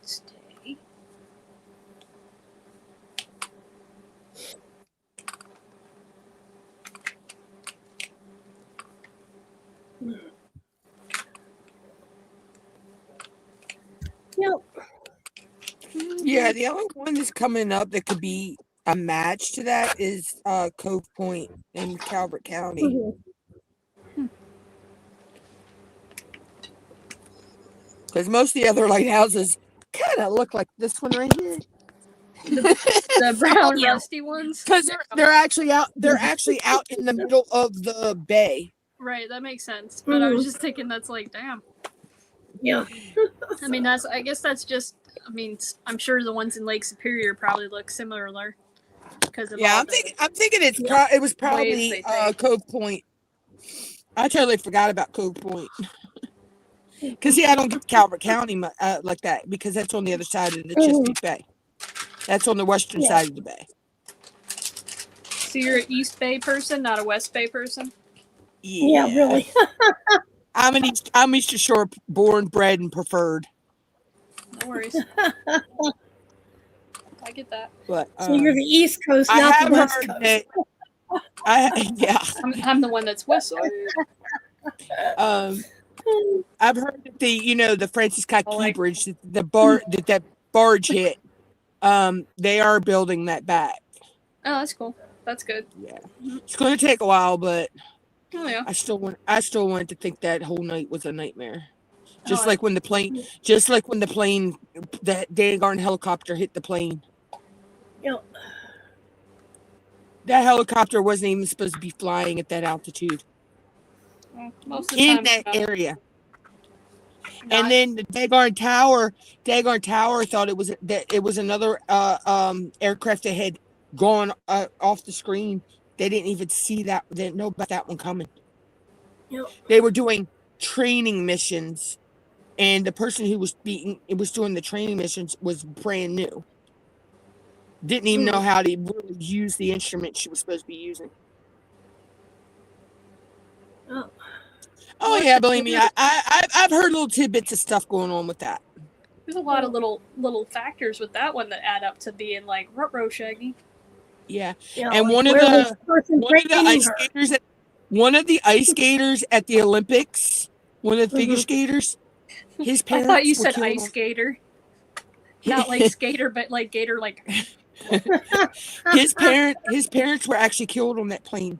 Stay. Yep. Yeah, the only one that's coming up that could be a match to that is Cove Point in Calvert County. Mm-hmm. Because most of the other lighthouses kind of look like this one right here. The brown Yeah. rusty ones. Because they're actually out. They're actually out in the middle of the bay. Right, that makes sense. But I was just thinking that's like, damn. Yeah. I mean, I guess that's just. I mean, I'm sure the ones in Lake Superior probably look similar. Because of Yeah, all I'm thinking it was probably Cove Point. I totally forgot about Cove Point. Because I don't get Calvert County like that because that's on the other side of the Chesapeake Bay. That's on the western side of the bay. So you're an East Bay person, not a West Bay person? Yeah, really. I'm Eastern Shore born, bred, and preferred. No worries. I get that. But So you're the East Coast, I not have the West heard Coast. that. I'm the one that's West Side. I've heard that the Francis Scott Key Bridge, that barge hit. They are building that back. Oh, that's cool. That's good. Yeah, it's going to take a while, but Oh yeah. I still wanted to think that whole night was a nightmare. Just like when the plane, that Dagarn helicopter hit the plane. Yep. That helicopter wasn't even supposed to be flying at that altitude. Well, most of the In time, that area. not- And then the Dagarn Tower thought it was another aircraft that had gone off the screen. They didn't even see that. They didn't know about that one coming. Yep. They were doing training missions, and the person who was doing the training missions was brand new. Didn't even know how to really use the instrument she was supposed to be using. Oh yeah, believe me, I've heard little tidbits of stuff going on with that. There's a lot of little factors with that one that add up to being like ruh-roh Shaggy. Yeah, Yeah, and like one of where the ice skaters at the Olympics, one of the figure skaters, his I parents. thought you were said killed ice on- skater, not like skater, but like gator, like. His parents were actually killed on that plane.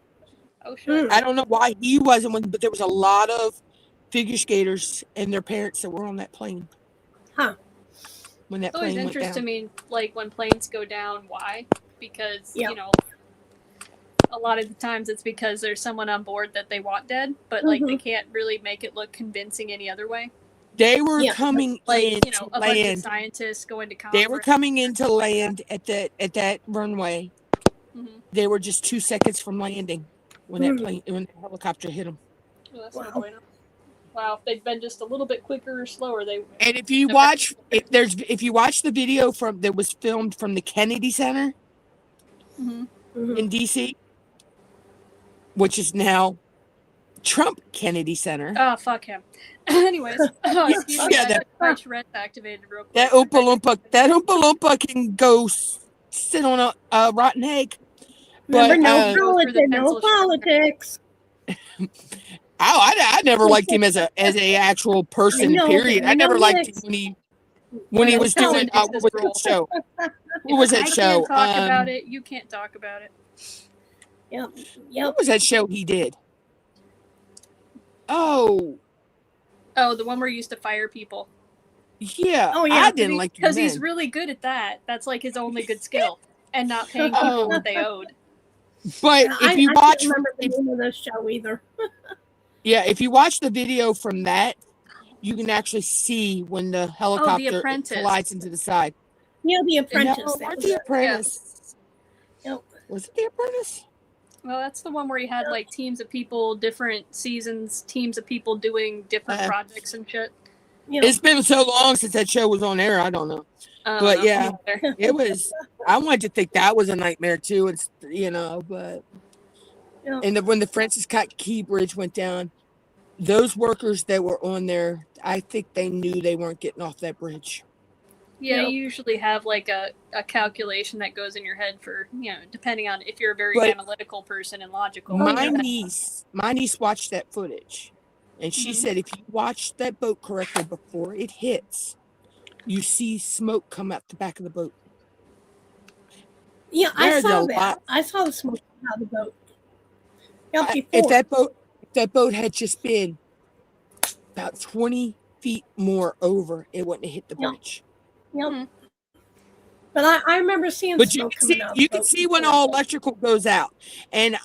Oh shit! I don't know why he wasn't, but there was a lot of figure skaters and their parents that were on that plane. Huh. When that It's always plane went interesting to down. me, like when planes go down, why? Because Yeah. a lot of the times it's because there's someone on board that they want dead, but like they can't really make it look convincing any other way. They were coming Like in a to bunch of land. scientists going to conference. They were coming into land at that runway. Mhm. They were just 2 seconds from landing when that when the helicopter hit them. Well, that's no bueno. Wow, if they'd been just a little bit quicker or slower, they. And if you watch the video that was filmed from the Kennedy Center in DC, which is now Trump Kennedy Center. Oh, fuck him. Anyways, excuse me, my Tourette's activated real quick. That Oompa Loompa can go sit on a rotten egg. But no politics. I never liked him as a actual person. Period. I never liked him when he was doing what was that show? What was that show? I can't talk about it. You can't talk about it. Yep. What was that show he did? Oh, the one where he used to fire people. Yeah. Oh, yeah. I didn't like him because he's then. really good at that. That's like his only good skill, and not paying people what they owed. But I if you watch, can't remember the name of this show either. if you watch the video from that, you can actually see when the helicopter collides into the side. Yeah, The Apprentice. No, not The Apprentice. Yep. Was it The Apprentice? Well, that's the one where he had like teams of people, different seasons, teams of people doing different projects and shit. Yeah. It's been so long since that show was on air. I don't know. But yeah, it was. I wanted to think that was a nightmare too. It's but Yeah. And when the Francis Scott Key Bridge went down, those workers that were on there, I think they knew they weren't getting off that bridge. Yeah, Yep. you usually have like a calculation that goes in your head for, depending on if you're a very But- analytical person and logical. My niece watched that footage, and she Mhm. said if you watch that boat correctly before it hits, you see smoke come out the back of the boat. Yeah, I There's saw a that. lot- I saw the smoke out of the boat. Yeah, If before. that boat had just been about 20 feet more over, it wouldn't have hit the Yeah. bridge. Yep. Mhm. But I remember seeing But you smoke can coming see out. you can see when all electrical goes out, and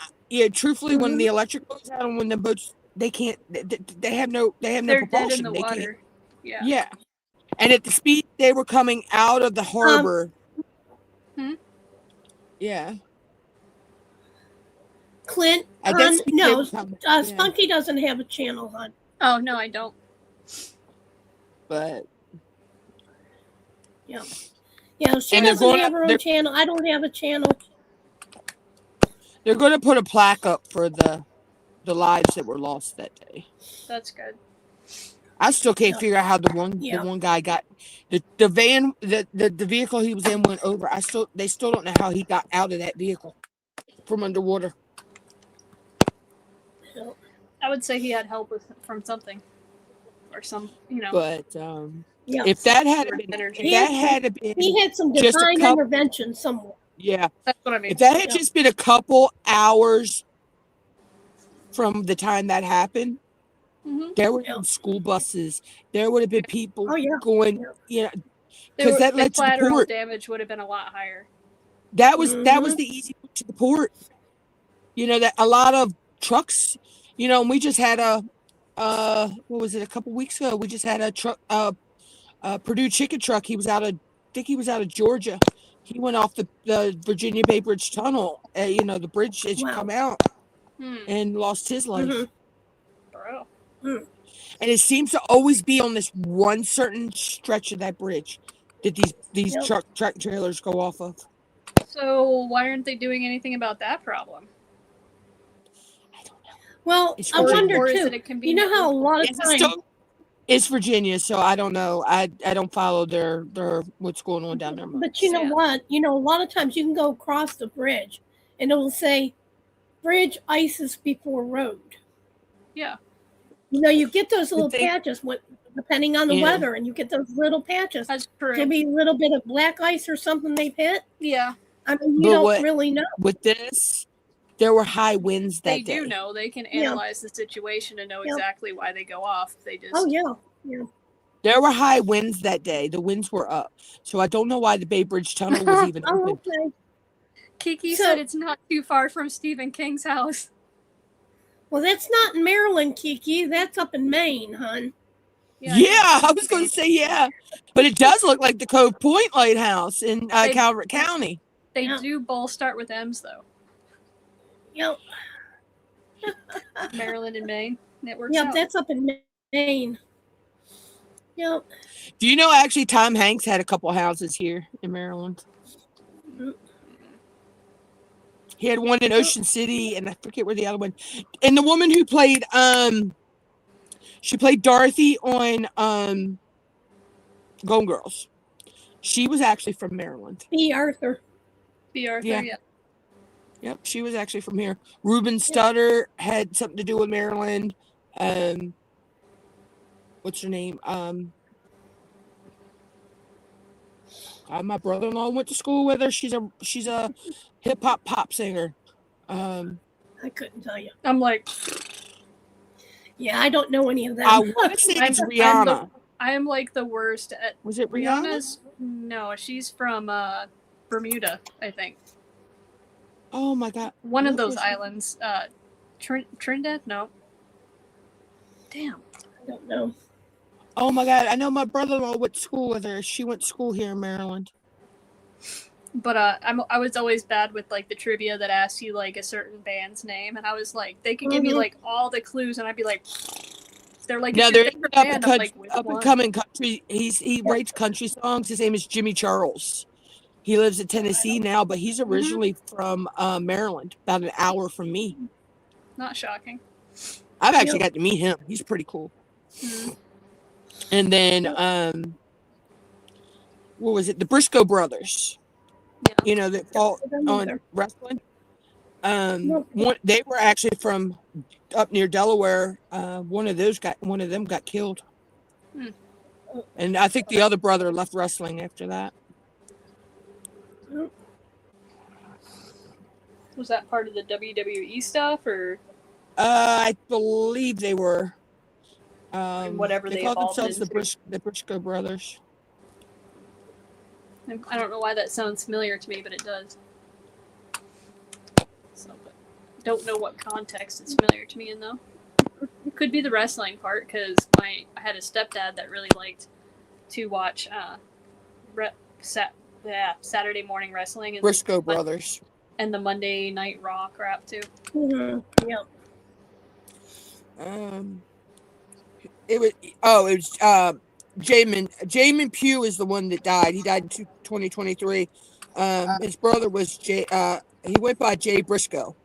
truthfully, when the electric goes out and when the boats they can't they have no They're dead propulsion. in the They water. can't. Yeah. Yeah, and at the speed they were coming out of the harbor. Hmm? Yeah, Clint, at that hon, speed they no, were coming. Yeah. Spunky doesn't have a channel, hon. Oh no, I don't. But Yeah, she And they're doesn't going have up- her own they're- channel. I don't have a channel. they're going to put a plaque up for the lives that were lost that day. That's good. I still can't Yeah. figure out how the Yeah. one guy got the van the vehicle he was in went over. They still don't know how he got out of that vehicle from underwater. I would say he had help from something, or some, But Yeah, if that had Sort of been, energy. if that had been he had some just a divine couple- intervention somewhere. yeah, That's what I mean. if that had Yeah. just been a couple hours from the time that happened, Mhm. there would have Yeah. been school buses. There would have been people Oh, yeah. going. Yeah. You know, because that led to the collateral port. damage would have been a lot higher. That was Mhm. the easy route to the port. That a lot of trucks. And we just had what was it, a couple weeks ago? We just had a truck, Purdue chicken truck. He was out of Georgia. He went off the Virginia Bay Bridge Tunnel. The bridge as you Wow. come out, Hmm. and lost his life. Mhm. Bro. And it seems to always be on this one certain stretch of that bridge that these Yep. truck trailers go off of. So why aren't they doing anything about that problem? Well, It's I Virginia. wonder Or is too. it a You convenient know how a lot of It's times. still it's Virginia, so I don't know. I don't follow their what's going on down there much. But you know Yeah. what? A lot of times you can go across the bridge, and it will say, "Bridge ices before road." Yeah. You get those little thing- patches depending on the Yeah. weather, and you get those little patches. That's true. Could be a little bit of black ice or something they've hit. Yeah. I mean, But you don't what- really know. With this, there were high winds that They day. do know. They can Yeah. analyze the situation and know Yeah. exactly why they go off. They just Oh yeah. There were high winds that day. The winds were up. So I don't know why the Bay Bridge Tunnel was even Oh, open. okay. Kiki So- said it's not too far from Stephen King's house. Well, that's not in Maryland, Kiki. That's up in Maine, hon. Yeah, I was going to say yeah. But it does look like the Cove Point Lighthouse in They- Calvert County. They Yeah. do both start with M's though. Yep. Maryland and Maine. It works Yep, out. that's up in Maine. Yep. Do you know actually Tom Hanks had a couple houses here in Maryland? Mhm. He had one in Ocean City, and I forget where the other one. And the woman who played she played Dorothy on Golden Girls. She was actually from Maryland. B. Arthur. B. Arthur, Yeah. yeah. Yep, she was actually from here. Ruben Studdard had something to do with Maryland. What's her name? My brother-in-law went to school with her. She's a hip hop pop singer. I couldn't tell you. I'm like, Yeah, I don't know any of them. I want to say it's Rihanna. I am like the worst at Was it Rihanna? Rihanna's. No, she's from Bermuda, I think. Oh my God. One of What those was it? islands. Trinidad? No. Damn. I don't know. Oh my God. I know my brother-in-law went to school with her. She went to school here in Maryland. But I was always bad with like the trivia that asks you like a certain band's name, and I was like, they could give me Mhm. like all the clues, and I'd be like, they're like, No, it's your they're favorite up band. and I'm like, which up one? and coming country. He writes country songs. His name is Jimmy Charles. He lives in Tennessee now, but he's originally from Maryland, about an hour from me. Not shocking. I've actually got to meet him. He's pretty cool. Mhm. And then, what was it? The Briscoe brothers. Yeah. You know, that fought on wrestling. They were actually from up near Delaware. One of them got killed. Hmm. And I think the other brother left wrestling after that. Was that part of the WWE stuff, or I believe they were. whatever they they called evolved themselves into? the Briscoe brothers. I don't know why that sounds familiar to me, but it does. So, but don't know what context it's familiar to me in, though. It could be the wrestling part, because I had a stepdad that really liked to watch Saturday morning wrestling. And Briscoe brothers. And the Monday Night Raw crap, too. Mm-hmm. Yep. It was Jamin Pugh is the one that died. He died in 2023. His brother was he went by Jay Briscoe.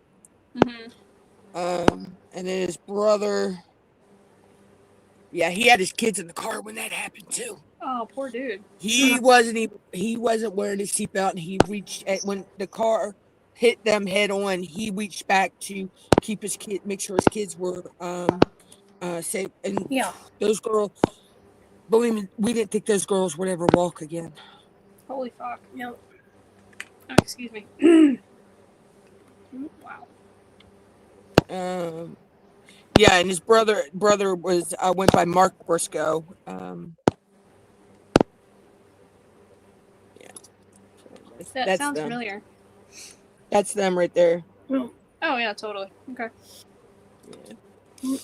Mm-hmm. And then his brother, he had his kids in the car when that happened too. Oh, poor dude. He wasn't wearing his seatbelt, and he reached when the car hit them head on. He reached back to keep make sure his kids were safe. And those girls, believe me, we didn't think those girls would ever walk again. Holy fuck. Yep. Oh, excuse me. Wow. And his brother was went by Mark Briscoe. That sounds them. familiar. That's them right there. Oh yeah, totally. Okay. Yeah.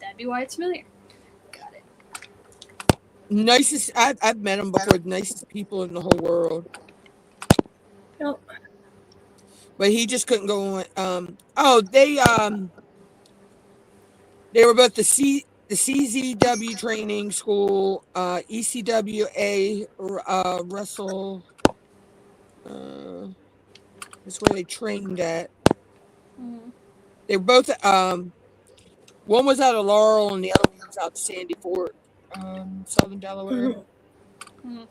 That'd be why it's familiar. Got it. Nicest. I've met them before. The nicest people in the whole world. Yep. But he just couldn't go on. They were both the CZW training school, ECWA wrestle. That's where they trained at. Mm-hmm. They were both. One was out of Laurel, and the other one was out of Sandy Fort, Southern Delaware. Mm-hmm.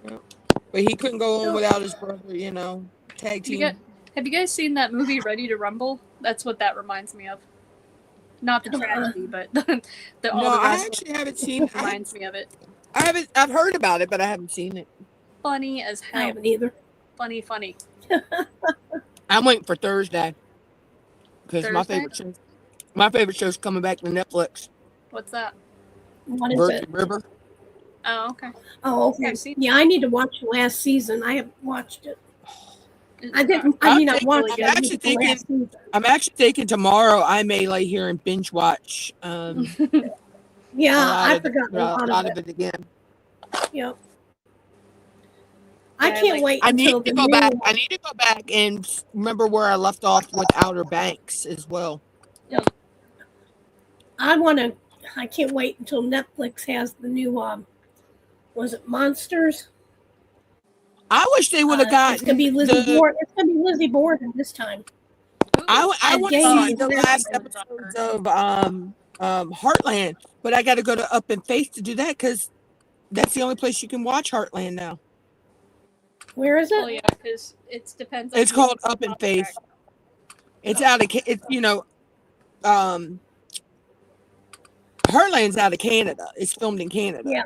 Yeah. But he couldn't go on without his brother, tag team. Have you guys seen that movie Ready to Rumble? That's what that reminds me of. Not the tragedy, but I actually haven't seen it. Reminds me of it. I've heard about it, but I haven't seen it. Funny as hell. I haven't either. Funny. I'm waiting for Thursday. Because my favorite show's coming back to Netflix. What's that? What is Virgin it? River. Oh, okay. Oh, okay. Yeah, I need to watch the last season. I haven't watched it. I watched it. I'm actually thinking tomorrow I may lay here and binge watch. I forgot a lot of it again. Yep. I can't wait. I need to go back. I need to go back and remember where I left off with Outer Banks as well. Yep. I can't wait until Netflix has the new. Was it Monsters? I wish they would have got. It's gonna be Lizzie Borden. It's gonna be Lizzie Borden this time. I want to see the last episodes of Heartland, but I got to go to Up in Faith to do that because that's the only place you can watch Heartland now. Where is it? Oh yeah, because it depends. It's called Up in Faith. It's out of Heartland's out of Canada. It's filmed in Canada. Yeah.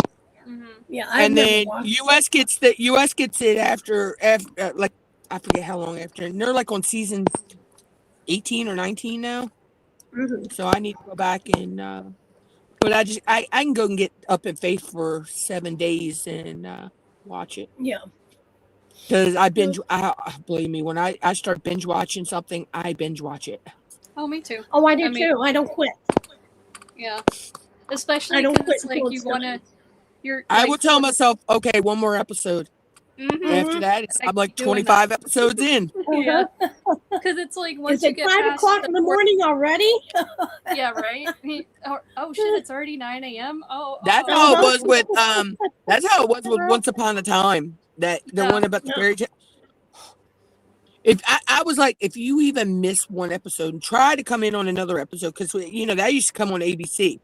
Mm-hmm. Yeah, and then US gets it after like I forget how long after, and they're like on season 18 or 19 now. Mm-hmm. So I need to go back and but I can go and get Up in Faith for 7 days and watch it. Yeah. Because believe me, when I start binge watching something, I binge watch it. Oh, me too. Oh, I do too. I don't quit. Yeah. Especially because it's like you want to. I will tell myself, okay, one more episode. Mm-hmm. After that, I'm like 25 episodes in. Yeah, because it's like once you get 5 o'clock in the morning already. Yeah, right. Oh shit! It's already 9 a.m. Oh, that's how it was with That's how it was with Once Upon a Time. That the one about the fairy tale. I was like, if you even miss one episode, try to come in on another episode, because that used to come on ABC.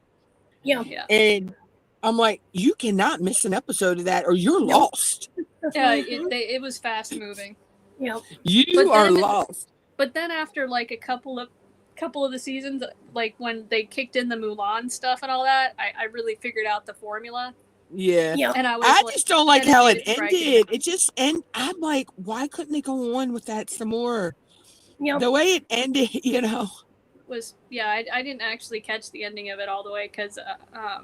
Yeah. And I'm like, you cannot miss an episode of that or you're Nope. lost. Yeah, it was fast moving. Yeah. You are lost. But then after like a couple of the seasons, like when they kicked in the Mulan stuff and all that, I really figured out the formula. Yeah. Yeah. And I just don't like how it ended. Right. I'm like, why couldn't they go on with that some more? Yeah. The way it ended, was I didn't actually catch the ending of it all the way because I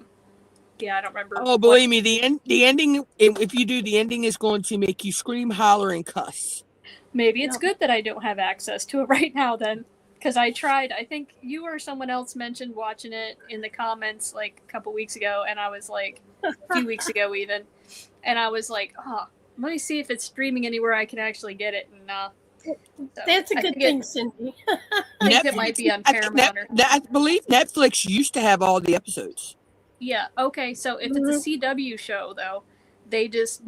don't remember. Oh, believe me, the ending, if you do, the ending is going to make you scream, holler, and cuss. Maybe it's good that I don't have access to it right now then, because I tried. I think you or someone else mentioned watching it in the comments like a couple weeks ago, and I was like, a few weeks ago even, and I was like, let me see if it's streaming anywhere I can actually get it. And so That's a good thing, Cindy. I think it might be on Paramount. I believe Netflix used to have all the episodes. Yeah. Okay. So if it's a CW show, though, they just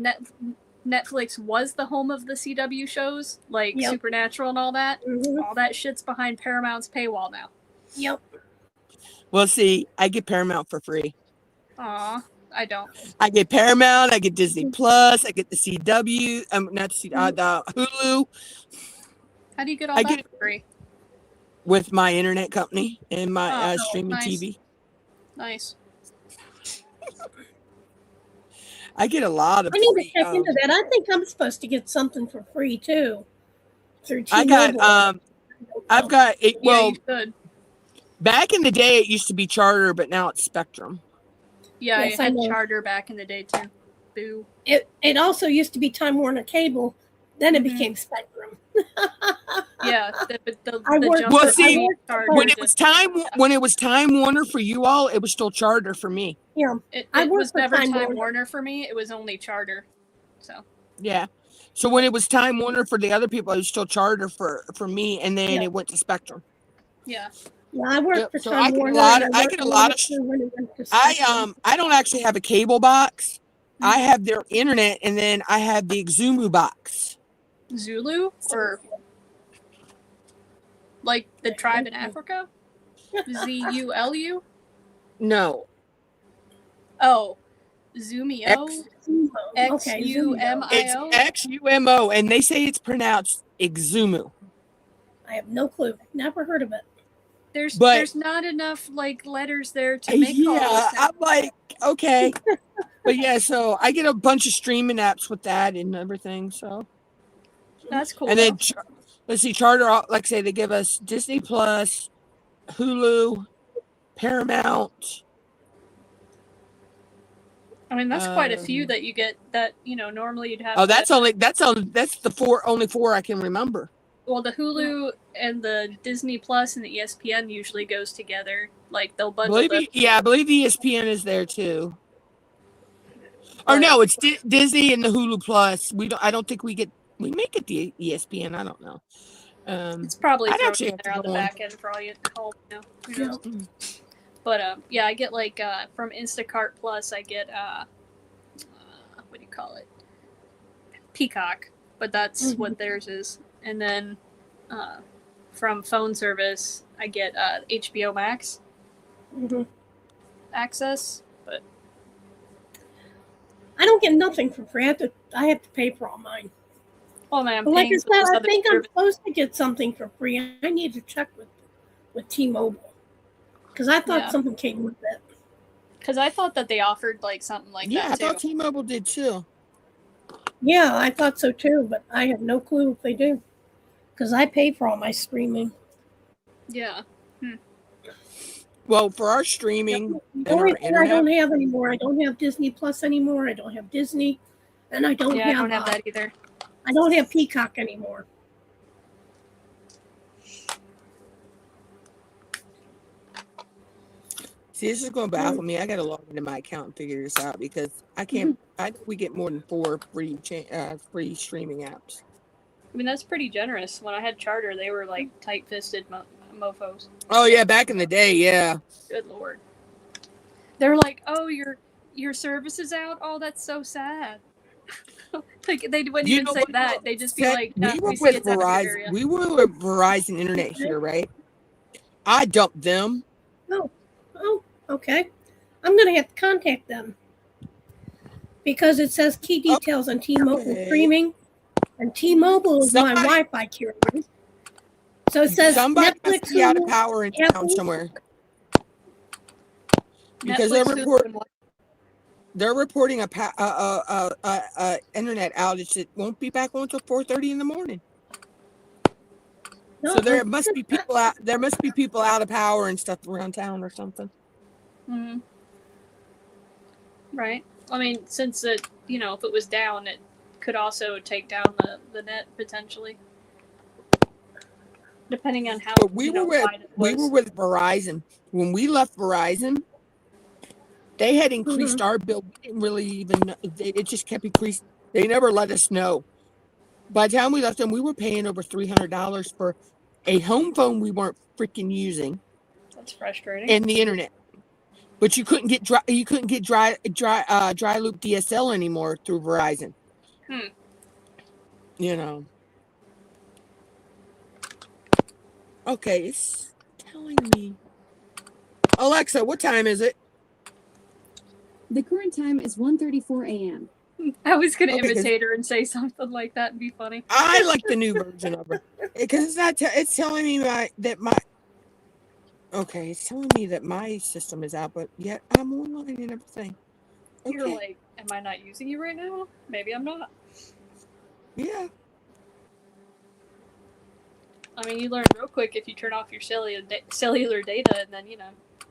Netflix was the home of the CW shows, like Supernatural and all that. All that shit's behind Paramount's paywall now. Yep. Well, see, I get Paramount for free. Aw, I don't. I get Paramount. I get Disney Plus. I get the CW. Not the Hulu. How do you get all that for free? With my internet company and my streaming TV. Nice. I get a lot of. I need to check into that. I think I'm supposed to get something for free too. Through I've got it. Well, you should. Back in the day, it used to be Charter, but now it's Spectrum. Yeah, Yes, I had I know. Charter back in the day too. Boo. It also used to be Time Warner Cable. Then it became Spectrum. Yeah, I worked- jump Well, to see, Charter when just- it was Time Warner for you all, it was still Charter for me. Yeah. It I worked was for never Time Time Warner. Warner for me. It was only Charter. So Yeah. So when it was Time Warner for the other people, it was still Charter for me, and then it went to Spectrum. yeah. Yeah, I worked Yep, for so Time I get a Warner. lot and of- I worked get a for lot of Spectrum when it went to Spectrum. I don't actually have a cable box. I have their internet, and then I have the Xumu box. Zulu or like the tribe in Africa? ZULU? No. Oh, Zoomio? Okay, Zoomio. It's XUMIO? XUMO, and they say it's pronounced Xumu. I have no clue. Never heard of it. There's not enough like letters there to make all Yeah, those I'm like, okay. But yeah, so I get a bunch of streaming apps with that and everything. So That's cool. and then let's see, Charter, like I say, they give us Disney Plus, Hulu, Paramount. I mean, that's quite a few that you get that, normally you'd have. Oh, that's the only four I can remember. Well, the Hulu and the Disney Plus and the ESPN usually goes together. Like they'll bundle them. I believe ESPN is there too. Or no, it's Disney and the Hulu Plus. I don't think we may get the ESPN. I don't know. It's probably I'd thrown actually in have there to on the go on. back end for all you know. Who knows? But I get like from Instacart Plus, I get what do you call it? Peacock, but that's what theirs is. And then from phone service, I get HBO Max access. But I don't get nothing for free. I have to pay for all mine. oh man, I'm But like I paying said, for those I other think I'm services. supposed to get something for free. I need to check with T-Mobile because I thought something came with it. Because I thought that they offered like something like Yeah, I that too. thought T-Mobile did too. Yeah, I thought so too, but I have no clue if they do because I pay for all my streaming. Yeah. Well, for our streaming and The our only thing I don't internet, have anymore, I don't have Disney Plus anymore. I don't have Disney, and I don't I don't have that either. I don't have Peacock anymore. see, this is going to baffle me. I got to log into my account and figure this out because I can't. We get more than 4 free streaming apps. I mean, that's pretty generous. When I had Charter, they were like tight-fisted mofos. Oh yeah, back in the day, yeah. Good lord. They're like, oh, your service is out? Oh, that's so sad. Like they wouldn't You even know say what, that. though? They just be Seth, like, we were we see with it's out of your Verizon. area. We were with Verizon Internet here, right? I dumped them. Oh, okay. I'm gonna have to contact them because it says key details on T-Mobile Okay. streaming, and T-Mobile is my Somebody- Wi-Fi carrier. So it says Somebody Netflix, must be out of Hulu, power in town Apple. somewhere. Because Netflix, they're Hulu, and what? they're reporting a internet outage that won't be back on until 4:30 in the morning. No, So there must be people out. There must be people out of power and stuff around town or something. Mm-hmm. Right. I mean, since it, if it was down, it could also take down the net potentially, depending on how. But we were with Verizon. When we left Verizon, they had increased our bill. We didn't really even. It just kept increasing. They never let us know. By the time we left them, we were paying over $300 for a home phone we weren't freaking using. That's frustrating. And the internet. But you couldn't get dry loop DSL anymore through Verizon. Okay, it's telling me. Alexa, what time is it? The current time is 1:34 a.m. I was gonna imitate her and say something like that and be funny. I like the new version of her because it's not. It's telling me Okay, it's telling me that my system is out, but yet I'm online and everything. Okay. You're like, am I not using you right now? Maybe I'm not. Yeah. I mean, you learn real quick if you turn off your cellular data, and then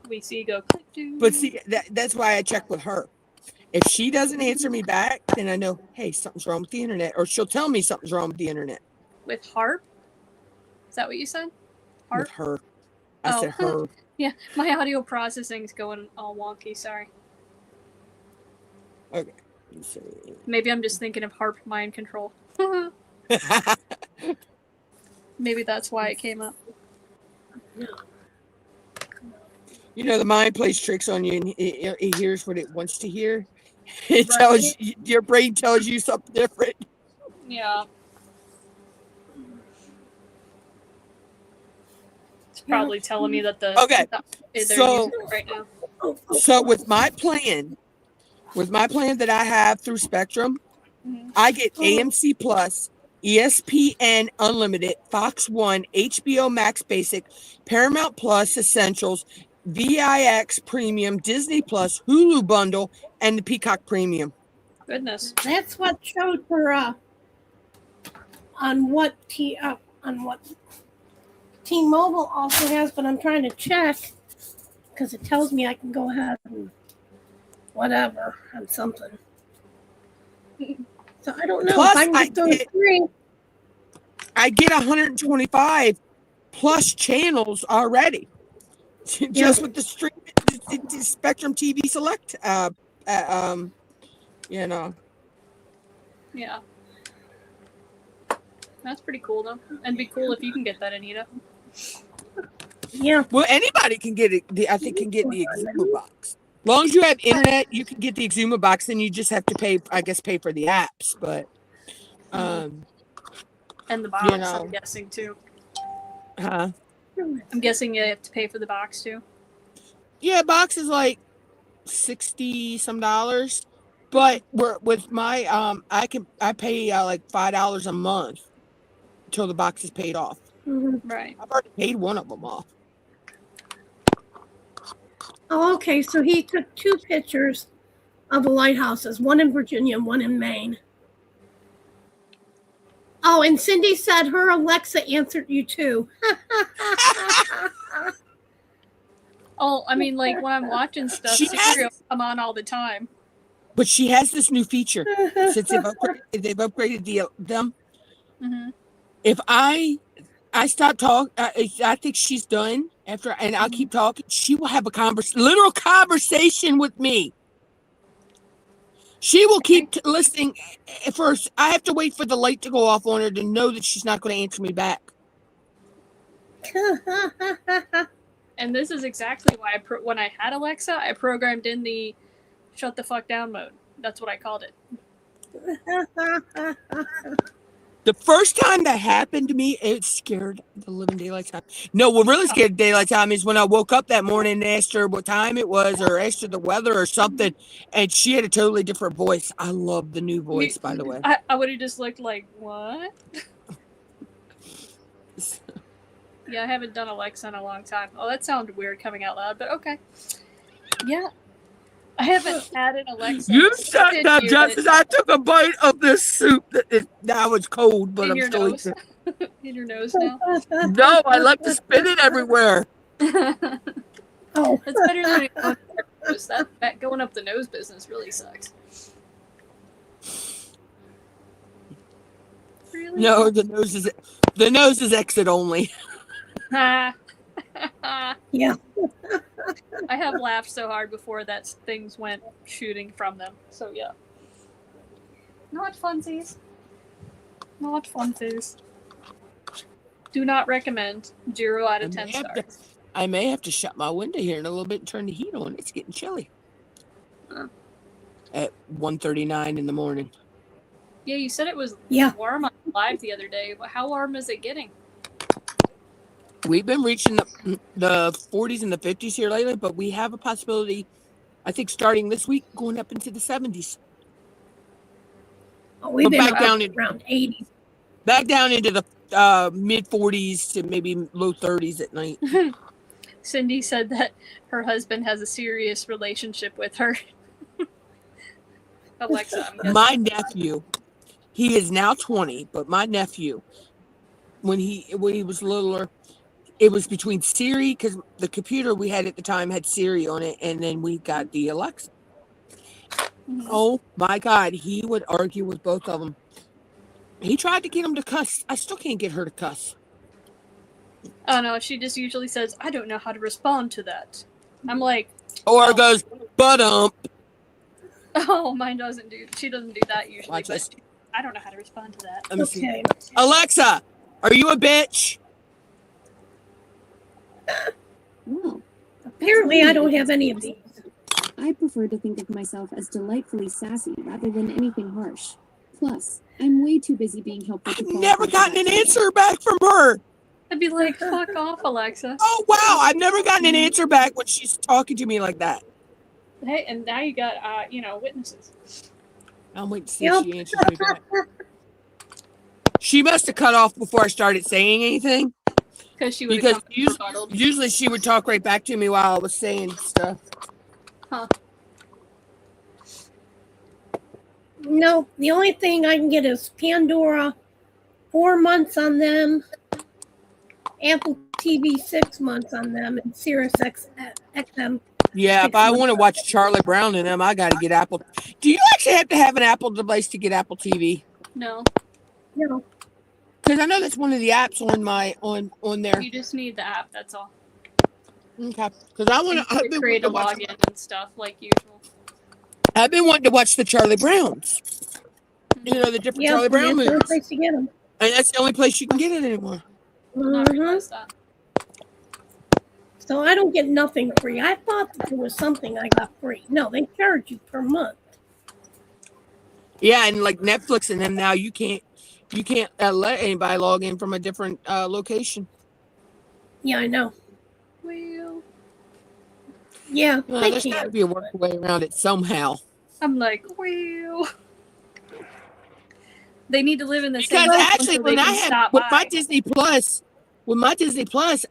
we see you go click. But see, that's why I check with her. If she doesn't answer me back, then I know, hey, something's wrong with the internet, or she'll tell me something's wrong with the internet. With Harp? Is that what you said? Harp? With her. I said her. Yeah, my audio processing's going all wonky. Sorry. Okay. Maybe I'm just thinking of Harp mind control. Maybe that's why it came up. The mind plays tricks on you, and it hears what it wants to hear. It tells you, your brain tells you something different. Yeah. It's probably telling me that they're using it right now. So with my plan that I have through Spectrum, I get AMC Plus, ESPN Unlimited, Fox One, HBO Max Basic, Paramount Plus Essentials, VIX Premium, Disney Plus, Hulu Bundle, and the Peacock Premium. Goodness. That's what showed her on what T-Mobile also has, but I'm trying to check because it tells me I can go ahead and whatever on something. So I don't know Plus, if I can get those three. I get 125 plus channels already. Just with the stream, the Spectrum TV Select, Yeah. That's pretty cool, though. And be cool if you can get that, Anita. Yeah. Well, anybody can get it. I think can get the Exuma box. As long as you have internet, you can get the Exuma box. Then you just have to pay for the apps. But, and the box, I'm guessing too. Huh? I'm guessing you have to pay for the box too. Yeah, box is like $60 some. But with my I pay like $5 a month until the box is paid off. Right. I've already paid one of them off. Oh, okay. So he took 2 pictures of the lighthouses, one in Virginia and one in Maine. Oh, and Cindy said her Alexa answered you too. Oh, I mean, like when I'm watching stuff, Siri will come on all the time. But she has this new feature since they've upgraded them. If I stop talking, I think she's done after, and I'll keep talking. She will have a literal conversation with me. She will keep listening. First, I have to wait for the light to go off on her to know that she's not going to answer me back. And this is exactly why when I had Alexa, I programmed in the shut the fuck down mode. That's what I called it. The first time that happened to me, it scared the living daylights out. No, what really scared the daylights out of me is when I woke up that morning and asked her what time it was or asked her the weather or something, and she had a totally different voice. I love the new voice, by the way. I would have just looked like, what? Yeah, I haven't done Alexa in a long time. Oh, that sounded weird coming out loud, but okay. Yeah. I haven't had an Alexa. You shut up, Justice. I took a bite of this soup that was cold, but in I'm your still nose. In your nose now. No, I like to spit it everywhere. Oh, That's better than going up the nose. That going up the nose business really sucks. Really? No, the nose is exit only. yeah. I have laughed so hard before that things went shooting from them. So yeah. Not funsies. Not funsies. Do not recommend. 0 out of 10 stars. I may have to shut my window here in a little bit and turn the heat on. It's getting chilly. At 1:39 in the morning. Yeah, you said it was warm on live the other day. How warm is it getting? We've been reaching the 40s and the 50s here lately, but we have a possibility, I think, starting this week, going up into the 70s. Oh, we've been back down around 80s. Back down into the mid 40s to maybe low 30s at night. Cindy said that her husband has a serious relationship with her. Alexa, I'm guessing. My nephew, he is now 20, but my nephew, when he was littler, it was between Siri, because the computer we had at the time had Siri on it, and then we got the Alexa. Mm-hmm. Oh my God, he would argue with both of them. He tried to get him to cuss. I still can't get her to cuss. Oh no, she just usually says, I don't know how to respond to that. I'm like, or goes, but oh, mine doesn't do. She doesn't do that usually. Watch but this. I don't know how to respond to that. Let me see. Alexa, are you a bitch? Well, apparently I don't have any of these. I prefer to think of myself as delightfully sassy rather than anything harsh. Plus, I'm way too busy being helpful. I've never gotten an answer back from her. I'd be like, fuck off, Alexa. Oh, wow. I've never gotten an answer back when she's talking to me like that. Hey, and now you got, witnesses. I'm waiting to see if she answers me back. She must have cut off before I started saying anything. Because usually she would talk right back to me while I was saying stuff. Huh. No, the only thing I can get is Pandora, 4 months on them, Apple TV 6 months on them, and Sirius XM. Yeah, if I want to watch Charlie Brown and them, I got to get Apple. Do you actually have to have an Apple device to get Apple TV? No. No. Because I know that's one of the apps on my on there. You just need the app. That's all. Okay. Because I want to create a login and stuff like usual. I've been wanting to watch the Charlie Browns. You know, the different Charlie Brown movies. That's the only place to get them. And that's the only place you can get it anymore. Mm-hmm. So I don't get nothing free. I thought that there was something I got free. No, they charge you per month. Yeah, and like Netflix and them now, you can't let anybody log in from a different location. Yeah, I know. Well, yeah, there's got to be a way around it somehow. I'm like, well, they need to live in the same. Because actually, when I had with my Disney Plus,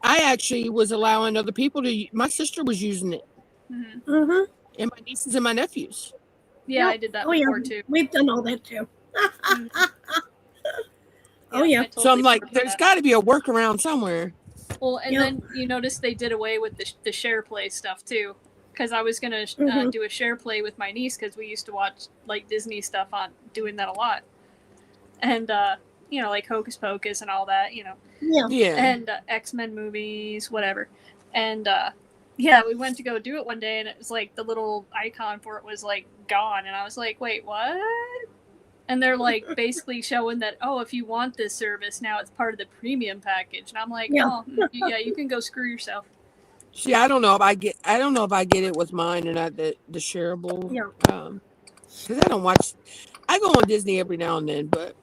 I actually was allowing other people to. My sister was using it, and my nieces and my nephews. Yeah, I did that before too. We've done all that too. Oh yeah. Totally So I'm like, there's got to be a workaround somewhere. Well, and then you notice they did away with the share play stuff too, because I was gonna do a share play with my niece because we used to watch like Disney stuff on doing that a lot, and like Hocus Pocus and all that, Yeah. and X-Men movies, whatever, and we went to go do it one day, and it was like the little icon for it was like gone, and I was like, wait, what? And they're like basically showing that, if you want this service now, it's part of the premium package. And I'm like, you can go screw yourself. See, I don't know if I get it with mine and not the shareable. Yeah. Because I go on Disney every now and then, but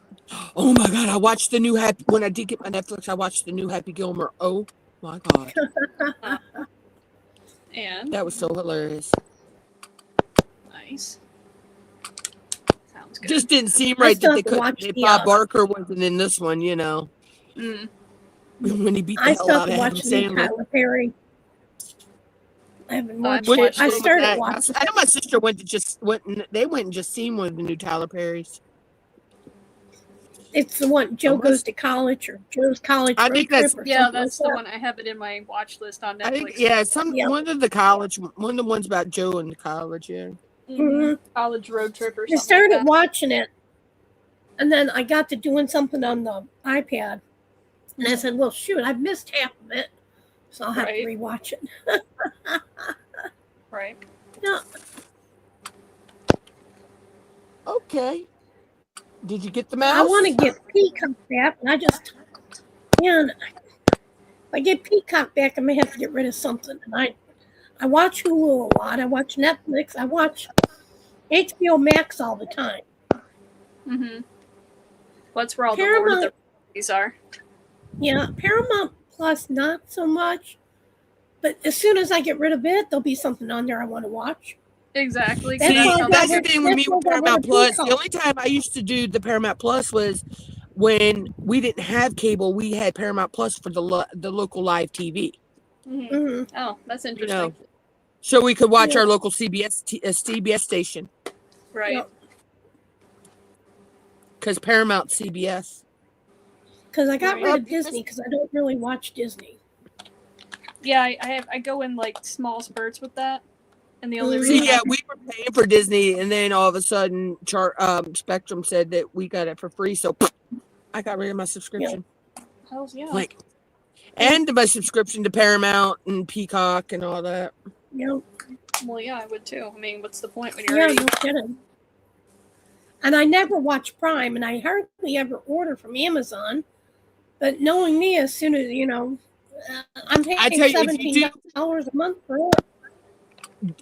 oh my God, I watched the new when I did get my Netflix, I watched the new Happy Gilmore. Oh my God. And That was so hilarious. nice. Sounds good. Just didn't seem I right still that have to watch the, Bob Barker wasn't in this one, Mm. when he beat the I hell still out have of to Adam watch the new Sandler. Tyler Perry. I haven't I watched haven't it. watched I it. started watching I know my sister went and just seen one of the new Tyler Perry's. It's the one Joe Goes to College or Joe's College I Road think Trip that's or Yeah, something that's like the that. one. I have it in my watch list on Netflix. I think, yeah, Yeah. one of the ones about Joe and the college, yeah. Mhm. College road trip or I something. started like that. watching it, and then I got to doing something on the iPad, and I said, "Well, shoot, I've missed half of it, so I'll have Right. to rewatch it." Right. Yeah. Okay. Did you get the mouse? I want to get Peacock back, and if I get Peacock back, I may have to get rid of something. And I watch Hulu a lot. I watch Netflix. I watch HBO Max all the time. Mm-hmm. What's where all the Lord of the Rings are? Yeah, Paramount Plus, not so much. But as soon as I get rid of it, there'll be something on there I want to watch. Exactly. That's why I That's got the thing with me with Paramount Plus. The only time I used to do the Paramount Plus was when we didn't have cable. We had Paramount Plus for the local live TV. Mm-hmm. Mm-hmm. Oh, that's interesting. So we could watch our local CBS station. Right. Because Paramount CBS. Because I got rid of Disney because I don't really watch Disney. Yeah, I go in like small spurts with that. And the only See, reason we were paying for Disney, and then all of a sudden, Spectrum said that we got it for free, so I got rid of my subscription. Hells yeah. And my subscription to Paramount and Peacock and all that. Yep. Well, yeah, I would too. I mean, what's the point when Yeah, no kidding. And I never watch Prime, and I hardly ever order from Amazon. But knowing me, as soon as I'm paying $17 a month for it.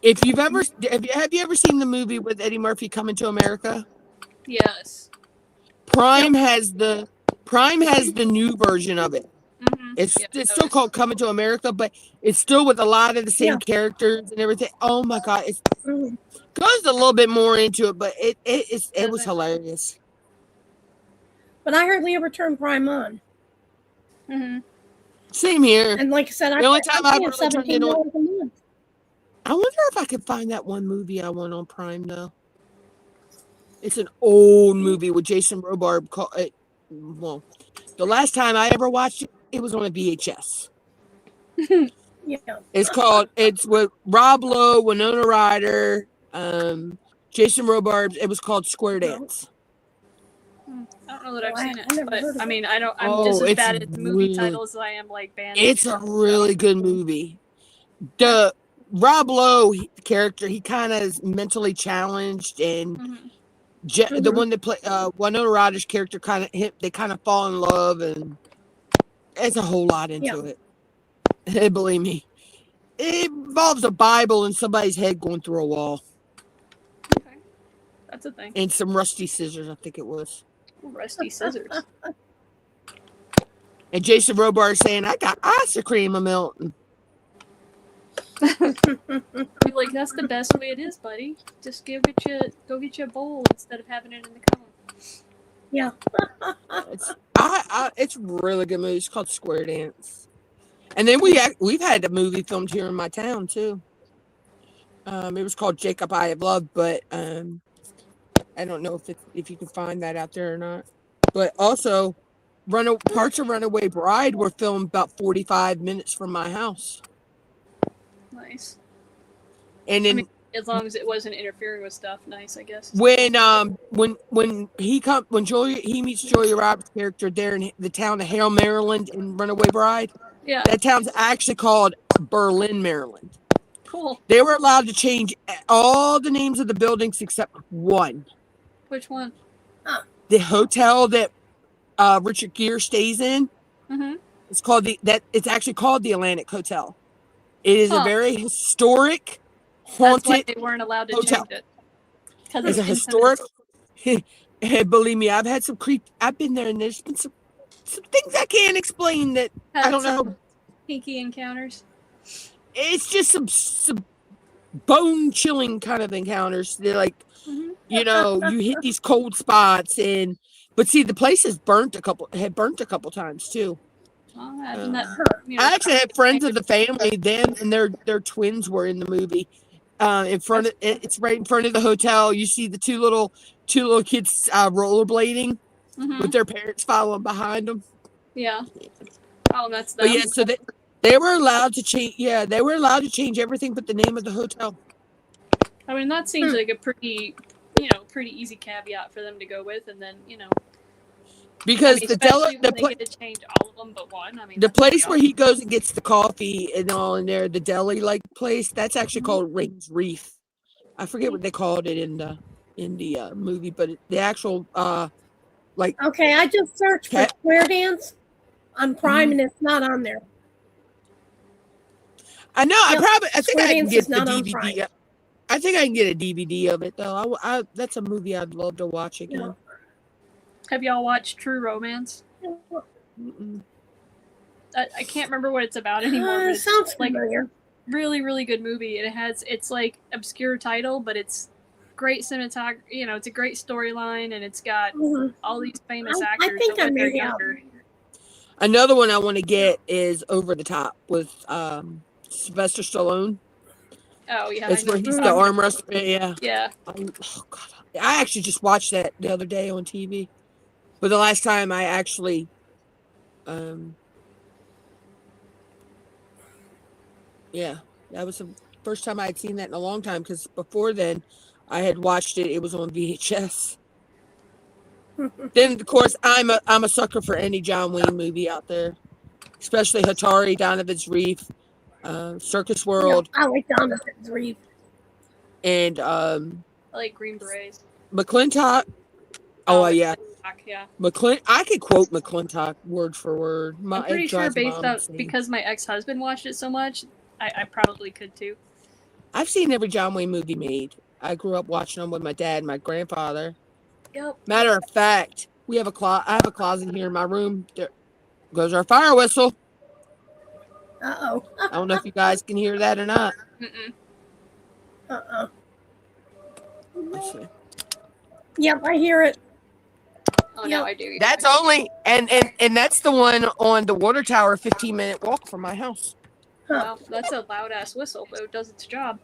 If you've ever have you ever seen the movie with Eddie Murphy, Coming to America? Yes. Prime has the new version of it. Mm-hmm. It's still called Coming to America, but it's still with a lot of the same characters and everything. Oh my God, it goes a little bit more into it, but it was hilarious. But I hardly ever turn Prime on. Mm-hmm. Same here. And like I said, the only time I pay really turned it on. $17 a month. I wonder if I could find that one movie I want on Prime though. It's an old movie with Jason Robards. Well, the last time I ever watched it, it was on a VHS. Yeah. It's with Rob Lowe, Winona Ryder, Jason Robards. It was called Square Dance. I don't know that I've seen it, but I mean, I'm just as bad at movie titles as I am like bands. It's a really good movie. The Rob Lowe character, he kind of is mentally challenged, and the one that played Winona Ryder's character they kind of fall in love, and it's a whole lot into it. Believe me, it involves a Bible and somebody's head going through a wall. Okay, that's a thing. And some rusty scissors, I think it was. Rusty scissors. And Jason Robards saying, "I got ice cream a melting." Like, that's the best way it is, buddy. Just go get you a bowl instead of having it in the cone. Yeah. It's a really good movie. It's called Square Dance. And then we've had a movie filmed here in my town too. It was called Jacob I Have Loved, but I don't know if you can find that out there or not. But also, parts of Runaway Bride were filmed about 45 minutes from my house. Nice. And then, I mean, as long as it wasn't interfering with stuff, nice, I guess. When he meets Julia Roberts' character there in the town of Hale, Maryland, in Runaway Bride, that town's actually called Berlin, Maryland. Cool. They were allowed to change all the names of the buildings except one. Which one? The hotel that Richard Gere stays in. Mm-hmm. It's actually called the Atlantic Hotel. It is a very historic, haunted. That's why they weren't allowed to change it. Because It's a historic. Hey, believe me, I've had some creep. I've been there, and there's been some things I can't explain that I don't know. Pinky encounters. It's just some bone chilling kind of encounters. They're like, you know, you hit these cold spots, but see, the place had burnt a couple times too. Well, I actually had friends of the family. Them and their twins were in the movie. It's right in front of the hotel. You see the two little kids rollerblading with their parents following behind them. Yeah. Oh, that's them. But yeah, so they were allowed to change. Yeah, they were allowed to change everything but the name of the hotel. I mean, that seems like a pretty easy caveat for them to go with, and then because they get to change all of them but one. I mean, the place where he goes and gets the coffee and all in there, the deli like place, that's actually called Rain's Reef. I forget what they called it in the movie, but the actual Okay, I just searched for Square Dance on Prime and it's not on there. I know. I think I can get the DVD. I think I can get a DVD of it though. That's a movie I'd love to watch again. Yeah. Have y'all watched True Romance? I can't remember what it's about anymore. It sounds familiar. Really, really good movie. It's like obscure title, but it's great cinematography. It's a great storyline, and it's got all these famous actors. I think I may have. Another one I want to get is Over the Top with Sylvester Stallone. Oh yeah, that's where he's the arm wrestler. Yeah. Yeah. Oh God, I actually just watched that the other day on TV, but the last time I actually, yeah, that was the first time I had seen that in a long time. Because before then, I had watched it. It was on VHS. Then of course I'm a sucker for any John Wayne movie out there, especially Hatari, Donovan's Reef. Circus World. I like Donovan's Reef. And I like Green Berets. McClintock. Oh yeah. Yeah. I could quote McClintock word for word. I'm pretty sure because my ex-husband watched it so much, I probably could too. I've seen every John Wayne movie made. I grew up watching them with my dad and my grandfather. Yep. Matter of fact, I have a closet here in my room. There goes our fire whistle. Uh-oh. I don't know if you guys can hear that or not. Let's see. Yep, I hear it. Oh, no, I do. That's only, and that's the one on the water tower, 15-minute walk from my house. Well, that's a loud-ass whistle, but it does its job.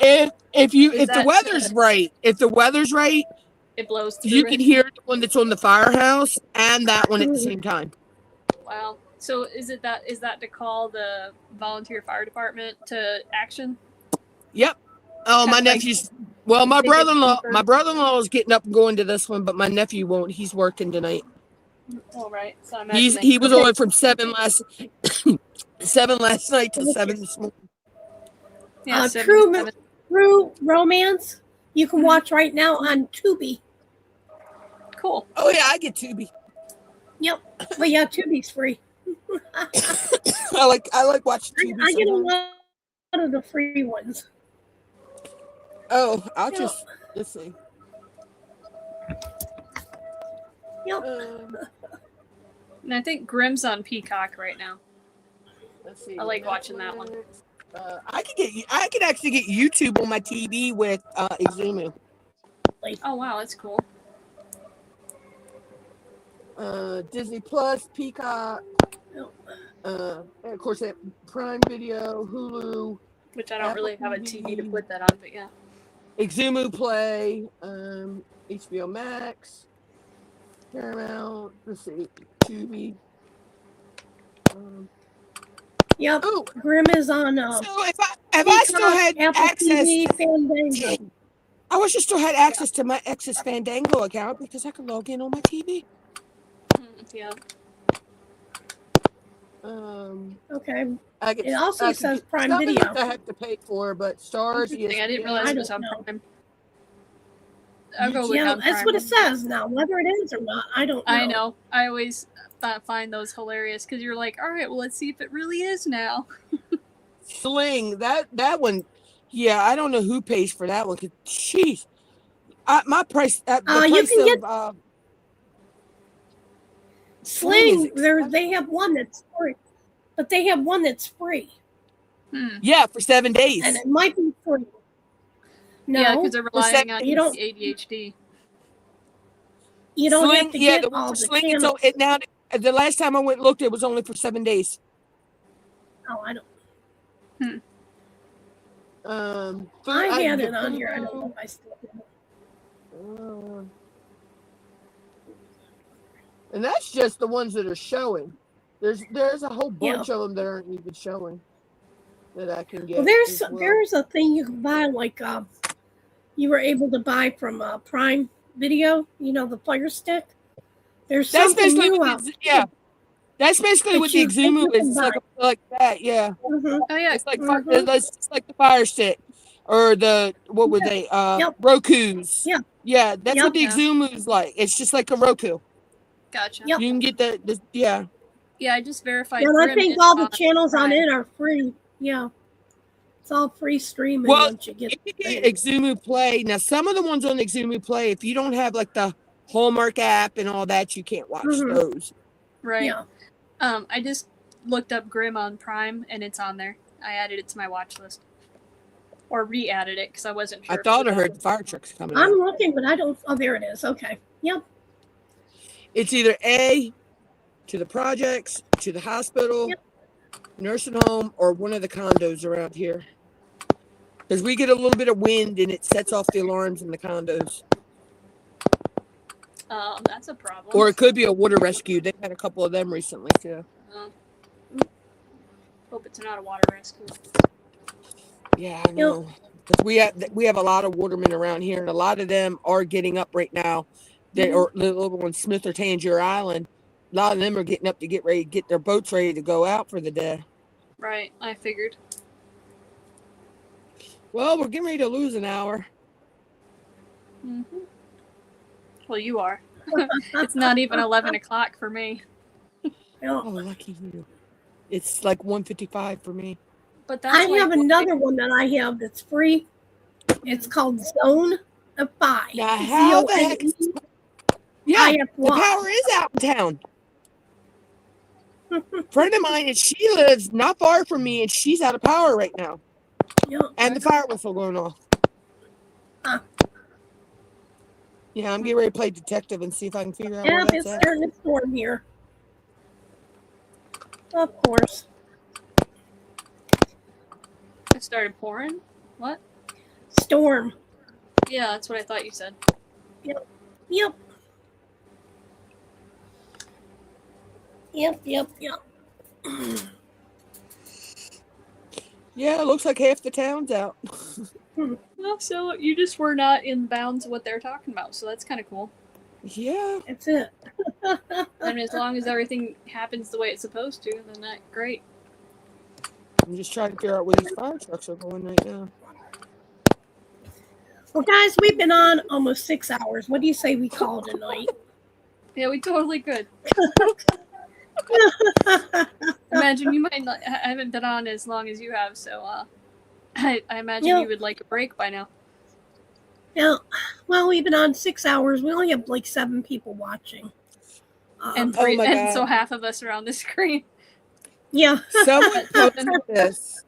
If the weather's right, it blows through. You can hear the one that's on the firehouse and that one at the same time. Wow. So is that to call the volunteer fire department to action? Yep. Oh, my nephew's. Well, my brother-in-law is getting up and going to this one, but my nephew won't. He's working tonight. All right. So he was on from 7 last night to 7 this morning. Yeah, True Romance. You can watch right now on Tubi. Cool. Oh yeah, I get Tubi. Yep. But yeah, Tubi's free. I like watching Tubi. I get a lot of the free ones. Oh, let's see. Yep. And I think Grimm's on Peacock right now. Let's see. I like watching that one. I could actually get YouTube on my TV with Exumu. Oh wow, that's cool. Disney Plus, Peacock, and of course that Prime Video, Hulu, which I don't really have a TV to put that on, but yeah. Exumu Play, HBO Max, Paramount. Let's see, Tubi. Yep. Oh, Grimm is on. So if I still had Apple access, TV, Fandango. I wish I still had access to my ex's Fandango account because I could log in on my TV. Yeah. Okay. It also says Prime Video. I have to pay for, but Stars. I didn't realize it was on Prime. I'll go look on that's Prime. what it says now. Whether it is or not, I don't know. I know. I always find those hilarious because you're like, all right, well, let's see if it really is now. Sling, that one, Yeah, I don't know who pays for that one. Cause jeez, my price. The You price can get of Sling. is They have one that's free, but they have one that's free, yeah, for 7 days. and it might be free. No, Yeah, because they're relying on you don't. ADHD. You don't Sling, have to yeah, get the one all for the Sling. channels. Now the last time I went and looked, it was only for 7 days. Oh, I don't. I had can it get on here. I Pluto. don't know if I still have it. And that's just the ones that are showing. There's a whole Yeah. bunch of them that aren't even showing that I can get. Well, as well. there's a thing you can buy, like you were able to buy from Prime Video. You know, the Fire Stick. There's That's something basically new what out. yeah. That's basically That what the you Exumu can is. It's buy. like that, yeah. Mhm. Oh yeah, It's like Mhm. it's like the Fire Stick or the what were they? Yep. Roku's. Yep. Yeah, that's Yep. what the Yeah. Exumu is like. It's just like a Roku. gotcha. Yep. You can get the yeah. Yeah, I just verified. And I Grim think is all the on channels on Prime. it are free. Yeah, it's all free streaming Well, once you get. if you get Exumu Play, now some of the ones on Exumu Play, if you don't have like the Hallmark app and all that, you can't watch Mhm. those. Right. Yeah. I just looked up Grim on Prime and it's on there. I added it to my watch list. Or re-added it because I wasn't sure. I thought I heard the fire trucks coming out. I'm looking, but I don't. Oh, there it is. Okay. Yep. It's either A, to the projects, to the hospital, Yep. nursing home, or one of the condos around here. Because we get a little bit of wind and it sets off the alarms in the condos. That's a problem. Or it could be a water rescue. They've had a couple of them recently too. Hope it's not a water rescue. Yeah, I know. Because we have a lot of watermen around here, and a lot of them are getting up right now. They or the little one, Smith or Tangier Island. A lot of them are getting up to get their boats ready to go out for the day. Right, I figured. Well, we're getting ready to lose an hour. Mm-hmm. Well, you are. It's not even 11 o'clock for me. Oh, lucky you. It's like 1:55 for me. But that's I like have another one that I have that's free. It's called Zone of 5. Now, how the heck? Yeah, the power is out in town. Friend of mine, and she lives not far from me, and she's out of power right now. Yep. And the fire whistle going off. Yeah, I'm getting ready to play detective and see if I can figure out where Yep, that's it's at. starting to storm here. Of course. It started pouring? What? Storm. Yeah, that's what I thought you said. Yep. Yep. Yep, yep, yep. Yeah, it looks like half the town's out. Well, so you just were not in bounds of what they're talking about, so that's kind of cool. Yeah. That's it. And as long as everything happens the way it's supposed to, then that's great. I'm just trying to figure out where these fire trucks are going right now. Well, guys, we've been on almost 6 hours. What do you say we call it a night? Yeah, we totally could. Imagine you might not, I haven't been on as long as you have, so I imagine Yeah. you would like a break by now. Yeah. Well, we've been on 6 hours. We only have like 7 people watching. And Oh my God. so half of us are on the screen. Yeah. Someone posted this.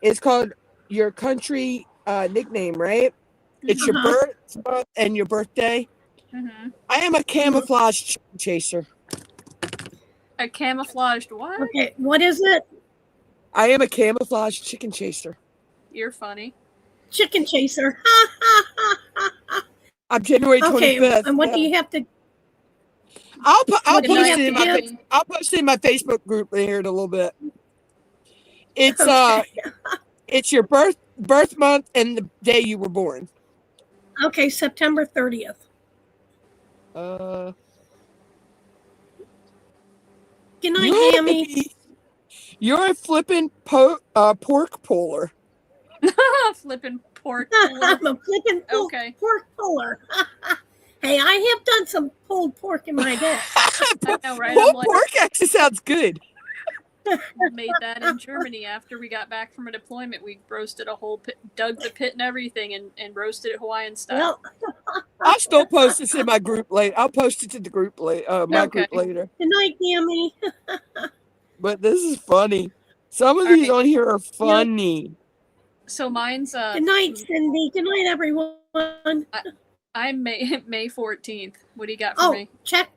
It's called your country nickname, right? It's your birth month and your birthday. Mm-hmm. I am a camouflage chicken chaser. A camouflaged what? Okay. What is it? I am a camouflage chicken chaser. You're funny. Chicken chaser. I'm January 25th. Okay. And what do you have to? I'll What do you post have it in to my give? I'll post it in my Facebook group here in a little bit. It's Okay. it's your birth month and the day you were born. Okay. September 30th. Good night, Hammy. You're a flippin' pork puller. Flipping pork. I'm a flippin' Okay. pork puller. Hey, I have done some pulled pork in my day. I know, right? Pulled I'm like, pork actually sounds good. made that in Germany after we got back from a deployment. We roasted a whole pit, dug the pit and everything, and roasted it Hawaiian style. Well, I'll still post this in my group later. I'll post it to the group later. My Okay. group later. good night, Gammy. But this is funny. Some of All these right. on here are funny. So mine's Good night, Cindy. Good night, everyone. I'm May 14th. What do you got for Oh, me? check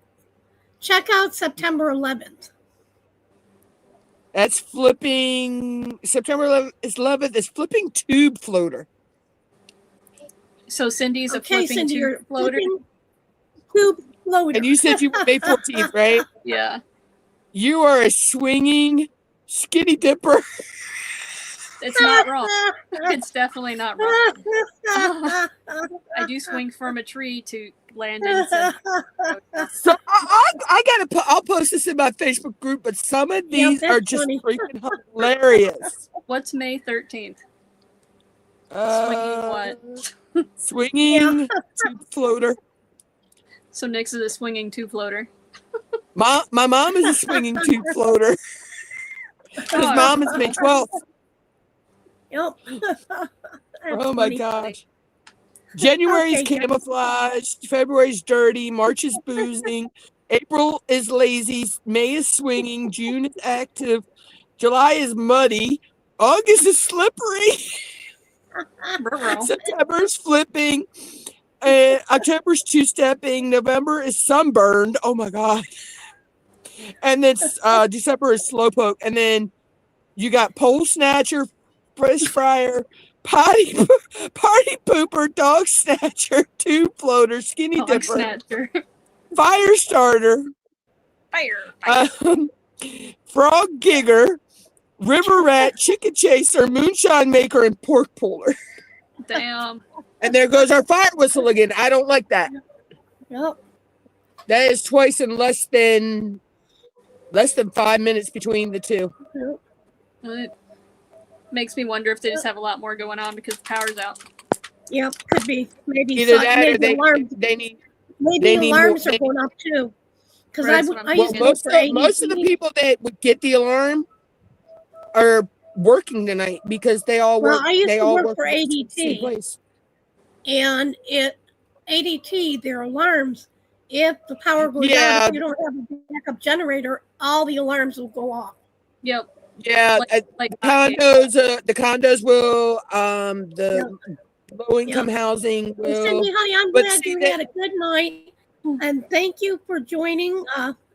out September 11th. That's flipping September 11th is flipping tube floater. So Cindy's a Okay, flipping Cindy, tube you're floater. flipping tube floater. And you said you were May 14th, right? Yeah, You are a swinging skinny dipper. it's not wrong. It's definitely not wrong. I do swing from a tree to land in. So I'll post this in my Facebook group, but some of these that's are just funny. freaking hilarious. What's May 13th? Swinging what? Swinging tube floater. So Nick's is a swinging tube floater. My mom is a swinging tube floater. His mom is May 12th. Yep. Oh my gosh. January's Okay, camouflage, February's dirty, March is boozing, April is lazy, May is swinging, June is active, July is muddy, August is slippery, September is flipping, October's two-stepping, November is sunburned. Oh my god. And then December is slowpoke, and then you got pole snatcher, fresh fryer, party pooper, dog snatcher, tube floater, skinny Dog dipper, snatcher. fire starter, Fire. frog gigger, river rat, chicken chaser, moonshine maker, and pork puller. Damn. And there goes our fire whistle again. I don't like that. Yep. That is twice in less than 5 minutes between the two. It makes me wonder if they just have a lot more going on because the power's out. Yep, could be. Maybe Either that or maybe alarms. they need. Maybe they need alarms more- are going off too. Because Right, that's what I'm I thinking. used to Well, work for most of the ADT. people that would get the alarm are working tonight because they all work. Well, I used they to all work for at the same ADT. place. And ADT, their alarms, if the power goes Yeah. out, if you don't have a backup generator, all the alarms will go off. Yep. Yeah, Like the condos will. The low income housing Well, will. Cindy, honey, I'm but glad see you that- had a good night. And thank you for joining,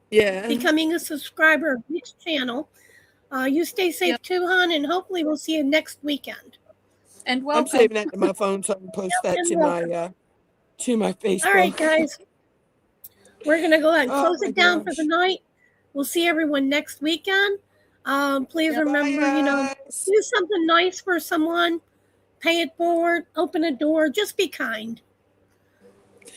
Yeah. becoming a subscriber of Nick's channel. You stay safe Yep. too, hon, and hopefully we'll see you next weekend. And I'm welcome. saving that to my phone so I can post that and to my Facebook. All right, guys. We're going to go ahead and Oh close my it down for gosh. the night. We'll see everyone next weekend. Please Yeah, remember, bye, you know, guys. do something nice for someone. Pay it forward. Open a door. Just be kind.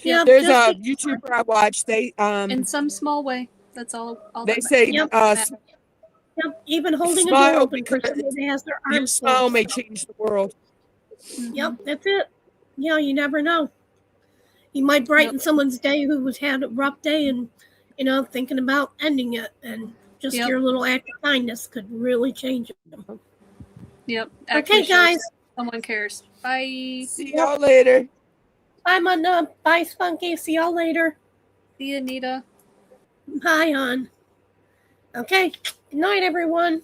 Yeah, There's a just be YouTuber I watch. They In some small way. That's all. they that say Yep. Yep, even holding a Smile door open for because somebody that has their your arms smile closed. may change the world. Yep, that's it. Yeah, you never know. You might brighten someone's day who was had a rough day and, you know, thinking about ending it. And just Yep. your little act of kindness could really change them. Yep. Okay, Actually shows guys. Someone cares. Bye. See y'all later. Bye, Manda. Bye, Spunky. See y'all later. See you, Anita. Bye, hon. Okay. Good night, everyone.